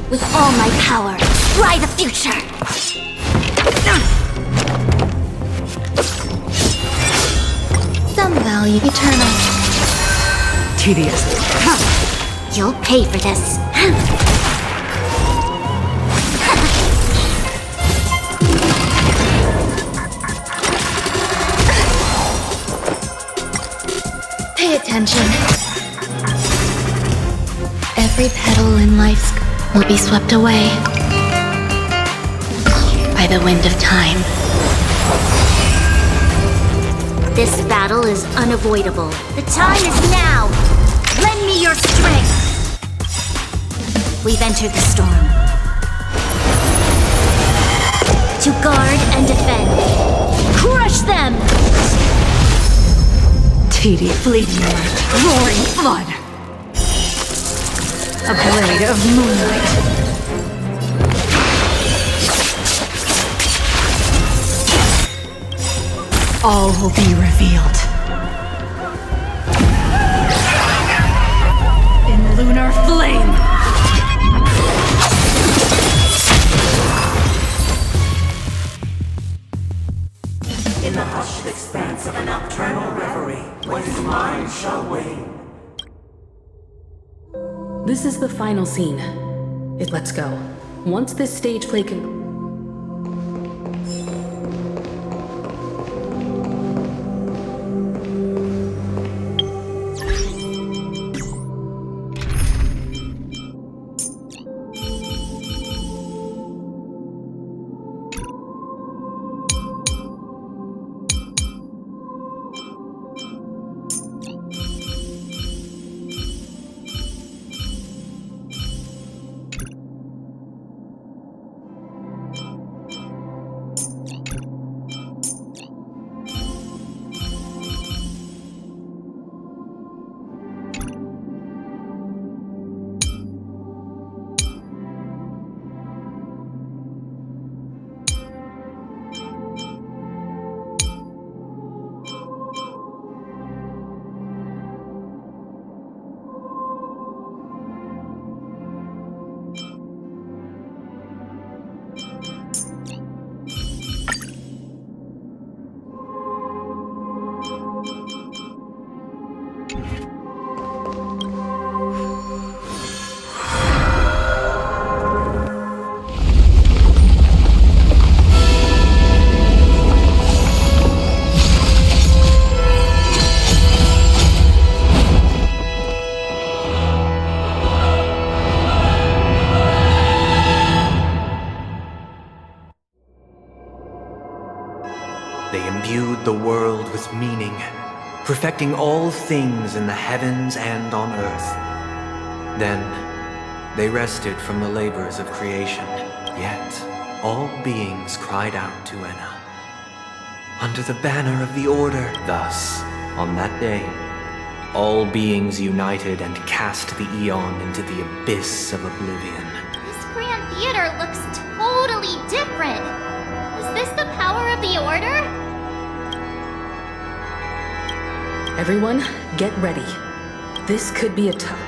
With all my power, fly the future! Some value eternal. Tedious. You'll pay for this. Pay attention. Every petal in life's will be swept away by the wind of time. This battle is unavoidable. The time is now! Lend me your strength! We've entered the storm. To guard and defend. Crush them! Tedious, fleeting light, roaring flood. A blade of moonlight. All will be revealed in lunar flame. In the hushed expanse of a nocturnal reverie, what is mine shall wane. This is the final scene. Let's go. Once this stage play imbued the world with meaning, perfecting all things in the heavens and on earth. Then they rested from the labors of creation, yet all beings cried out to Enna. Under the banner of the Order, thus, on that day, all beings united and cast the Eon into the abyss of oblivion. This Grand Theater looks totally different. Is this the power of the Order? Everyone, get ready. This could be a tough...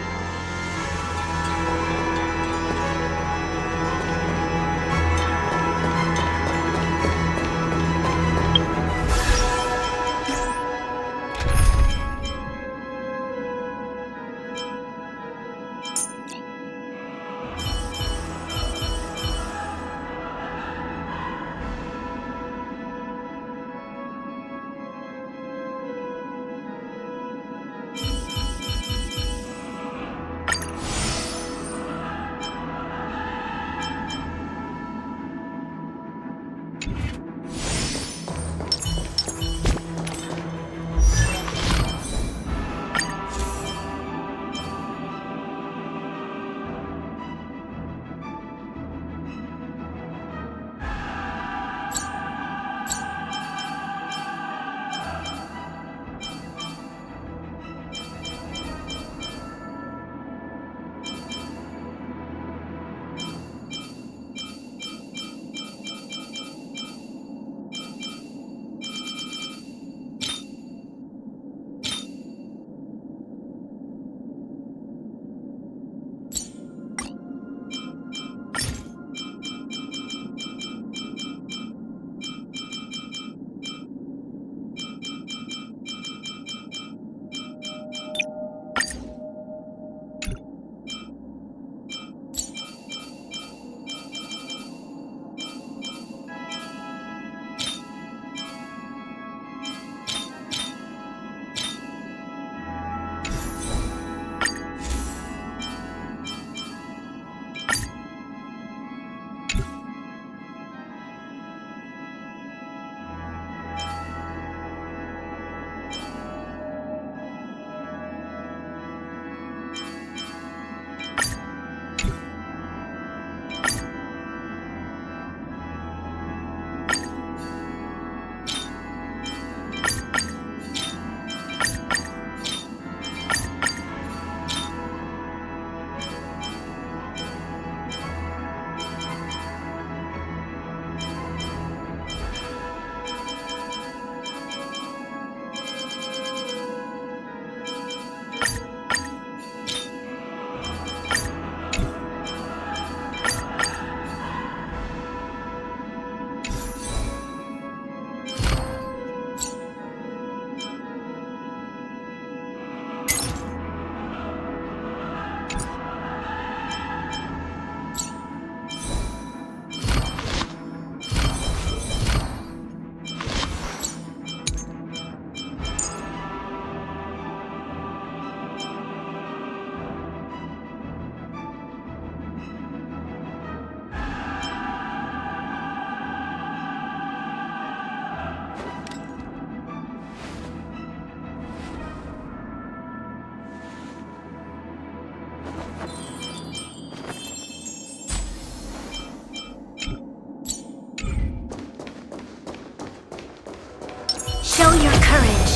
Show your courage.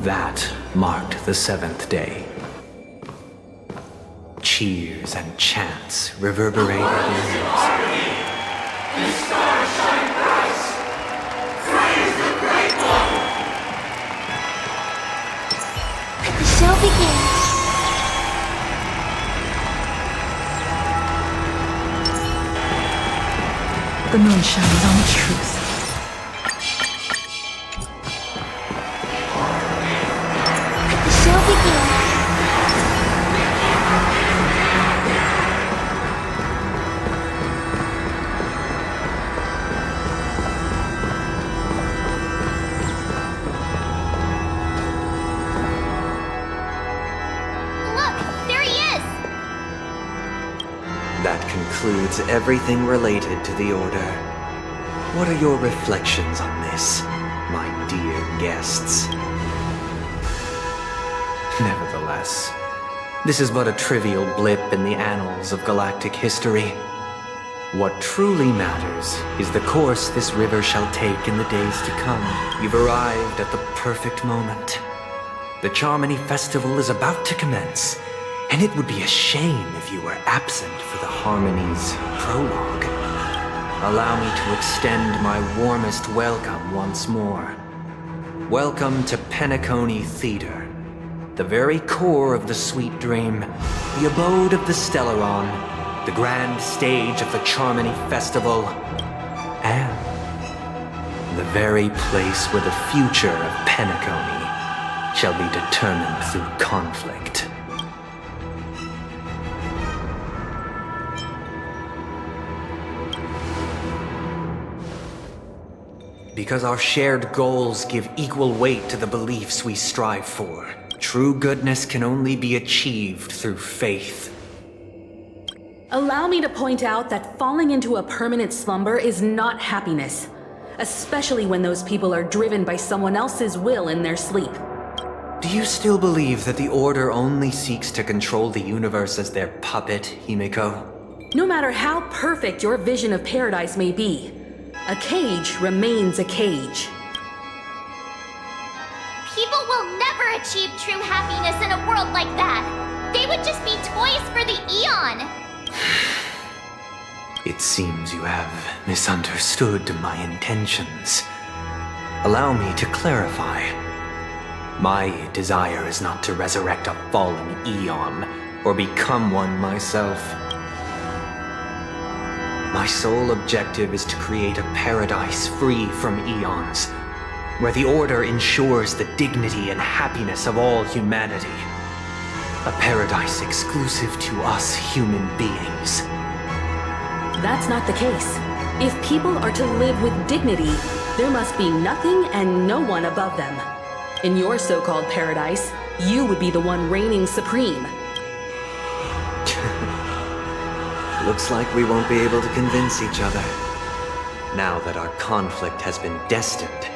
That marked the seventh day. Cheers and chants reverberated in unison. The stars shine bright. Praise the great one. The show begins. The moon shines on the truth. The show begins. That concludes includes everything related to the Order. What are your reflections on this, my dear guests? Nevertheless, this is but a trivial blip in the annals of galactic history. What truly matters is the course this river shall take in the days to come. You've arrived at the perfect moment. The Charmony Festival is about to commence, and it would be a shame if you were absent for the Harmony's prologue. Allow me to extend my warmest welcome once more. Welcome to Penacony Theater, the very core of the Sweet Dream, the abode of the Stellaron, the grand stage of the Charmony Festival, and the very place where the future of Penacony shall be determined through conflict. Because our shared goals give equal weight to the beliefs we strive for, true goodness can only be achieved through faith. Allow me to point out that falling into a permanent slumber is not happiness, especially when those people are driven by someone else's will in their sleep. Do you still believe that the Order only seeks to control the universe as their puppet, Himiko? No matter how perfect your vision of paradise may be, a cage remains a cage. People will never achieve true happiness in a world like that. They would just be toys for the Eon. It seems you have misunderstood my intentions. Allow me to clarify. My desire is not to resurrect a fallen Eon, or become one myself. My sole objective is to create a paradise free from Eons, where the Order ensures the dignity and happiness of all humanity. A paradise exclusive to us human beings. That's not the case. If people are to live with dignity, there must be nothing and no one above them. In your so-called paradise, you would be the one reigning supreme. Looks like we won't be able to convince each other. Now that our conflict has been destined,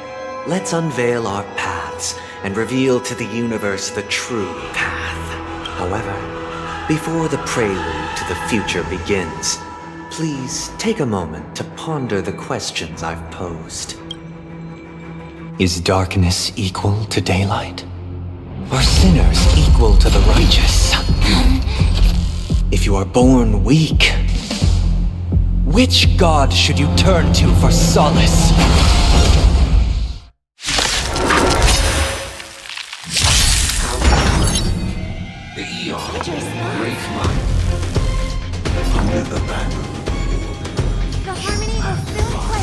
let's unveil our paths and reveal to the universe the true path. However, before the prelude to the future begins, please take a moment to ponder the questions I've posed. Is darkness equal to daylight? Are sinners equal to the righteous? If you are born weak, which god should you turn to for solace? The Eon, great light, under the banner. The Harmony will soon play.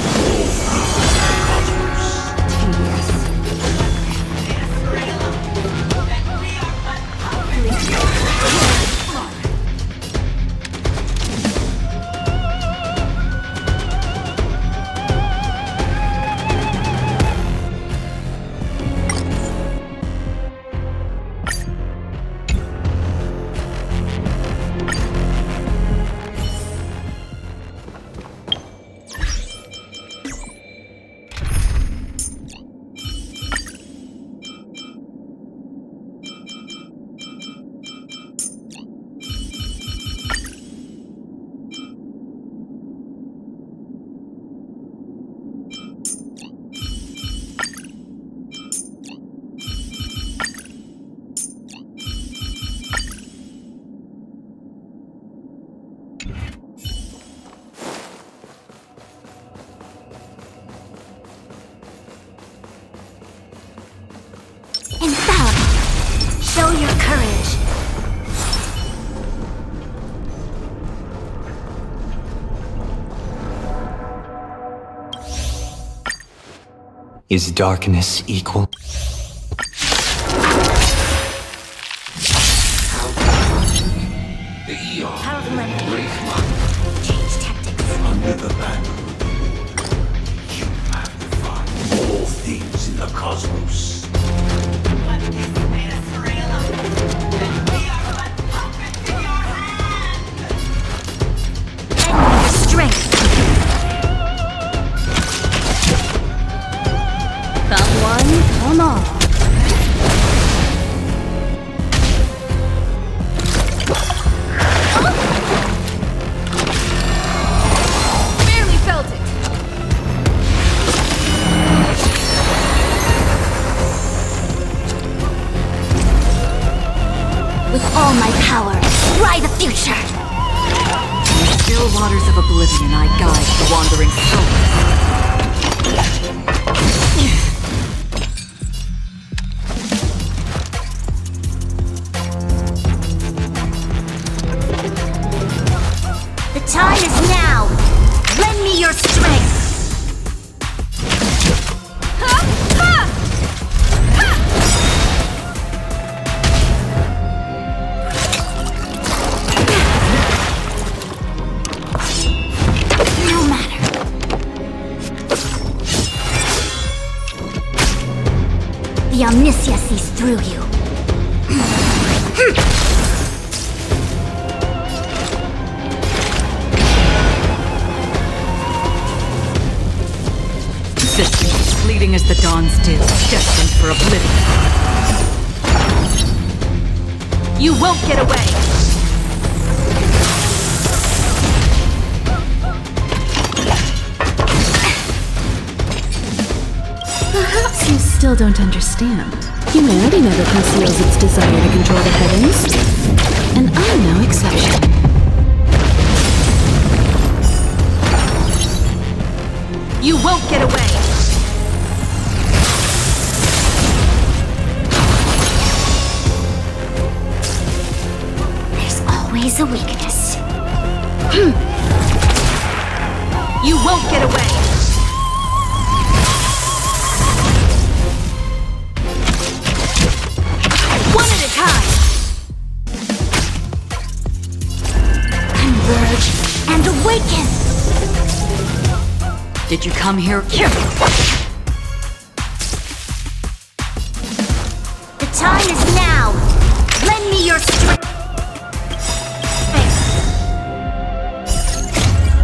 And Bob, show your courage. Is darkness equal? The Eon, How of limit. great light, Change tactics. under the banner. You have defined all things in the cosmos. I guide the wandering souls. The time is now! Lend me your strength! No matter. The Omniscia sees through you. Existence fleeting as the dawn's dew, destined for oblivion. You won't get away! Perhaps you still don't understand. Humanity never conceals its desire to control the heavens. And I'm no exception. You won't get away! There's always a weakness. You won't get away! One at a time! Converge and awaken! Did you come here? The time is now! Lend me your strength!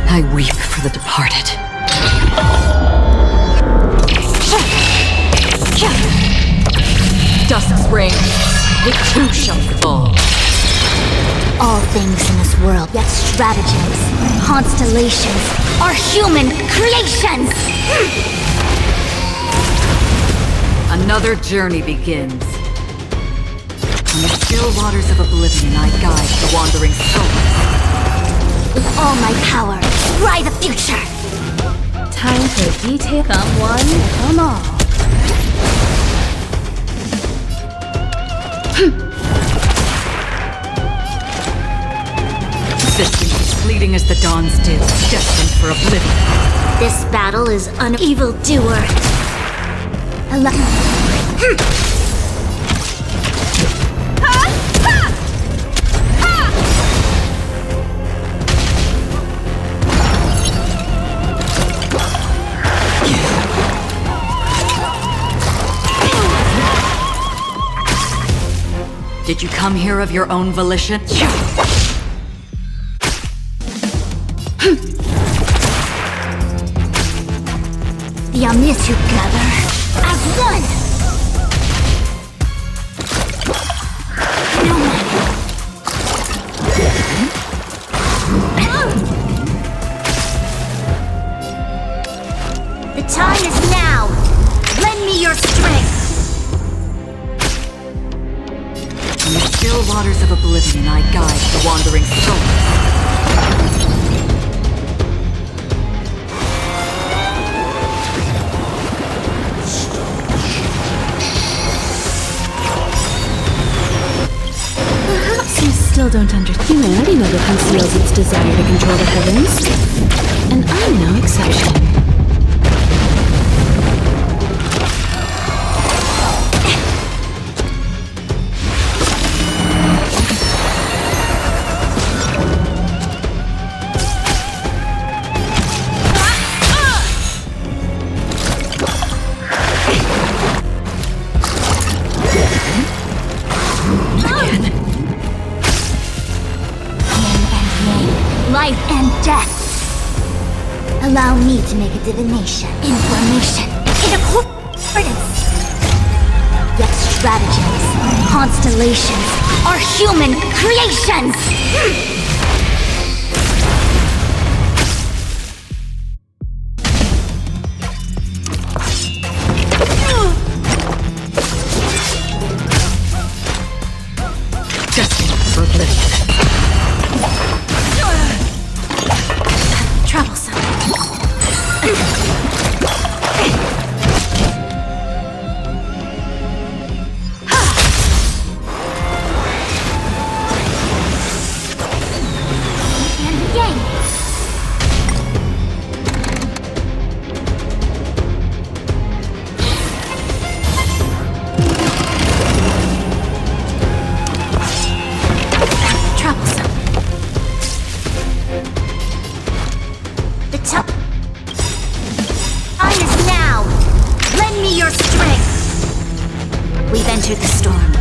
I weep for the departed. Dusk's reign, it too shall fall. All things in this world, yet stratagems, constellations, are human creations! Another journey begins. On the still waters of oblivion, I guide the wandering souls. With all my power, ride the future! Time for detail. Come one, come all. Existence is fleeting as the dawn's dew, destined for oblivion. This battle is an evildoer. Did you come here of your own volition? The Omniscia gather as one! No matter. The time is now! Lend me your strength! In the still waters of oblivion, I guide the wandering souls. Perhaps you still don't understand. Humanity never conceals its desire to control the heavens. And I'm no exception. Life and death. Allow me to make a divination, information, in accordance. Yet stratagems, constellations, are human creations! Destined for oblivion. Troublesome. entered the storm.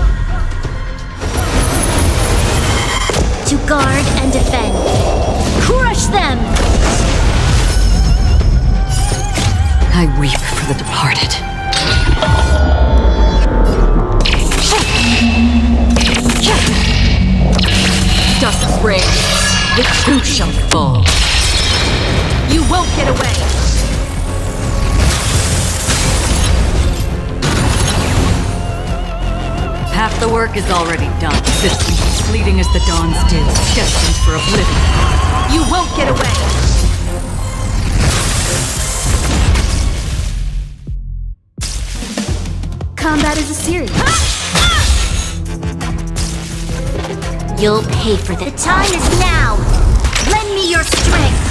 To guard and defend. Crush them! I weep for the departed. Dust reigns, the two shall fall. You won't get away! Half the work is already done. Existence fleeting as the dawn's dew, destined for oblivion. You won't get away! Combat is a series. You'll pay for this. The time is now! Lend me your strength!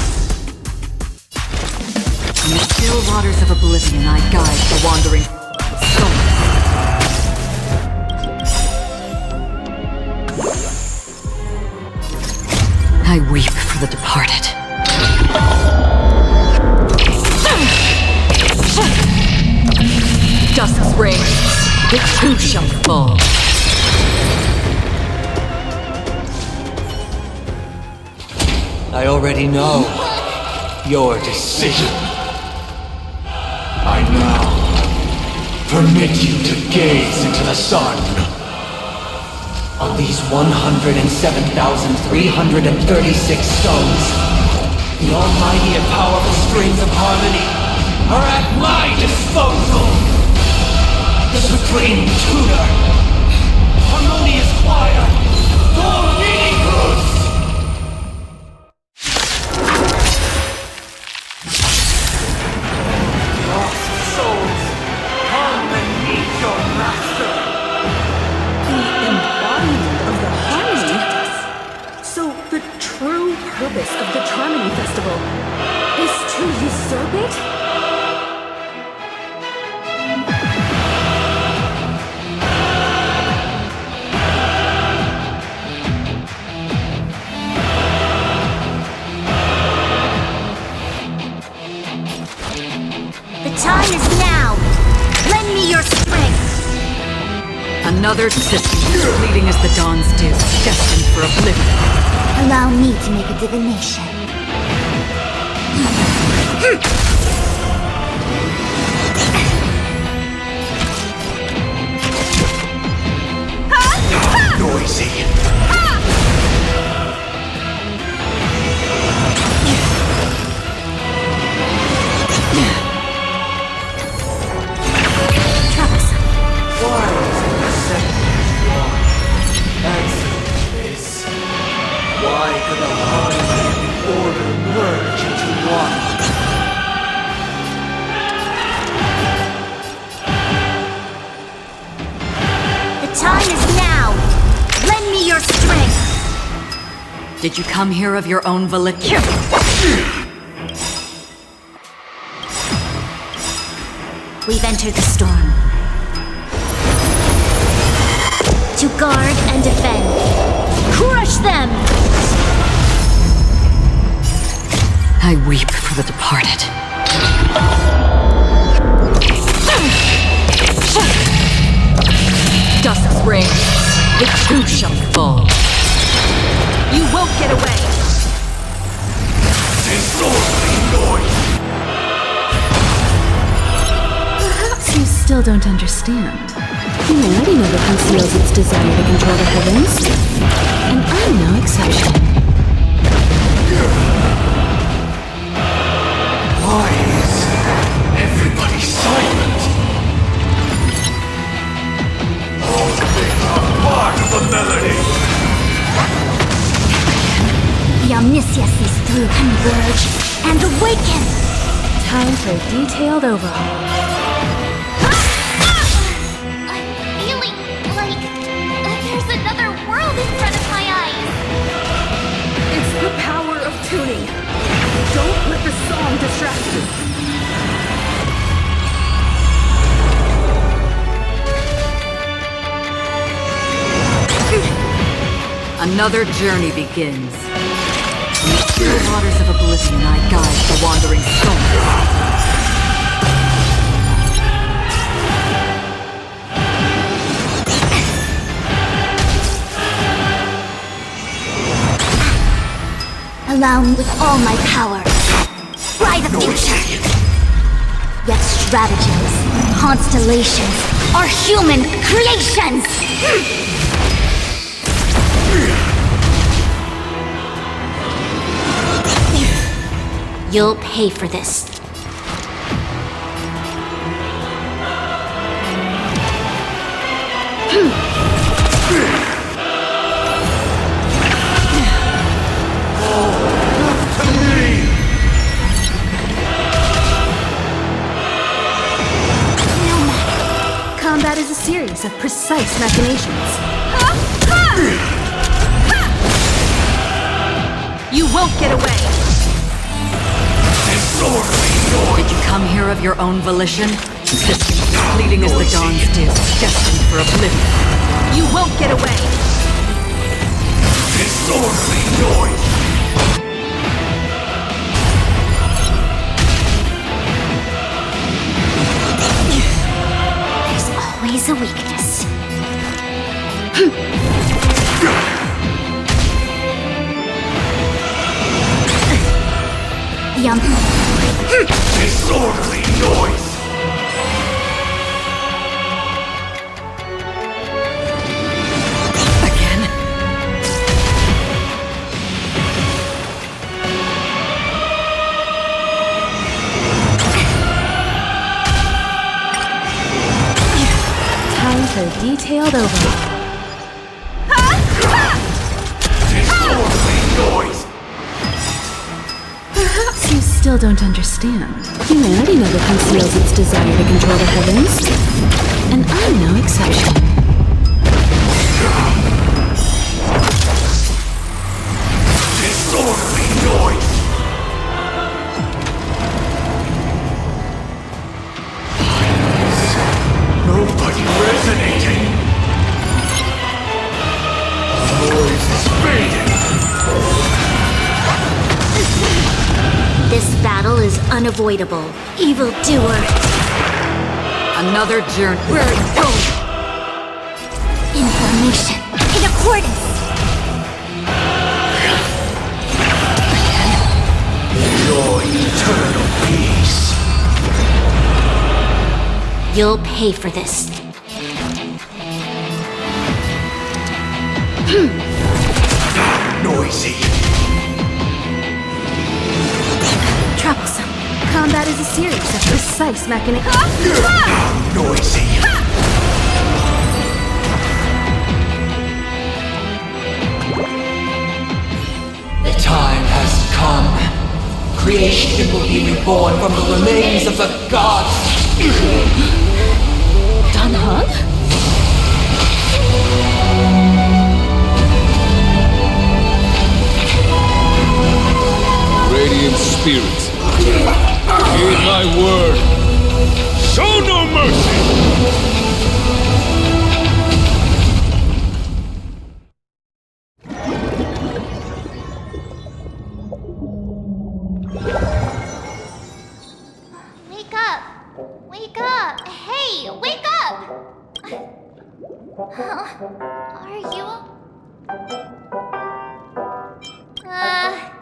In the still waters of oblivion, I guide the wandering souls. I weep for the departed. Dust reigns, the two shall fall. I already know your decision. I now permit you to gaze into the sun. On these 107,336 stones, the almighty and powerful strings of harmony are at my disposal. The supreme tutor, harmonious choir, Dominicus! Lost souls, come and meet your master. The embodiment of the harmony? So the true purpose of the Charmony Festival is to usurp it? The time is now! Lend me your strength! Another existence fleeting as the dawn's dew, destined for oblivion. Allow me to make a divination. Noisy. Why could the harmony and the order merge into one? The time is now! Lend me your strength! Did you come here of your own volition? We've entered the storm. To guard and defend. Crush them! I weep for the departed. Dust reigns, the two shall fall. You won't get away! Perhaps you still don't understand. Humanity never conceals its desire to control the heavens. And I'm no exception. Why is everybody silent? All things are part of the melody. The omniscience is through converge and awaken! Time for a detailed overhaul. I'm feeling like there's another world in front of my eyes. It's the power of tuning. Don't let the song distract you. Another journey begins. In the still waters of oblivion, I guide the wandering souls. alone with all my power. Fly the future! Yet stratagems, constellations, are human creations! You'll pay for this. Combat is a series of precise machinations. You won't get away! Did you come here of your own volition? Existence as fleeting as the dawn's dew, destined for oblivion. You won't get away! Disorderly noise! There's always a weakness. Yum. Disorderly noise! Again? Time for a detailed overhaul. Disorderly noise! Perhaps you still don't understand. Humanity never conceals its desire to control the heavens. And I'm no exception. Disorderly noise! Nobody resonating! Noise is fading! This battle is unavoidable. Evildoer. Another journey. Where are you going? Information. In accordance. Enjoy eternal peace. You'll pay for this. Noisy. Troublesome. Combat is a series of precise machinations. Noisy. The time has come. Creation will be reborn from the remains of the gods. Dan Heng? Radiant spirits, heed my word. Show no mercy! Wake up! Wake up! Hey, wake up! Are you?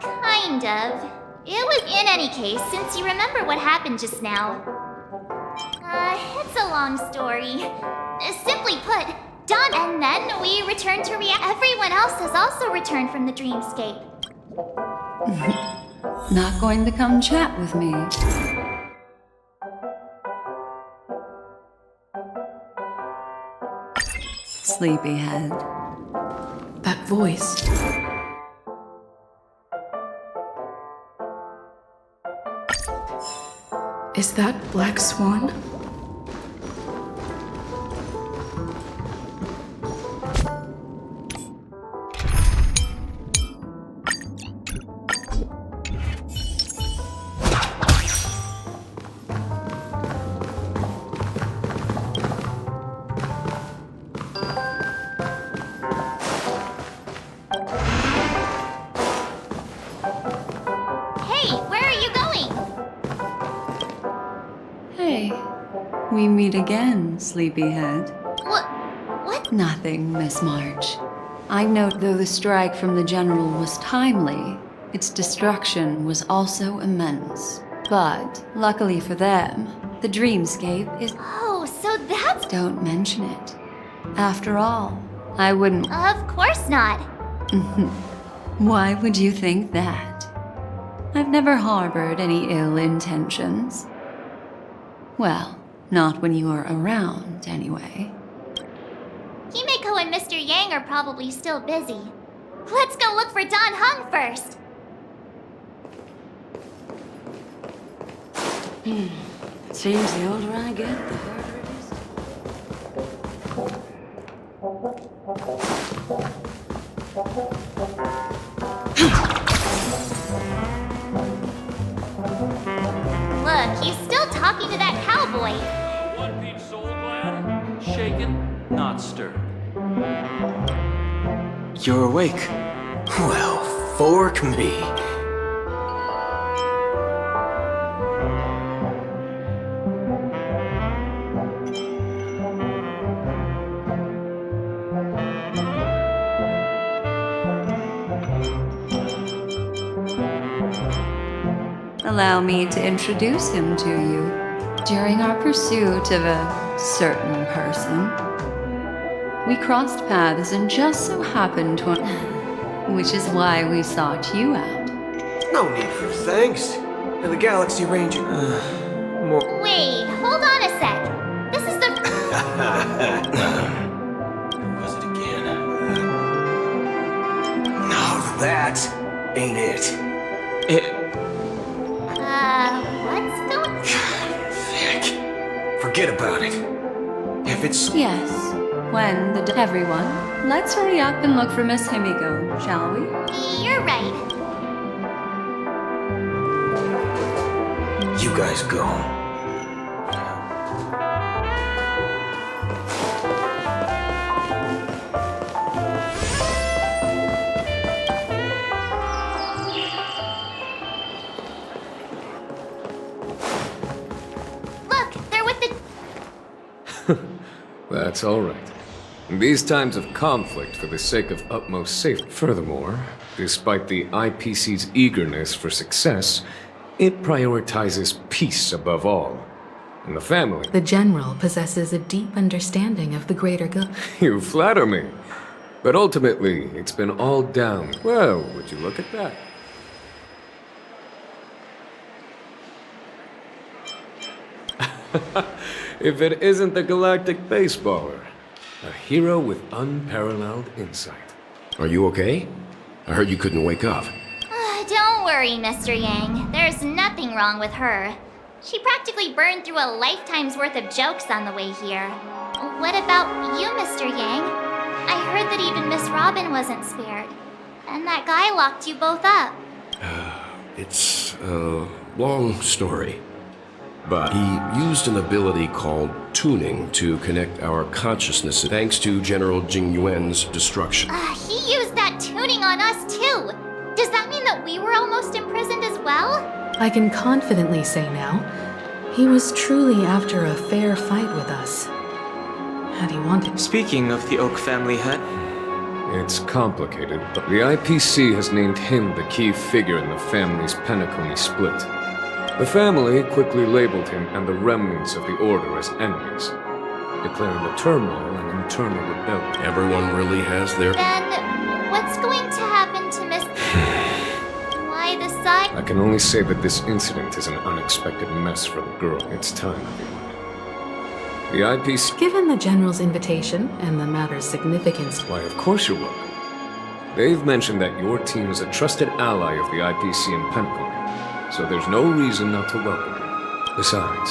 Kind of. It was in any case, since you remember what happened just now. It's a long story. Simply put, Dawn, and then we returned to reality. Everyone else has also returned from the dreamscape. Not going to come chat with me? Sleepyhead. That voice. Is that Black Swan? Hey, where are you going? Hey, we meet again, Sleepyhead. What? Nothing, Miss March. I note though the strike from the General was timely, Its destruction was also immense. But, luckily for them, the dreamscape is... Oh, so that's... Don't mention it. After all, I wouldn't... Of course not. Why would you think that? I've never harbored any ill intentions. Well, not when you were around, anyway. Himeko and Mr. Yang are probably still busy. Let's go look for Don Hung first. Seems the older I get, the harder it is. Look, he's still talking to that cowboy. One-piece soul glad, shaken, not stirred. You're awake. Well, fork me. Allow me to introduce him to you. During our pursuit of a certain person, we crossed paths and just so happened to... Which is why we sought you out. No need for thanks. And the Galaxy Ranger. Wait, hold on a sec. This is the... Who was it again? Now that ain't it. What's going... Vic. Forget about it. If it's... Yes. When the... Everyone, let's hurry up and look for Miss Himiko, shall we? You're right. You guys go. Look, they're with the... That's all right. In these times of conflict, for the sake of utmost safety. Furthermore, despite the IPC's eagerness for success, it prioritizes peace above all. And the family... The General possesses a deep understanding of the greater good. You flatter me. But ultimately, it's been all down. Well, would you look at that? If it isn't the galactic baseballer. A hero with unparalleled insight. Are you okay? I heard you couldn't wake up. Don't worry, Mr. Yang. There's nothing wrong with her. She practically burned through a lifetime's worth of jokes on the way here. What about you, Mr. Yang? I heard that even Miss Robin wasn't spared. And that guy locked you both up. It's a long story. But he used an ability called tuning to connect our consciousness thanks to General Jing Yuan's destruction. He used that tuning on us too. Does that mean that we were almost imprisoned as well? I can confidently say now, he was truly after a fair fight with us. Had he wanted... Speaking of the Oak family head... It's complicated, but the IPC has named him the key figure in the family's Penacony split. The family quickly labeled him and the remnants of the Order as enemies, declaring the turmoil an internal rebellion. Everyone really has their... Then, what's going to happen to Miss... Why the side... I can only say that this incident is an unexpected mess for the girl. It's time, everyone. The IPC... Given the General's invitation and the matter's significance... Why, of course you're welcome. They've mentioned that your team is a trusted ally of the IPC in Penacony, so there's no reason not to welcome you. Besides,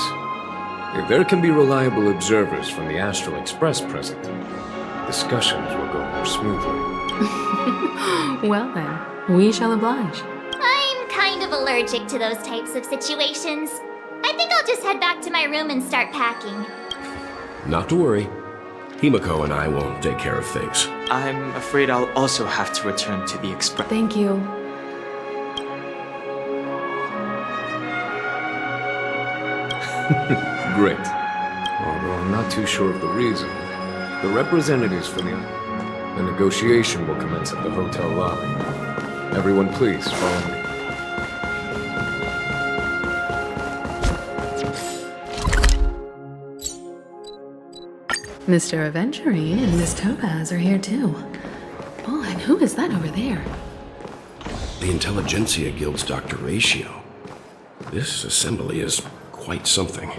if there can be reliable observers from the Astral Express present, discussions will go more smoothly. Well then, we shall oblige. I'm kind of allergic to those types of situations. I think I'll just head back to my room and start packing. Not to worry. Himiko and I will take care of things. I'm afraid I'll also have to return to the Express. Thank you. Great. Although I'm not too sure of the reason. The representatives for the negotiation will commence at the hotel lobby. Everyone, please follow me. Mr. Aventurine and Miss Topaz are here too. Oh, and who is that over there? The Intelligentsia Guild's Dr. Ratio. This assembly is quite something.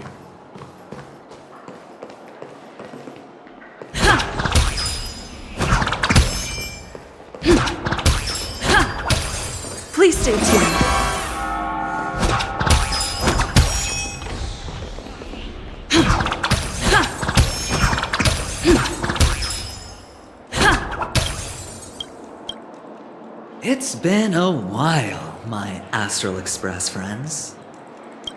Please stay tuned. It's been a while, my Astral Express friends.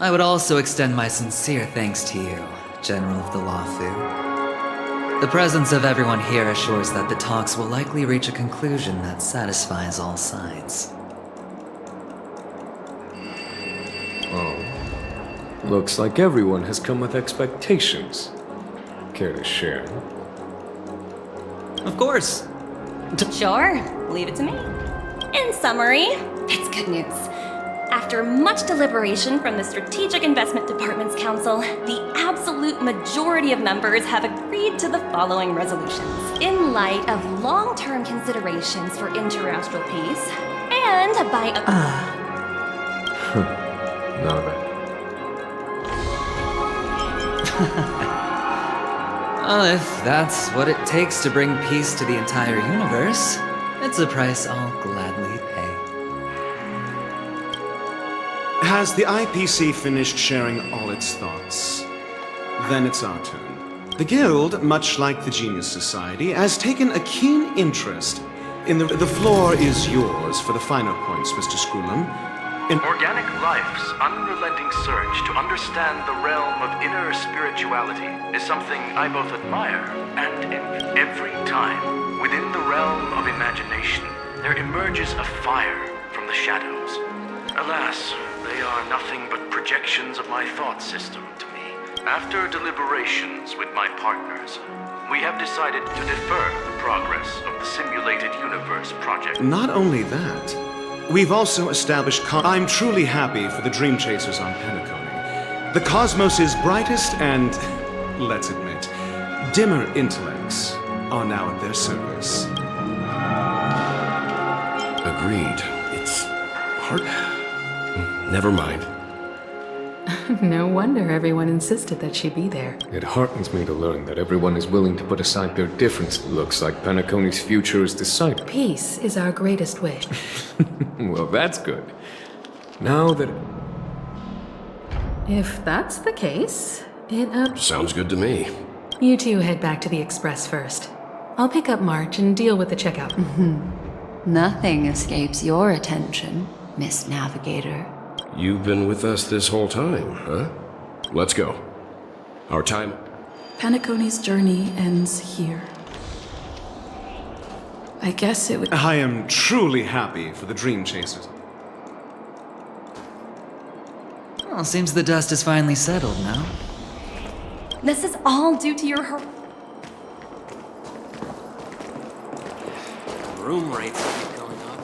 I would also extend my sincere thanks to you, General of the Lawfu. The presence of everyone here assures that the talks will likely reach a conclusion that satisfies all sides. Oh. Looks like everyone has come with expectations. Care to share? Of course. Sure, leave it to me. In summary, it's good news. After much deliberation from the Strategic Investment Department's Council, the absolute majority of members have agreed to the following resolutions. In light of long-term considerations for interastral peace, and by Not bad. Well, if that's what it takes to bring peace to the entire universe, it's a price I'll gladly pay. Has the IPC finished sharing all its thoughts? Then it's our turn. The Guild, much like the Genius Society, has taken a keen interest in the floor is yours for the finer points, Mr. Scroolum. Organic life's unrelenting search to understand the realm of inner spirituality is something I both admire and envy. Every time, within the realm of imagination, there emerges a fire from the shadows. Alas, they are nothing but projections of my thought system to me. After deliberations with my partners, we have decided to defer the progress of the Simulated Universe project. Not only that, we've also established I'm truly happy for the Dream Chasers on Penacony. The cosmos' brightest and, let's admit, dimmer intellects are now at their service. Agreed. It's hard. Never mind. No wonder everyone insisted that she be there. It heartens me to learn that everyone is willing to put aside their differences. Looks like Penacony's future is decided. Peace is our greatest wish. Well, that's good. Now that... If that's the case, it Sounds good to me. You two head back to the Express first. I'll pick up March and deal with the checkout. Nothing escapes your attention, Miss Navigator. You've been with us this whole time, huh? Let's go. Our time... Penacony's journey ends here. I guess it would... I am truly happy for the Dream Chasers. Well, seems the dust is finally settled now. This is all due to your Room rates keep going up.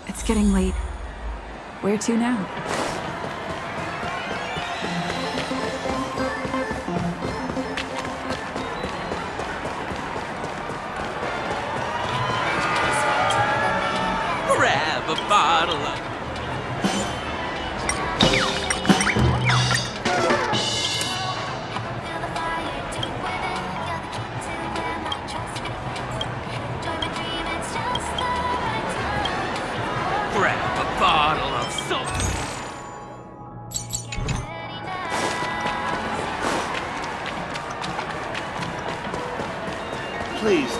It's getting late. Where to now? bottle of... Grab a bottle of soap. Please.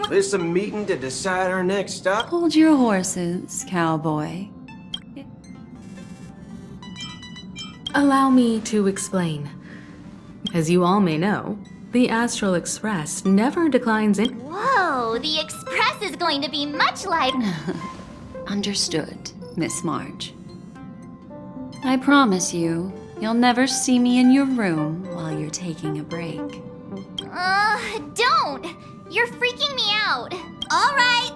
This a meeting to decide our next stop? Hold your horses, cowboy. Allow me to explain. As you all may know, the Astral Express never declines in— Whoa, the Express is going to be much like— Understood, Miss March. I promise you, you'll never see me in your room while you're taking a break. Don't! You're freaking me out. All right.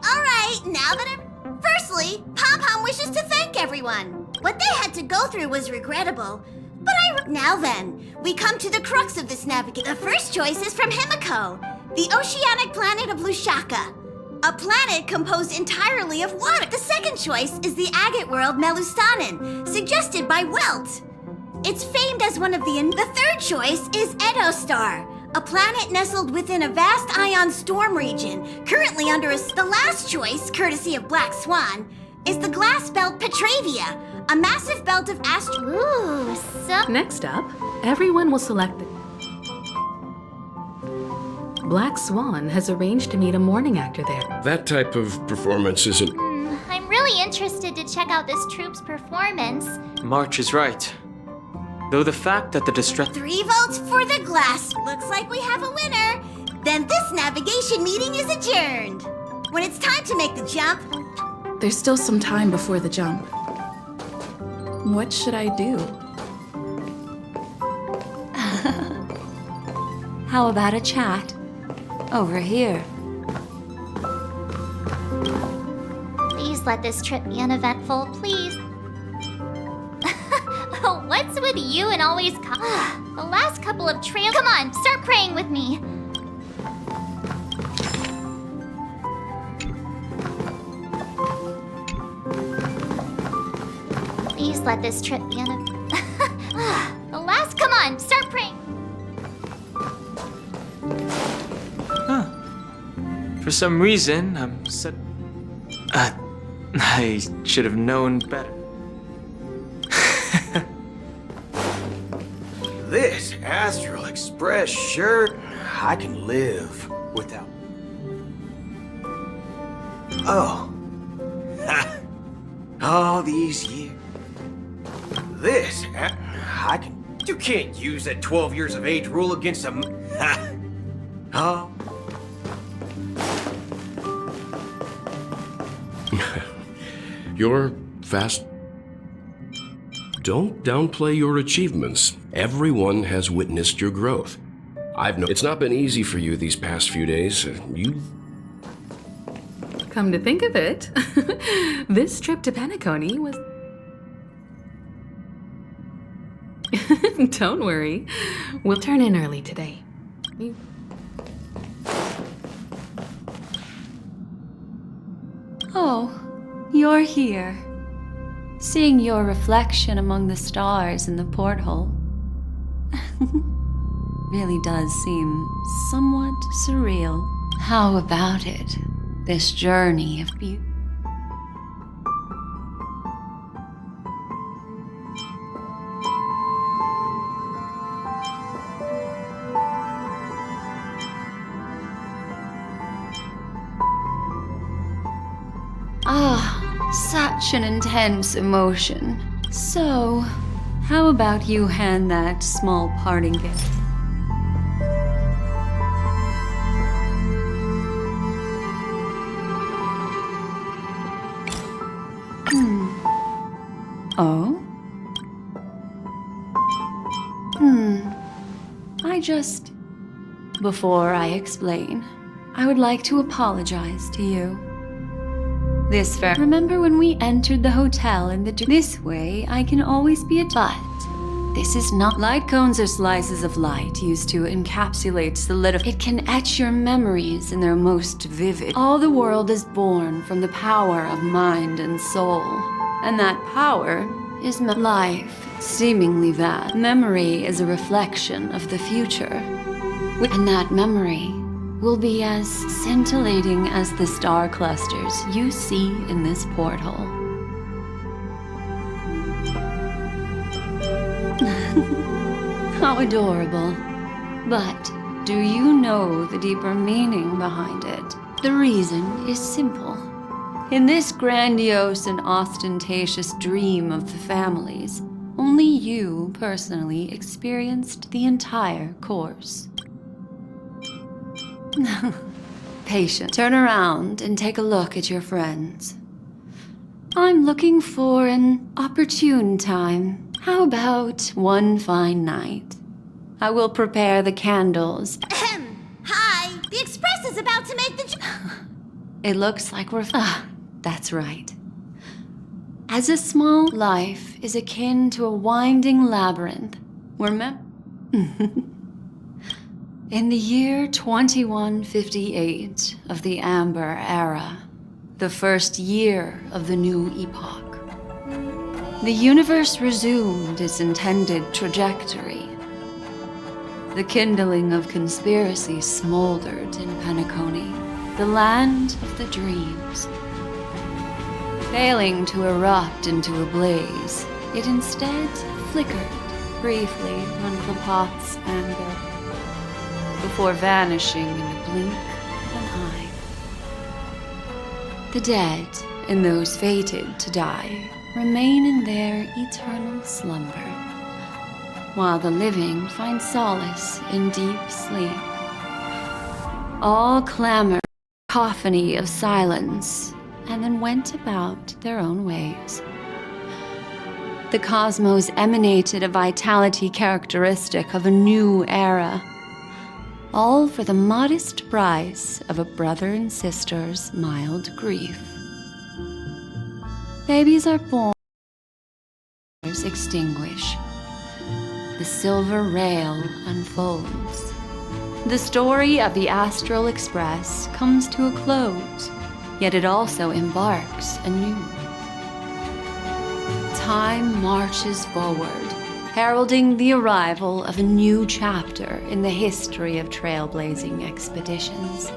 Now that I'm... Firstly, Pom-Pom wishes to thank everyone. What they had to go through was regrettable, but Now then, we come to the crux of this navigation. The first choice is from Himiko, the oceanic planet of Lushaka, a planet composed entirely of water. The second choice is the agate world Melustanen, suggested by Welt. It's famed as one of the third choice is Edo Star, A planet nestled within a vast ion storm region, currently under the last choice, courtesy of Black Swan, is the glass belt Petravia, a massive belt of Ooh, so... Next up, everyone will select the... Black Swan has arranged to meet a morning actor there. That type of performance isn't... I'm really interested to check out this troupe's performance. March is right. Though the fact that the distress... 3 votes for the glass. Looks like we have a winner. Then this navigation meeting is adjourned. When it's time to make the jump... There's still some time before the jump. What should I do? How about a chat? Over here. Please let this trip be uneventful, please. What's with you and always the last couple of trails? Come on, start praying with me. Please let this trip be the last. Come on, start praying. For some reason, I'm set... I should have known better. This Astral Express shirt, I can live without. Oh. Ha. All these years. This, I can. You can't use that 12 years of age rule against a. Ha. Oh. You're fast. Don't downplay your achievements. Everyone has witnessed your growth. It's not been easy for you these past few days. Come to think of it, this trip to Penacony was... Don't worry, we'll turn in early today. Oh, you're here. Seeing your reflection among the stars in the porthole really does seem somewhat surreal. How about it? This journey of beauty. Such an intense emotion. So, how about you hand that small parting gift? Oh? Before I explain, I would like to apologize to you. Remember when we entered the hotel in this way, I can always be but this is not. Light cones are slices of light used to encapsulate, solidify. It can etch your memories in their most vivid. All the world is born from the power of mind and soul. And that power is life, seemingly vast. Memory is a reflection of the future. And that memory will be as scintillating as the star clusters you see in this porthole. How adorable. But do you know the deeper meaning behind it? The reason is simple. In this grandiose and ostentatious dream of the families, only you personally experienced the entire course. Patient. Turn around and take a look at your friends. I'm looking for an opportune time. How about one fine night? I will prepare the candles. Hi! The express is about to make the... It looks like we're... that's right. As a small life is akin to a winding labyrinth, In the year 2158 of the Amber Era, the first year of the new epoch, the universe resumed its intended trajectory. The kindling of conspiracy smoldered in Penacony, the land of the dreams. Failing to erupt into a blaze, it instead flickered briefly on Klopot's anger, before vanishing in a blink of an eye. The dead, and those fated to die, remain in their eternal slumber, while the living find solace in deep sleep. All clamored a cacophony of silence, and then went about their own ways. The cosmos emanated a vitality characteristic of a new era, all for the modest price of a brother and sister's mild grief. Babies are born, extinguish. The silver rail unfolds. The story of the Astral Express comes to a close, yet it also embarks anew. Time marches forward, heralding the arrival of a new chapter in the history of trailblazing expeditions.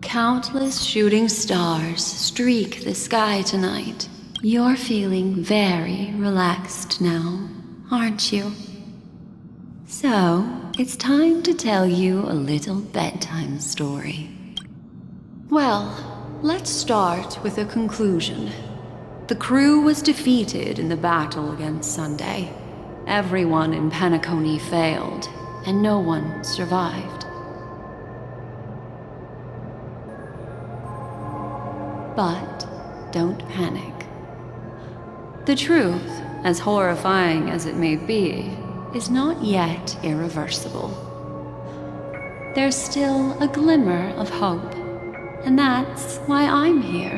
Countless shooting stars streak the sky tonight. You're feeling very relaxed now, aren't you? So, it's time to tell you a little bedtime story. Well, let's start with a conclusion. The crew was defeated in the battle against Sunday. Everyone in Penacony failed, and no one survived. But don't panic. The truth, as horrifying as it may be, is not yet irreversible. There's still a glimmer of hope, and that's why I'm here.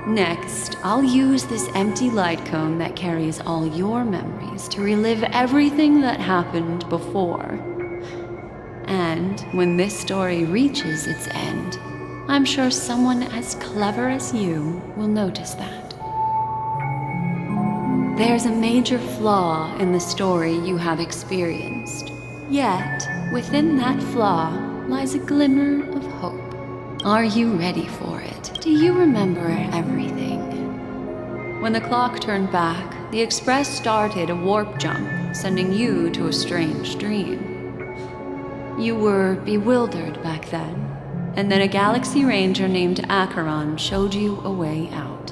Next, I'll use this empty light cone that carries all your memories to relive everything that happened before. And when this story reaches its end, I'm sure someone as clever as you will notice that. There's a major flaw in the story you have experienced. Yet, within that flaw lies a glimmer of hope. Are you ready for it? Do you remember everything? When the clock turned back, the Express started a warp jump, sending you to a strange dream. You were bewildered back then. And then a Galaxy Ranger named Acheron showed you a way out.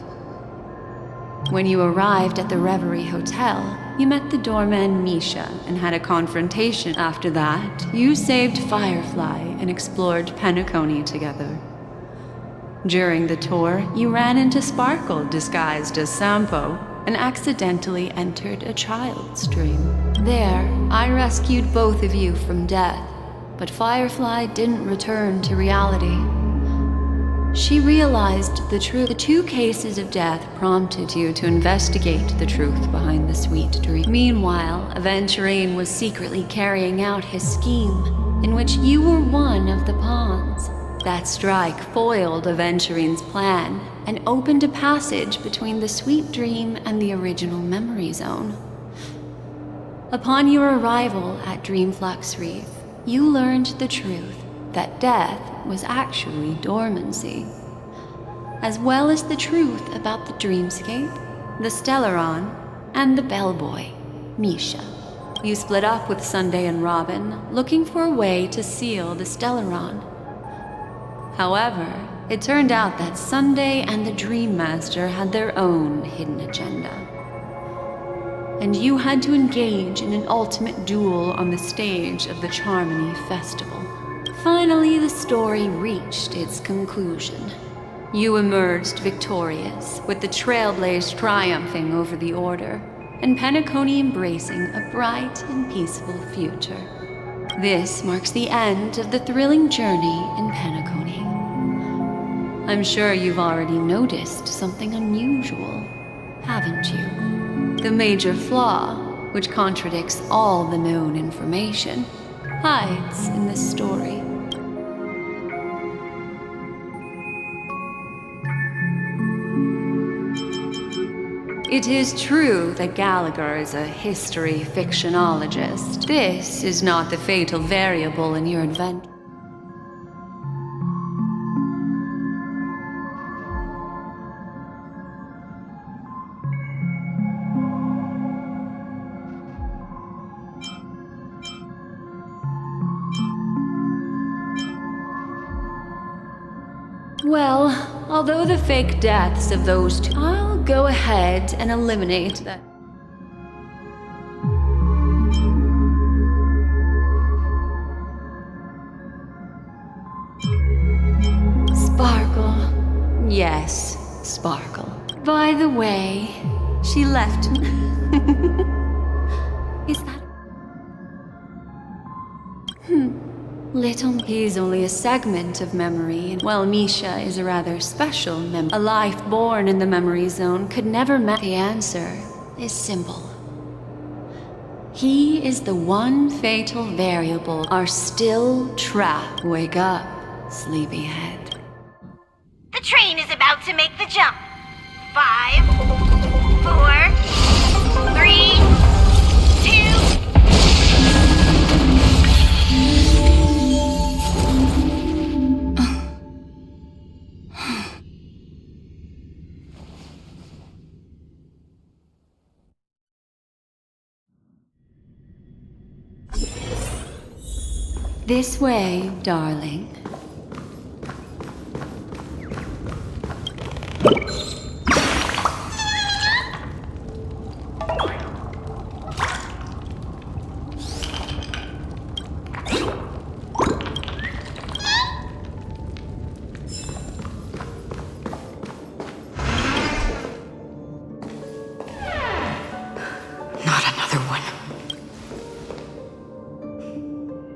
When you arrived at the Reverie Hotel, you met the doorman Misha and had a confrontation. After that, you saved Firefly and explored Penacony together. During the tour, you ran into Sparkle disguised as Sampo and accidentally entered a child's dream. There, I rescued both of you from death. But Firefly didn't return to reality. She realized the truth. The 2 cases of death prompted you to investigate the truth behind the sweet dream. Meanwhile, Aventurine was secretly carrying out his scheme, in which you were one of the pawns. That strike foiled Aventurine's plan and opened a passage between the sweet dream and the original memory zone. Upon your arrival at Dreamflux Reef, you learned the truth that death was actually dormancy, as well as the truth about the dreamscape, the Stellaron, and the bellboy, Misha. You split up with Sunday and Robin, looking for a way to seal the Stellaron. However, it turned out that Sunday and the Dream Master had their own hidden agenda. And you had to engage in an ultimate duel on the stage of the Charmony Festival. Finally, the story reached its conclusion. You emerged victorious, with the Trailblaze triumphing over the Order, and Penacony embracing a bright and peaceful future. This marks the end of the thrilling journey in Penacony. I'm sure you've already noticed something unusual, haven't you? The major flaw, which contradicts all the known information, hides in this story. It is true that Gallagher is a history fictionologist. This is not the fatal variable in your adventure. Well, although the fake deaths of those two, I'll go ahead and eliminate that. Sparkle. Yes, Sparkle. By the way, she left me. Is that... Little he's only a segment of memory, while Misha is a rather special memory. A life born in the memory zone could never The answer is simple. He is the one fatal variable are still trapped. Wake up, sleepyhead. The train is about to make the jump. 5, 4, 3, 2... This way, darling.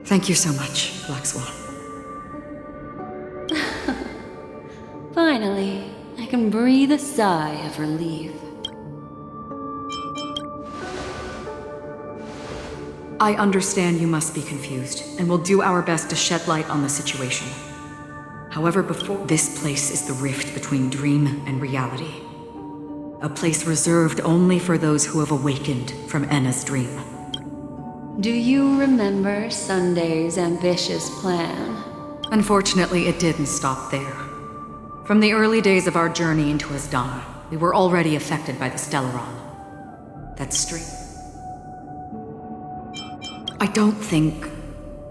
Thank you so much, Black Swan. Finally, I can breathe a sigh of relief. I understand you must be confused, and we'll do our best to shed light on the situation. However, this place is the rift between dream and reality. A place reserved only for those who have awakened from Enna's dream. Do you remember Sunday's ambitious plan? Unfortunately, it didn't stop there. From the early days of our journey into Asdana, we were already affected by the Stellaron. That stream. I don't think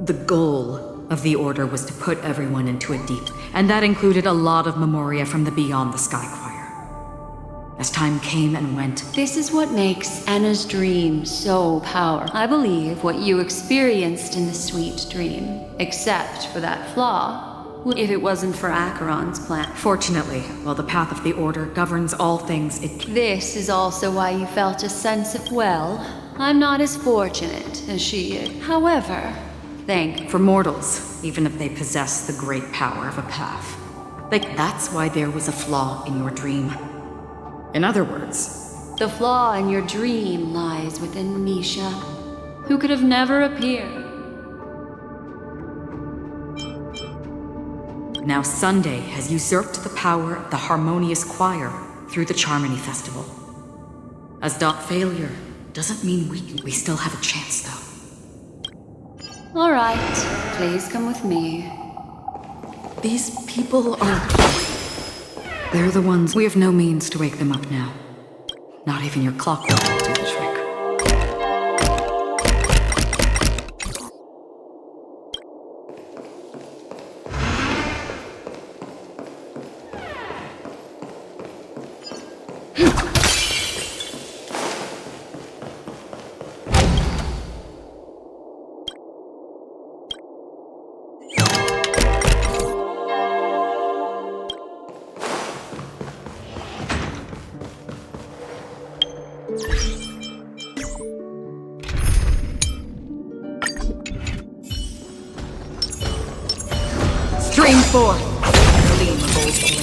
the goal of the Order was to put everyone into a deep, and that included a lot of memoria from the Beyond the Sky Choir. As time came and went, this is what makes Anna's dream so powerful. I believe what you experienced in the sweet dream, except for that flaw, if it wasn't for Acheron's plan. Fortunately, while the path of the Order governs all things, This is also why you felt a sense of, well, I'm not as fortunate as she is. However, for mortals, even if they possess the great power of a path. That's why there was a flaw in your dream. In other words, the flaw in your dream lies within Misha, who could have never appeared. Now Sunday has usurped the power of the Harmonious Choir through the Charmony Festival. As failure doesn't mean we still have a chance, though. All right, please come with me. These people are... They're the ones. We have no means to wake them up now. Not even your clockwork will do the trick. Stream forth, gleam of old flame.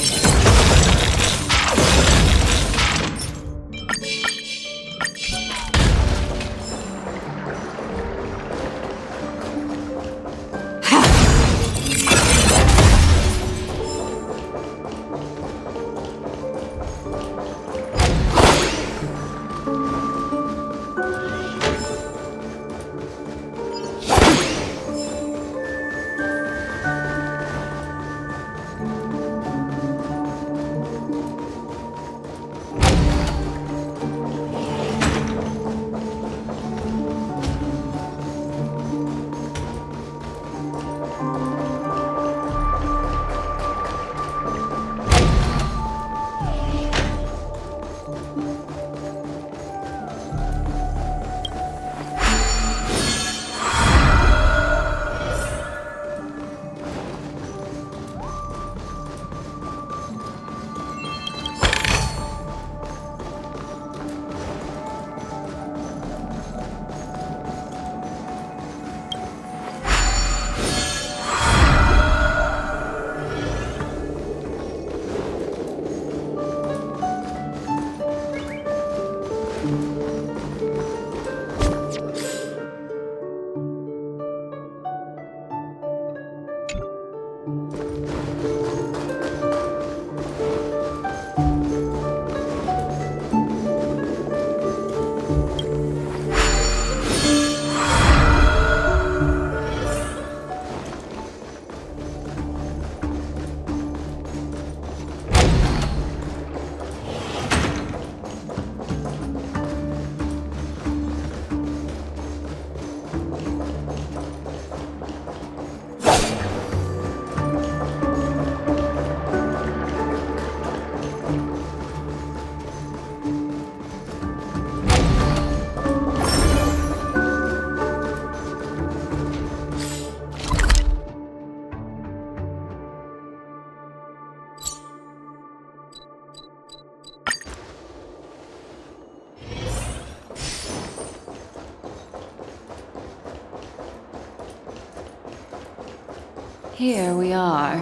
Here we are.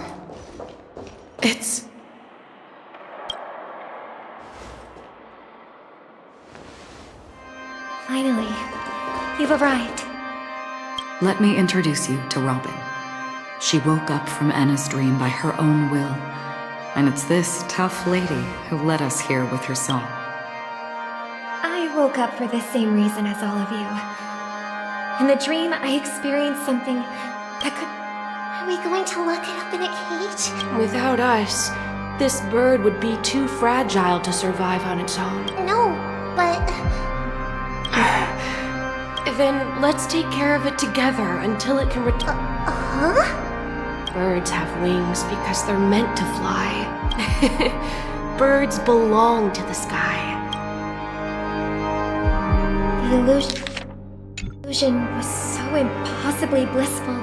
It's... Finally, you've arrived. Let me introduce you to Robin. She woke up from Anna's dream by her own will, and it's this tough lady who led us here with her song. I woke up for the same reason as all of you. In the dream, I experienced something that could... Are we going to lock it up in a cage? Without us, this bird would be too fragile to survive on its own. No, but... Then let's take care of it together until it can return. Huh? Birds have wings because they're meant to fly. Birds belong to the sky. The illusion was so impossibly blissful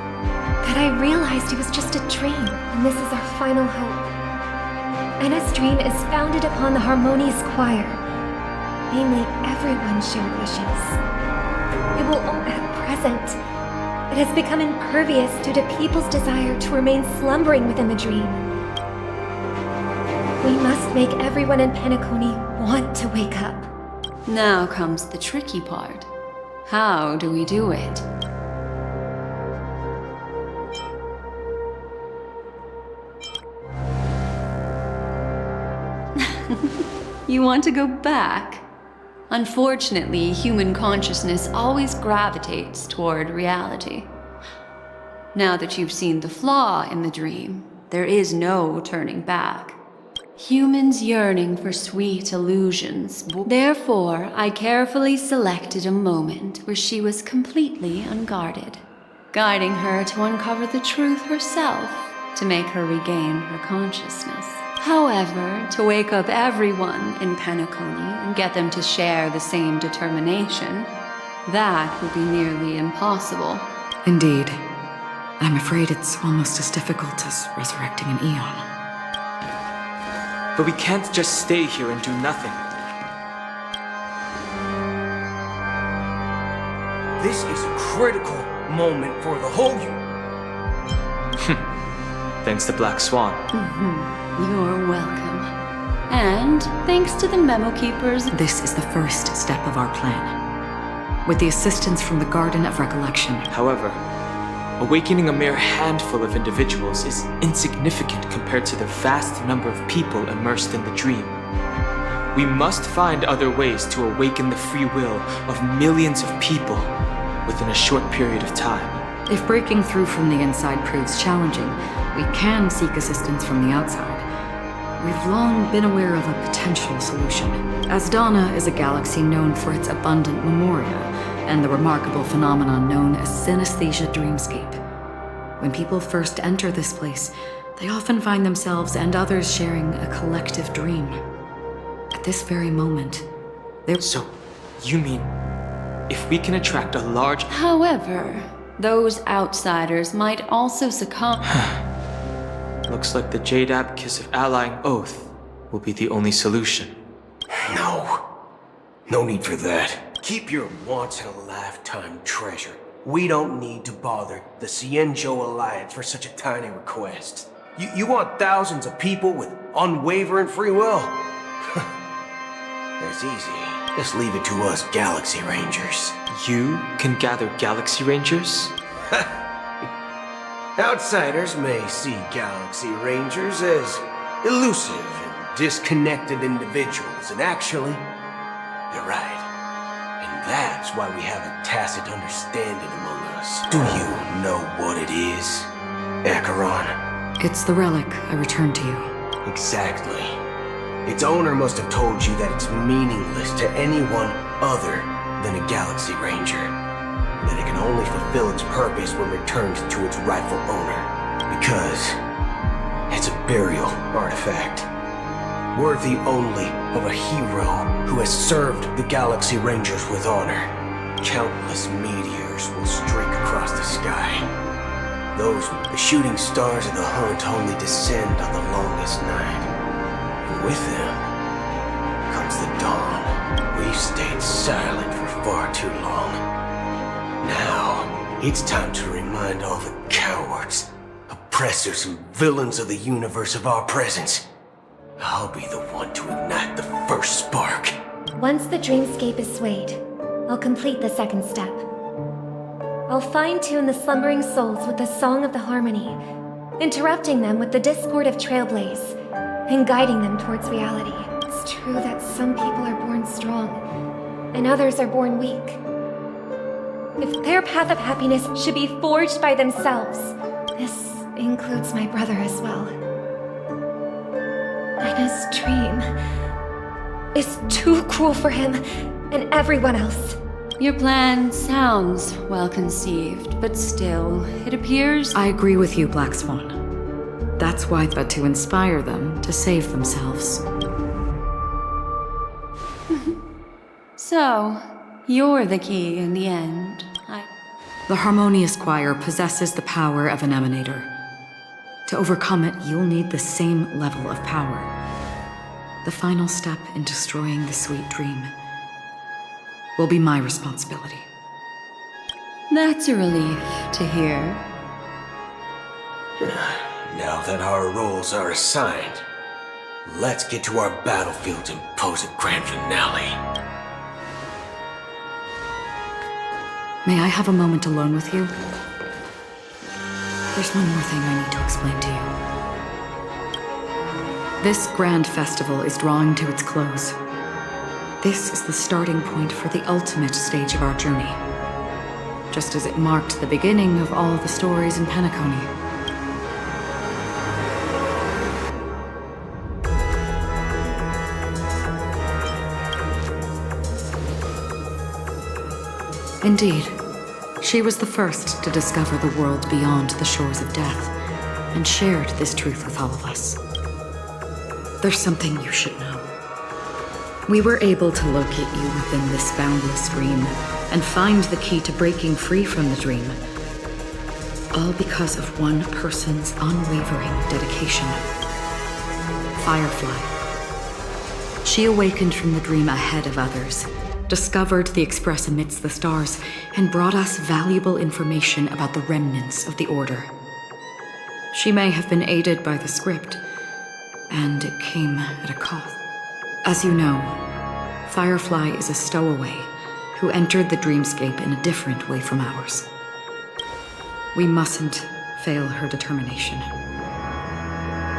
that I realized it was just a dream, and this is our final hope. Anna's dream is founded upon the harmonious choir, namely everyone shared wishes. It will at present, it has become impervious due to people's desire to remain slumbering within the dream. We must make everyone in Penacony want to wake up. Now comes the tricky part. How do we do it? You want to go back? Unfortunately, human consciousness always gravitates toward reality. Now that you've seen the flaw in the dream, there is no turning back. Humans yearning for sweet illusions. Therefore, I carefully selected a moment where she was completely unguarded, guiding her to uncover the truth herself to make her regain her consciousness. However, to wake up everyone in Penacony and get them to share the same determination, that would be nearly impossible. Indeed. I'm afraid it's almost as difficult as resurrecting an Eon. But we can't just stay here and do nothing. This is a critical moment for the whole Thanks to Black Swan. You're welcome. And thanks to the Memo Keepers, This is the first step of our plan. With the assistance from the Garden of Recollection. However, awakening a mere handful of individuals is insignificant compared to the vast number of people immersed in the dream. We must find other ways to awaken the free will of millions of people within a short period of time. If breaking through from the inside proves challenging, we can seek assistance from the outside. We've long been aware of a potential solution. Asdana is a galaxy known for its abundant memoria and the remarkable phenomenon known as synesthesia dreamscape. When people first enter this place, they often find themselves and others sharing a collective dream. At this very moment, So, you mean, if we can attract a large... However, those outsiders might also succumb. Looks like the Jade Abacus of Allying Oath will be the only solution. No need for that. Keep your once-in-a-lifetime treasure. We don't need to bother the Cienjo Alliance for such a tiny request. You want thousands of people with unwavering free will? That's easy. Just leave it to us Galaxy Rangers. You can gather Galaxy Rangers? Outsiders may see Galaxy Rangers as elusive and disconnected individuals, and actually, they're right. And that's why we have a tacit understanding among us. Do you know what it is, Acheron? it's the relic I returned to you. Exactly. Its owner must have told you that it's meaningless to anyone other than a Galaxy Ranger. That it can only fulfill its purpose when returned to its rightful owner. Because it's a burial artifact. Worthy only of a hero who has served the Galaxy Rangers with honor. Countless meteors will streak across the sky. The shooting stars of the hunt only descend on the longest night. And with them comes the dawn. We've stayed silent for far too long. Now, it's time to remind all the cowards, oppressors, and villains of the universe of our presence. I'll be the one to ignite the first spark. Once the dreamscape is swayed, I'll complete the second step. I'll fine-tune the slumbering souls with the Song of the Harmony, interrupting them with the discord of Trailblaze, and guiding them towards reality. It's true that some people are born strong, and others are born weak. If their path of happiness should be forged by themselves, this includes my brother as well. Ina's dream is too cruel for him and everyone else. Your plan sounds well conceived, but still, it appears... I agree with you, Black Swan. That's why, but to inspire them to save themselves. So, you're the key in the end. The Harmonious Choir possesses the power of an emanator. To overcome it, you'll need the same level of power. The final step in destroying the sweet dream will be my responsibility. That's a relief to hear. Now that our roles are assigned, let's get to our battlefield and pose a grand finale. May I have a moment alone with you? There's one more thing I need to explain to you. This grand festival is drawing to its close. This is the starting point for the ultimate stage of our journey. Just as it marked the beginning of all the stories in Penacony. Indeed, she was the first to discover the world beyond the shores of death, and shared this truth with all of us. There's something you should know. We were able to locate you within this boundless dream and find the key to breaking free from the dream. All because of one person's unwavering dedication. Firefly. She awakened from the dream ahead of others, discovered the Express amidst the stars, and brought us valuable information about the remnants of the Order. She may have been aided by the script, and it came at a cost. As you know, Firefly is a stowaway who entered the dreamscape in a different way from ours. We mustn't fail her determination.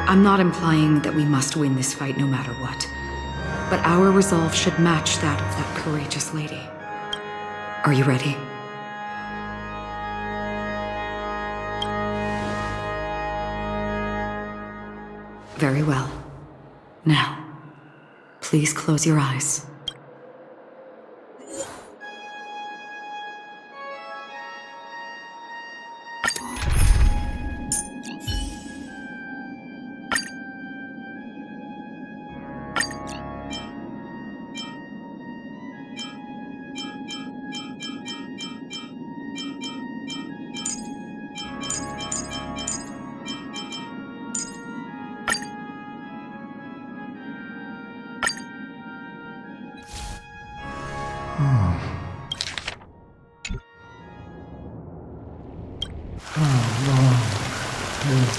I'm not implying that we must win this fight no matter what, but our resolve should match that of that courageous lady. Are you ready? Very well. Now, please close your eyes.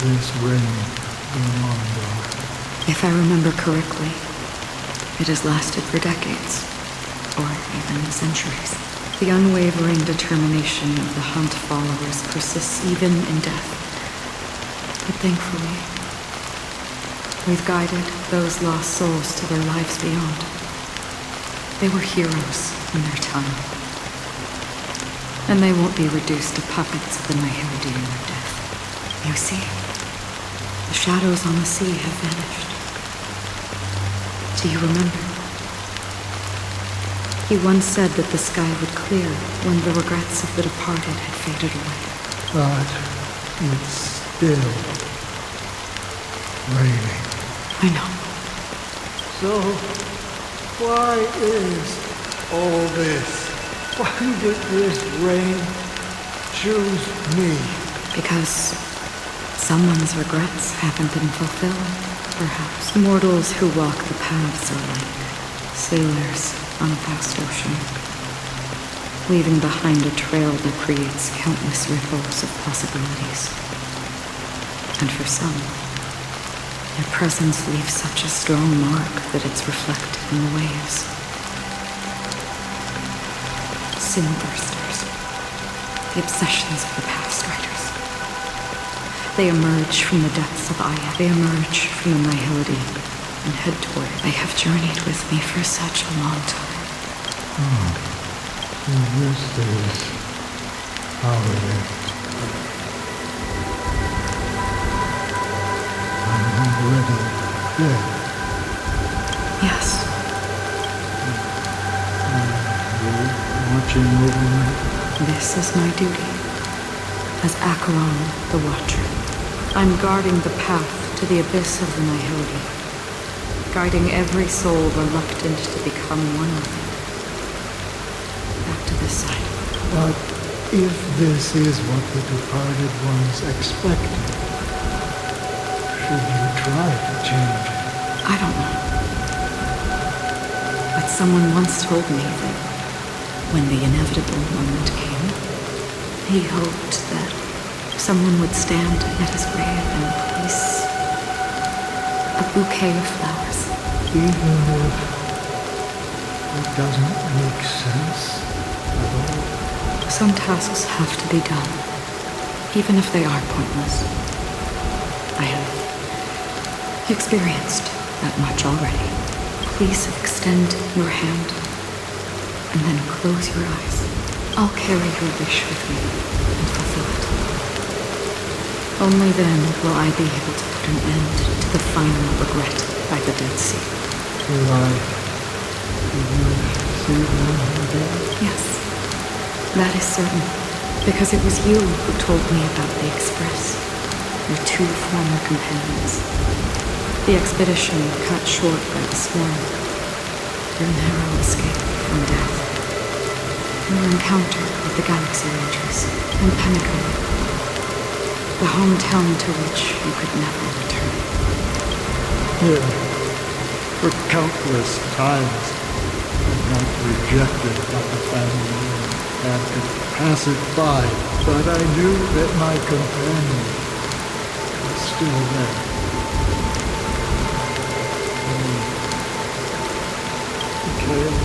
This reign been longer? If I remember correctly, it has lasted for decades, or even centuries. The unwavering determination of the Hunt followers persists even in death. But thankfully, we've guided those lost souls to their lives beyond. They were heroes in their time. And they won't be reduced to puppets of the Nihility in their death. You see, the shadows on the sea have vanished. Do you remember? He once said that the sky would clear when the regrets of the departed had faded away. But it's still raining. I know. So, why is all this? Why did this rain choose me? Because someone's regrets haven't been fulfilled, perhaps. Mortals who walk the paths are like sailors on a vast ocean, leaving behind a trail that creates countless ripples of possibilities. And for some, their presence leaves such a strong mark that it's reflected in the waves. Sin-thirsters, the obsessions of the past riders. They emerge from the depths of Aya. They emerge from the Nihility and head toward it. They have journeyed with me for such a long time. So this is how it is. I'm already dead. Yes. Are you watching over me? This is my duty. As Acheron, the Watcher. I'm guarding the path to the abyss of the Nihility, guiding every soul reluctant to become one with it. Back to this side. But if this is what the departed ones expected, should you try to change it? I don't know. But someone once told me that when the inevitable moment came, he hoped that someone would stand at his grave and place a bouquet of flowers. Even if it doesn't make sense at all? Some tasks have to be done, even if they are pointless. I have experienced that much already. Please extend your hand and then close your eyes. I'll carry your wish with me and fulfill it. Only then will I be able to put an end to the final regret by the Dead Sea. Will I see them again? Yes, that is certain. Because it was you who told me about the Express, your two former companions. The expedition cut short by the storm. Your narrow escape from death. Your encounter with the Galaxy Rangers and Penacony. The hometown to which you could never return. Yeah. For countless times, I got rejected by the family and could pass it by, but I knew that my companion was still there. Mikhail,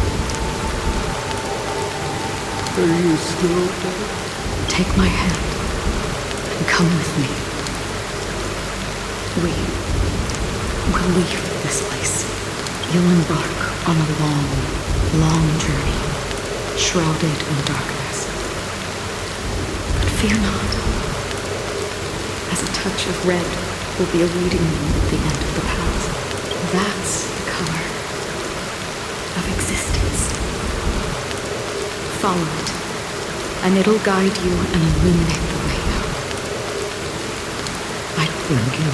are you still there? Take my hand and come with me. We will leave this place. You'll embark on a long, long journey, shrouded in darkness. But fear not, as a touch of red will be awaiting you at the end of the path. That's the color of existence. Follow it, and it'll guide you and illuminate the way out. I thank you.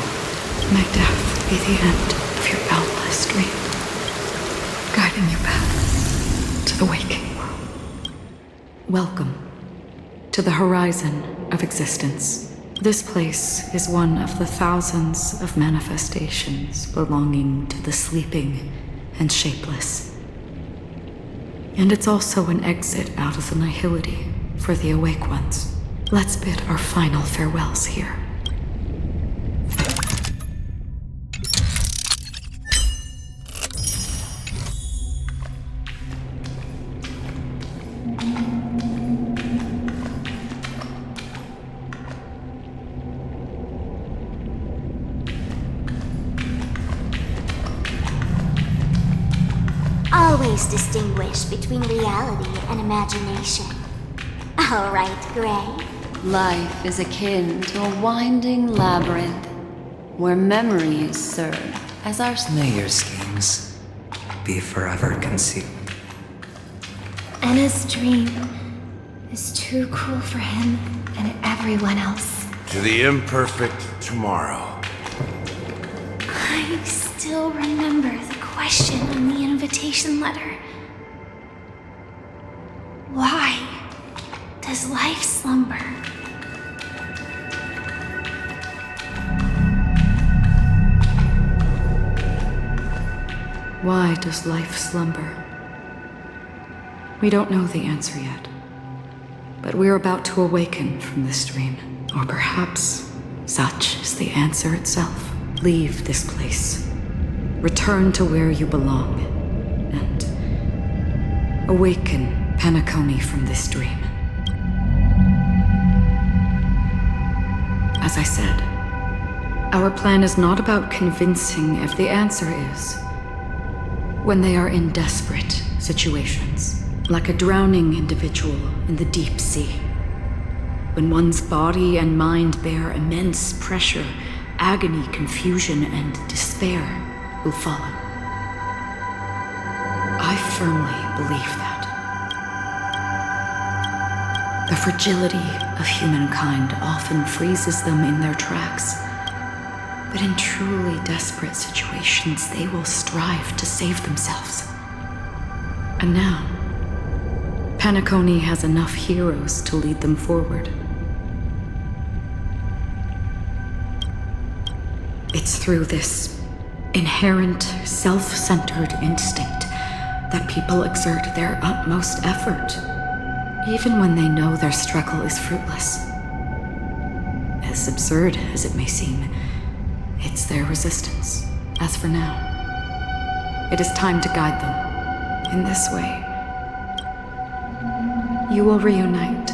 May death be the end of your boundless dream, guiding you back to the waking world. Welcome to the horizon of existence. This place is one of the thousands of manifestations belonging to the sleeping and shapeless. And it's also an exit out of the nihility for the awake ones. Let's bid our final farewells here. Always distinguish between reality and imagination. All right, Gray. Life is akin to a winding labyrinth where memories serve as our... May your schemes be forever concealed. Anna's dream is too cruel for him and everyone else. To the imperfect tomorrow. I still remember the question on the invitation letter. Why does life slumber? Why does life slumber? We don't know the answer yet, but we're about to awaken from this dream. Or perhaps such is the answer itself. Leave this place. Return to where you belong, and awaken Penacony from this dream. As I said, our plan is not about convincing if the answer is when they are in desperate situations, like a drowning individual in the deep sea. When one's body and mind bear immense pressure, agony, confusion, and despair will follow. I firmly believe that. The fragility of humankind often freezes them in their tracks. But in truly desperate situations, they will strive to save themselves. And now, Penacony has enough heroes to lead them forward. It's through this inherent, self-centered instinct that people exert their utmost effort, even when they know their struggle is fruitless. As absurd as it may seem, it's their resistance. As for now, it is time to guide them in this way. You will reunite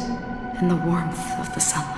in the warmth of the sunlight.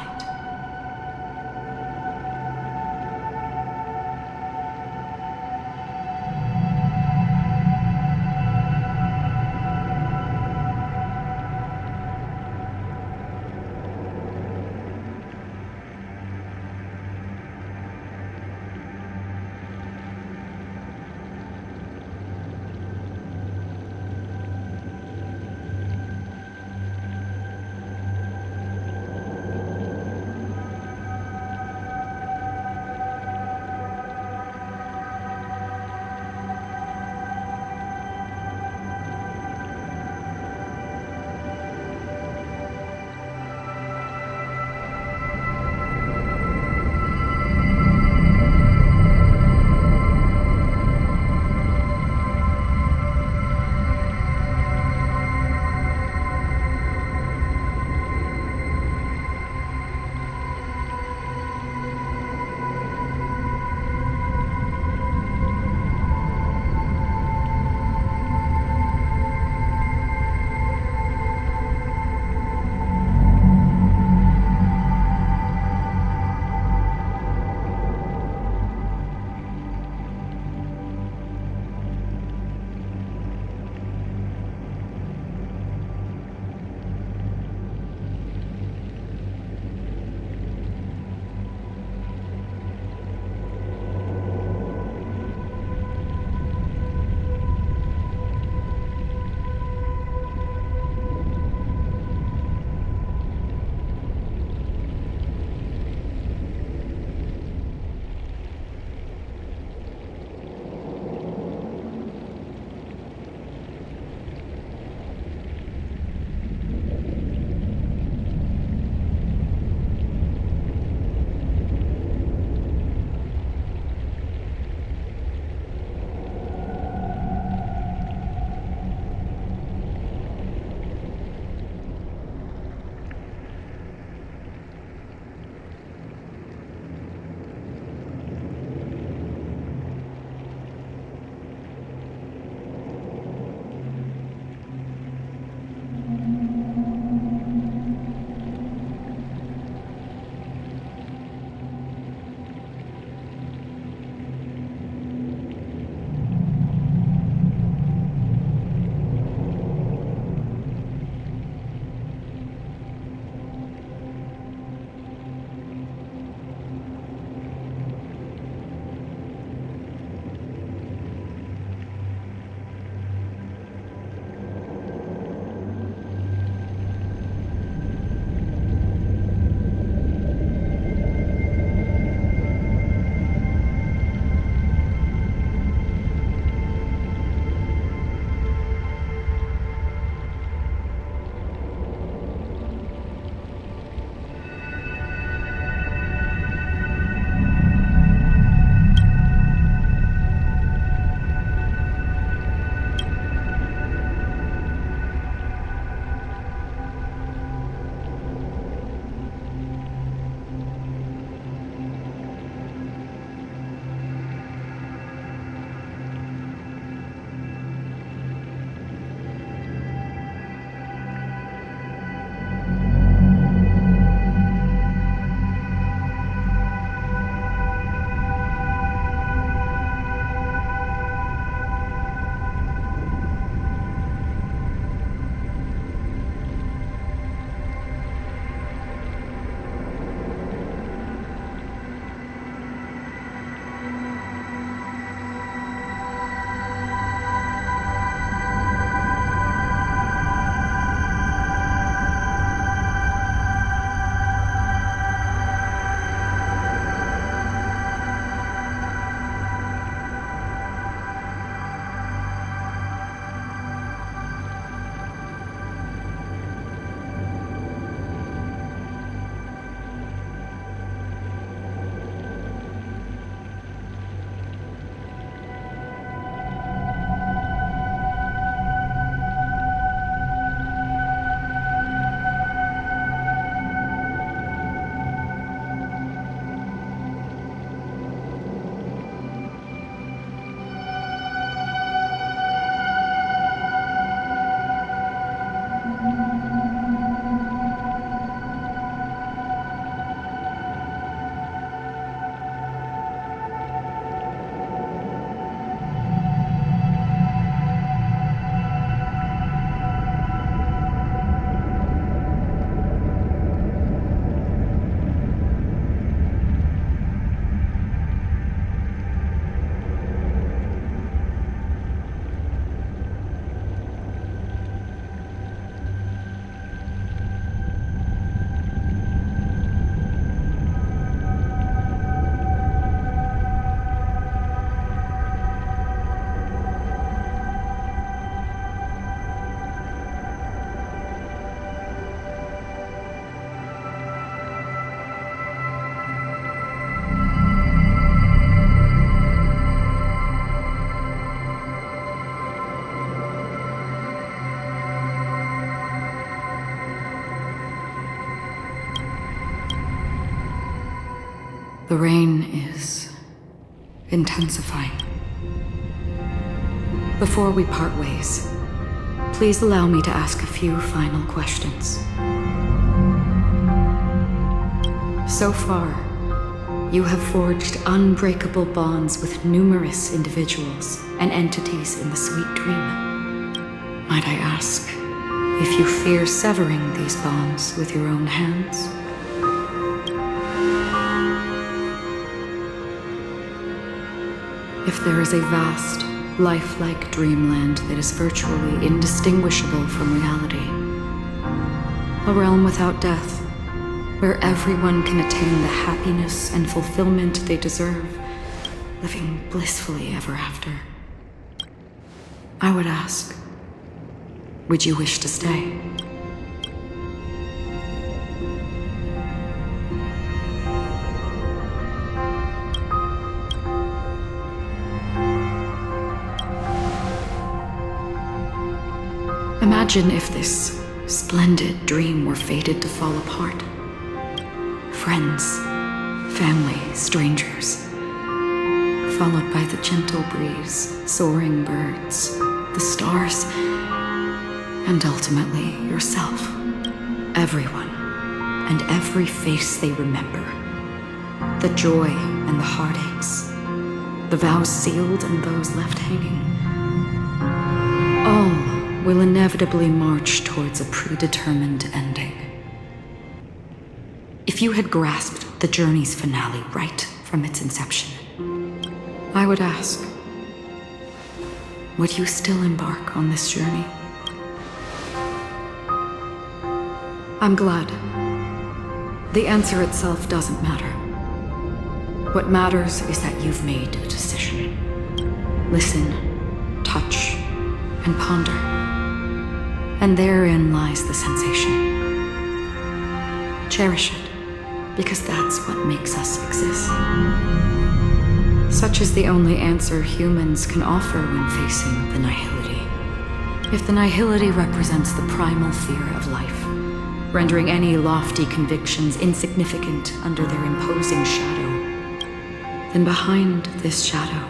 The rain is intensifying. Before we part ways, please allow me to ask a few final questions. So far, you have forged unbreakable bonds with numerous individuals and entities in the Sweet Dream. Might I ask if you fear severing these bonds with your own hands? If there is a vast, lifelike dreamland that is virtually indistinguishable from reality, a realm without death, where everyone can attain the happiness and fulfillment they deserve, living blissfully ever after, I would ask, would you wish to stay? Imagine if this splendid dream were fated to fall apart. Friends, family, strangers, followed by the gentle breeze, soaring birds, the stars, and ultimately yourself. Everyone, and every face they remember. The joy and the heartaches, the vows sealed and those left hanging. All will inevitably march towards a predetermined ending. If you had grasped the journey's finale right from its inception, I would ask, would you still embark on this journey? I'm glad. The answer itself doesn't matter. What matters is that you've made a decision. Listen, touch, and ponder. And therein lies the sensation. Cherish it. Because that's what makes us exist. Such is the only answer humans can offer when facing the nihility. If the nihility represents the primal fear of life, rendering any lofty convictions insignificant under their imposing shadow, then behind this shadow,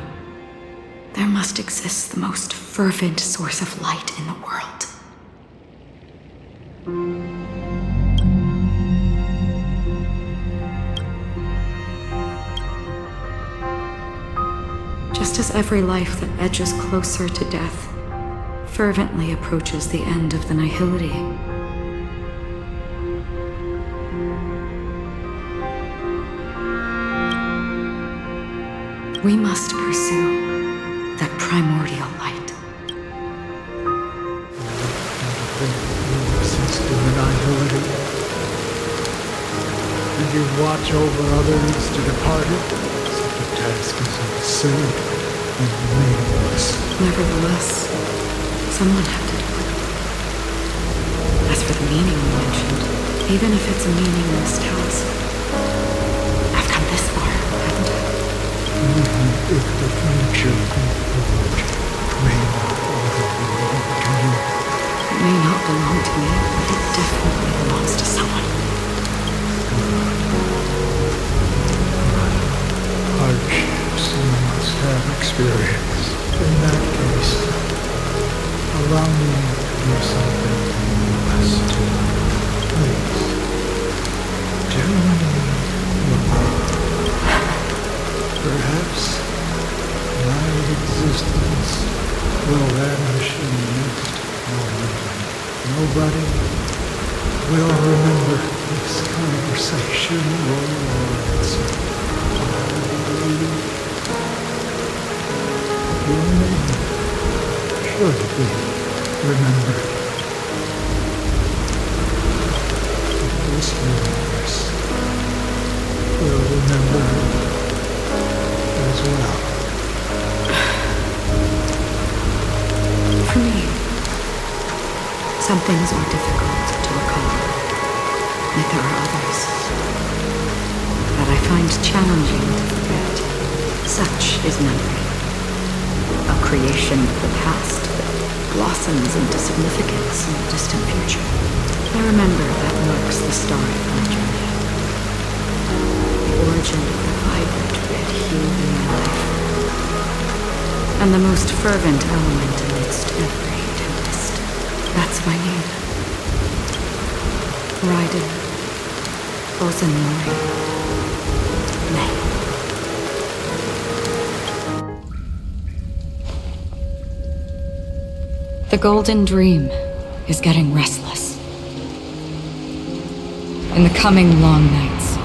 there must exist the most fervent source of light in the world. Just as every life that edges closer to death fervently approaches the end of the nihility, we must pursue that primordial light. You exist in the nihility, and you watch over others to depart it. Such a task is absurd and meaningless. Nevertheless, someone had to do it. As for the meaning you mentioned, even if it's a meaningless task, I've come this far, haven't I? Even if the future you forge may not even belong to you. It may not belong to me, but it definitely belongs to someone. Hardships you must have experienced. In that case, allow me to do something you must do. Please, do me one. Perhaps my existence will vanish in the next moment. Nobody will remember this conversation or its your name should be remembered. This universe will remember as well. For me, some things are difficult to recall, yet there are others that I find challenging to forget. Such is memory, a creation of the past that blossoms into significance in the distant future. I remember that marks the start of my journey. The origin of the vibrant red hue in my life, and the most fervent element amidst every tempest. That's my name. Raiden Ozanori May. The Golden Dream is getting restless. In the coming long nights,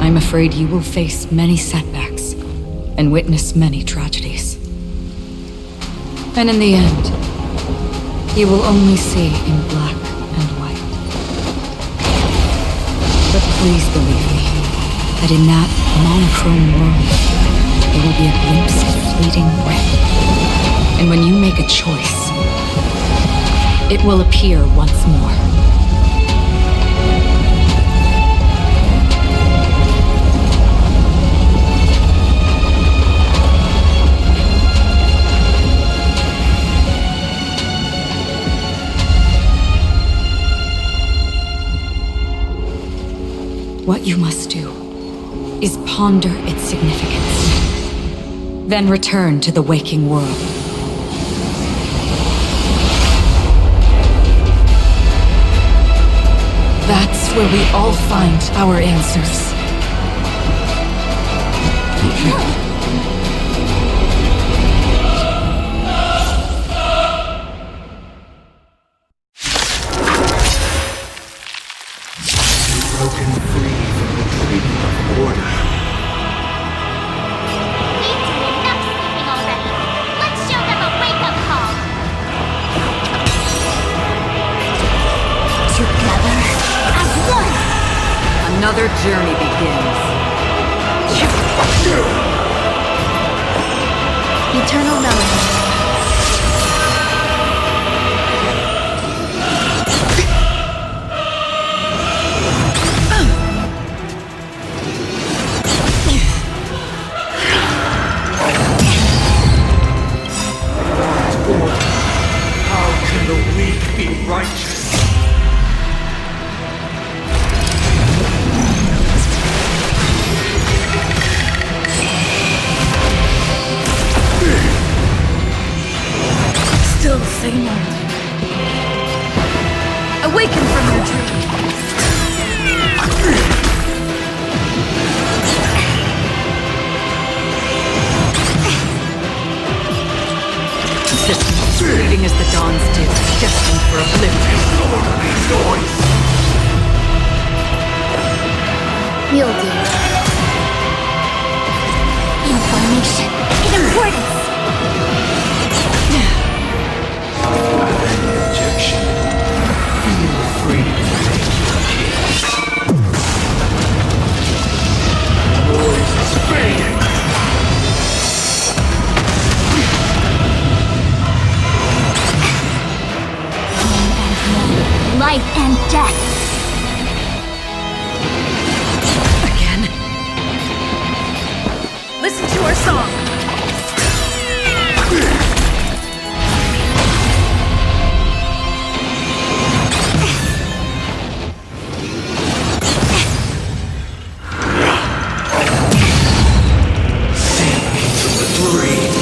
I'm afraid you will face many setbacks and witness many tragedies. And in the end, you will only see in black and white. But please believe me, that in that monochrome world, there will be a glimpse of fleeting red. And when you make a choice, it will appear once more. What you must do is ponder its significance, then return to the waking world. That's where we all find our answers. Broken free from the treaty of order. Enough sleeping already. Let's show them a wake-up call. Together as one. Another journey begins. Eternal melody. How can the weak be righteous? Still the same old. Awaken from your dream. Existence fleeting as the dawn's dew, destined for oblivion. You'll do. Information in importance. Injection. Feel free to take your case. Noise is fading. Life and death. Again. Listen to our song. Send me to the dream.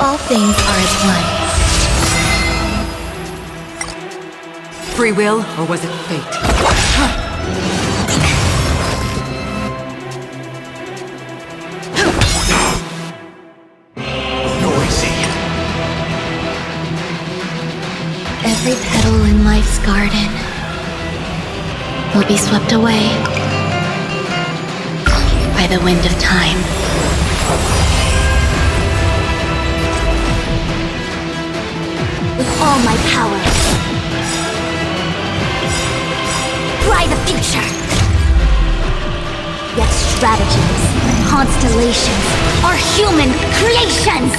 All things are as one. Free will, or was it fate? Noisy. Every petal in life's garden will be swept away by the wind of time. With all my power, fly the future. Yet stratagems, constellations are human creations.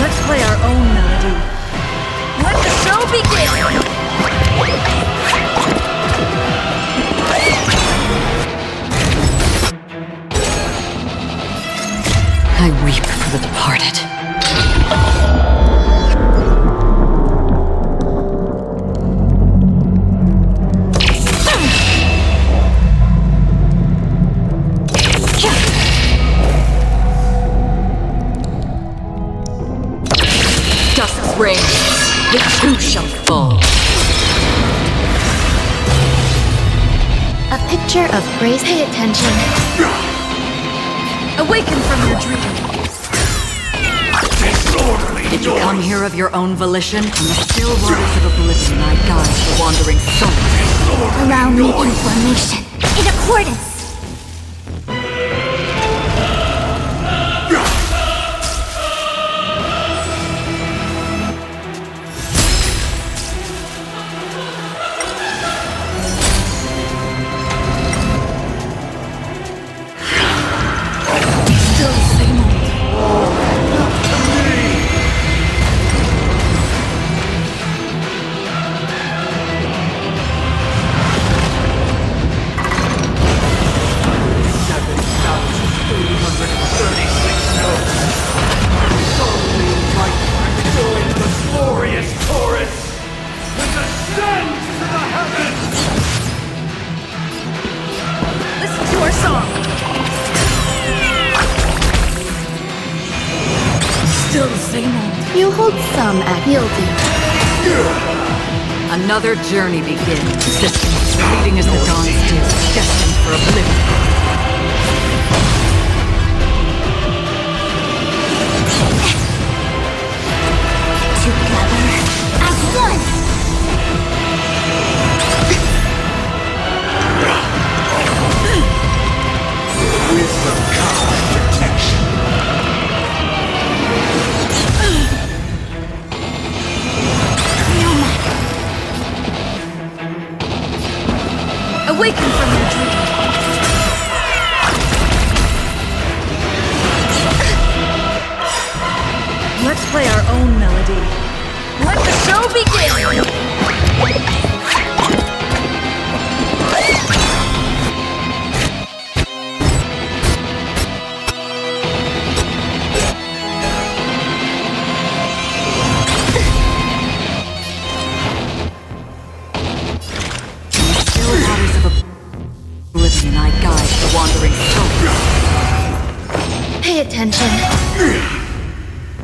Let's play our own melody. Let the show begin! I weep for the departed. Who shall fall? A picture of Grace. Pay attention. Awaken from your dream. Did you come here of your own volition? From the still waters of oblivion, I guide the wandering soul. Allow me information. In accordance. You hold some at yielding. Another journey begins. Systems fleeting as the dawn's dew, destined for oblivion. Together as one. Wisdom comes protection. Awaken from your dream. Let's play our own melody. Let the show begin! Pay attention.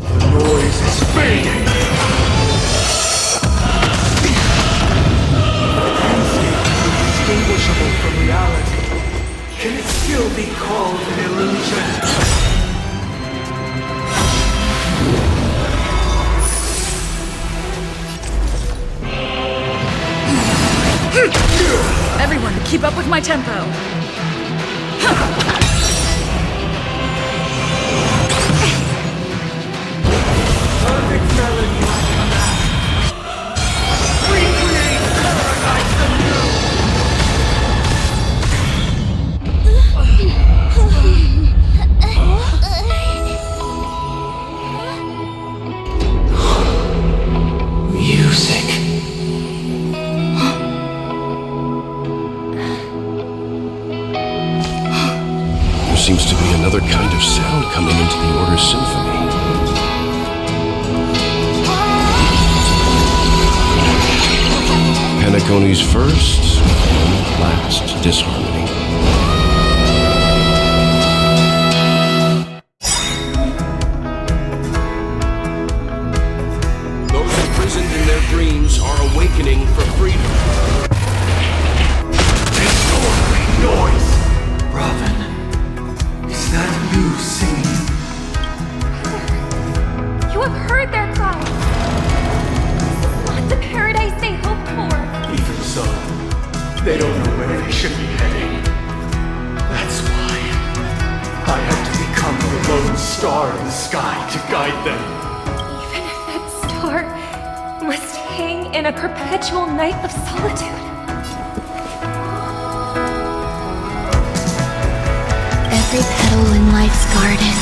The noise is fading. Indistinguishable from reality. Can it still be called an illusion? Everyone, keep up with my tempo. Perfect melody like command. Recreate paradise anew. Music. There seems to be another kind of sound coming into the Order's symphony. Penacony's first and last disharmony. Those imprisoned in their dreams are awakening for freedom. Disorderly noise. Robin, is that you singing? You have heard their cries. This is not the paradise they hoped for. Even so, they don't know where they should be heading. That's why I had to become the lone star in the sky to guide them. Even if that star must hang in a perpetual night of solitude. Every petal in life's garden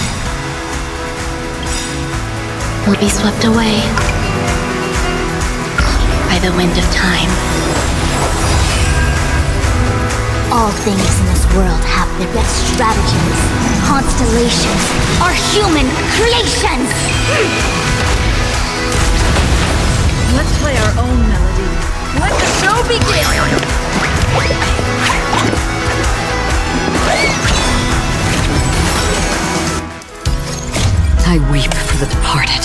will be swept away by the wind of time. All things in this world have their best stratagems. Constellations are human creations! Let's play our own melody. Let the show begin! I weep for the departed.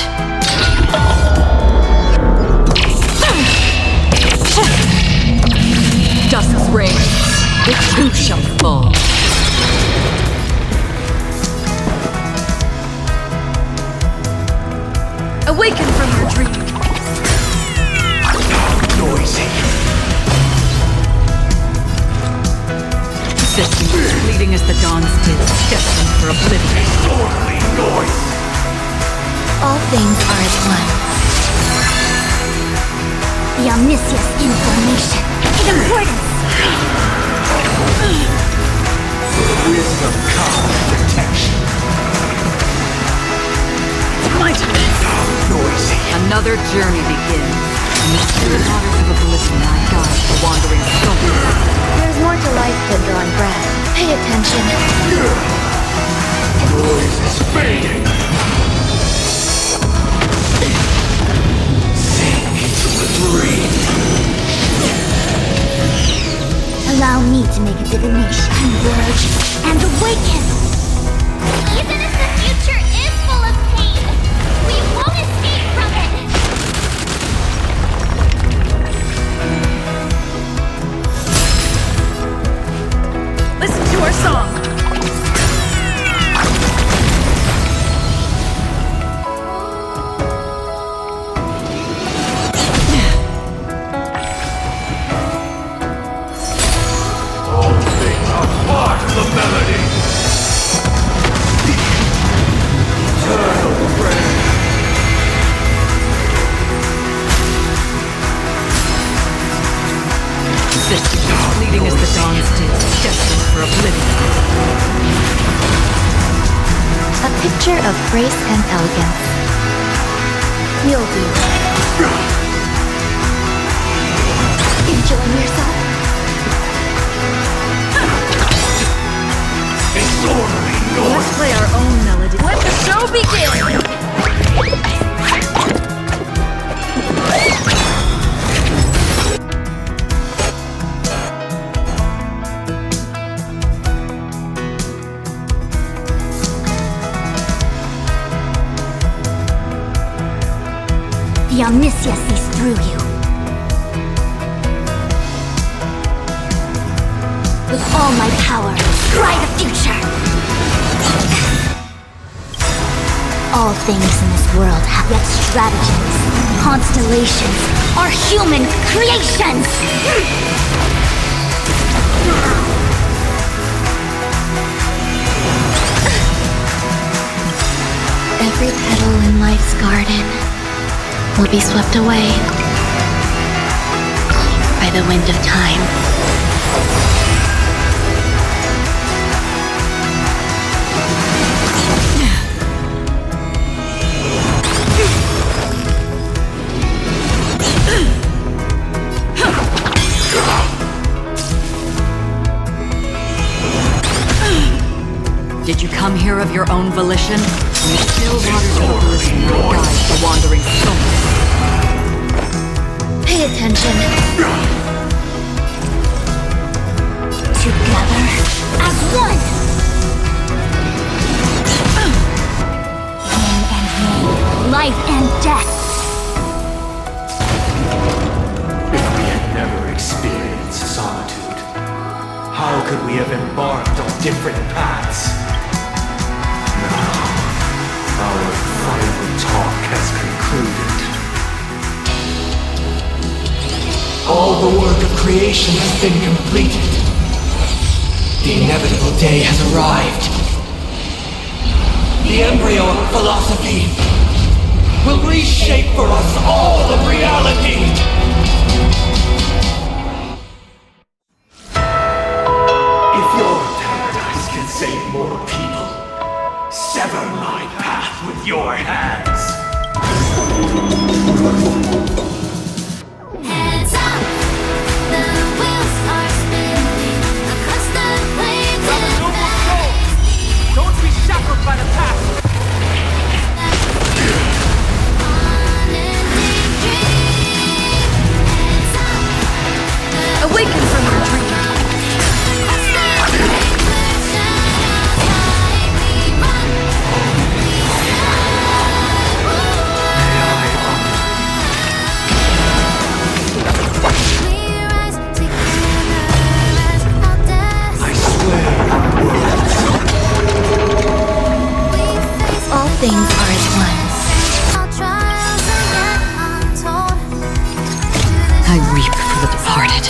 fleeting as the dawn's disk, destined for oblivion. Disorderly noise! All things are as one. The omniscience information is importance. Wisdom comes protection. My turn. Noisy. Another journey begins. Amidst the waters of oblivion, I guide the wandering soul. There's more to life than drawing breath. Pay attention. Noise is fading. Sink into the dream. Allow me to make a divination. Converge and awaken. Even if the future is full of pain, we won't escape from it. Listen to our song. All things are part of the melody. Eternal prayer. Existence fleeting as the dawn's disk, destined for oblivion. A picture of grace and elegance. You'll do. Enjoying yourself? Disorderly noise. Let's play our own melody. Let the show begin! The omniscience sees through you. With all my power, try the future! All things in this world have yet stratagems, constellations, are human creations! Every petal in life's garden will be swept away by the wind of time. Did you come here of your own volition? In the still waters of oblivion, I guide the wandering soul. Pay attention. Together as one. Yin and yang, life and death. If we had never experienced solitude, how could we have embarked on different paths? Now, our final talk has concluded. All the work of creation has been completed. The inevitable day has arrived. The embryo of philosophy will reshape for us all of reality. If your paradise can save more people, sever my path with your hands. Hands up! The wheels are spinning across the plains and valleys. Don't be shackled by the past. Awaken from your dream. All things are as one. I weep for the departed.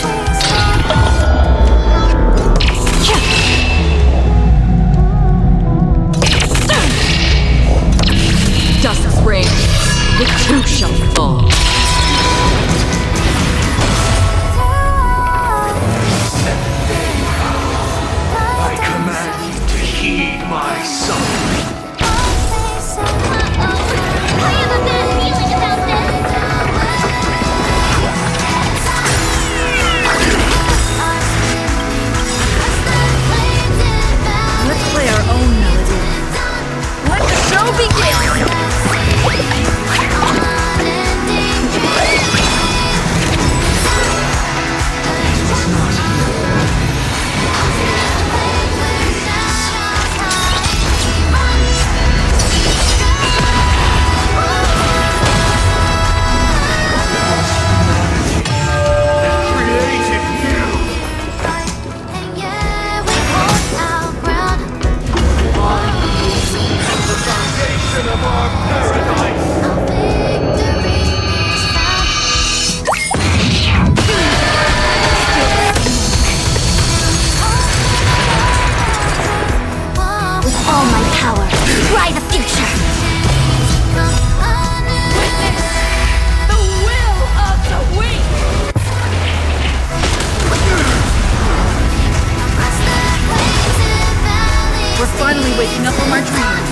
We're finally waking up from our dreams.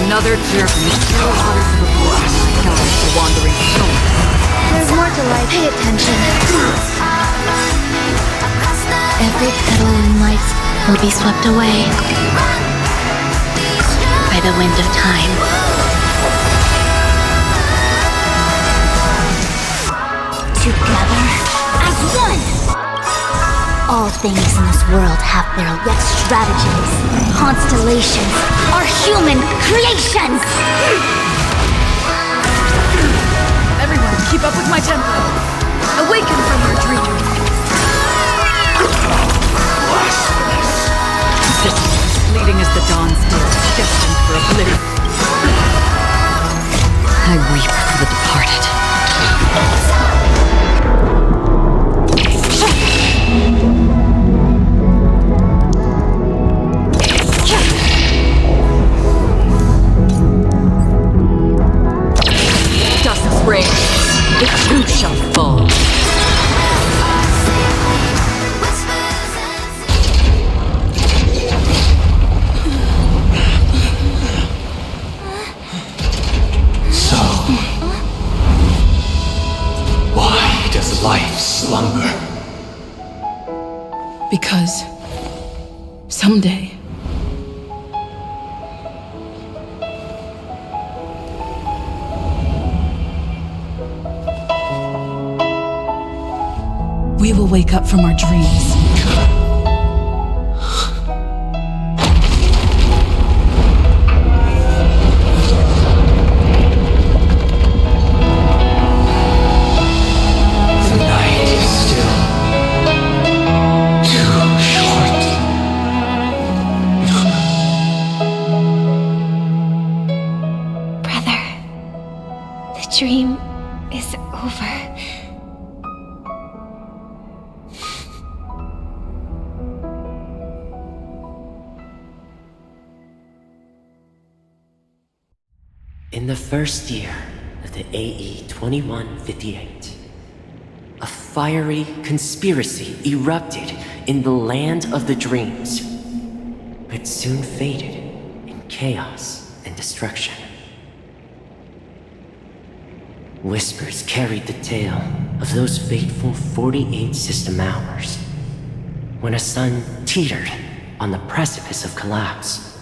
Another jerk in the still waters of a blast. Guide the wandering souls. There's more to life. Pay attention. Every petal in life will be swept away by the wind of time. Together as one! All things in this world have their yet strategies. Constellations are human creations! Everyone, keep up with my tempo. Awaken from your dream. Fleeting as the dawn still, destined for oblivion. I weep for the departed. Dust rains, the two shall fall. Life slumber. Because someday we will wake up from our dreams. Dream is over. In the first year of the AE 2158, a fiery conspiracy erupted in the land of the dreams, but soon faded in chaos and destruction. Whispers carried the tale of those fateful 48 system hours, when a sun teetered on the precipice of collapse.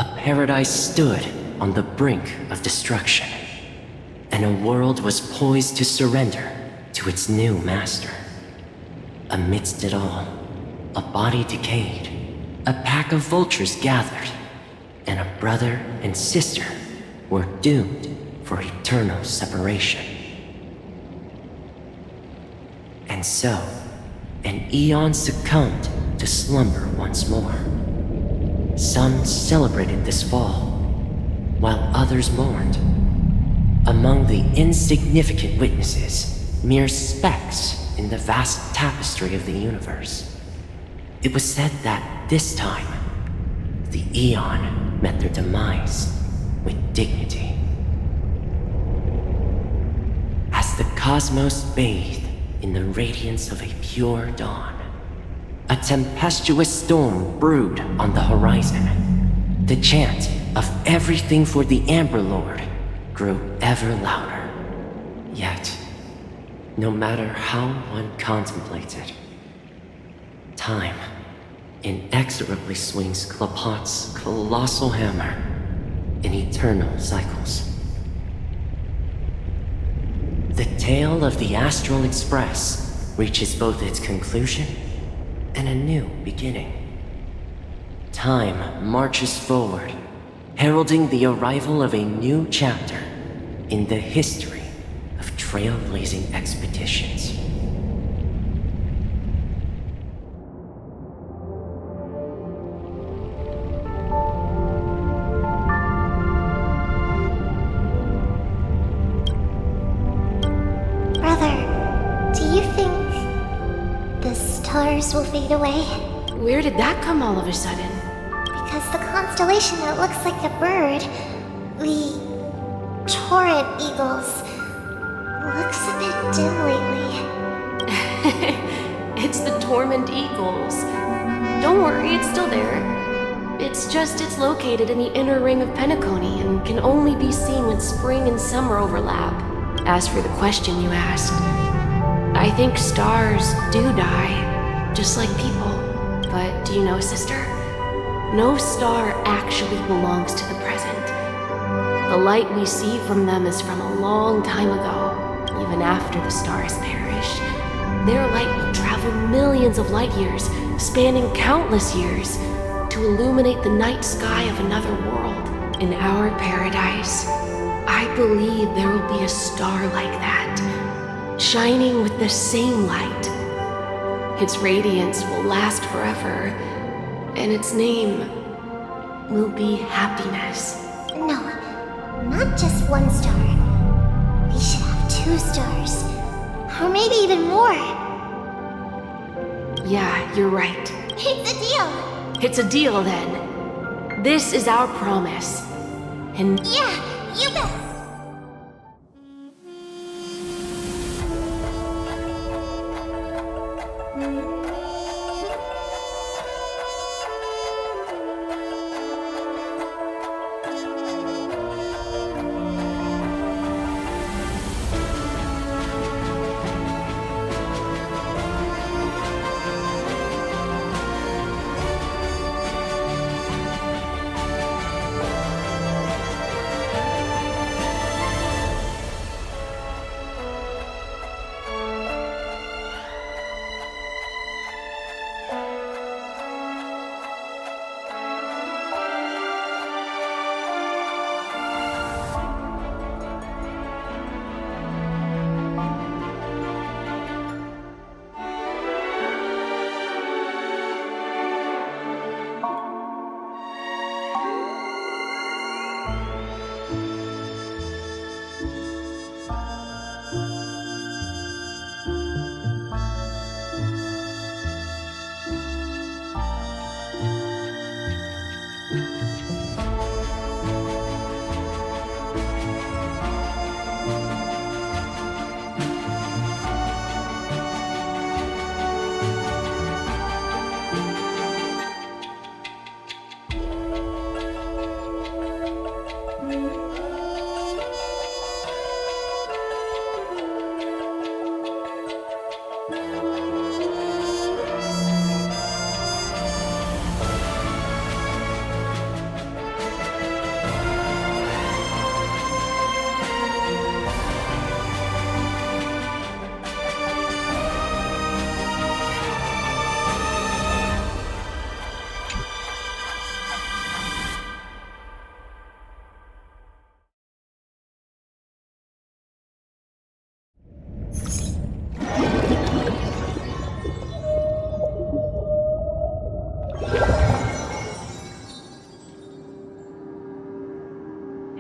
A paradise stood on the brink of destruction, and a world was poised to surrender to its new master. Amidst it all, a body decayed, a pack of vultures gathered, and a brother and sister were doomed for eternal separation. And so, an eon succumbed to slumber once more. Some celebrated this fall, while others mourned. Among the insignificant witnesses, mere specks in the vast tapestry of the universe, it was said that this time, the eon met their demise with dignity. As the cosmos bathed in the radiance of a pure dawn, a tempestuous storm brewed on the horizon. The chant of everything for the Amber Lord grew ever louder. Yet, no matter how one contemplated, time inexorably swings Klapot's colossal hammer in eternal cycles. The tale of the Astral Express reaches both its conclusion and a new beginning. Time marches forward, heralding the arrival of a new chapter in the history of trailblazing expeditions. Will fade away. Where did that come all of a sudden? Because the constellation that looks like a bird, the torrent eagles, looks a bit dim lately. It's the Torment Eagles. Don't worry, It's still there. It's just it's located in the inner ring of Penacony and can only be seen when spring and summer overlap. As for the question you asked, I think stars do die, just like people. But do you know, sister? No star actually belongs to the present. The light we see from them is from a long time ago, even after the stars perish. Their light will travel millions of light years, spanning countless years, to illuminate the night sky of another world. In our paradise, I believe there will be a star like that, shining with the same light. Its radiance will last forever, and its name will be happiness. No, not just one star. We should have 2 stars. Or maybe even more. Yeah, you're right. It's a deal. It's a deal, then. This is our promise. And yeah, you bet.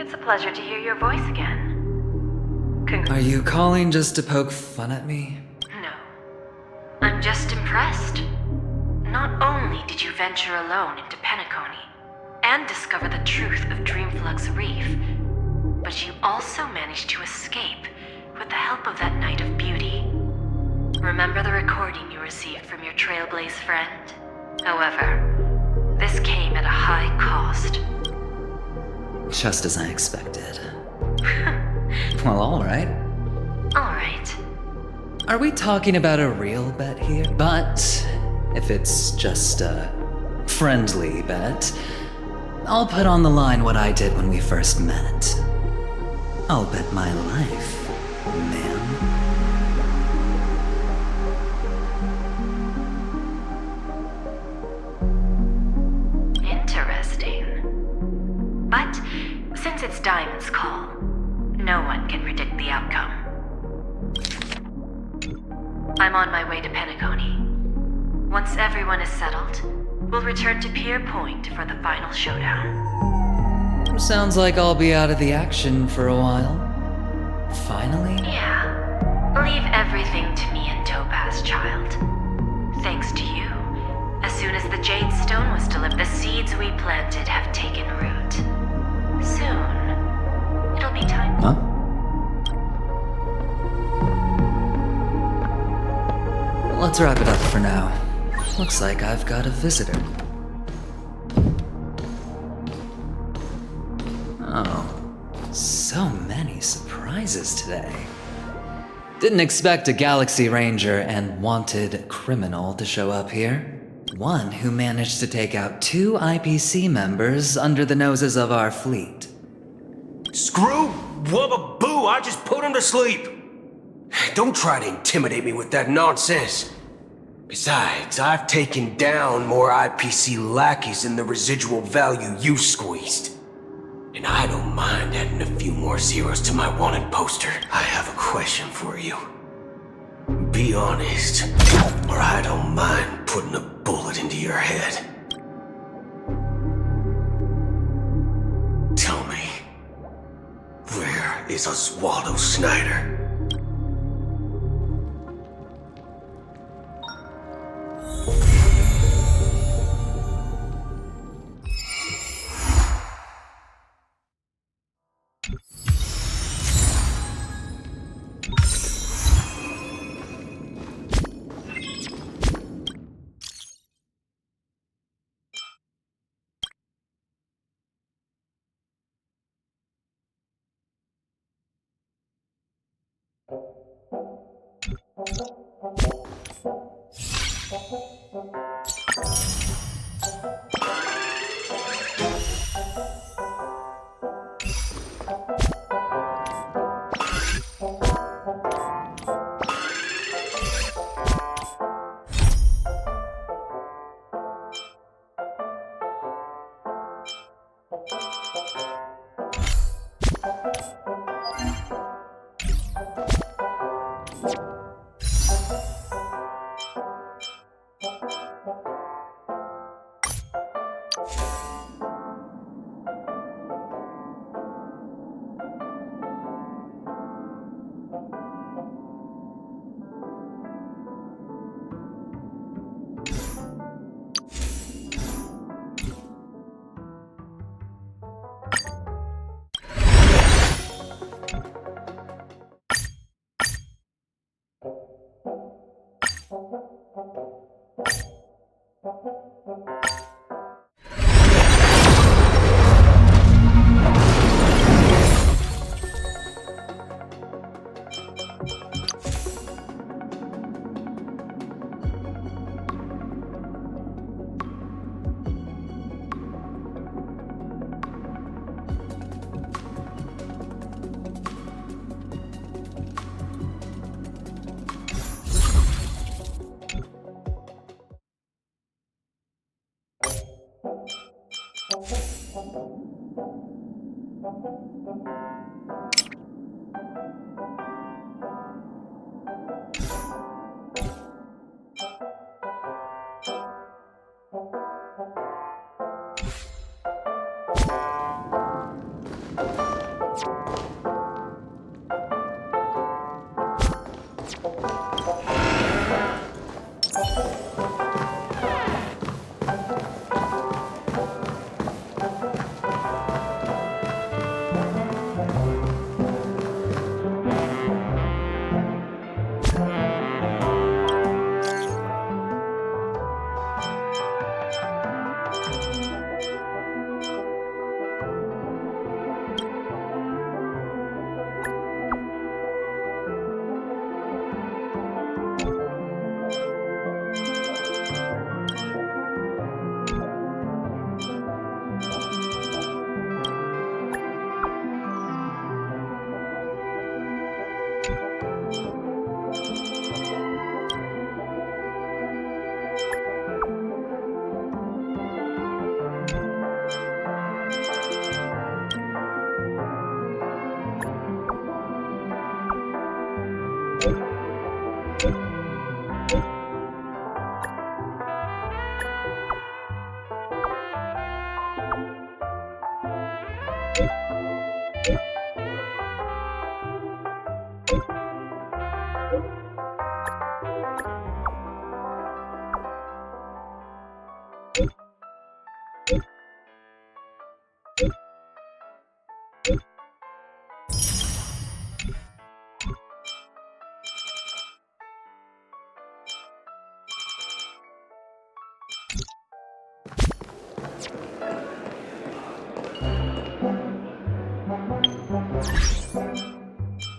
It's a pleasure to hear your voice again. Are you calling just to poke fun at me? No. I'm just impressed. Not only did you venture alone into Penacony and discover the truth of Dreamflux Reef, but you also managed to escape with the help of that Knight of Beauty. Remember the recording you received from your Trailblaze friend? However, this came at a high cost. Just as I expected. Well, alright. Alright. Are we talking about a real bet here? But if it's just a friendly bet, I'll put on the line what I did when we first met. I'll bet my life, ma'am. Interesting. But since it's Diamond's call, no one can predict the outcome. I'm on my way to Penacony. Once everyone is settled, we'll return to Pier Point for the final showdown. Sounds like I'll be out of the action for a while. Finally? Yeah. Leave everything to me and Topaz, child. Thanks to you, as soon as the Jade Stone was delivered, the seeds we planted have taken root. Soon, it'll be time. Huh? Let's wrap it up for now. Looks like I've got a visitor. prizes today. Didn't expect a Galaxy Ranger and wanted criminal to show up here. One who managed to take out 2 IPC members under the noses of our fleet. Screw wubba boo, I just put him to sleep. Don't try to intimidate me with that nonsense. Besides, I've taken down more IPC lackeys than the residual value you squeezed. And I don't mind adding a few more zeros to my wanted poster. I have a question for you. Be honest, or I don't mind putting a bullet into your head. Tell me, where is Oswaldo Snyder?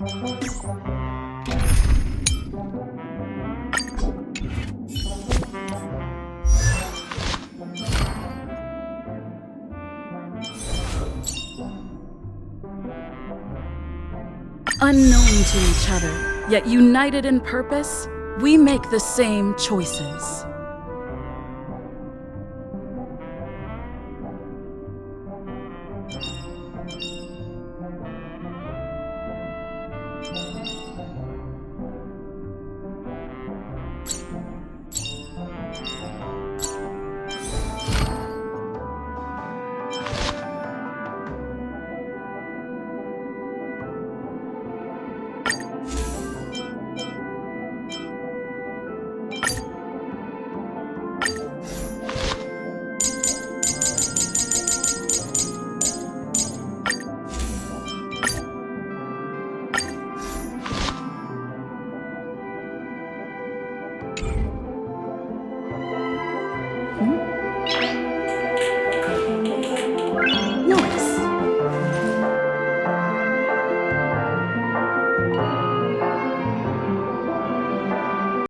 Unknown to each other, yet united in purpose, we make the same choices.